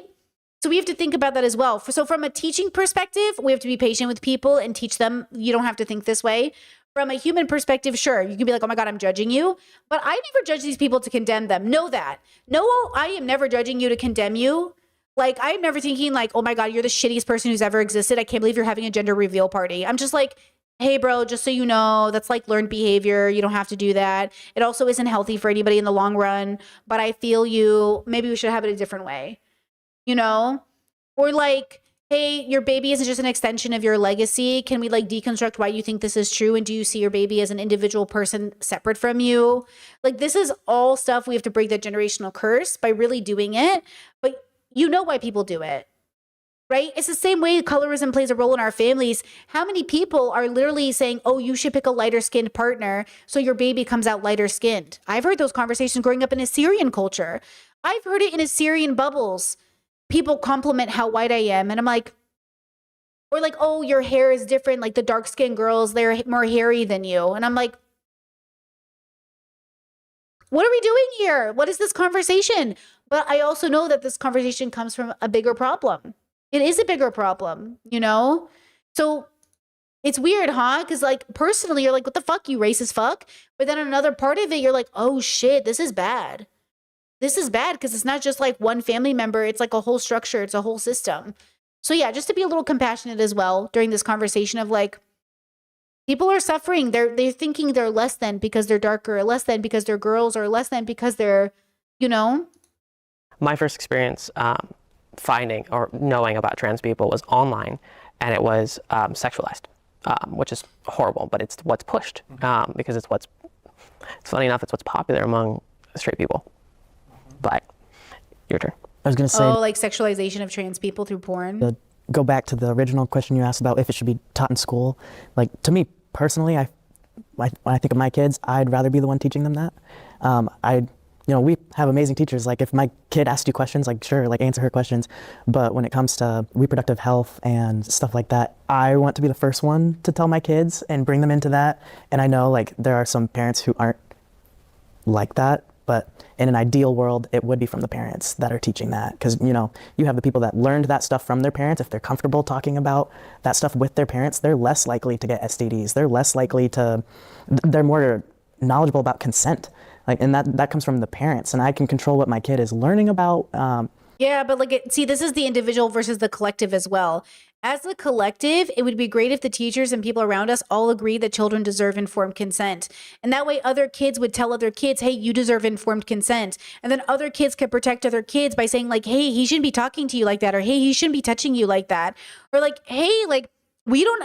So we have to think about that as well. So from a teaching perspective, we have to be patient with people and teach them, you don't have to think this way. From a human perspective, sure, you can be like, oh my God, I'm judging you. But I never judge these people to condemn them. Know that. No, I am never judging you to condemn you. Like, I'm never thinking like, oh my God, you're the shittiest person who's ever existed. I can't believe you're having a gender reveal party. I'm just like, hey, bro, just so you know, that's like learned behavior. You don't have to do that. It also isn't healthy for anybody in the long run. But I feel you. Maybe we should have it a different way, you know? Or like, hey, your baby isn't just an extension of your legacy. Can we like deconstruct why you think this is true? And do you see your baby as an individual person separate from you? Like, this is all stuff we have to break that generational curse by really doing it. But you know why people do it, right? It's the same way colorism plays a role in our families. How many people are literally saying, oh, you should pick a lighter skinned partner so your baby comes out lighter skinned? I've heard those conversations growing up in Assyrian culture. I've heard it in Assyrian bubbles. People compliment how white I am. And I'm like, or like, oh, your hair is different. Like the dark skinned girls, they're more hairy than you. And I'm like, what are we doing here? What is this conversation? But I also know that this conversation comes from a bigger problem. It is a bigger problem, you know? So It's weird, huh? Because like personally, you're like, what the fuck, you racist fuck? But then another part of it, you're like, oh shit, this is bad. This is bad because it's not just like one family member. It's like a whole structure. It's a whole system. So yeah, just to be a little compassionate as well during this conversation of like, people are suffering. They're thinking they're less than because they're darker, or less than because they're girls, or less than because they're, you know. My first experience finding or knowing about trans people was online, and it was sexualized, which is horrible, but it's what's pushed because it's funny enough, it's what's popular among straight people. But your turn. I was going to say, like sexualization of trans people through porn. to go back to the original question you asked about if it should be taught in school. Like, to me personally, when I think of my kids, I'd rather be the one teaching them that. We have amazing teachers. Like, if my kid asks you questions, like, sure, like, answer her questions. But when it comes to reproductive health and stuff like that, I want to be the first one to tell my kids and bring them into that. And I know, like, there are some parents who aren't like that. But in an ideal world, it would be from the parents that are teaching that. Because, you have the people that learned that stuff from their parents. If they're comfortable talking about that stuff with their parents, they're less likely to get STDs. They're more knowledgeable about consent. Like, and that comes from the parents. And I can control what my kid is learning about. Yeah, but see, this is the individual versus the collective as well. As a collective, it would be great if the teachers and people around us all agree that children deserve informed consent. And that way other kids would tell other kids, hey, you deserve informed consent. And then other kids could protect other kids by saying like, hey, he shouldn't be talking to you like that. Or, hey, he shouldn't be touching you like that. Or like, hey, like,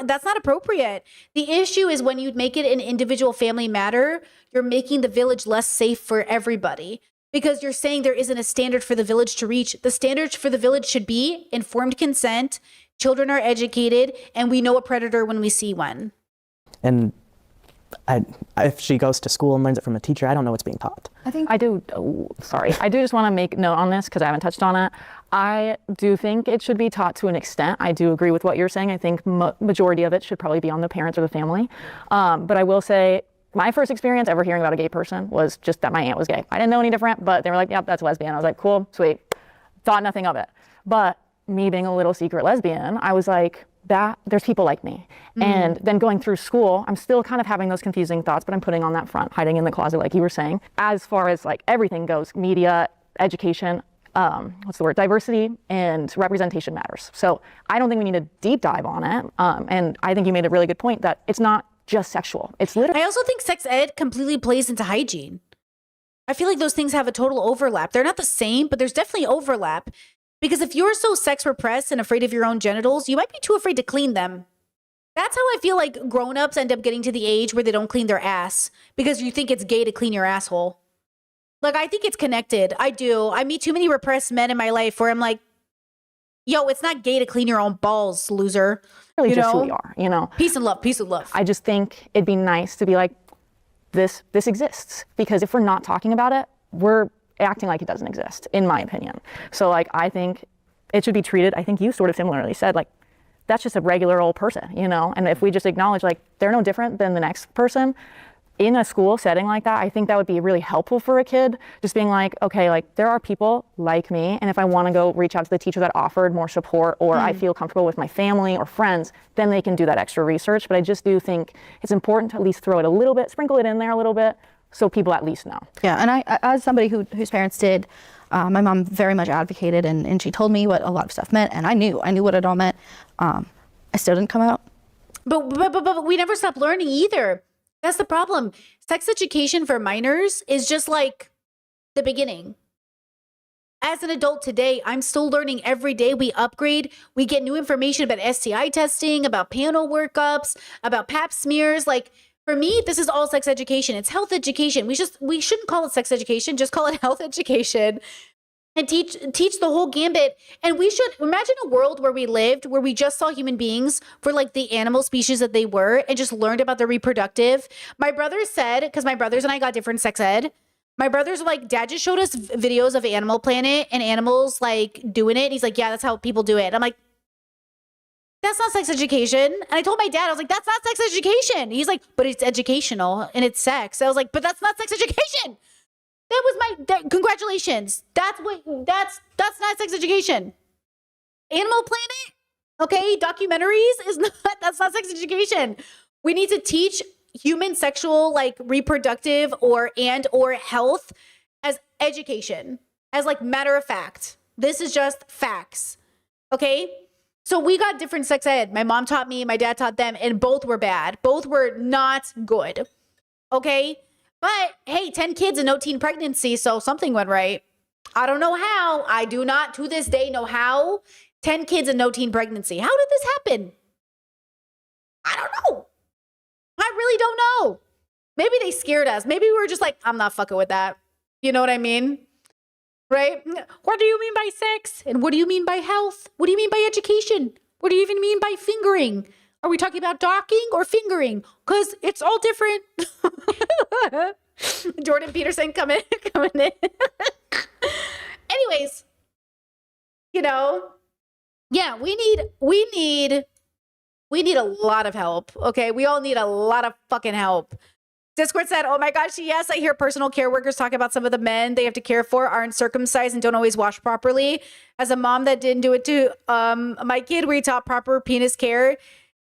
that's not appropriate. The issue is when you make it an individual family matter, you're making the village less safe for everybody. Because you're saying there isn't a standard for the village to reach. The standards for the village should be informed consent, children are educated, and we know a predator when we see one. And if she goes to school and learns it from a teacher, I don't know what's being taught. I do just want to make note on this because I haven't touched on it. I do think it should be taught to an extent. I do agree with what you're saying. I think majority of it should probably be on the parents or the family. But I will say, my first experience ever hearing about a gay person was just that my aunt was gay. I didn't know any different, but they were like, yep, that's a lesbian. I was like, cool, sweet. Thought nothing of it. But me being a little secret lesbian, I was like, there's people like me. Mm-hmm. And then going through school, I'm still kind of having those confusing thoughts, but I'm putting on that front, hiding in the closet like you were saying. As far as like everything goes, media, education, diversity and representation matters. So I don't think we need a deep dive on it. And I think you made a really good point that it's not just sexual. It's literally. I also think sex ed completely plays into hygiene. I feel like those things have a total overlap. They're not the same, but there's definitely overlap. Because if you're so sex repressed and afraid of your own genitals, you might be too afraid to clean them. That's how I feel like grown-ups end up getting to the age where they don't clean their ass because you think it's gay to clean your asshole. Like, I think it's connected. I do. I meet too many repressed men in my life where I'm like, yo, it's not gay to clean your own balls, loser. Really just who we are, Peace and love, peace and love. I just think it'd be nice to be like, this exists. Because if we're not talking about it, we're acting like it doesn't exist, in my opinion. So like, I think it should be treated, I think you sort of similarly said, like, that's just a regular old person, And if we just acknowledge like, they're no different than the next person, in a school setting like that, I think that would be really helpful for a kid. Just being like, okay, like there are people like me. And if I want to go reach out to the teacher that offered more support or I feel comfortable with my family or friends, then they can do that extra research. But I just do think it's important to at least throw it a little bit, sprinkle it in there a little bit so people at least know. Yeah, and I as somebody whose parents did, my mom very much advocated and she told me what a lot of stuff meant. And I knew what it all meant. I still didn't come out. But we never stopped learning either. That's the problem. Sex education for minors is just like the beginning. As an adult today, I'm still learning every day. We upgrade. We get new information about STI testing, about panel workups, about pap smears. Like, for me, this is all sex education. It's health education. We shouldn't call it sex education. Just call it health education. And teach the whole gambit. And we should imagine a world where we lived, where we just saw human beings for like the animal species that they were and just learned about the reproductive. My brother said, because my brothers and I got different sex ed, my brothers were like, Dad just showed us videos of Animal Planet and animals like doing it. And he's like, yeah, that's how people do it. I'm like, that's not sex education. And I told my dad, I was like, that's not sex education. He's like, but it's educational and it's sex. I was like, but that's not sex education. That was congratulations. That's not sex education. Animal Planet Okay, documentaries is not, that's not sex education. We need to teach human sexual, like reproductive or health as education, as like matter of fact. This is just facts. Okay? So we got different sex ed. My mom taught me, my dad taught them, and both were bad. Both were not good. Okay? But hey, 10 kids and no teen pregnancy, so something went right. I don't know how. I do not to this day know how. 10 kids and no teen pregnancy. How did this happen? I don't know. I really don't know. Maybe they scared us. Maybe we were just like, I'm not fucking with that. You know what I mean? Right? What do you mean by sex? And what do you mean by health? What do you mean by education? What do you even mean by fingering? Are we talking about docking or fingering? Because it's all different. Jordan Peterson coming in. Anyways, you know, yeah, we need a lot of help. Okay, we all need a lot of fucking help. Discord said, oh my gosh, yes, I hear personal care workers talk about some of the men they have to care for aren't circumcised and don't always wash properly. As a mom that didn't do it to my kid, we taught proper penis care.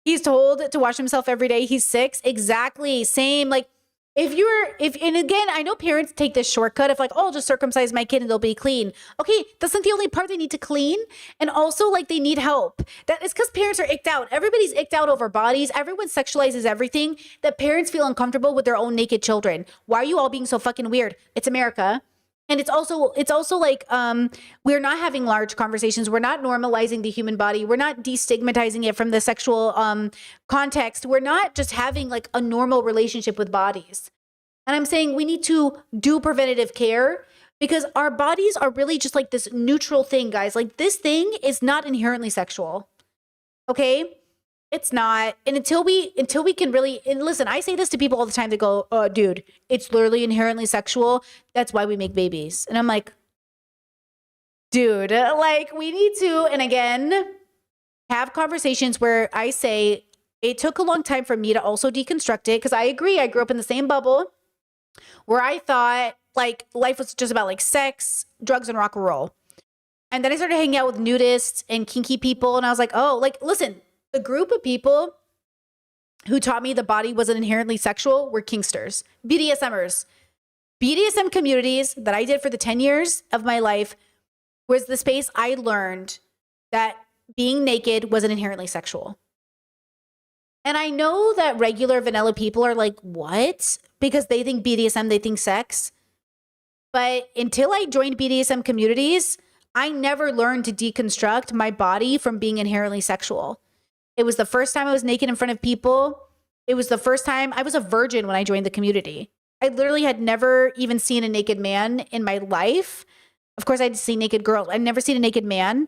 He's told to wash himself every day. He's 6. Exactly. Same. Like, and again, I know parents take this shortcut of like, oh, I'll just circumcise my kid and they'll be clean. Okay, that's not the only part they need to clean. And also, like, they need help. That is because parents are icked out. Everybody's icked out over bodies. Everyone sexualizes everything. That parents feel uncomfortable with their own naked children. Why are you all being so fucking weird? It's America. And it's also like we're not having large conversations. We're not normalizing the human body. We're not destigmatizing it from the sexual context. We're not just having like a normal relationship with bodies. And I'm saying we need to do preventative care because our bodies are really just like this neutral thing, guys. Like this thing is not inherently sexual. Okay? It's not. And until we can really, and listen, I say this to people all the time that go, dude, it's literally inherently sexual. That's why we make babies. And I'm like, dude, like we need to, and again, have conversations where I say it took a long time for me to also deconstruct it. Cause I agree. I grew up in the same bubble where I thought like life was just about like sex, drugs, and rock and roll. And then I started hanging out with nudists and kinky people. And I was like, oh, like, listen, the group of people who taught me the body wasn't inherently sexual were kinksters, BDSMers. BDSM communities that I did for the 10 years of my life was the space I learned that being naked wasn't inherently sexual. And I know that regular vanilla people are like, what? Because they think BDSM, they think sex. But until I joined BDSM communities, I never learned to deconstruct my body from being inherently sexual. It was the first time I was naked in front of people. It was the first time I was a virgin when I joined the community. I literally had never even seen a naked man in my life. Of course, I'd seen naked girls. I'd never seen a naked man.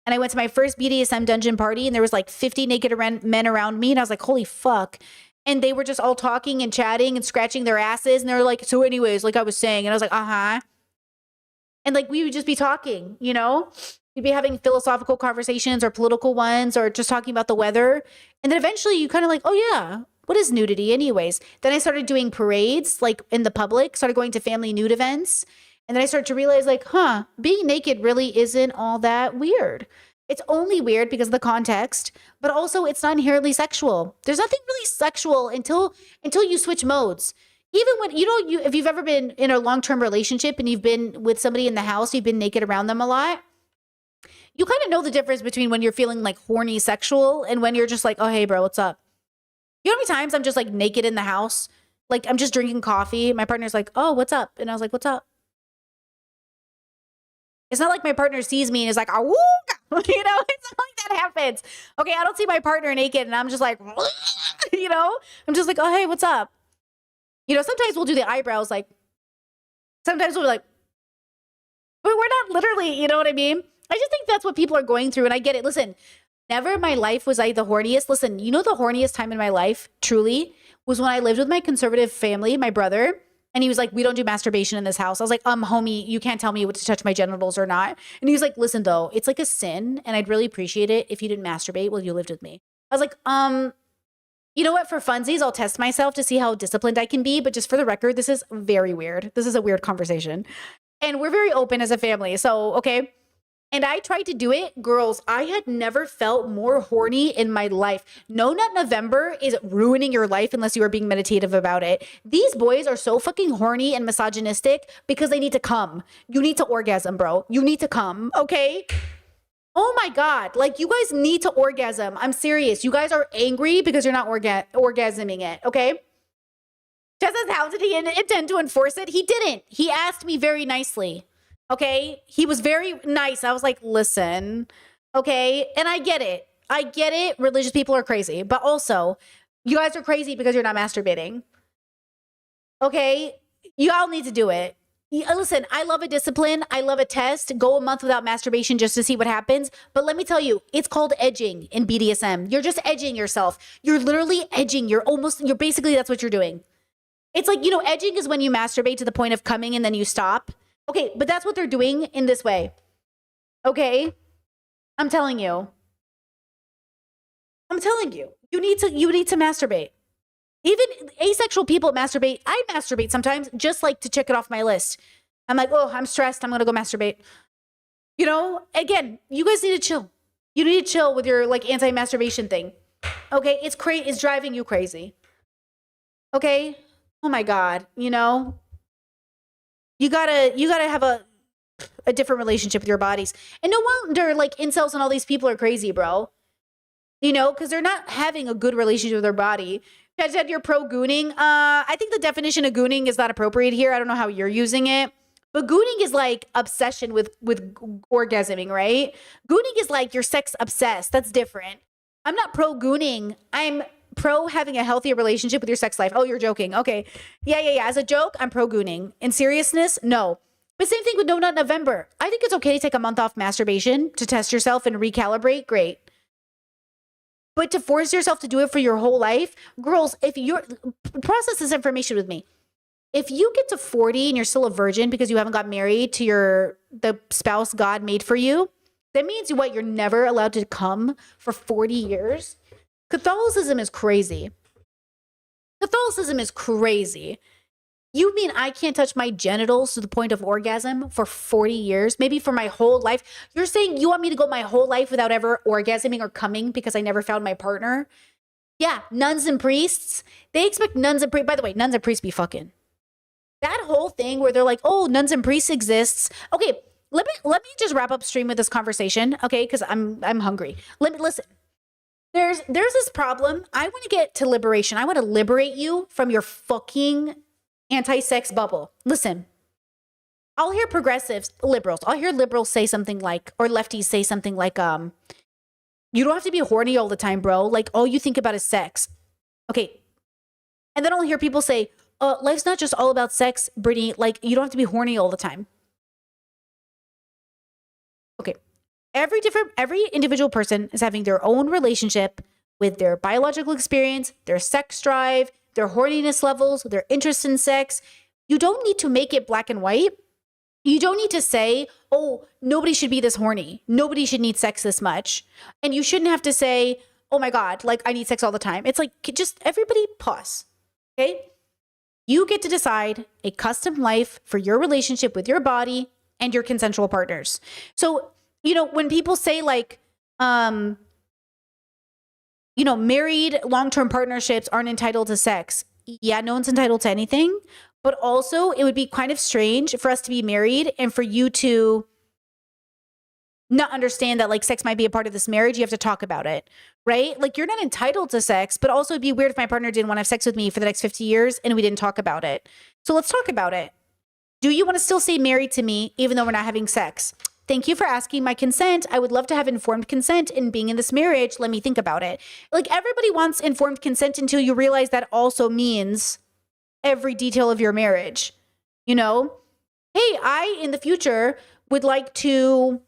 And I went to my first BDSM dungeon party and there was like 50 naked men around me. And I was like, holy fuck. And they were just all talking and chatting and scratching their asses. And they were like, so anyways, like I was saying. And I was like, uh-huh. And like, we would just be talking, you know? We'd be having philosophical conversations or political ones or just talking about the weather. And then eventually you kind of like, oh yeah, what is nudity anyways? Then I started doing parades like in the public, started going to family nude events. And then I started to realize like, being naked really isn't all that weird. It's only weird because of the context, but also it's not inherently sexual. There's nothing really sexual until you switch modes. Even when, if you've ever been in a long-term relationship and you've been with somebody in the house, you've been naked around them a lot. You kind of know the difference between when you're feeling like horny sexual and when you're just like, oh, hey, bro, what's up? You know how many times I'm just like naked in the house? Like I'm just drinking coffee. My partner's like, oh, what's up? And I was like, what's up? It's not like my partner sees me and is like, oh, you know, it's not like that happens. Okay, I don't see my partner naked and I'm just like, you know, I'm just like, oh, hey, what's up? You know, sometimes we'll do the eyebrows like, sometimes we'll be like, but we're not literally, you know what I mean? I just think that's what people are going through. And I get it. Listen, never in my life was I the horniest. Listen, you know, the horniest time in my life truly was when I lived with my conservative family, my brother. And he was like, we don't do masturbation in this house. I was like, homie, you can't tell me what to touch my genitals or not. And he was like, listen, though, it's like a sin. And I'd really appreciate it if you didn't masturbate while you lived with me. I was like, you know what? For funsies, I'll test myself to see how disciplined I can be. But just for the record, this is very weird. This is a weird conversation. And we're very open as a family. So, okay. and I tried to do it, girls, I had never felt more horny in my life. No Nut November is ruining your life unless you are being meditative about it. These boys are so fucking horny and misogynistic because they need to come. You need to orgasm, bro. You need to come, okay? Oh my God, like you guys need to orgasm. I'm serious. You guys are angry because you're not orgasming it, okay? Just as how did he intend to enforce it? He didn't. He asked me very nicely. Okay, he was very nice. I was like, listen, okay, and I get it. I get it. Religious people are crazy, but also, you guys are crazy because you're not masturbating. Okay, you all need to do it. Listen, I love a discipline. I love a test. Go a month without masturbation just to see what happens. But let me tell you, it's called edging in BDSM. You're just edging yourself. You're literally edging. You're basically, that's what you're doing. It's like, edging is when you masturbate to the point of coming and then you stop. Okay, but that's what they're doing in this way. Okay? I'm telling you. You need to masturbate. Even asexual people masturbate. I masturbate sometimes just like to check it off my list. I'm like, oh, I'm stressed. I'm going to go masturbate. Again, you guys need to chill. You need to chill with your like anti-masturbation thing. Okay? It's driving you crazy. Okay? Oh my God, You gotta have a different relationship with your bodies. And no wonder like incels and all these people are crazy, bro. Because they're not having a good relationship with their body. You said you're pro-gooning. I think the definition of gooning is not appropriate here. I don't know how you're using it. But gooning is like obsession with orgasming, right? Gooning is like you're sex obsessed. That's different. I'm not pro-gooning. I'm pro having a healthy relationship with your sex life. Oh, you're joking. Okay. Yeah. As a joke, I'm pro-gooning. In seriousness, no. But same thing with No Nut November. I think it's okay to take a month off masturbation to test yourself and recalibrate. Great. But to force yourself to do it for your whole life, girls, process this information with me. If you get to 40 and you're still a virgin because you haven't got married to the spouse God made for you, that means you're never allowed to come for 40 years. Catholicism is crazy. You mean I can't touch my genitals to the point of orgasm for 40 years? Maybe for my whole life? You're saying you want me to go my whole life without ever orgasming or coming because I never found my partner? Yeah, nuns and priests. They expect nuns and priests. By the way, nuns and priests be fucking. That whole thing where they're like, oh, nuns and priests exists. Okay, let me just wrap up stream with this conversation, okay? Because I'm hungry. Listen. There's this problem. I want to get to liberation. I want to liberate you from your fucking anti-sex bubble. Listen, I'll hear liberals. I'll hear liberals say something like, or lefties say something like, you don't have to be horny all the time, bro. Like, all you think about is sex. Okay. And then I'll hear people say, life's not just all about sex, Brittany. Like, you don't have to be horny all the time. Okay. Every individual person is having their own relationship with their biological experience, their sex drive, their horniness levels, their interest in sex. You don't need to make it black and white. You don't need to say, oh, nobody should be this horny. Nobody should need sex this much. And you shouldn't have to say, oh my God, like I need sex all the time. It's like, just everybody pause, okay? You get to decide a custom life for your relationship with your body and your consensual partners. So, when people say like, married long-term partnerships aren't entitled to sex. Yeah, no one's entitled to anything. But also it would be kind of strange for us to be married and for you to not understand that like sex might be a part of this marriage. You have to talk about it, right? Like you're not entitled to sex, but also it'd be weird if my partner didn't want to have sex with me for the next 50 years and we didn't talk about it. So let's talk about it. Do you want to still stay married to me even though we're not having sex? Thank you for asking my consent. I would love to have informed consent in being in this marriage. Let me think about it. Like everybody wants informed consent until you realize that also means every detail of your marriage. Hey, I, in the future, would like to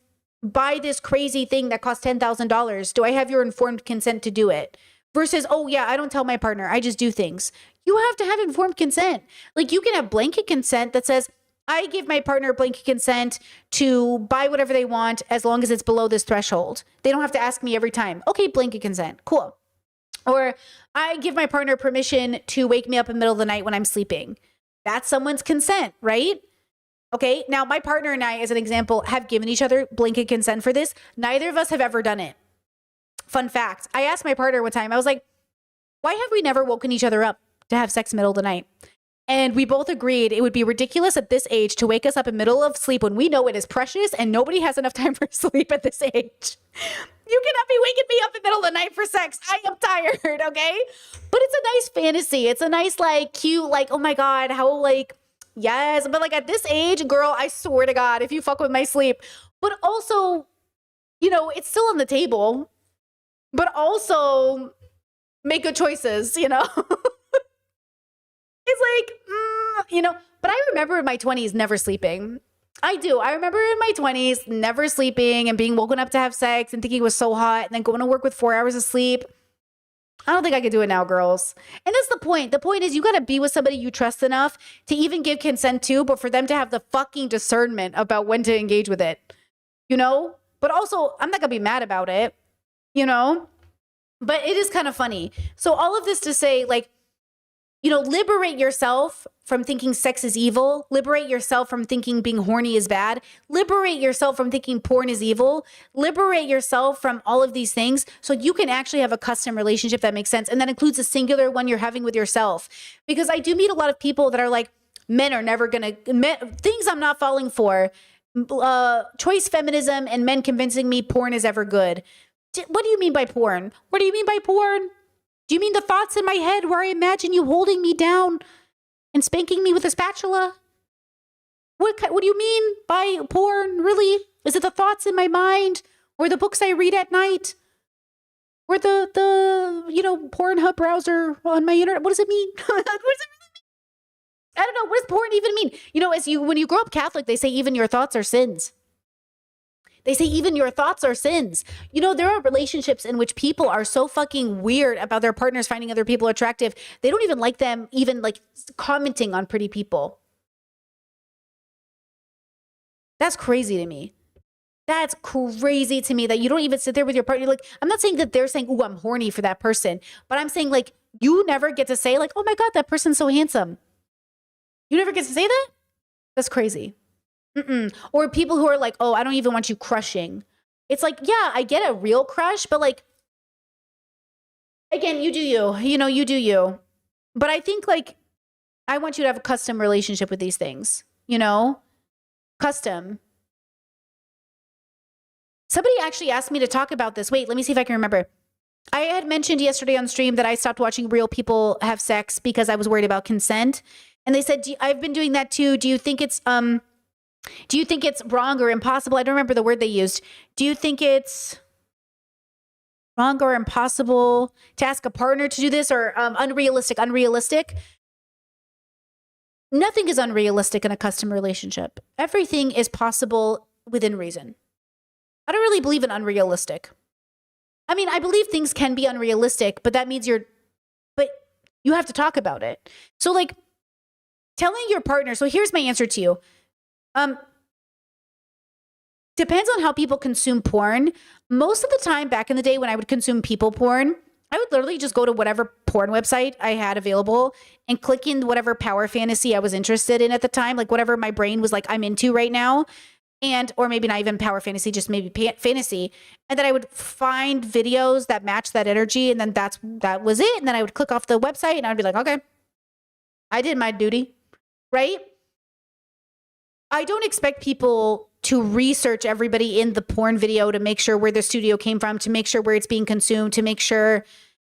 buy this crazy thing that costs $10,000. Do I have your informed consent to do it? Versus, oh yeah, I don't tell my partner. I just do things. You have to have informed consent. Like you can have blanket consent that says, I give my partner blanket consent to buy whatever they want as long as it's below this threshold. They don't have to ask me every time. Okay, blanket consent. Cool. Or I give my partner permission to wake me up in the middle of the night when I'm sleeping. That's someone's consent, right? Okay, now my partner and I, as an example, have given each other blanket consent for this. Neither of us have ever done it. Fun fact, I asked my partner one time, I was like, why have we never woken each other up to have sex middle of the night? And we both agreed it would be ridiculous at this age to wake us up in the middle of sleep when we know it is precious and nobody has enough time for sleep at this age. You cannot be waking me up in the middle of the night for sex. I am tired, okay? But it's a nice fantasy. It's a nice, like, cute, like, oh my God, how, like, yes. But, like, at this age, girl, I swear to God, if you fuck with my sleep. But also, you know, it's still on the table. But also, make good choices, you know? It's like, you know, but I remember in my 20s never sleeping. I do. I remember in my 20s never sleeping and being woken up to have sex and thinking it was so hot and then going to work with 4 hours of sleep. I don't think I could do it now, girls. And that's the point. The point is you got to be with somebody you trust enough to even give consent to, but for them to have the fucking discernment about when to engage with it, you know? But also, I'm not going to be mad about it, you know? But it is kind of funny. So all of this to say, like, you know, liberate yourself from thinking sex is evil. Liberate yourself from thinking being horny is bad. Liberate yourself from thinking porn is evil. Liberate yourself from all of these things so you can actually have a custom relationship that makes sense. And that includes a singular one you're having with yourself. Because I do meet a lot of people that are like, men are never going to, things I'm not falling for. Choice feminism and men convincing me porn is ever good. What do you mean by porn? What do you mean by porn? Do you mean the thoughts in my head where I imagine you holding me down and spanking me with a spatula? What do you mean by porn, really? Is it the thoughts in my mind or the books I read at night or the you know, Pornhub browser on my internet? What does it mean? What does it really mean? I don't know. What does porn even mean? You know, when you grow up Catholic, they say even your thoughts are sins. They say even your thoughts are sins. You know, there are relationships in which people are so fucking weird about their partners finding other people attractive. They don't even like them even like commenting on pretty people. That's crazy to me. That's crazy to me that you don't even sit there with your partner. Like, I'm not saying that they're saying, "Ooh, I'm horny for that person," but I'm saying like you never get to say like, "Oh my God, that person's so handsome." You never get to say that? That's crazy. Or people who are like, oh, I don't even want you crushing. It's like, yeah, I get a real crush, but like, again, you do you. You know, you do you. But I think like, I want you to have a custom relationship with these things, you know? Custom. Somebody actually asked me to talk about this. Wait, let me see if I can remember. I had mentioned yesterday on stream that I stopped watching real people have sex because I was worried about consent. And they said, I've been doing that too. Do you think it's wrong or impossible? I don't remember the word they used. Do you think it's wrong or impossible to ask a partner to do this or unrealistic? Nothing is unrealistic in a custom relationship. Everything is possible within reason. I don't really believe in unrealistic. I mean, I believe things can be unrealistic, but that means but you have to talk about it. So like telling your partner, so here's my answer to you. Depends on how people consume porn. Most of the time back in the day when I would consume people porn, I would literally just go to whatever porn website I had available and click in whatever power fantasy I was interested in at the time, like whatever my brain was like, I'm into right now. Or maybe not even power fantasy, just maybe fantasy. And then I would find videos that match that energy. And then that was it. And then I would click off the website and I'd be like, okay, I did my duty, right? I don't expect people to research everybody in the porn video to make sure where the studio came from, to make sure where it's being consumed, to make sure.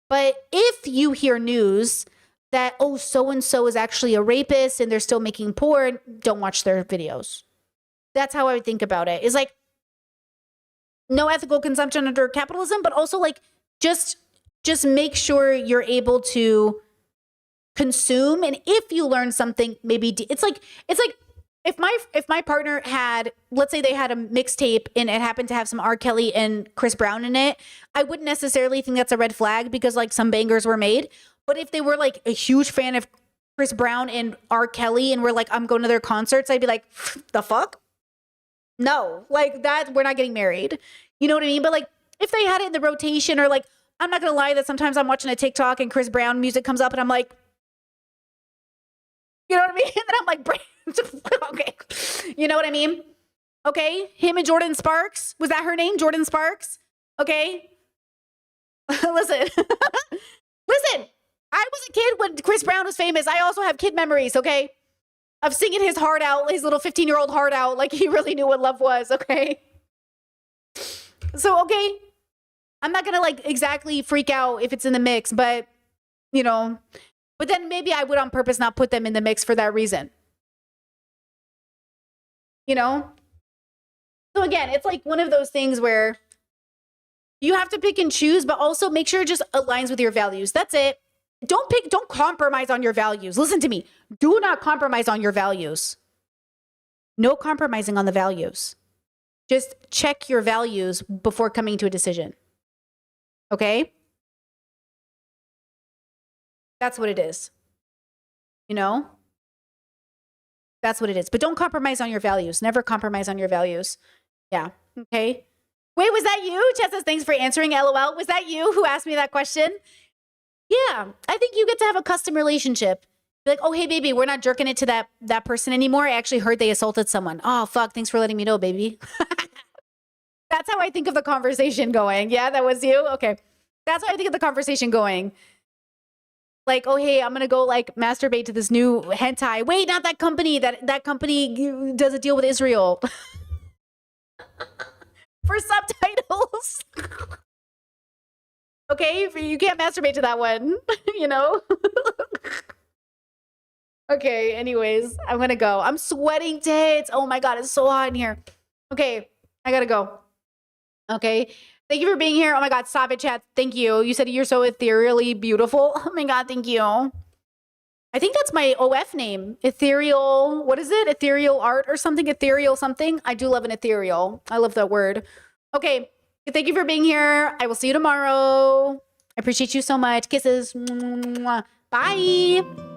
But if you hear news that, oh, so-and-so is actually a rapist and they're still making porn, don't watch their videos. That's how I would think about it. It's like no ethical consumption under capitalism, but also like just make sure you're able to consume. And if you learn something, maybe it's like if my partner had, let's say they had a mixtape and it happened to have some R. Kelly and Chris Brown in it, I wouldn't necessarily think that's a red flag because like some bangers were made. But if they were like a huge fan of Chris Brown and R. Kelly and were like, I'm going to their concerts, I'd be like, the fuck? No, like that, we're not getting married. You know what I mean? But like if they had it in the rotation, or like, I'm not going to lie that sometimes I'm watching a TikTok and Chris Brown music comes up and I'm like, you know what I mean? And then I'm like, okay. You know what I mean? Okay, him and Jordan Sparks. Was that her name? Jordan Sparks? Okay. Listen. Listen. I was a kid when Chris Brown was famous. I also have kid memories, okay? Of singing his heart out, his little 15-year-old heart out, like he really knew what love was, okay? So, okay, I'm not gonna like exactly freak out if it's in the mix, but, you know, but then maybe I would on purpose not put them in the mix for that reason. You know? So again, it's like one of those things where you have to pick and choose, but also make sure it just aligns with your values. That's it. Don't compromise on your values. Listen to me. Do not compromise on your values. No compromising on the values. Just check your values before coming to a decision. Okay? That's what it is. You know? That's what it is. But don't compromise on your values. Never compromise on your values. Yeah. Okay. Wait, was that you? Chess says, thanks for answering. LOL. Was that you who asked me that question? Yeah. I think you get to have a custom relationship. Be like, oh, hey, baby, we're not jerking it to that person anymore. I actually heard they assaulted someone. Oh, fuck. Thanks for letting me know, baby. That's how I think of the conversation going. Yeah, that was you? Okay. That's how I think of the conversation going. Like, oh, hey, I'm going to go like masturbate to this new hentai. Wait, not that company. That company does a deal with Israel. For subtitles. Okay, you can't masturbate to that one, you know? Okay, anyways, I'm gonna go. I'm sweating tits. Oh my God, it's so hot in here. Okay, I gotta go. Okay, thank you for being here. Oh my God, stop it, chat. Thank you. You said you're so ethereally beautiful. Oh my God, thank you. I think that's my OF name. Ethereal, what is it? Ethereal art or something? Ethereal something? I do love an ethereal. I love that word. Okay, thank you for being here. I will see you tomorrow. I appreciate you so much. Kisses. Bye.